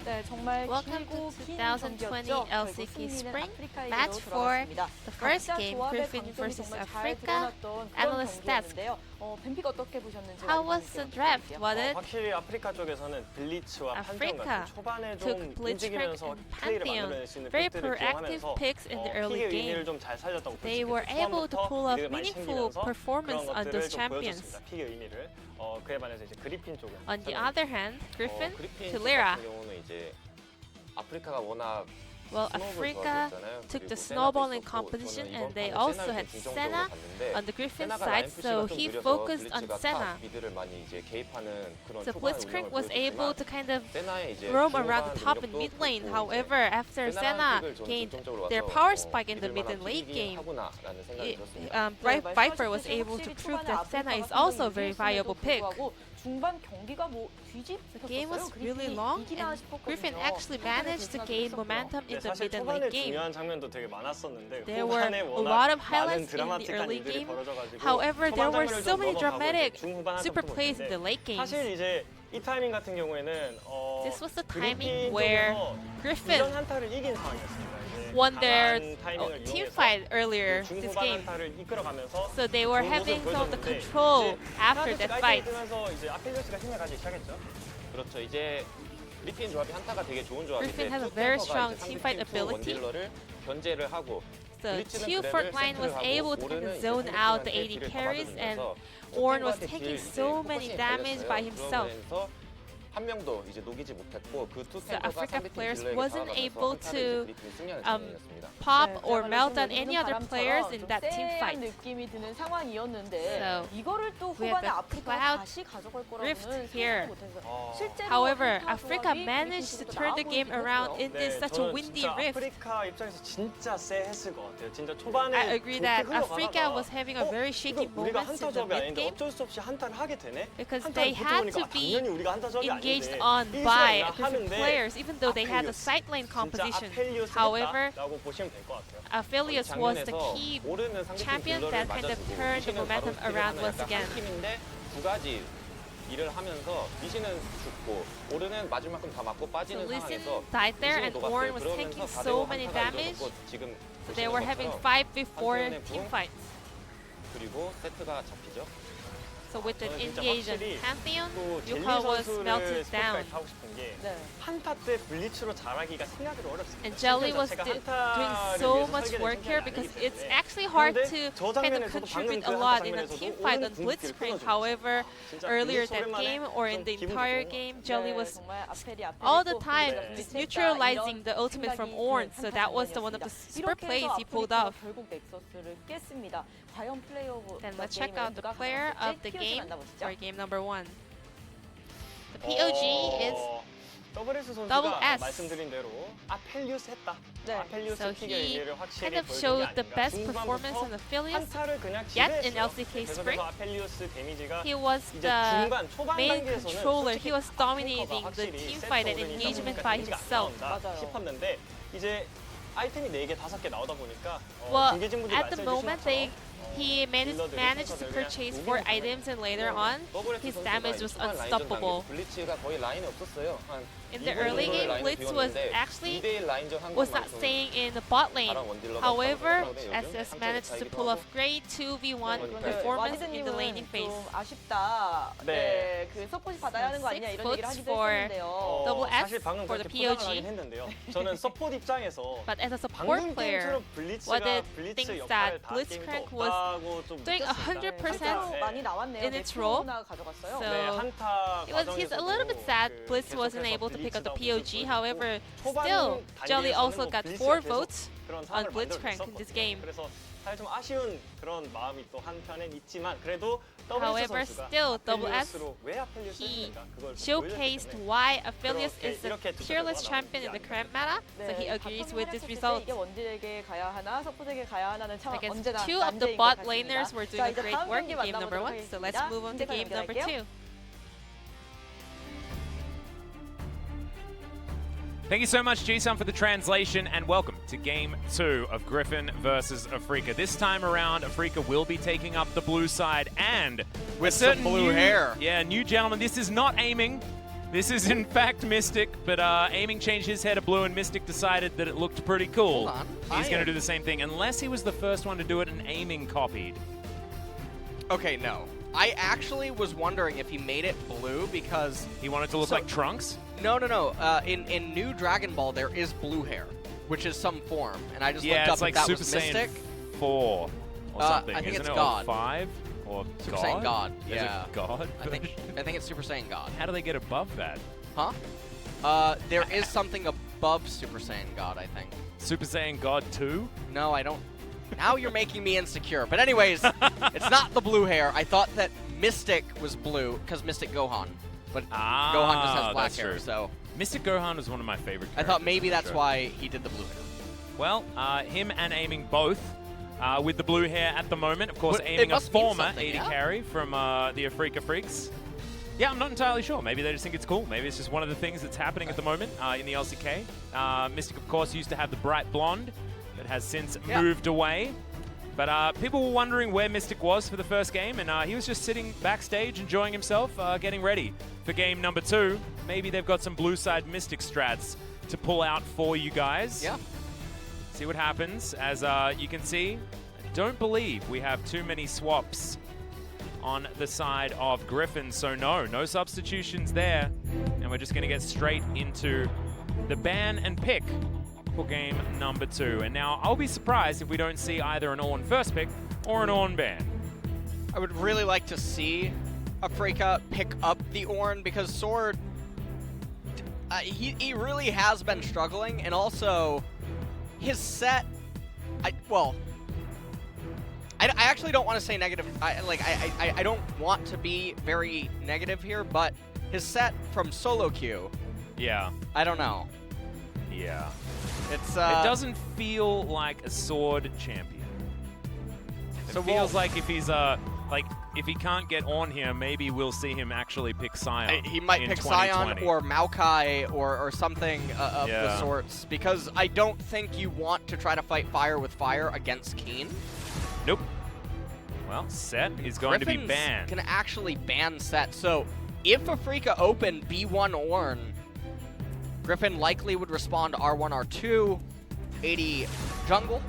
네, 정말 Welcome 길고 to 긴 2020 경기였죠. LCK Spring Match Match 4. The first game, Griffin versus Africa. Analyst stats. 뱀피가 어떻게 보셨는지 How was the draft? Was it 확실히 아프리카 쪽에서는 블리츠와 판정 Africa 같은 초반에 좀 took Blitzcrank 움직이면서 and 플레이를 Pantheon, 만들어낼 수 있는 very 픽들을 proactive 기용하면서 picks in the early 픽의 game. 의미를 좀 잘 살렸던 것 They 같습니다. were able to pull off 리드를 많이 meaningful 챙기면서 performance 그런 on 것들을 those 좀 champions. 보여줬습니다. 픽의 의미를 그에 반해서 이제 그리핀 쪽은 On the other hand, Griffin 그리핀 to 쪽 Lyra. 같은 경우는 이제 아프리카가 워낙 Well, Africa took the snowballing competition and they also had Senna on the Griffin side, so he focused on Senna. So Blitzcrank was able to kind of roam around the top and mid lane. However, after Senna gained their power spike in the mid and late game, Viper was able to prove that Senna is also a very viable pick. 중반 경기가 뭐 뒤집혔어요. The game was really long, and Griffin actually managed to gain momentum in the 사실 mid and 초반에 late game. 중요한 장면도 되게 많았었는데 There were 후반에 a 워낙 lot of 많은 highlights in the 드라마틱한 early 일들이 game. 벌어져가지고 However, there 초반 were 장면을 so 좀 many 넘어가고 dramatic 이제 중후반 하나 super 좀 plays in 보는데 the late games. 사실 이제 이 타이밍 같은 경우에는 This was the 그리핀 timing where 쪽에서 Griffin 이전 한타를 이긴 상황이었습니다. 이제 won their 강한 타이밍을 team 이용해서 fight earlier this 중후반 game. 한타를 이끌어가면서 So they were 좋은 having 모습을 some of the 보여줬는데 control 이제 after 하나씩 that 깔끔히 fight. 뜨면서 이제 아필리오스가 힘을 가지기 시작했죠. 그렇죠. 이제 그리핀 조합이 한타가 되게 좋은 조합인데 Griffin has a very strong teamfight ability. 원딜러를 견제를 하고 The two front line was able to kind of zone out the AD carries, and Ornn was taking so many damage by himself. 한 명도 이제 녹이지 못했고 그 두 So 탱커가 Africa 상대팀 players 딜러에게 wasn't 다가가면서 able 한타를 이제 to 브리핑 승리하는 um, 장면이었습니다. pop 네, or 그야말로 melt 좀 on any other 바람처럼 players in 좀 that team 쎄한 fight. 느낌이 드는 상황이었는데 So, 이거를 또 we had 후반에 the 아프리카가 cloud 다시 가져갈 rift 거라고는 here. 생각도 못했어요. 실제로 However, 한타 Africa 조합이 managed to 브리핑 turn the 쪽으로 game 나와 around 보이긴 in this 했어요. such a 저는 windy 진짜 rift. 아프리카 입장에서 진짜 쎄했을 것 같아요. 진짜 초반에 I agree 좋게 that 흘러가다가 Africa was having a very shaky 이거 우리가 moments 한타 in the 조합이 mid 아닌데 game 어쩔 수 없이 한타를 하게 되네. because 한타를 they had 붙어보니까 to be 당연히 우리가 한타 조합이 engaged 아닌데 on 이길 by 수가 있나 different 하는데 players, even though they had the 아펠리우스. side lane 진짜 composition. 아펠리우스 However, 했다라고 보시면 될 것 같아요. Aphelios was the 장면에서 key 오르는 상대팀 champion 딜러를 that kind of 맞아주고 turned the 미신은 바로 momentum 스킬을 around 하는 once 약간 again. 한 팀인데 두 가지 일을 하면서 미신은 죽고 오르는 맞을 만큼 다 맞고 So 빠지는 Lee Sin 상황에서 died there 미신이 and 녹았어요. Ornn was 그러면서 taking 4대5 so many 한타가 damage. 이뤄졌고 지금 So they 보시는 were having 것처럼 5v4 한편의 team 부 fights. 그리고 세트가 잡히죠. So with the 저는 진짜 engaged 확실히 Pantheon, 또 젤리 Yuka was 선수를 melted down. 스포트라이트 하고 싶은 게 한타 때 블리츠로 잘하기가 생각으로 어렵습니다. And Jelly was doing so much work here because it's actually hard to kind of contribute a lot in a team fight on Blitzcrank. However, earlier that game or in the entire game, Jelly was all the time just neutralizing the ultimate from Ornn. So that was one of the super plays he pulled off. 결국 넥서스를 깼습니다. 과연 플레이어 오브 Then let's check out the player of the game for game number 1. The 어, POG is WS 선수가 Double S. 말씀드린 대로 아펠리우스 했다. 아펠리우스 So 킥의 he 의미를 확실히 kind of 보여준 게 showed the 아닌가. best performance on Aphelios 한타를 그냥 yet in 지배했어요. LCK Spring. 계속해서 아펠리우스 데미지가 He was 이제 the 중간 초반 main 단계에서는 controller. 솔직히 He was dominating 아펠리오스가 the 확실히 team 세트 fight and 오른이다 engagement 보니까 by 데미지가 안 himself. 나온다 싶었는데 이제 아이템이 4개, 5개 나오다 보니까 Well, 중계진분들이 at the 말씀해 주신 moment, 것처럼 he managed to purchase 4 items, and later on, his damage was unstoppable. 블리츠가 거의 라인이 없었어요. 한 In the 2분 early 정도의 game, 라인을 Blitz was 비웠는데 actually 2대1 라인전 한 was 것만 not 좀 staying in the bot lane. 잘한 원딜러가 However, 있거든요. SS 요즘 managed to 한쪽에 pull off 차이기도 great 2v1 performance in the laning phase. 좀 아쉽다. 네, 그 서포트 받아야 하는 거 아니냐 이런 얘기를 하기도 했었는데요. Double S 사실 방금 for the 그렇게 포장을 POG. 하긴 했는데요. 저는 서포트 입장에서 But as a support 방금 player, 게임처럼 블리츠가 what it 블리츠 thinks 역할을 that 다 Blitzcrank 게임도 was 없다고 좀 doing 느꼈습니다. 100% 많이 나왔네요. in its role. 가져갔어요. So 네, 한타 he's a little bit sad Blitz wasn't able to pick up the POG. However, still, Jelly also got 4 votes on Blitzcrank in this game. 그래서 사실 좀 아쉬운 그런 마음이 또 한편엔 있지만 그래도 WS However, 선수가 still, Double S, 아펠리우스로 왜 아펠리우스 he 했는가 그걸 showcased 보여줬기 때문에 why Aphelios 그렇게 is the 이렇게 두 peerless 선수가 champion in the current meta. So he agrees with this result. 이게 원딜에게 가야 하나, 서포트에게 가야 하나는 참 I guess 언제나 2 of the 난제인 것 bot 같습니다. laners were 자, doing a 이제 great 다음 work 경기 in game number 1. 만나보도록 So let's 하겠습니다. move on to 현재 game number 연결할게요. 2. Thank you so much, Jisun, for the translation, and welcome to Game 2 of Griffin versus Afrika. This time around, Afrika will be taking up the blue side, and with a certain some blue hair. Yeah, new gentleman. This is not aiming. This is in fact Mystic, but aiming changed his head to blue, and Mystic decided that it looked pretty cool. Hold on. He's going to do the same thing, unless he was the first one to do it and aiming copied. Okay, no. I actually was wondering if he made it blue because he wanted to look like Trunks. No. In New Dragon Ball, there is blue hair, which is some form, and I just looked up it's like if that Super was Saiyan Mystic. 4 or something. I think isn't it's it? God. Or 5 or Super God. Saiyan God. Is Yeah. it God? I think it's Super Saiyan God. How do they get above that? Huh? There is something above Super Saiyan God, I think. Super Saiyan God 2? No, I don't. Now you're making me insecure. But anyways, it's not the blue hair. I thought that Mystic was blue because Mystic Gohan, but Gohan just has black that's hair. true. So Mystic Gohan was one of my favorite I characters. thought maybe for that's sure. why he did the blue hair. Well, him and aiming both with the blue hair at the moment. Of course, But it aiming a must mean former something, AD yeah? carry from the Afrika Freaks. Yeah, I'm not entirely sure. Maybe they just think it's cool. Maybe it's just one of the things that's happening at the moment in the LCK. Mystic, of course, used to have the bright blonde that has since moved away. But people were wondering where Mystic was for the first game, and he was just sitting backstage enjoying himself, getting ready for game number 2. Maybe they've got some blue side Mystic strats to pull out for you guys. Yeah. See what happens. As you can see, I don't believe we have too many swaps on the side of Griffin, so no substitutions there. And we're just going to get straight into the ban and pick for game number 2. And now I'll be surprised if we don't see either an Ornn first pick or an Ornn ban. I would really like to see Afrika pick up the Ornn because Sword he really has been struggling, and also his set. I actually don't want to say negative. I don't want to be very negative here, but his set from solo queue. Yeah. I don't know. Yeah. It's it doesn't feel like a sword champion. It So feels like if he's if he can't get on here, maybe we'll see him actually pick Scion. He might in pick 2020. Scion or Maokai or something of the Yeah. sorts, because I don't think you want to try to fight fire with fire against Keen. Nope. Well, Set is going to be Griffin's banned. Can actually ban Set. So if Afrika open B1 Ornn, Griffin likely would respond to R1, R2, 80 jungle,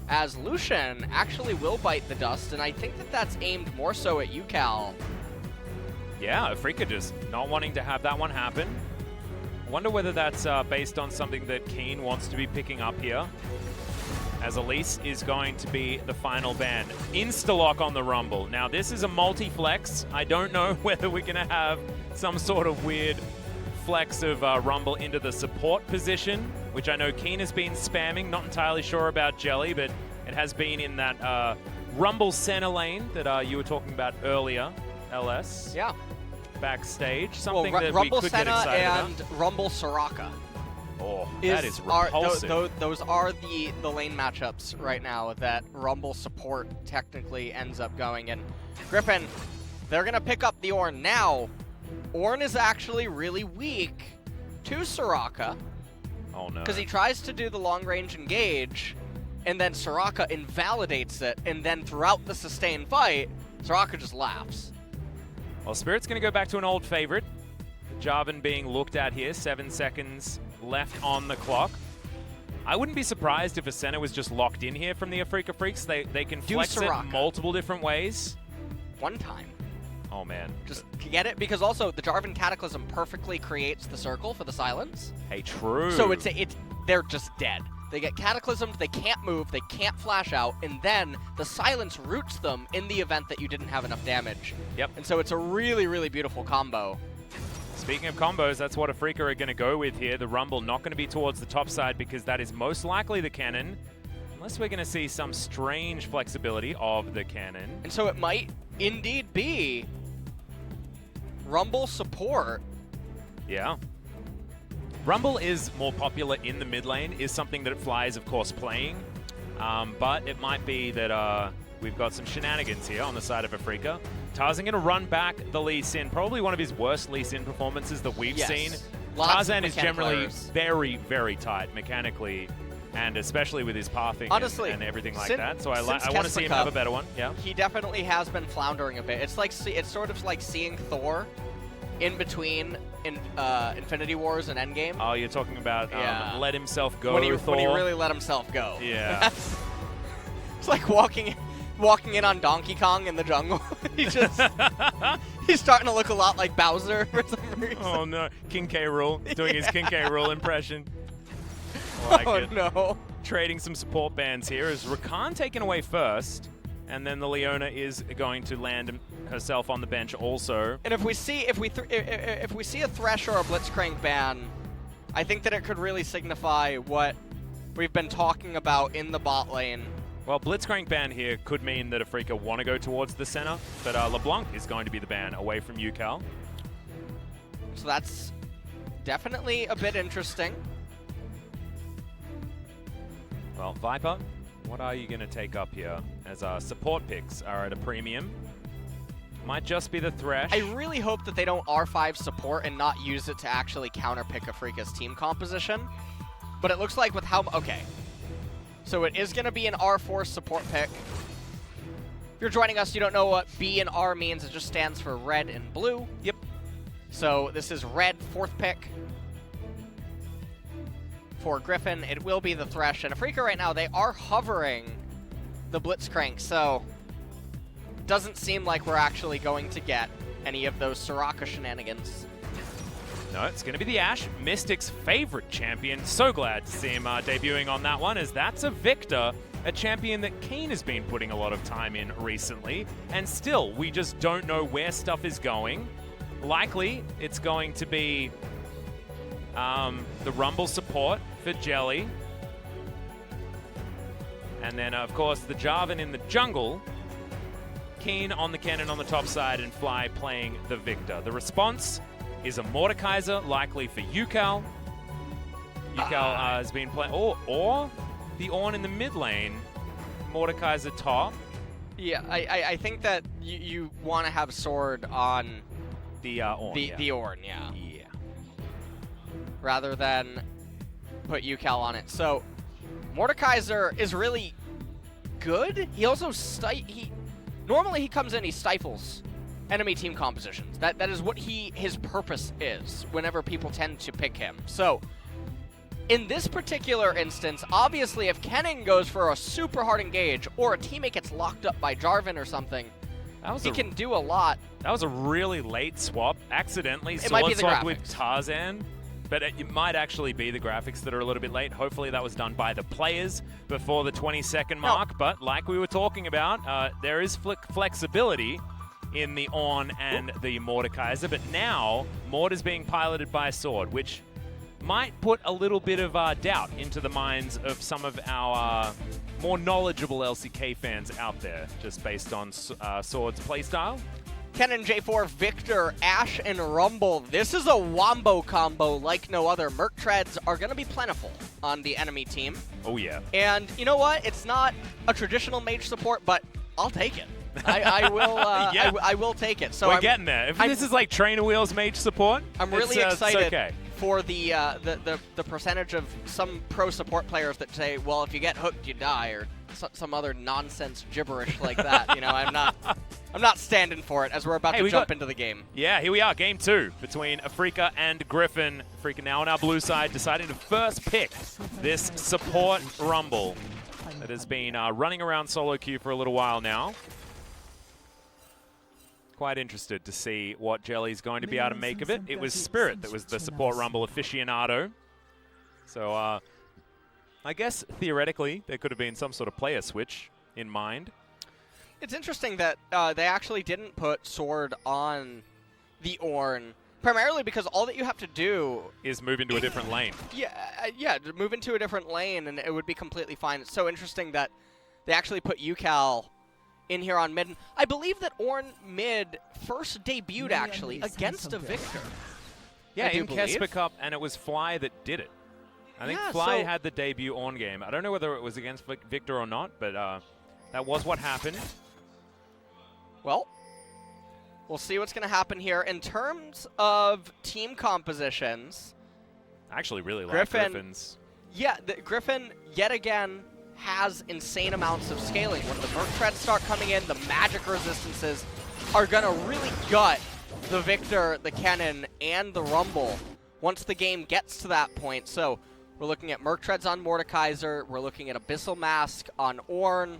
as Lucian actually will bite the dust, and I think that that's aimed more so at UCal. Yeah, Afrika just not wanting to have that one happen. I wonder whether that's based on something that Keen wants to be picking up here, as Elise is going to be the final ban. Insta-lock on the Rumble. Now, this is a multi-flex. I don't know whether we're going to have some sort of weird flex of Rumble into the support position, which I know Keen has been spamming. Not entirely sure about Jelly, but it has been in that Rumble center lane that you were talking about earlier, LS. Yeah. Backstage. Something that Rumble we could get Senna excited and about. Rumble Soraka. Oh, that is repulsive. Those are the lane matchups right now that Rumble support technically ends up going in. Griffin, they're going to pick up the Ornn. Now, Ornn is actually really weak to Soraka. Oh, no. Because he tries to do the long-range engage, and then Soraka invalidates it, and then throughout the sustained fight, Soraka just laughs. Well, Spirit's going to go back to an old favorite. Jarvan being looked at here, 7 seconds left on the clock. I wouldn't be surprised if Ascena was just locked in here from the Afrika Freaks. They can flex it multiple different ways. One time. Oh, man. Just get it? Because also, the Jarvan Cataclysm perfectly creates the circle for the silence. Hey, true. So they're just dead. They get Cataclysmed, they can't move, they can't flash out, and then the silence roots them in the event that you didn't have enough damage. Yep. And so it's a really, really beautiful combo. Speaking of combos, that's what Afrika are going to go with here. The Rumble not going to be towards the top side because that is most likely the cannon. Unless we're going to see some strange flexibility of the cannon. And so it might indeed be Rumble support. Yeah. Rumble is more popular in the mid lane, is something that Fly is, of course, playing. But it might be that we've got some shenanigans here on the side of Afrika. Tarzan going to run back the Lee Sin, probably one of his worst Lee Sin performances that we've seen. Tarzan is generally very, very tight mechanically, and especially with his pathing and everything like that. So I want to see him have a better one. Yeah. He definitely has been floundering a bit. It's sort of like seeing Thor in between Infinity Wars and Endgame. Oh, you're talking about let himself go, when he Thor? really let himself go. Yeah. It's like walking in on Donkey Kong in the jungle. He's starting to look a lot like Bowser for some reason. Oh no, King K. Rool doing his King K. Rool impression. Like it. No. Trading some support bans here is Rakan taken away first, and then the Leona is going to land herself on the bench also. And if we see a Thresh or a Blitzcrank ban, I think that it could really signify what we've been talking about in the bot lane. Well, Blitzcrank ban here could mean that Afrika want to go towards the center, but LeBlanc is going to be the ban away from UCal. So that's definitely a bit interesting. Well, Viper, what are you going to take up here as our support picks are at a premium? Might just be the Thresh. I really hope that they don't R5 support and not use it to actually counterpick Afrika's team composition. But it looks like with how... Okay. So it is going to be an R4 support pick. If you're joining us, you don't know what B and R means. It just stands for red and blue. Yep. So this is red, 4th pick. For Griffin, it will be the Thresh. And Afrika right now, they are hovering the Blitzcrank. So doesn't seem like we're actually going to get any of those Soraka shenanigans. No, it's going to be the Ashe, Mystic's favorite champion. So glad to see him debuting on that one, as that's a Victor, a champion that Keen has been putting a lot of time in recently. And still, we just don't know where stuff is going. Likely, it's going to be the Rumble support for Jelly. And then, of course, the Jarvan in the jungle. Keen on the cannon on the top side and Fly playing the Victor. The response is a Mordekaiser, likely for Yukal. Yukal has been playing, or the Ornn in the mid lane. Mordekaiser top. Yeah, I think that you want to have Sword on the Ornn. The Ornn, yeah. Rather than put Yukal on it. So Mordekaiser is really good. He also normally he comes in, he stifles enemy team compositions. That is what his purpose is whenever people tend to pick him. So in this particular instance, obviously if Kennen goes for a super hard engage or a teammate gets locked up by Jarvan or something, he can do a lot. That was a really late swap. Accidentally It might be sword the swap graphics. with Tarzan. But it might actually be the graphics that are a little bit late. Hopefully that was done by the players before the 20-second mark. But like we were talking about, there is flexibility in the Ornn and the Mordekaiser. But now, Mord is being piloted by Sword, which might put a little bit of doubt into the minds of some of our more knowledgeable LCK fans out there, just based on Sword's playstyle. Kennen, J4, Victor, Ashe, and Rumble. This is a wombo combo like no other. Merc Treads are going to be plentiful on the enemy team. Oh, yeah. And you know what? It's not a traditional mage support, but I'll take it. I will. Yeah. I will take it. So we're getting there. If this is like trainer wheels mage support, I'm really it's excited okay. for the percentage of some pro support players that say, well, if you get hooked, you die, or some other nonsense gibberish like that. You know, I'm not standing for it as we're about to jump into the game. Yeah, here we are, game 2 between Afrika and Griffin. Afrika now on our blue side, deciding to first pick this support Rumble that has been running around solo queue for a little while now. Quite interested to see what Jelly's going to be able to make of it. It was Spirit that was the support Rumble aficionado. So I guess theoretically there could have been some sort of player switch in mind. It's interesting that they actually didn't put Sword on the Ornn, primarily because all that you have to do is move into a different lane. Yeah, move into a different lane and it would be completely fine. It's so interesting that they actually put Yukal in here on mid. I believe that Ornn mid first debuted actually against a Victor. Yeah, in Kesper Cup, and it was Fly that did it. I think Fly had the debut Ornn game. I don't know whether it was against Victor or not, but that was what happened. Well, we'll see what's going to happen here. In terms of team compositions, I actually really like Griffin's. Yeah, Griffin, yet again, has insane amounts of scaling. When the Merc Treads start coming in, the magic resistances are going to really gut the Victor, the Kennen, and the Rumble once the game gets to that point. So we're looking at Merc Treads on Mordekaiser. We're looking at Abyssal Mask on Ornn.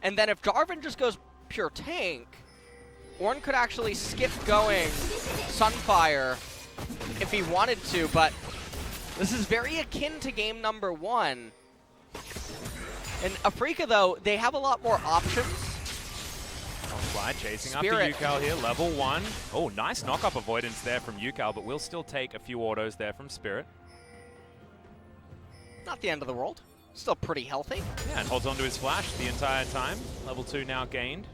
And then if Jarvan just goes pure tank, Ornn could actually skip going Sunfire if he wanted to, but this is very akin to game number 1. And Afrika, though, they have a lot more options. Fly chasing Spirit. after Yukal here, level 1. Oh, nice knock-up avoidance there from Yukal, but we'll still take a few autos there from Spirit. Not the end of the world. Still pretty healthy. Yeah, and holds onto his flash the entire time. Level 2 now gained.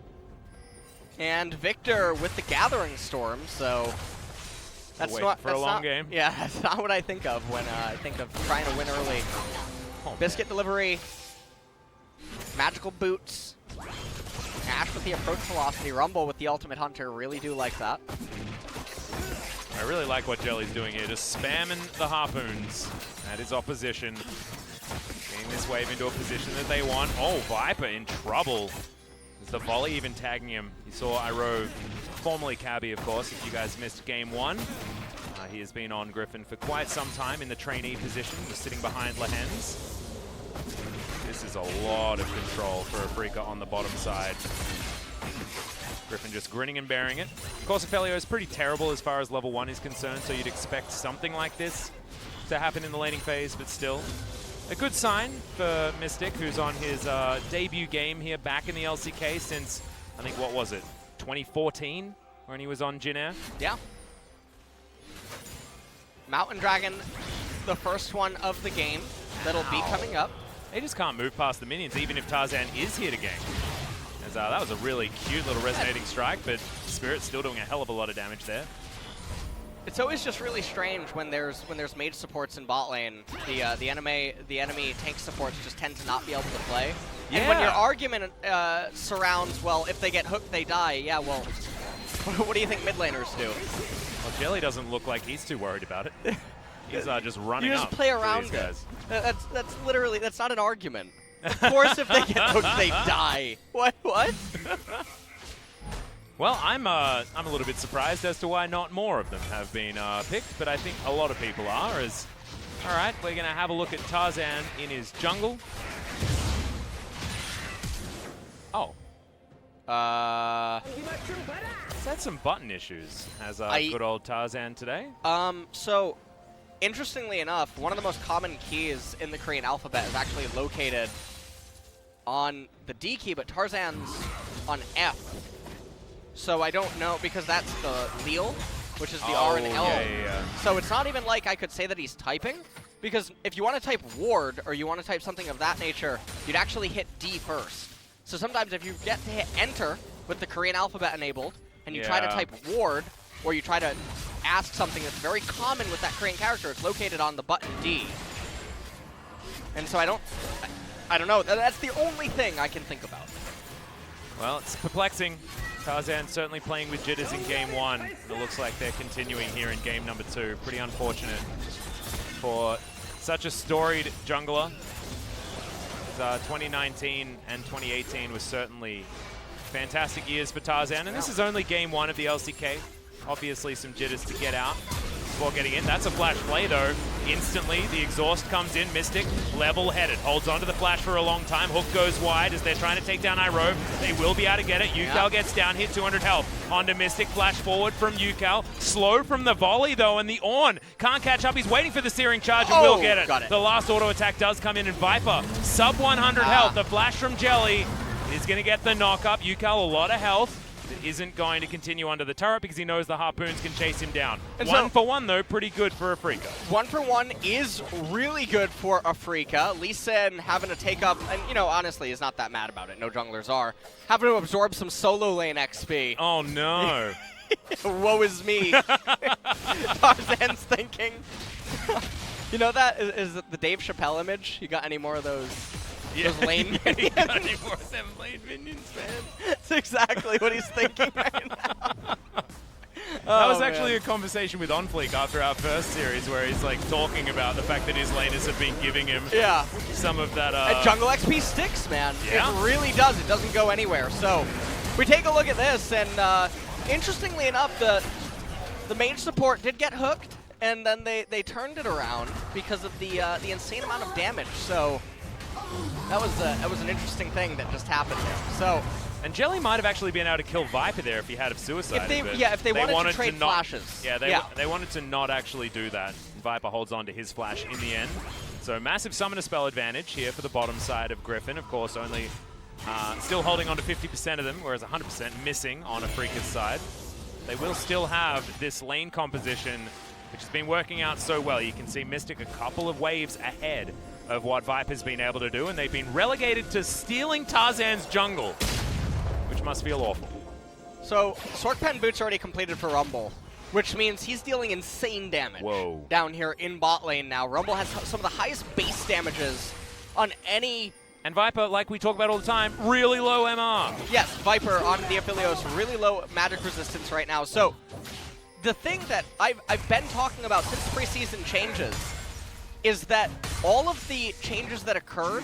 And Victor with the Gathering Storm, so that's not for a long game. Yeah, that's not what I think of when I think of trying to win early. Biscuit delivery, magical boots, Ashe with the approach velocity, Rumble with the ultimate hunter. Really do like that. I really like what Jelly's doing here, just spamming the harpoons at his opposition. Getting this wave into a position that they want. Oh, Viper in trouble. Is the volley even tagging him? You saw Irove, formerly Cabby, of course, if you guys missed game 1. He has been on Griffin for quite some time in the trainee position, just sitting behind Lehens. This is a lot of control for Afrika on the bottom side. Griffin just grinning and bearing it. Of course, Aphelios is pretty terrible as far as level 1 is concerned, so you'd expect something like this to happen in the laning phase, but still. A good sign for Mystic, who's on his debut game here back in the LCK since, I think, what was it, 2014, when he was on Jin Air? Yeah. Mountain Dragon, the first one of the game that'll be coming up. They just can't move past the minions, even if Tarzan is here to gank. As, that was a really cute little resonating strike, but Spirit's still doing a hell of a lot of damage there. It's always just really strange when there's mage supports in bot lane. The enemy tank supports just tend to not be able to play. Yeah. And when your argument surrounds, well, if they get hooked, they die. Yeah, well, what do you think mid laners do? Well, Jelly doesn't look like he's too worried about it. He's just running You just up play to around these it. guys. That's literally, that's not an argument. Of course, if they get hooked, they die. What? Well, I'm a little bit surprised as to why not more of them have been picked, but I think a lot of people are. All right, we're gonna have a look at Tarzan in his jungle. Oh. He's had some button issues, has good old Tarzan today. So, interestingly enough, one of the most common keys in the Korean alphabet is actually located on the D key, but Tarzan's on F. So I don't know, because that's the Leal, which is the R and L. Yeah. So it's not even like I could say that he's typing, because if you want to type ward, or you want to type something of that nature, you'd actually hit D first. So sometimes if you get to hit enter with the Korean alphabet enabled, and you try to type ward, or you try to ask something that's very common with that Korean character, it's located on the button D. And so I don't know, that's the only thing I can think about. Well, it's perplexing. Tarzan certainly playing with jitters in game 1. It looks like they're continuing here in game number 2. Pretty unfortunate for such a storied jungler. 2019 and 2018 was certainly fantastic years for Tarzan, and this is only game 1 of the LCK. Obviously some jitters to get out before getting in. That's a flash play though. Instantly the exhaust comes in. Mystic level-headed, holds onto the flash for a long time. Hook goes wide as they're trying to take down Iroh. They will be able to get it. Yukal gets down here, 200 health. Onto Mystic, flash forward from Yukal. Slow from the volley though, and the Ornn can't catch up. He's waiting for the searing charge and will get it. Got it. The last auto attack does come in, and Viper, sub 100 health. The flash from Jelly is going to get the knock up. Yukal, a lot of health. Isn't going to continue under the turret because he knows the Harpoons can chase him down. And 1 for 1 though, pretty good for Afrika. 1 for 1 is really good for Afrika. Lee Sin having to take up, and you know, honestly, is not that mad about it. No junglers are. Having to absorb some solo lane XP. Oh no. Woe is me. Tarzan's thinking. You know that is the Dave Chappelle image? You got any more of those? Yeah. Those lane minions? You got any more of them lane minions, man? That's exactly what he's thinking right now. That was actually a conversation with OnFleek after our first series where he's like talking about the fact that his laners have been giving him some of that And jungle XP sticks, man. Yeah. It really does. It doesn't go anywhere. So we take a look at this, and interestingly enough, the mage support did get hooked, and then they turned it around because of the insane amount of damage. So that was an interesting thing that just happened there. So. And Jelly might have actually been able to kill Viper there if he had suicide. If they wanted to trade flashes. Yeah, they wanted to not actually do that. Viper holds on to his flash in the end. So massive summoner spell advantage here for the bottom side of Griffin. Of course, only still holding on to 50% of them, whereas 100% missing on Afrika's side. They will still have this lane composition, which has been working out so well. You can see Mystic a couple of waves ahead of what Viper's been able to do, and they've been relegated to stealing Tarzan's jungle, which must feel awful. So, Sorkpen Boots already completed for Rumble, which means he's dealing insane damage down here in bot lane now. Rumble has some of the highest base damages on any... And Viper, like we talk about all the time, really low MR. Yes, Viper on the Aphelios, really low magic resistance right now. So, the thing that I've been talking about since preseason changes is that all of the changes that occurred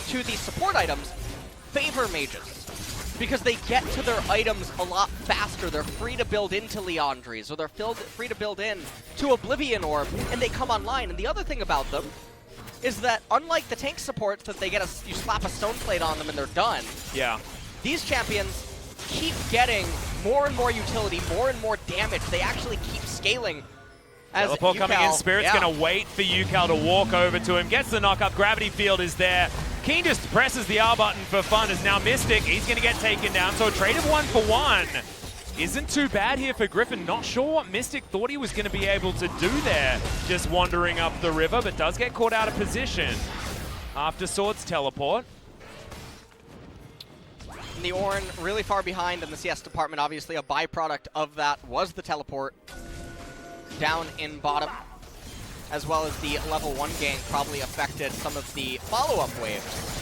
to the support items favor mages, because they get to their items a lot faster. They're free to build into Leandries, or they're free to build in to Oblivion Orb, and they come online. And the other thing about them is that, unlike the tank supports that you slap a stone plate on them and they're done, these champions keep getting more and more utility, more and more damage. They actually keep scaling. Teleport coming in, Spirit's going to wait for Yukal to walk over to him, gets the knock-up, Gravity Field is there. Keen just presses the R button for fun as now Mystic, he's going to get taken down, so a trade of 1 for 1. isn't too bad here for Griffin. Not sure what Mystic thought he was going to be able to do there, just wandering up the river, but does get caught out of position after Sword's teleport. The Ornn really far behind in the CS department. Obviously, a byproduct of that was the teleport down in bottom, as well as the level 1 gank probably affected some of the follow-up waves.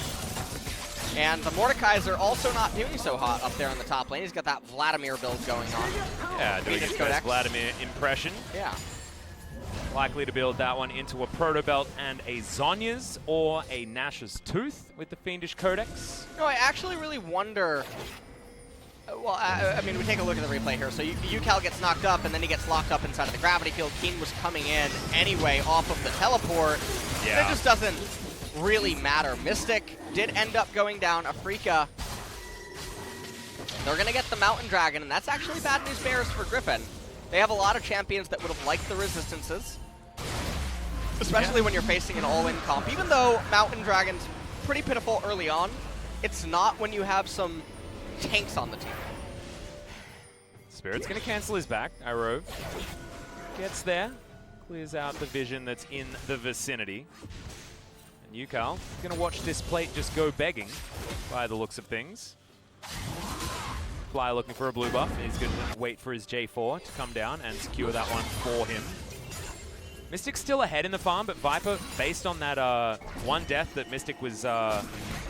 And the Mordekaiser also not doing so hot up there in the top lane. He's got that Vladimir build going on. Yeah, doing his best Vladimir impression. Yeah. Likely to build that one into a Proto Belt and a Zhonya's or a Nash's Tooth with the Fiendish Codex. No, I actually really wonder... Well, I mean, we take a look at the replay here. So Ucal gets knocked up, and then he gets locked up inside of the gravity field. Keen was coming in anyway off of the teleport. Yeah. It just doesn't really matter. Mystic did end up going down. Afrika, they're going to get the Mountain Dragon, and that's actually bad news bears for Griffin. They have a lot of champions that would have liked the resistances, especially when you're facing an all-in comp. Even though Mountain Dragon's pretty pitiful early on, it's not when you have some tanks on the team. Spirit's going to cancel his back. Irove gets there, clears out the vision that's in the vicinity. And Ucal going to watch this plate just go begging by the looks of things. Fly looking for a blue buff. He's going to wait for his J4 to come down and secure that one for him. Mystic's still ahead in the farm, but Viper, based on that one death that Mystic was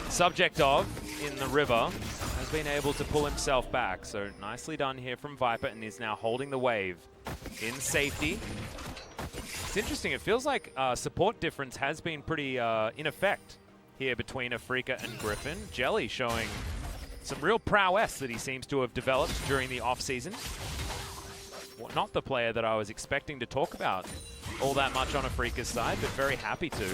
subject of in the river, has been able to pull himself back. So nicely done here from Viper, and is now holding the wave in safety. It's interesting. It feels like support difference has been pretty in effect here between Afrika and Griffin. Jelly showing some real prowess that he seems to have developed during the off-season. Well, not the player that I was expecting to talk about all that much on Afrika's side, but very happy to.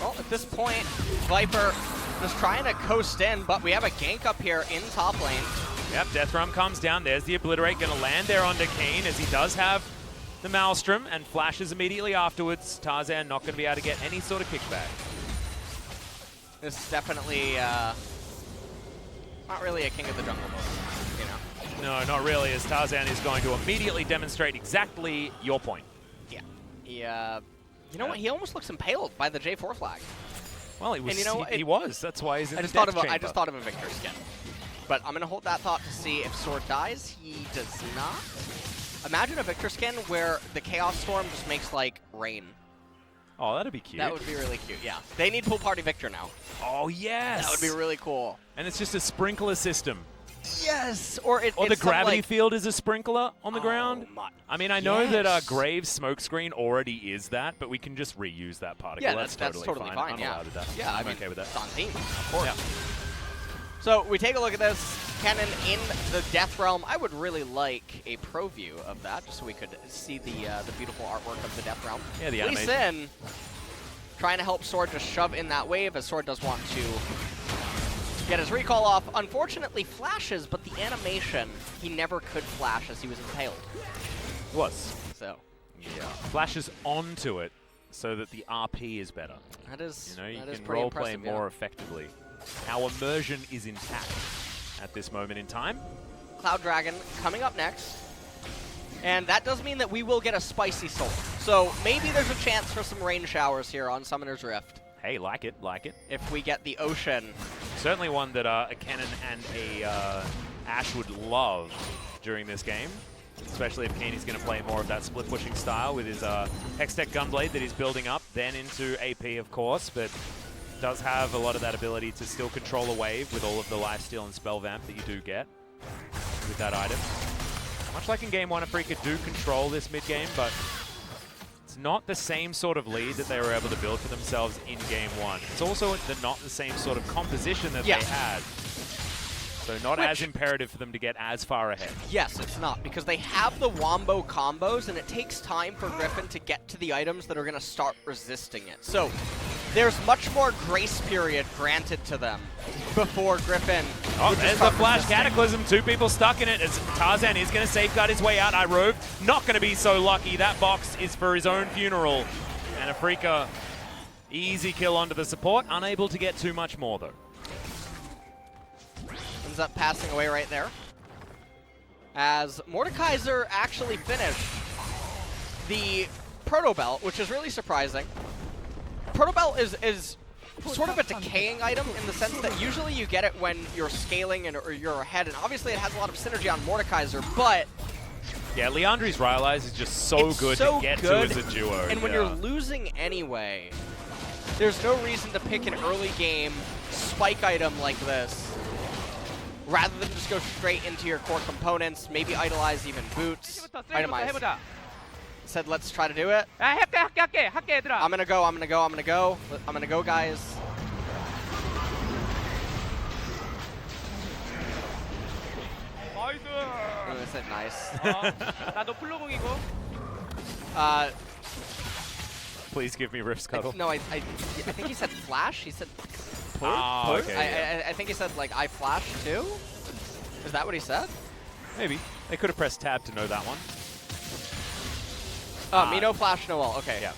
Well, at this point, Viper just trying to coast in, but we have a gank up here in top lane. Yep, Deathrum comes down. There's the Obliterate, going to land there onto Kane, as he does have the Maelstrom, and flashes immediately afterwards. Tarzan not going to be able to get any sort of kickback. This is definitely not really a King of the Jungle mode, you know? No, not really, as Tarzan is going to immediately demonstrate exactly your point. Yeah. He, you know what? He almost looks impaled by the J4 flag. Well, he was. And you know, he was. That's why he's in I the just thought death of chamber. I just thought of a Victor skin. But I'm going to hold that thought to see if Sword dies. He does not. Imagine a Victor skin where the Chaos Storm just makes, like, rain. Oh, that'd be cute. That would be really cute, yeah. They need Pool Party Victor now. Oh, yes! That would be really cool. And it's just a sprinkler system. Yes! Or the gravity field is a sprinkler on the ground. I mean, I know that Graves' smokescreen already is that, but we can just reuse that particle. Yeah, that's totally fine. I'm yeah. allowed with that. Yeah, I'm okay with that. It's on team, of course. Yeah. So we take a look at this. Kennen in the Death Realm. I would really like a pro view of that, just so we could see the beautiful artwork of the Death Realm. Yeah, the Lee animation. Sin trying to help Sword just shove in that wave, as Sword does want to get his recall off. Unfortunately, flashes, but the animation, he never could flash as he was impaled. Was. So. Yeah. Flashes onto it so that the RP is better. That is, you know, you that is can pretty roleplay impressive, more effectively. Our immersion is intact at this moment in time. Cloud Dragon coming up next. And that does mean that we will get a spicy soul. So maybe there's a chance for some rain showers here on Summoner's Rift. Hey, like it. If we get the ocean. Certainly one that a Kennen and a Ashe would love during this game. Especially if Kenny's going to play more of that split pushing style with his Hextech Gunblade that he's building up, then into AP, of course, but does have a lot of that ability to still control a wave with all of the lifesteal and spell vamp that you do get with that item. Much like in Game 1, Afrika do control this mid-game, but it's not the same sort of lead that they were able to build for themselves in Game 1. It's also not the same sort of composition that they had. So not as imperative for them to get as far ahead. Yes, it's not, because they have the Wombo combos, and it takes time for Griffin to get to the items that are going to start resisting it. So there's much more grace period granted to them before Griffin. Oh, there's the Flash Cataclysm. 2 people stuck in it as Tarzan is going to safeguard his way out. Irove not going to be so lucky. That box is for his own funeral. And Afrika, easy kill onto the support. Unable to get too much more, though. ends up passing away right there. As Mordekaiser actually finished the Proto Belt, which is really surprising. Proto Belt is sort of a decaying item in the sense that usually you get it when you're scaling or you're ahead, and obviously it has a lot of synergy on Mordekaiser, but yeah, Leandri's Rylai's is just so good to get to as a duo. And when you're losing anyway, there's no reason to pick an early game spike item like this rather than just go straight into your core components, maybe idolize even boots, itemize. Said let's try to do it. I'm gonna go, guys. I said nice. Please give me Rift Scuttle. No, I think he said flash. He said okay, I think he said like I flash too. Is that what he said? Maybe. They could have pressed tab to know that one. Me no flash, no wall. Okay. Yeah.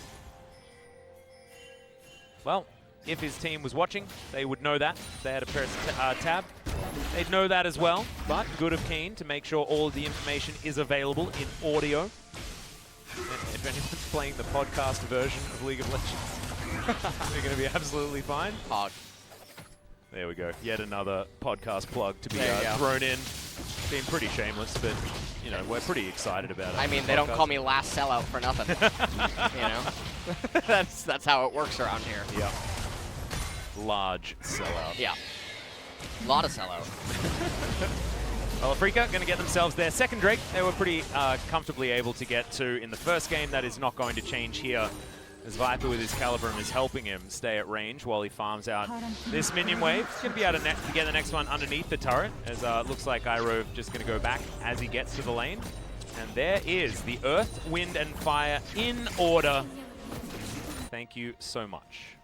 Well, if his team was watching, they would know that. If they had a press tab, they'd know that as well. But good of Keen to make sure all of the information is available in audio. And if anyone's playing the podcast version of League of Legends, they're going to be absolutely fine. Hog. There we go. Yet another podcast plug to be thrown in. Being pretty shameless, but you know we're pretty excited about it. I mean, they don't call me last sellout for nothing. You know, that's how it works around here. Yeah. Large sellout. Yeah. A lot of sellout. Well, Afrika going to get themselves their second Drake. They were pretty comfortably able to get to in the first game. That is not going to change here, as Viper with his Calibrum is helping him stay at range while he farms out this minion wave. He's going to be able to get the next one underneath the turret, as it looks like Iroh just going to go back as he gets to the lane. And there is the Earth, Wind, and Fire in order. Thank you so much.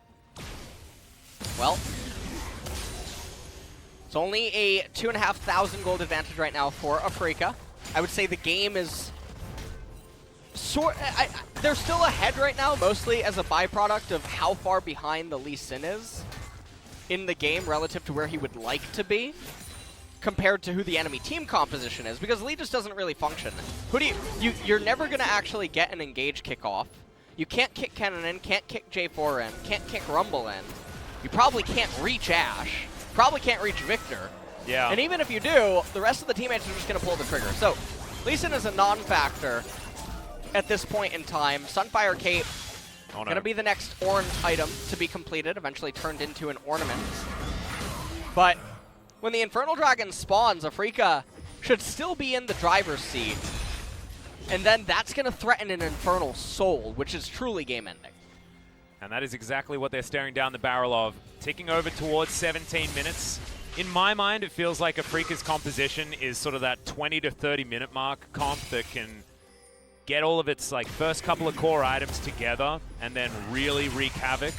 Well, it's only a 2,500 gold advantage right now for Afrika. I would say the game is they're still ahead right now, mostly as a byproduct of how far behind the Lee Sin is in the game relative to where he would like to be compared to who the enemy team composition is, because Lee just doesn't really function. Who do you're never going to actually get an engage kick off. You can't kick Kennen in, can't kick J4 in, can't kick Rumble in. You probably can't reach Ashe, probably can't reach Victor. Yeah. And even if you do, the rest of the teammates are just going to pull the trigger. So Lee Sin is a non-factor at this point in time. Sunfire Cape going to be the next orange item to be completed, eventually turned into an ornament. But when the Infernal Dragon spawns, Afrika should still be in the driver's seat. And then that's going to threaten an Infernal Soul, which is truly game-ending. And that is exactly what they're staring down the barrel of. Ticking over towards 17 minutes. In my mind, it feels like Afrika's composition is sort of that 20 to 30 minute mark comp that can get all of its first couple of core items together and then really wreak havoc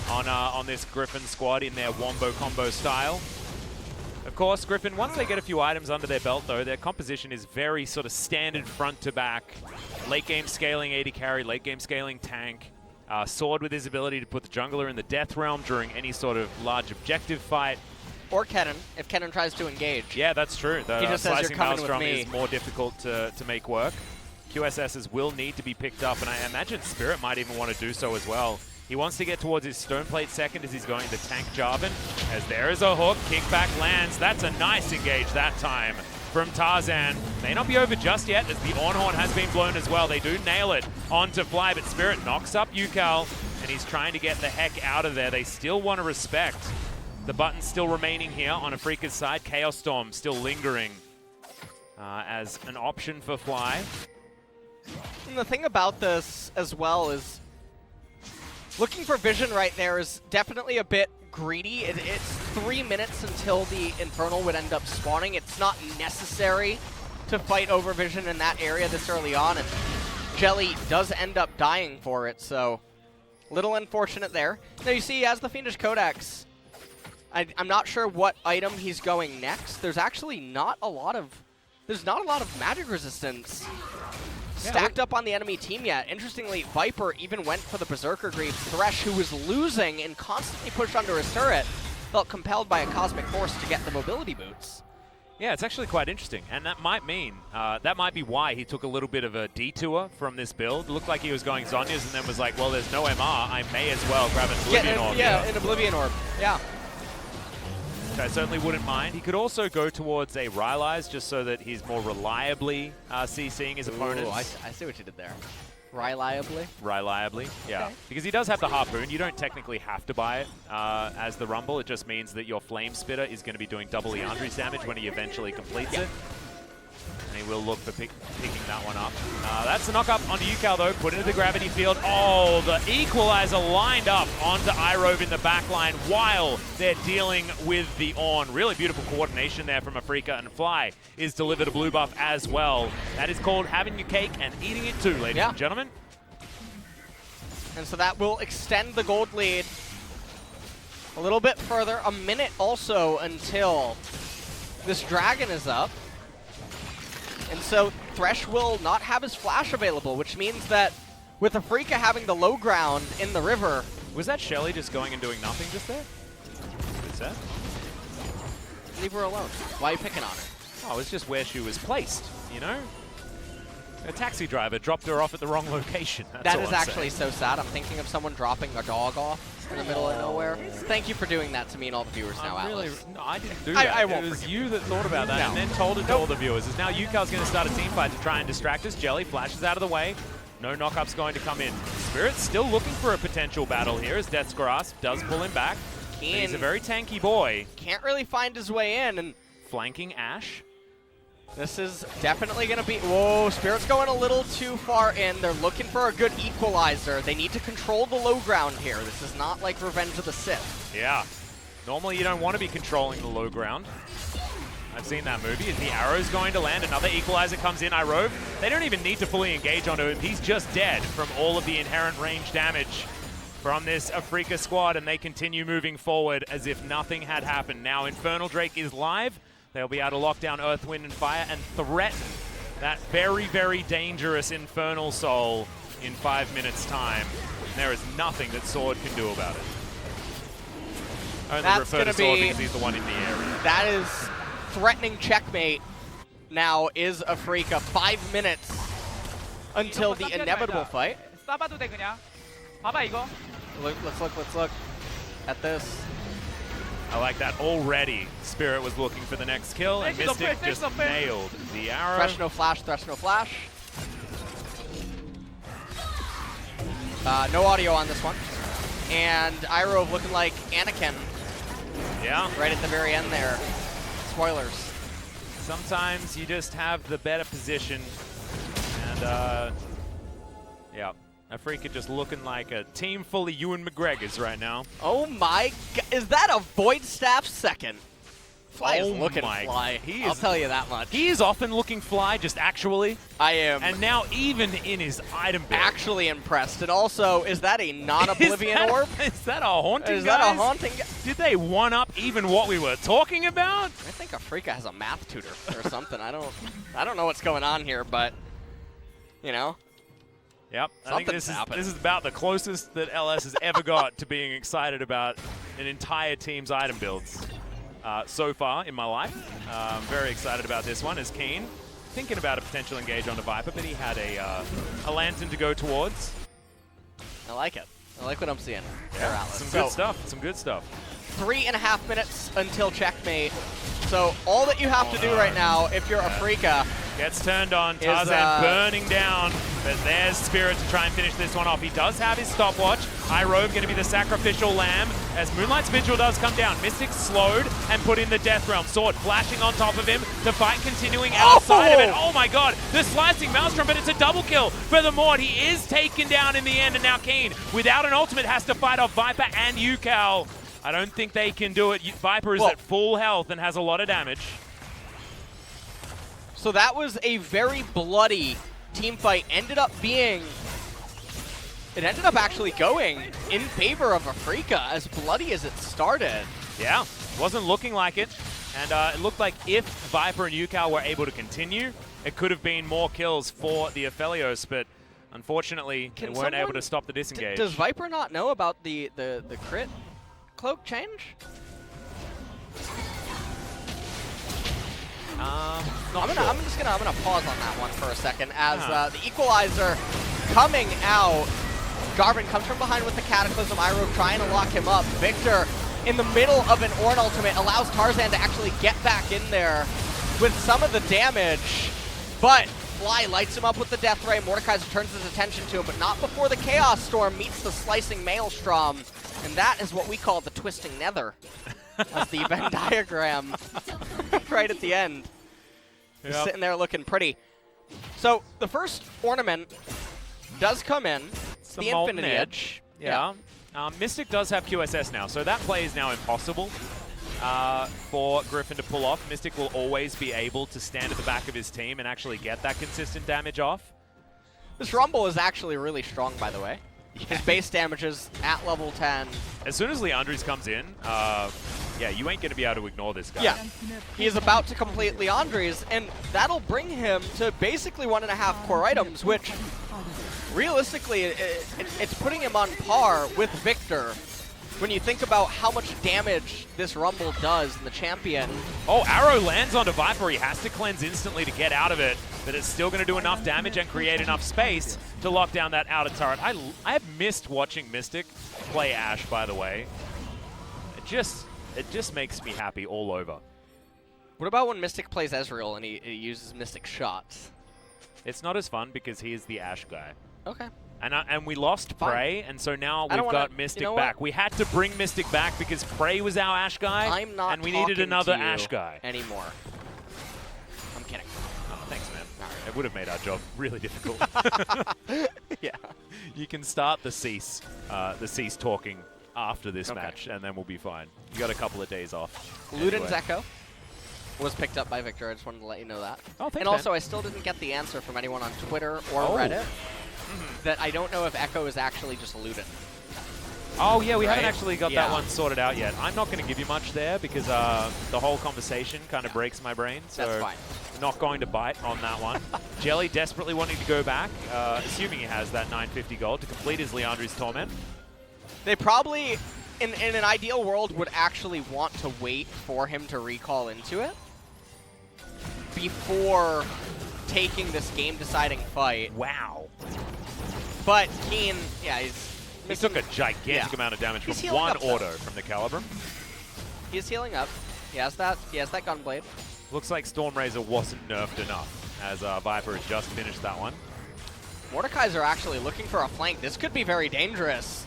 on this Griffin squad in their wombo combo style. Of course, Griffin, once they get a few items under their belt though, their composition is very sort of standard front to back. Late game scaling AD carry, late game scaling tank. Sword with his ability to put the jungler in the death realm during any sort of large objective fight. Or Kennen, if Kennen tries to engage. Yeah, that's true. The he just says, slicing "You're coming maelstrom with me." is more difficult to make work. QSSs will need to be picked up, and I imagine Spirit might even want to do so as well. He wants to get towards his Stoneplate second as he's going to tank Jarvan. As there is a hook, kickback lands. That's a nice engage that time from Tarzan. May not be over just yet, as the Ornhorn has been blown as well. They do nail it onto Fly, but Spirit knocks up Yukal, and he's trying to get the heck out of there. They still want to respect. The button's still remaining here on Afrika's side. Chaos Storm still lingering as an option for Fly. And the thing about this as well is looking for vision right there is definitely a bit greedy. It's 3 minutes until the Infernal would end up spawning. It's not necessary to fight over vision in that area this early on, and Jelly does end up dying for it, so little unfortunate there. Now you see he has the Fiendish Codex. I'm not sure what item he's going next. There's actually not a lot of magic resistance stacked up on the enemy team yet. Interestingly, Viper even went for the Berserker Greaves. Thresh, who was losing and constantly pushed under his turret, felt compelled by a cosmic force to get the mobility boots. Yeah, it's actually quite interesting, and that might mean, that might be why he took a little bit of a detour from this build. It looked like he was going Zhonya's and then was like, well, there's no MR, I may as well grab an Oblivion Orb. Yeah, an Oblivion Orb, yeah. Which I certainly wouldn't mind. He could also go towards a Rylai's just so that he's more reliably CCing his opponents. I see what you did there. Reliably? Reliably, yeah. Okay. Because he does have the Harpoon. You don't technically have to buy it as the Rumble. It just means that your Flame Spitter is going to be doing double Leandri's damage when he eventually completes it. And he will look for picking that one up. That's the knock up onto Yukal though, put into the gravity field. Oh, the equalizer lined up onto Irove in the backline while they're dealing with the Ornn. Really beautiful coordination there from Afrika, and Fly is delivered a blue buff as well. That is called having your cake and eating it too, ladies and gentlemen. And so that will extend the gold lead a little bit further. A minute also until this dragon is up. And so Thresh will not have his flash available, which means that with Afrika having the low ground in the river... Was that Shelly just going and doing nothing just there? What's that? Leave her alone. Why are you picking on her? Oh, it's just where she was placed, you know? A taxi driver dropped her off at the wrong location. That is actually so sad. I'm thinking of someone dropping a dog off in the middle of nowhere. Thank you for doing that to me and all the viewers now, Atlas. No, I didn't do that. I won't. It was you that thought about that and then told it to all the viewers. Is now Yukal's going to start a team fight to try and distract us. Jelly flashes out of the way. No knockup's going to come in. Spirit's still looking for a potential battle here as Death's Grasp does pull him back. He's a very tanky boy. Can't really find his way in. And flanking Ashe. This is definitely going to be... Whoa, Spirit's going a little too far in. They're looking for a good equalizer. They need to control the low ground here. This is not like Revenge of the Sith. Yeah. Normally you don't want to be controlling the low ground. I've seen that movie. Is the arrow's going to land? Another equalizer comes in. Irove. They don't even need to fully engage onto him. He's just dead from all of the inherent range damage from this Afrika squad, and they continue moving forward as if nothing had happened. Now Infernal Drake is live. They'll be able to lock down Earth, Wind, and Fire and threaten that very, very dangerous Infernal Soul in 5 minutes' time. And there is nothing that Sword can do about it. Only refer to Sword because he's the one in the area. That is threatening checkmate. Now is Afrika 5 minutes until the inevitable fight. Let's look at this. I like that already. Spirit was looking for the next kill, and Mystic just nailed the arrow. Thresh no flash, Thresh no flash. No audio on this one. And Irove looking like Anakin. Yeah. Right at the very end there. Spoilers. Sometimes you just have the better position. And, yeah. Afrika just looking like a team full of Ewan McGregors right now. Oh my god. Is that a Void Staff second? Fly is looking fly. I'll tell you that much. He is often looking fly, just actually. I am. And now even in his item build. Actually impressed. And also, is that a non-Oblivion orb? Is that a haunting, Is that a haunting? Did they one-up even what we were talking about? I think Afrika has a math tutor or something. I don't know what's going on here, but, you know. Yep, I think this is about the closest that LS has ever got to being excited about an entire team's item builds so far in my life. I'm very excited about this one as Keen thinking about a potential engage onto Viper, but he had a lantern to go towards. I like it. I like what I'm seeing. Yeah, some good stuff. Some good stuff. 3.5 minutes until checkmate. So all that you have to do right now, if you're Afrika, gets turned on. Tarzan burning down, but there's Spirit to try and finish this one off. He does have his stopwatch. Irove going to be the sacrificial lamb as Moonlight's Vigil does come down. Mystic slowed and put in the Death Realm. Sword flashing on top of him. The fight continuing outside of it. Oh my god, the slicing Maelstrom, but it's a double kill for the Mord. He is taken down in the end, and now Keen, without an ultimate, has to fight off Viper and Yukal. I don't think they can do it. Viper is at full health and has a lot of damage. So that was a very bloody team fight. It ended up actually going in favor of Afrika, as bloody as it started. Yeah, wasn't looking like it. And it looked like if Viper and Yukal were able to continue, it could have been more kills for the Aphelios, but unfortunately, they weren't able to stop the disengage. Does Viper not know about the crit cloak change? I'm just gonna pause on that one for a second as the equalizer coming out. Garvin comes from behind with the Cataclysm. Iroh trying to lock him up. Victor in the middle of an Ornn ultimate allows Tarzan to actually get back in there with some of the damage, but Fly lights him up with the Death Ray. Mordekaiser turns his attention to him, but not before the Chaos Storm meets the Slicing Maelstrom, and that is what we call the Twisting Nether. That's the Venn diagram right at the end. Just sitting there looking pretty. So the first ornament does come in. It's the Infinity Edge. Yeah. Mystic does have QSS now, so that play is now impossible for Griffin to pull off. Mystic will always be able to stand at the back of his team and actually get that consistent damage off. This Rumble is actually really strong, by the way. His base damage is at level 10. As soon as Leandres comes in, yeah, you ain't going to be able to ignore this guy. Yeah, he is about to complete Leandres, and that'll bring him to basically 1.5 core items, which realistically, it's putting him on par with Victor when you think about how much damage this Rumble does in the champion. Oh, Arrow lands onto Viper. He has to cleanse instantly to get out of it, but it's still going to do enough damage and create enough space to lock down that outer turret. I have missed watching Mystic play Ashe, by the way. It just makes me happy all over. What about when Mystic plays Ezreal and he uses Mystic shots? It's not as fun because he is the Ashe guy. Okay. And we lost Prey, and so now we've got Mystic back. We had to bring Mystic back because Prey was our Ashe guy, and we needed another Ashe guy. Anymore. I'm kidding. Oh, thanks, man. Right. It would have made our job really difficult. Yeah. You can start the cease talking after this match, and then we'll be fine. You got a couple of days off. Luden's Echo was picked up by Victor. I just wanted to let you know that. Oh, thanks, and also, I still didn't get the answer from anyone on Twitter or Reddit that I don't know if Echo is actually just Luden. Oh, yeah, we haven't actually got that one sorted out yet. I'm not going to give you much there because the whole conversation kind of breaks my brain. So that's fine. Not going to bite on that one. Jelly desperately wanting to go back, assuming he has that 950 gold to complete his Leandre's Torment. They probably, in an ideal world, would actually want to wait for him to recall into it before taking this game-deciding fight. Wow. But Keen, yeah, he took a gigantic amount of damage from one auto from the Caliber. He's healing up. He has that Gunblade. Looks like Stormrazor wasn't nerfed enough, as Viper has just finished that one. Mordekaiser actually looking for a flank. This could be very dangerous.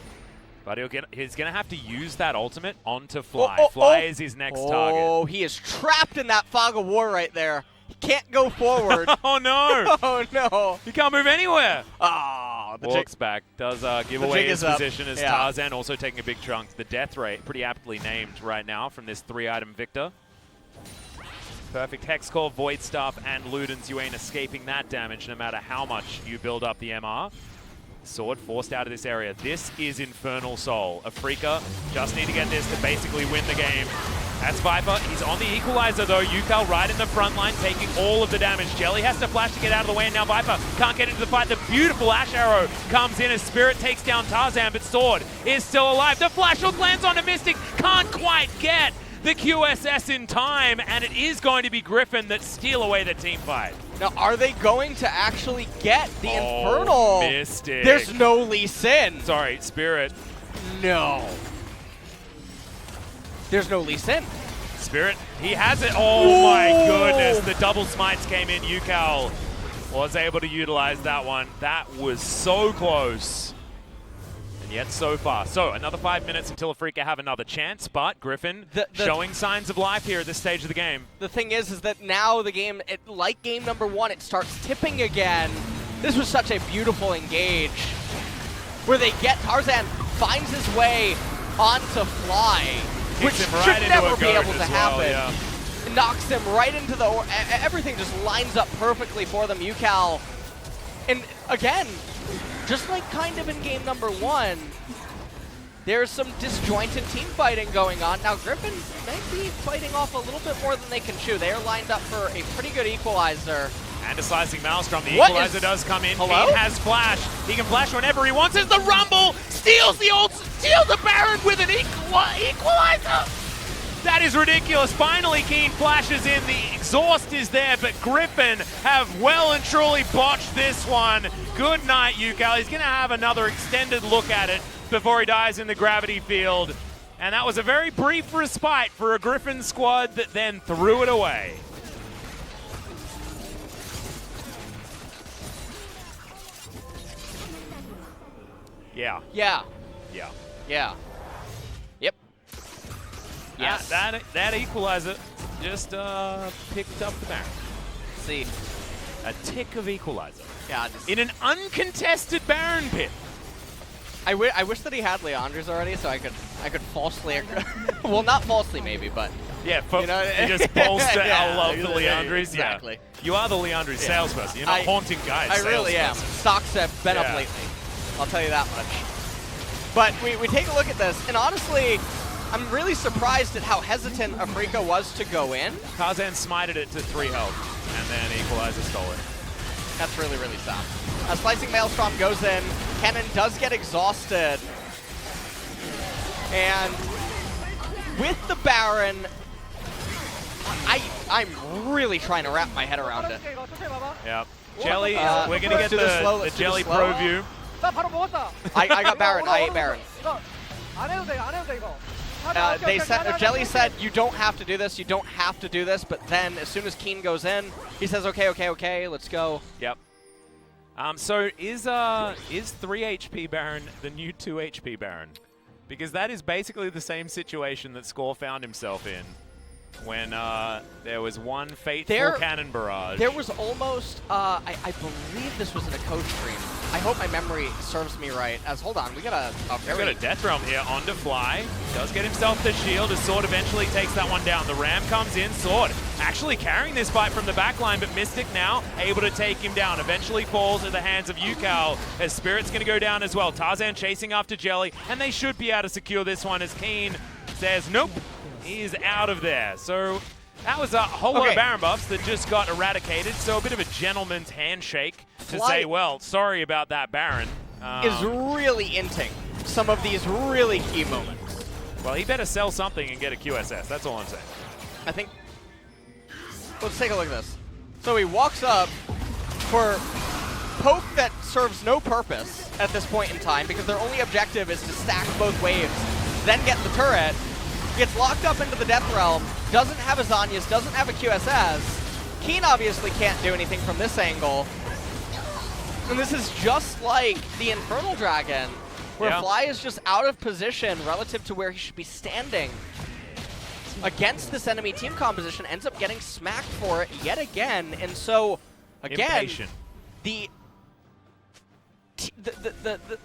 But he's going to have to use that ultimate onto Fly. Fly is his next target. Oh, he is trapped in that fog of war right there. He can't go forward. Oh, no. Oh, no. He can't move anywhere. Ah, the Walks back. Does give away his position as Tarzan also taking a big chunk. The death rate, pretty aptly named right now from this 3-item Victor. Perfect Hex Core, Void Staff, and Luden's. You ain't escaping that damage no matter how much you build up the MR. Sword forced out of this area. This is Infernal Soul. Afrika just need to get this to basically win the game. That's Viper. He's on the equalizer though. Yukal right in the front line taking all of the damage. Jelly has to flash to get out of the way, and now Viper can't get into the fight. The beautiful Ashe Arrow comes in as Spirit takes down Tarzan, but Sword is still alive. The flash hook lands on a Mystic. Can't quite get the QSS in time, and it is going to be Griffin that steal away the team fight. Now, are they going to actually get the Infernal? Mystic. There's no Lee Sin. Sorry, Spirit. No. There's no Lee Sin. Spirit, he has it. Oh my goodness, the double smites came in. Yukal was able to utilize that one. That was so close. And yet so far. So another 5 minutes until Afrika have another chance, but Griffin showing signs of life here at this stage of the game. The thing is that now the game, like game number 1, it starts tipping again. This was such a beautiful engage where they get Tarzan, finds his way onto Fly, which should never be able to happen. Knocks him right into the, everything just lines up perfectly for them. Yukal, and again, just like kind of in game number 1, there's some disjointed team fighting going on. Now Griffin may be fighting off a little bit more than they can chew. They are lined up for a pretty good equalizer. And a slicing Maelstrom. The equalizer does come in. Hello? He has flash. He can flash whenever he wants. As the Rumble steals the ult, steals the Baron with an equalizer. That is ridiculous. Finally, Keen flashes in. The exhaust is there, but Griffin have well and truly botched this one. Good night, Yukal. He's going to have another extended look at it before he dies in the gravity field. And that was a very brief respite for a Griffin squad that then threw it away. Yeah. Yeah. Yeah. Yeah. Yep. Yes. That equalizer just picked up the Baron. See. A tick of equalizer. Yeah. In an uncontested Baron pit. I wish that he had Leandri's already, so I could falsely, well, not falsely maybe, but yeah, you know, you just bolster our love for exactly, Leandri's. exactly. Yeah. You are the Leandri's salesperson. You're not haunting guys. I really am. Stocks have been up lately. I'll tell you that much. But we take a look at this, and honestly, I'm really surprised at how hesitant Afrika was to go in. Tarzan smited it to 3 health, and then Equalizer stole it. That's really, really sad. Slicing Maelstrom goes in. Kennen does get exhausted. And with the Baron, I'm really trying to wrap my head around it. Yep. Jelly, we're going to get the Jelly Pro view. I got Baron. I ate Baron. They said, Jelly said, you don't have to do this, you don't have to do this, but then as soon as Keen goes in, he says, okay, let's go. Yep. So is 3 HP Baron the new 2 HP Baron? Because that is basically the same situation that Score found himself in when there was one fateful cannon barrage. There was almost, I believe this was in a coach stream. I hope my memory serves me right. As hold on, we got a very... We've got a Death Realm here on to Fly. Does get himself the shield as Sword eventually takes that one down. The Ram comes in. Sword actually carrying this fight from the back line, but Mystic now able to take him down. Eventually falls at the hands of Yukal as Spirit's going to go down as well. Tarzan chasing after Jelly, and they should be able to secure this one as Keen says, nope, he's out of there. So that was a whole lot of Baron buffs that just got eradicated. So a bit of a gentleman's handshake to say, well, sorry about that, Baron. Is really inting some of these really key moments. Well, he better sell something and get a QSS. That's all I'm saying. I think... Let's take a look at this. So he walks up for poke that serves no purpose at this point in time because their only objective is to stack both waves, then get the turret. Gets locked up into the Death Realm, doesn't have a Zanyas, doesn't have a QSS. Keen obviously can't do anything from this angle. And this is just like the Infernal Dragon, where Fly is just out of position relative to where he should be standing. Against this enemy team composition, ends up getting smacked for it yet again. And so, again, impatient. The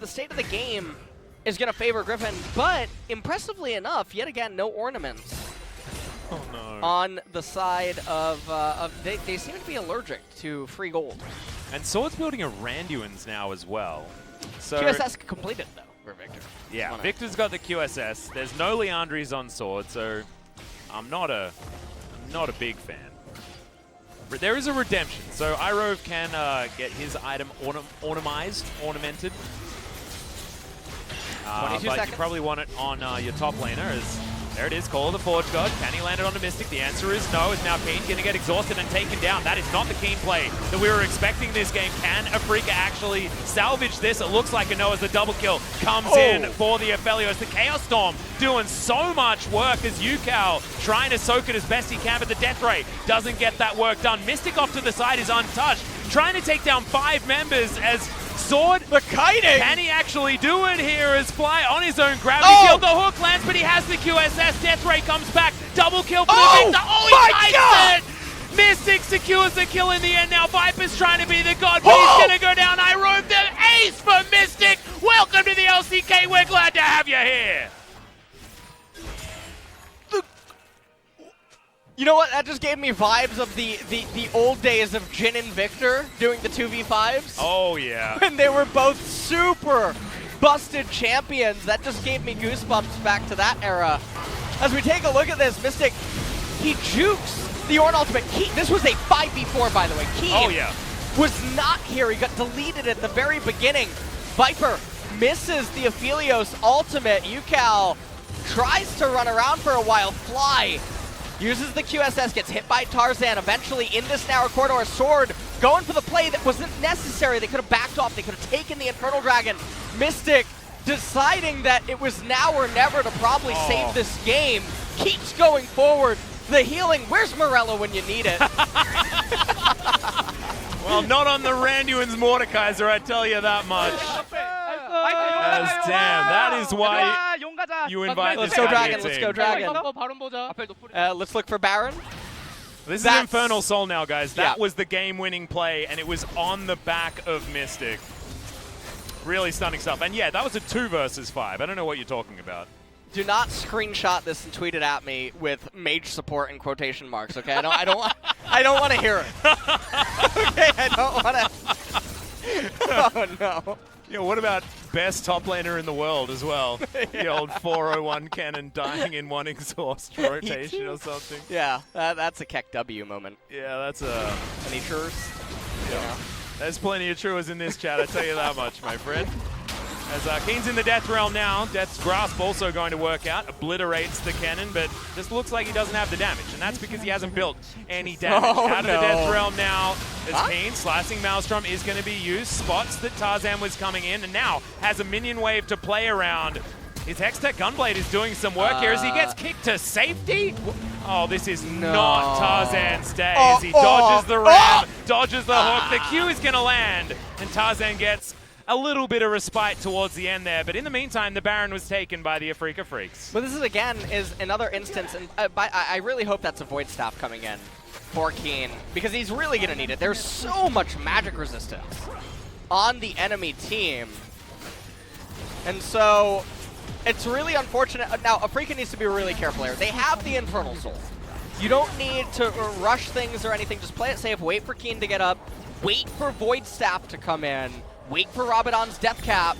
state of the game is going to favor Griffin, but impressively enough, yet again, no ornaments. Oh no. On the side of they seem to be allergic to free gold. And Sword's building a Randuin's now as well. So QSS completed though for Victor. Yeah, Victor's got the QSS. There's no Leandri's on Sword, so I'm not a big fan. But there is a redemption, so Irove can get his item ornamented. 22 but seconds. You probably want it on your top laner as there it is, Call of the Forge God. Can he land it on the Mystic? The answer is no. Is now Keen going to get exhausted and taken down. That is not the Keen play that we were expecting this game. Can Afrika actually salvage this? It looks like Noah's the double kill comes in for the Aphelios. The Chaos Storm doing so much work as Yukal trying to soak it as best he can, but the Death Ray doesn't get that work done. Mystic off to the side is untouched. Trying to take down 5 members as Sword, the kiting! Can he actually do it here as Fly on his own gravity field? The hook lands, but he has the QSS. Death Ray comes back. Double kill for the Victor. Oh, he kites it! Mystic secures the kill in the end now. Viper's trying to be the god, but he's going to go down. Irove the ace for Mystic. Welcome to the LCK. We're glad to have you here. You know what? That just gave me vibes of the old days of Jin and Victor doing the 2v5s. Oh, yeah. When they were both super busted champions. That just gave me goosebumps back to that era. As we take a look at this, Mystic, he jukes the Ornn ultimate. This was a 5v4, by the way. Keen was not here. He got deleted at the very beginning. Viper misses the Aphelios ultimate. Yukal tries to run around for a while. Fly uses the QSS, gets hit by Tarzan, eventually in this narrow corridor. Sword going for the play that wasn't necessary. They could have backed off, they could have taken the Infernal Dragon. Mystic deciding that it was now or never to probably save this game, keeps going forward. The healing, where's Morello when you need it? Well, not on the Randuin's Mordekaiser, I tell you that much. As damn, that is why you invite Let's this go guy Dragon, to let's your go team. Dragon. Let's look for Baron. This is Infernal Soul now, guys. That was the game-winning play, and it was on the back of Mystic. Really stunning stuff. And yeah, that was a 2 versus 5. I don't know what you're talking about. Do not screenshot this and tweet it at me with mage support in quotation marks, okay? I don't want to hear it. Okay, I don't want to. Oh no. Yeah, what about best top laner in the world as well? The old 401 cannon dying in one exhaust rotation or something. Yeah, that's a Keck W moment. Yeah, that's a... Any truers? Yeah. There's plenty of truers in this chat, I tell you that much, my friend. As Keen's in the Death Realm now, Death's Grasp also going to work out, obliterates the cannon, but just looks like he doesn't have the damage, and that's because he hasn't built any damage. Out of the Death Realm now, as Keen, Slicing Maelstrom is going to be used, spots that Tarzan was coming in, and now has a minion wave to play around. His Hextech Gunblade is doing some work here as he gets kicked to safety. Oh, this is not Tarzan's day as he dodges the ram, dodges the hook. The Q is going to land, and Tarzan gets a little bit of respite towards the end there, but in the meantime, the Baron was taken by the Afrika Freaks. But this is, again, is another instance, and I really hope that's a Void Staff coming in for Keen, because he's really going to need it. There's so much magic resistance on the enemy team, and so it's really unfortunate. Now, Afrika needs to be really careful here. They have the Infernal Soul. You don't need to rush things or anything. Just play it safe, wait for Keen to get up, wait for Void Staff to come in, wait for Rabadon's Death Cap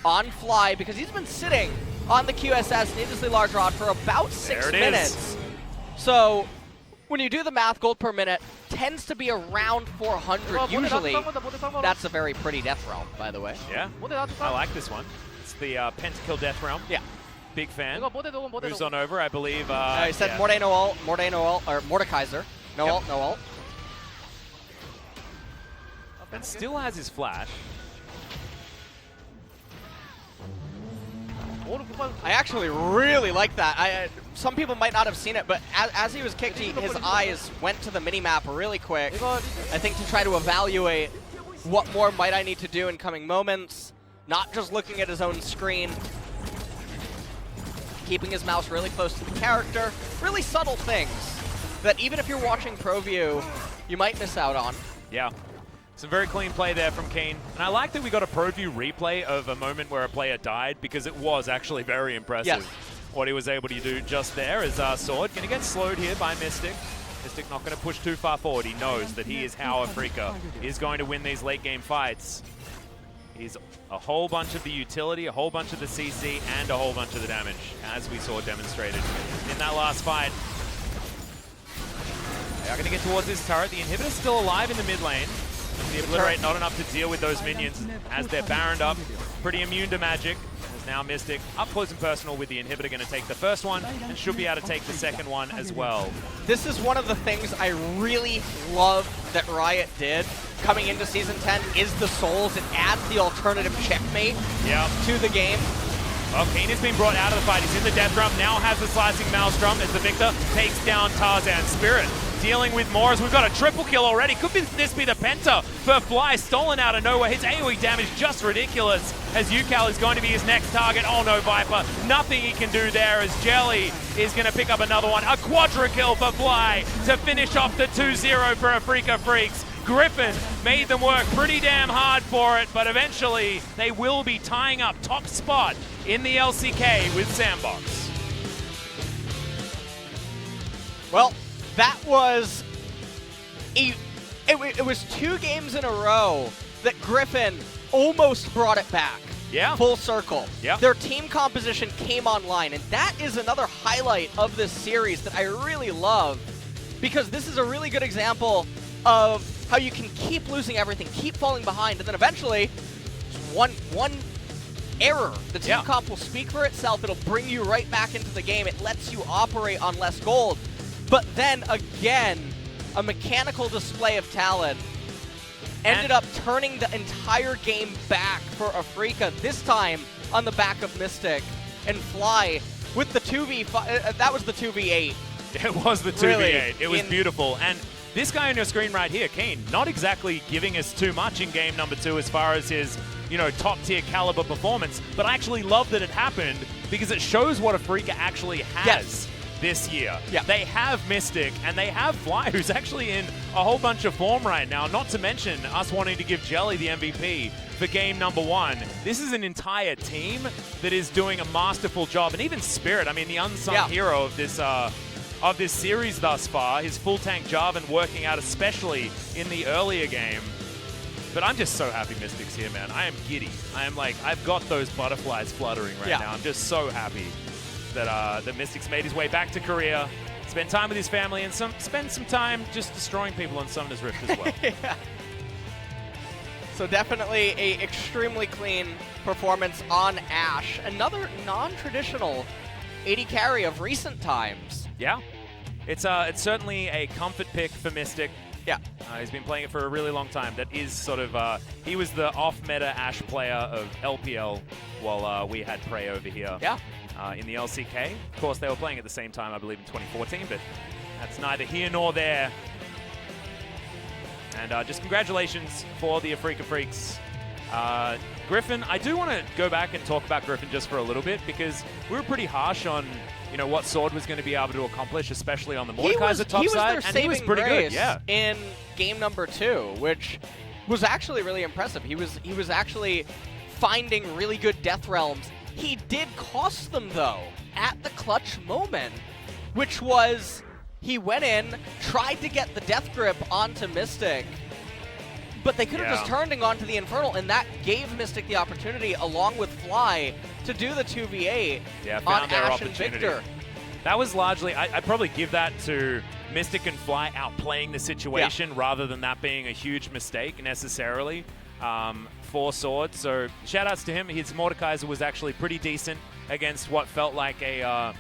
on Fly, because he's been sitting on the QSS Needlessly Large Rod for about 6 minutes. So when you do the math, gold per minute tends to be around 400 usually. That's a very pretty Death Realm, by the way. Yeah, I like this one. It's the Pentakill Death Realm. Yeah. Big fan. Moves on over, I believe. He said Morde no ult, Morde no ult, or Mordekaiser. No ult, no ult. And still has his flash. I actually really like that. Some people might not have seen it, but as he was kicked, his eyes went to the minimap really quick. I think to try to evaluate what more might I need to do in coming moments, not just looking at his own screen. Keeping his mouse really close to the character. Really subtle things that even if you're watching Pro View, you might miss out on. Yeah. Some very clean play there from Keen. And I like that we got a Pro View replay of a moment where a player died, because it was actually very impressive what he was able to do just there. As Sword going to get slowed here by Mystic. Mystic not going to push too far forward. He knows that he is how Afrika is going to win these late game fights. He's a whole bunch of the utility, a whole bunch of the CC, and a whole bunch of the damage, as we saw demonstrated in that last fight. They are going to get towards this turret. The inhibitor's still alive in the mid lane. The Obliterate not enough to deal with those minions as they're Baroned up. Pretty immune to magic. As now Mystic up close and personal with the inhibitor going to take the first one and should be able to take the second one as well. This is one of the things I really love that Riot did coming into Season 10 is the souls. It adds the alternative checkmate to the game. Well, Keen has been brought out of the fight. He's in the Death Realm, now has the Slicing Maelstrom as the Victor takes down Tarzan. Spirit dealing with more as we've got a triple kill already. Could this be the Penta for Fly? Stolen out of nowhere. His AoE damage just ridiculous as Yukal is going to be his next target. Oh no, Viper. Nothing he can do there as Jelly is going to pick up another one. A quadra kill for Fly to finish off the 2-0 for Afrika Freaks. Griffin made them work pretty damn hard for it, but eventually they will be tying up top spot in the LCK with Sandbox. Well, that was it was 2 games in a row that Griffin almost brought it back. Yeah. Full circle. Yeah. Their team composition came online, and that is another highlight of this series that I really love, because this is a really good example of how you can keep losing everything, keep falling behind, and then eventually one error. The team comp will speak for itself. It'll bring you right back into the game. It lets you operate on less gold. But then again, a mechanical display of talent ended up turning the entire game back for Afrika, this time on the back of Mystic and Fly with the 2v5. That was the 2v8. It was the 2v8. Really, it was beautiful. And this guy on your screen right here, Keen, not exactly giving us too much in game number 2 as far as his, you know, top-tier caliber performance, but I actually love that it happened because it shows what Afrika actually has this year. Yeah. They have Mystic, and they have Fly, who's actually in a whole bunch of form right now, not to mention us wanting to give Jelly the MVP for game number 1. This is an entire team that is doing a masterful job, and even Spirit, I mean, the unsung hero of this series thus far, his full tank Jarvan working out especially in the earlier game. But I'm just so happy Mystic's here, man. I am giddy. I am like, I've got those butterflies fluttering right now. I'm just so happy that that Mystic's made his way back to Korea, spend time with his family, and spend some time just destroying people on Summoner's Rift as well. So definitely a extremely clean performance on Ashe. Another non-traditional AD carry of recent times. Yeah, it's certainly a comfort pick for Mystic. Yeah. He's been playing it for a really long time. That is sort of, he was the off-meta Ashe player of LPL while we had Prey over here. Yeah. In the LCK. Of course, they were playing at the same time, I believe, in 2014, but that's neither here nor there. And just congratulations for the Afrika Freaks. Griffin, I do want to go back and talk about Griffin just for a little bit, because we were pretty harsh on, you know, what Sword was going to be able to accomplish, especially on the Mordekaiser top side, and he was pretty good. Yeah. In game number 2, which was actually really impressive. He was actually finding really good Death Realms. He did cost them, though, at the clutch moment, which was he went in, tried to get the Death Grip onto Mystic, but they could have just turned and gone to the Infernal, and that gave Mystic the opportunity, along with Fly, to do the 2v8 on Ashe and Victor. That was largely, I'd probably give that to Mystic and Fly outplaying the situation rather than that being a huge mistake necessarily. For Sword, so shout-outs to him. His Mordekaiser was actually pretty decent against what felt like a,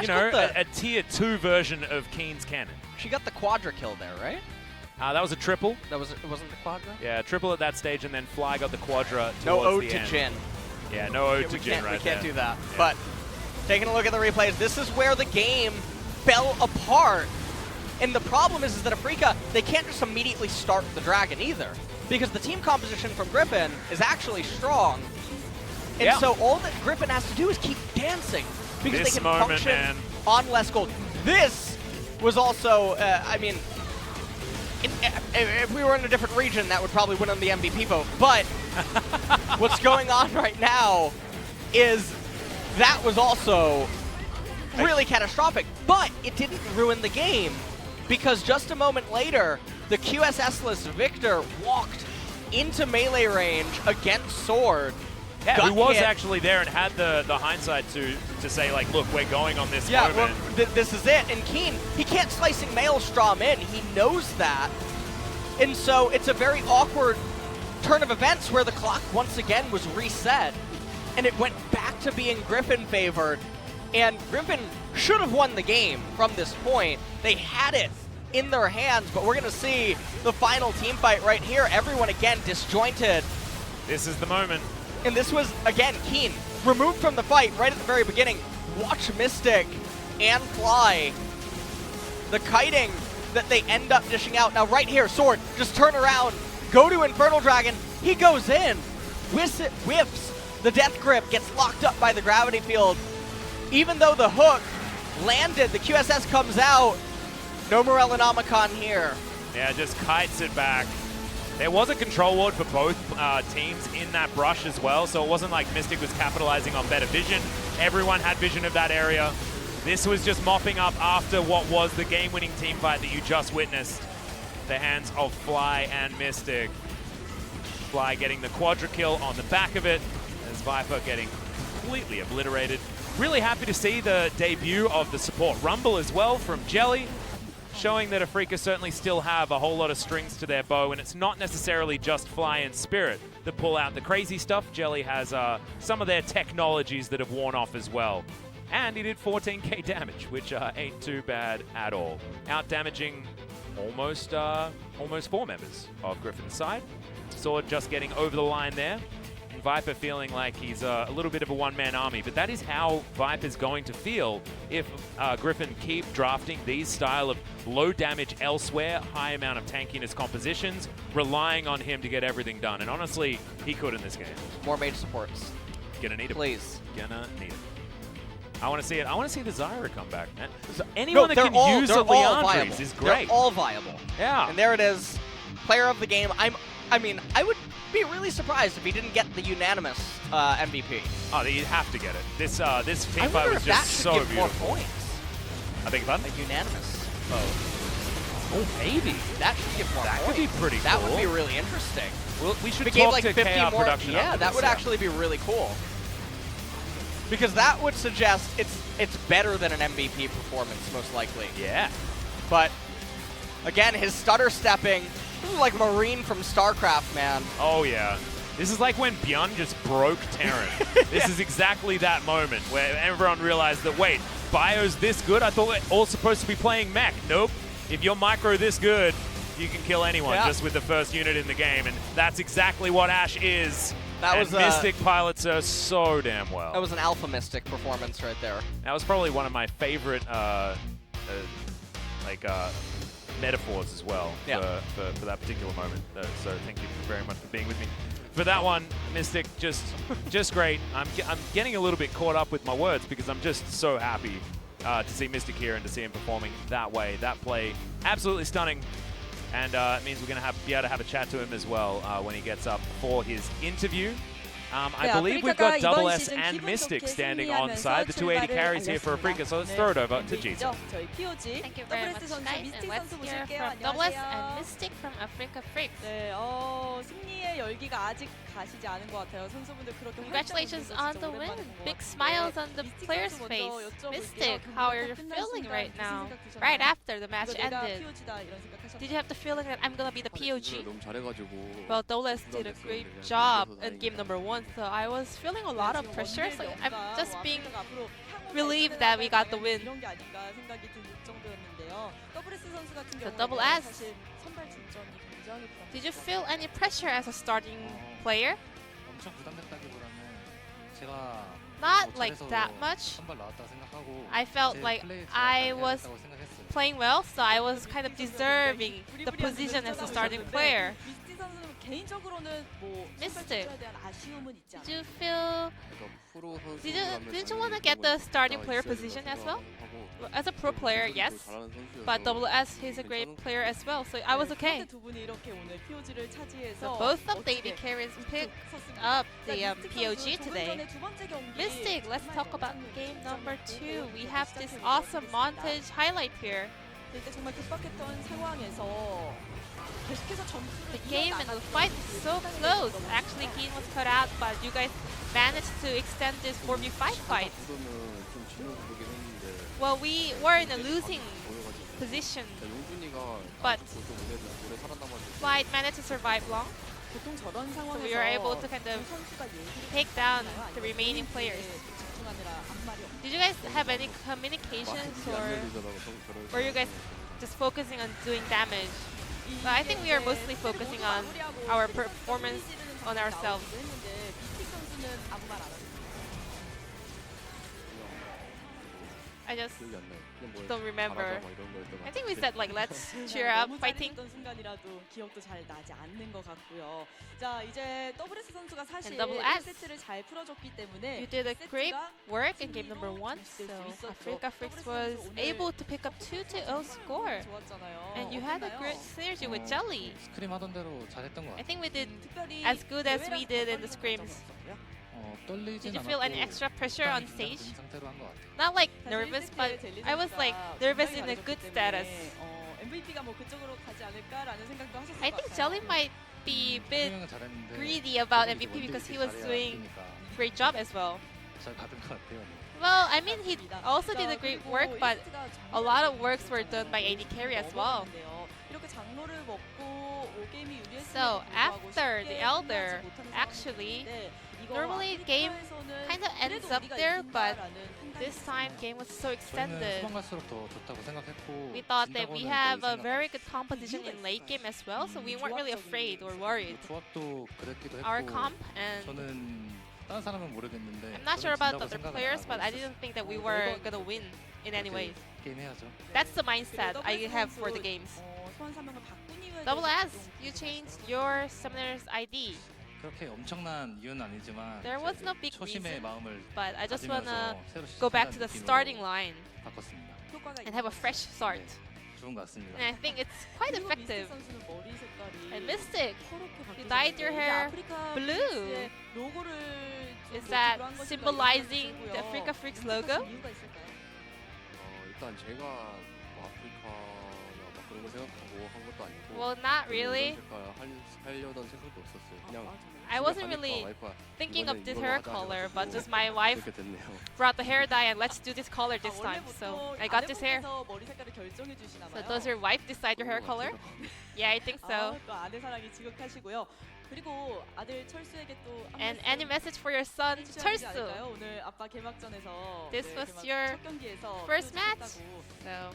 you know, a tier 2 version of Keen's Cannon. She got the Quadra kill there, right? That was a triple. It wasn't the Quadra? Yeah, triple at that stage, and then Fly got the Quadra towards no ode the to end. Jhin. Yeah, no ode to Jhin right We can't there. do that. Yeah. But taking a look at the replays, this is where the game fell apart. And the problem is that Afrika, they can't just immediately start the Dragon either, because the team composition from Griffin is actually strong. And so all that Griffin has to do is keep dancing, because they can function on less gold. This was also, I mean, if we were in a different region, that would probably win on the MVP vote. But what's going on right now is that was also really catastrophic. But it didn't ruin the game, because just a moment later, the QSS-less Victor walked into melee range against Sword. Yeah, who was actually there and had the hindsight to say, like, look, we're going on this moment. Well, this is it. And Keen, he can't slicing Maelstrom in. He knows that. And so it's a very awkward turn of events where the clock once again was reset. And it went back to being Griffin favored. And Griffin should have won the game from this point. They had it in their hands, but we're going to see the final team fight right here. Everyone again disjointed. This is the moment. And this was, again, Keen, removed from the fight right at the very beginning. Watch Mystic and Fly. The kiting that they end up dishing out. Now right here, Sword, just turn around, go to Infernal Dragon. He goes in, whiffs the Death Grip, gets locked up by the gravity field. Even though the hook landed, the QSS comes out. No Morellonomicon here. Yeah, just kites it back. There was a control ward for both teams in that brush as well, so it wasn't like Mystic was capitalizing on better vision. Everyone had vision of that area. This was just mopping up after what was the game-winning team fight that you just witnessed. The hands of Fly and Mystic. Fly getting the Quadra kill on the back of it, as Viper getting completely obliterated. Really happy to see the debut of the support Rumble as well from Jelly. showing that Afrika certainly still have a whole lot of strings to their bow, and it's not necessarily just Fly and Spirit that pull out the crazy stuff. Jelly has some of their technologies that have worn off as well. And he did 14k damage, which ain't too bad at all. Out damaging almost 4 members of Griffin's side. Sword just getting over the line there. And Viper feeling like he's a little bit of a one-man army, but that is how Viper's going to feel if Griffin keep drafting these style of low damage elsewhere, high amount of tankiness compositions, relying on him to get everything done. And honestly, he could in this game. More mage supports. Gonna need him. Please. Gonna need him. I want to see it. I want to see the Zyra come back. So anyone that can use a Leandries is great. They're all viable. Yeah. And there it is. Player of the game. I mean, I would be really surprised if he didn't get the unanimous MVP. Oh, you have to get it. This team I fight wonder was if that just should so give beautiful. more points. I beg your pardon? A unanimous. Oh, maybe. That should give more That points. could be pretty cool. That would be really interesting. Well, we should If it gave talk like to 50 KR more, production. yeah, that would actually be really cool. Because that would suggest it's better than an MVP performance, most likely. Yeah. But again, his stutter stepping, this is like Marine from StarCraft, man. Oh yeah. This is like when Bjorn just broke Terran. This is exactly that moment where everyone realized that, wait, Bio's this good? I thought we're all supposed to be playing mech. Nope. If you're micro this good, you can kill anyone just with the first unit in the game, and that's exactly what Ashe is. That and was Mystic pilots her so damn well. That was an Alpha Mystic performance right there. That was probably one of my favorite metaphors as well for that particular moment. So thank you very much for being with me. For that one, Mystic, just great. I'm getting a little bit caught up with my words because I'm just so happy to see Mystic here and to see him performing that way. That play, absolutely stunning. And it means we're going to be able to have a chat to him as well when he gets up for his interview. I believe we've got Double S and Mystic standing on side, the 280 carries here for Afrika, so let's throw it over to Jita. Thank you very much, guys, and let's hear from Double S and Mystic from Afrika Freaks. 네, 승리의 열기가 아직 가시지 않은 것 같아요. 선수분들 그렇게 Congratulations on the win. Big smiles on the player's face. Mystic, how are you feeling right now? Right after the match ended. Did you have the feeling that I'm gonna be the POG? Well, Double S did a great job in game number 1, so I was feeling a lot of pressure. So I'm just being relieved that we got the win. So Double S, did you feel any pressure as a starting player? Not like that much. I felt like I was playing well, so I was kind of deserving the position as a starting player. Mystic, did you feel? Didn't you want to get the starting player position as well? As a pro player, yes, but Double S, he's a great player as well, so I was okay. So both of the AD carries picked up the POG today. Mystic, let's talk about game number 2. We have this awesome montage highlight here. The game and the fight is so close. Actually, game was cut out, but you guys managed to extend this 4v5 fight. Well, we were in a losing position, but Flight managed to survive long. So we were able to kind of take down the remaining players. Did you guys have any communications, or were you guys just focusing on doing damage? But I think we are mostly focusing on our performance on ourselves. I just don't remember. I think we said like, let's cheer up, fighting. And Double S, you did a great work in game number 1, so Afrika Freaks was able to pick up 2-0 score. And you had a great synergy with Jelly. I think we did as good as we did in the scrims. Did you feel any extra pressure on stage? Not like nervous, but I was like nervous in a good status. I think Jelly might be a bit greedy about MVP because he was doing a great job as well. Well, I mean, he also did a great work, but a lot of works were done by AD Carry as well. So after the Elder, actually, normally game kind of ends up there, but this time game was so extended. We thought that we have a very good composition in late game as well, so we weren't really afraid or worried. Our comp and I'm not sure about the other players, but I didn't think that we were gonna win in any way. That's the mindset I have for the games. Double S, you changed your summoner's ID. There was no big reason, but I just wanna go back to the starting line and have a fresh start. And I think it's quite effective. And Mystic, you dyed your hair blue. Is that symbolizing the Africa Freaks logo? 일단 제가 아프리카나 그런 거 생각하고 한 것도 아니고. Well, not really. 하려던 생각도 없었어요. 그냥 I wasn't really thinking of this hair color, but just my wife brought the hair dye and let's do this color this time. So I got this hair. So does your wife decide your hair color? Yeah, I think so. And any message for your son, 철수? This was your first match. So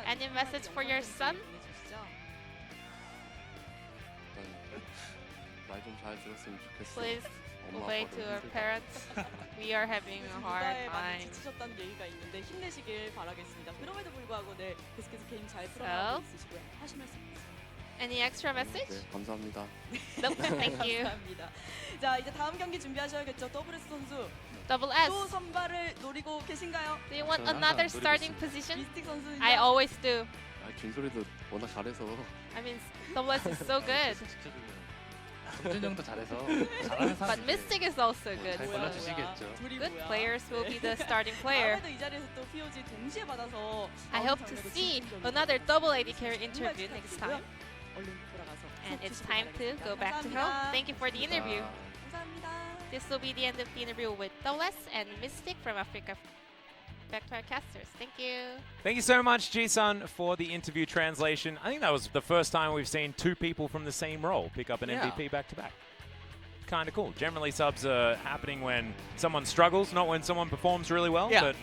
any message for your son? Please obey to our parents. We are having a hard time. So, any extra message? 감사합니다. Nope, thank you. 자, 이제 다음 경기 준비하셔야겠죠. WS 선수. Double S. 또 선발을 노리고 계신가요? Do you want another starting position? I always do. 진솔이도 워낙 잘해서. I mean, Double S is so good. But Mystic is also good. Good players will be the starting player. I hope to see another double AD carry interview next time. And it's time to go back to home. Thank you for the interview. This will be the end of the interview with Double S and Mystic from Africa. Back to our casters. Thank you. Thank you so much, Ji-sun, for the interview translation. I think that was the first time we've seen two people from the same role pick up an MVP back-to-back. Kind of cool. Generally, subs are happening when someone struggles, not when someone performs really well. Yeah. But,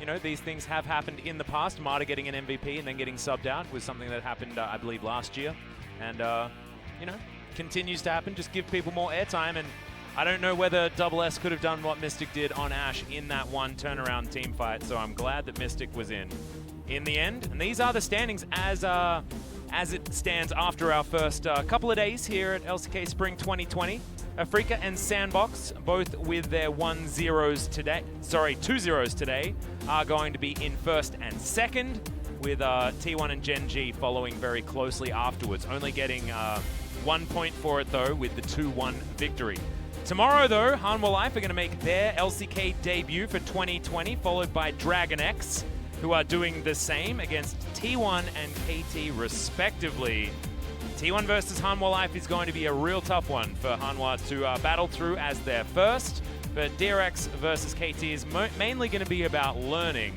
you know, these things have happened in the past. Marta getting an MVP and then getting subbed out was something that happened, I believe, last year. And, you know, continues to happen. Just give people more airtime. And I don't know whether Double S could have done what Mystic did on Ashe in that one turnaround team fight, so I'm glad that Mystic was in the end. And these are the standings as it stands after our first couple of days here at LCK Spring 2020. Afrika and Sandbox, both with their 2-0s today, are going to be in first and second, with T1 and Gen G following very closely afterwards, only getting 1 point for it though with the 2-1 victory. Tomorrow, though, Hanwha Life are going to make their LCK debut for 2020, followed by Dragon X, who are doing the same against T1 and KT, respectively. T1 versus Hanwha Life is going to be a real tough one for Hanwha to battle through as their first, but DRX versus KT is mainly going to be about learning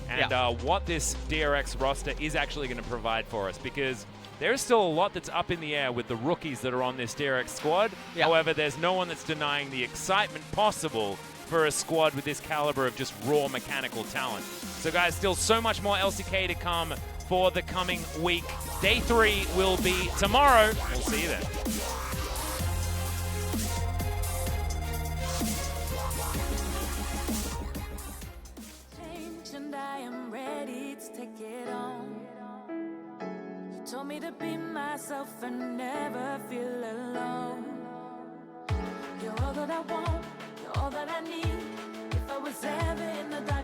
and what this DRX roster is actually going to provide for us, because there is still a lot that's up in the air with the rookies that are on this DRX squad. However, there's no one that's denying the excitement possible for a squad with this caliber of just raw mechanical talent. So guys, still so much more LCK to come for the coming week. Day 3 will be tomorrow. We'll see you then. Told me to be myself and never feel alone. You're all that I want, you're all that I need. If I was ever in the dark,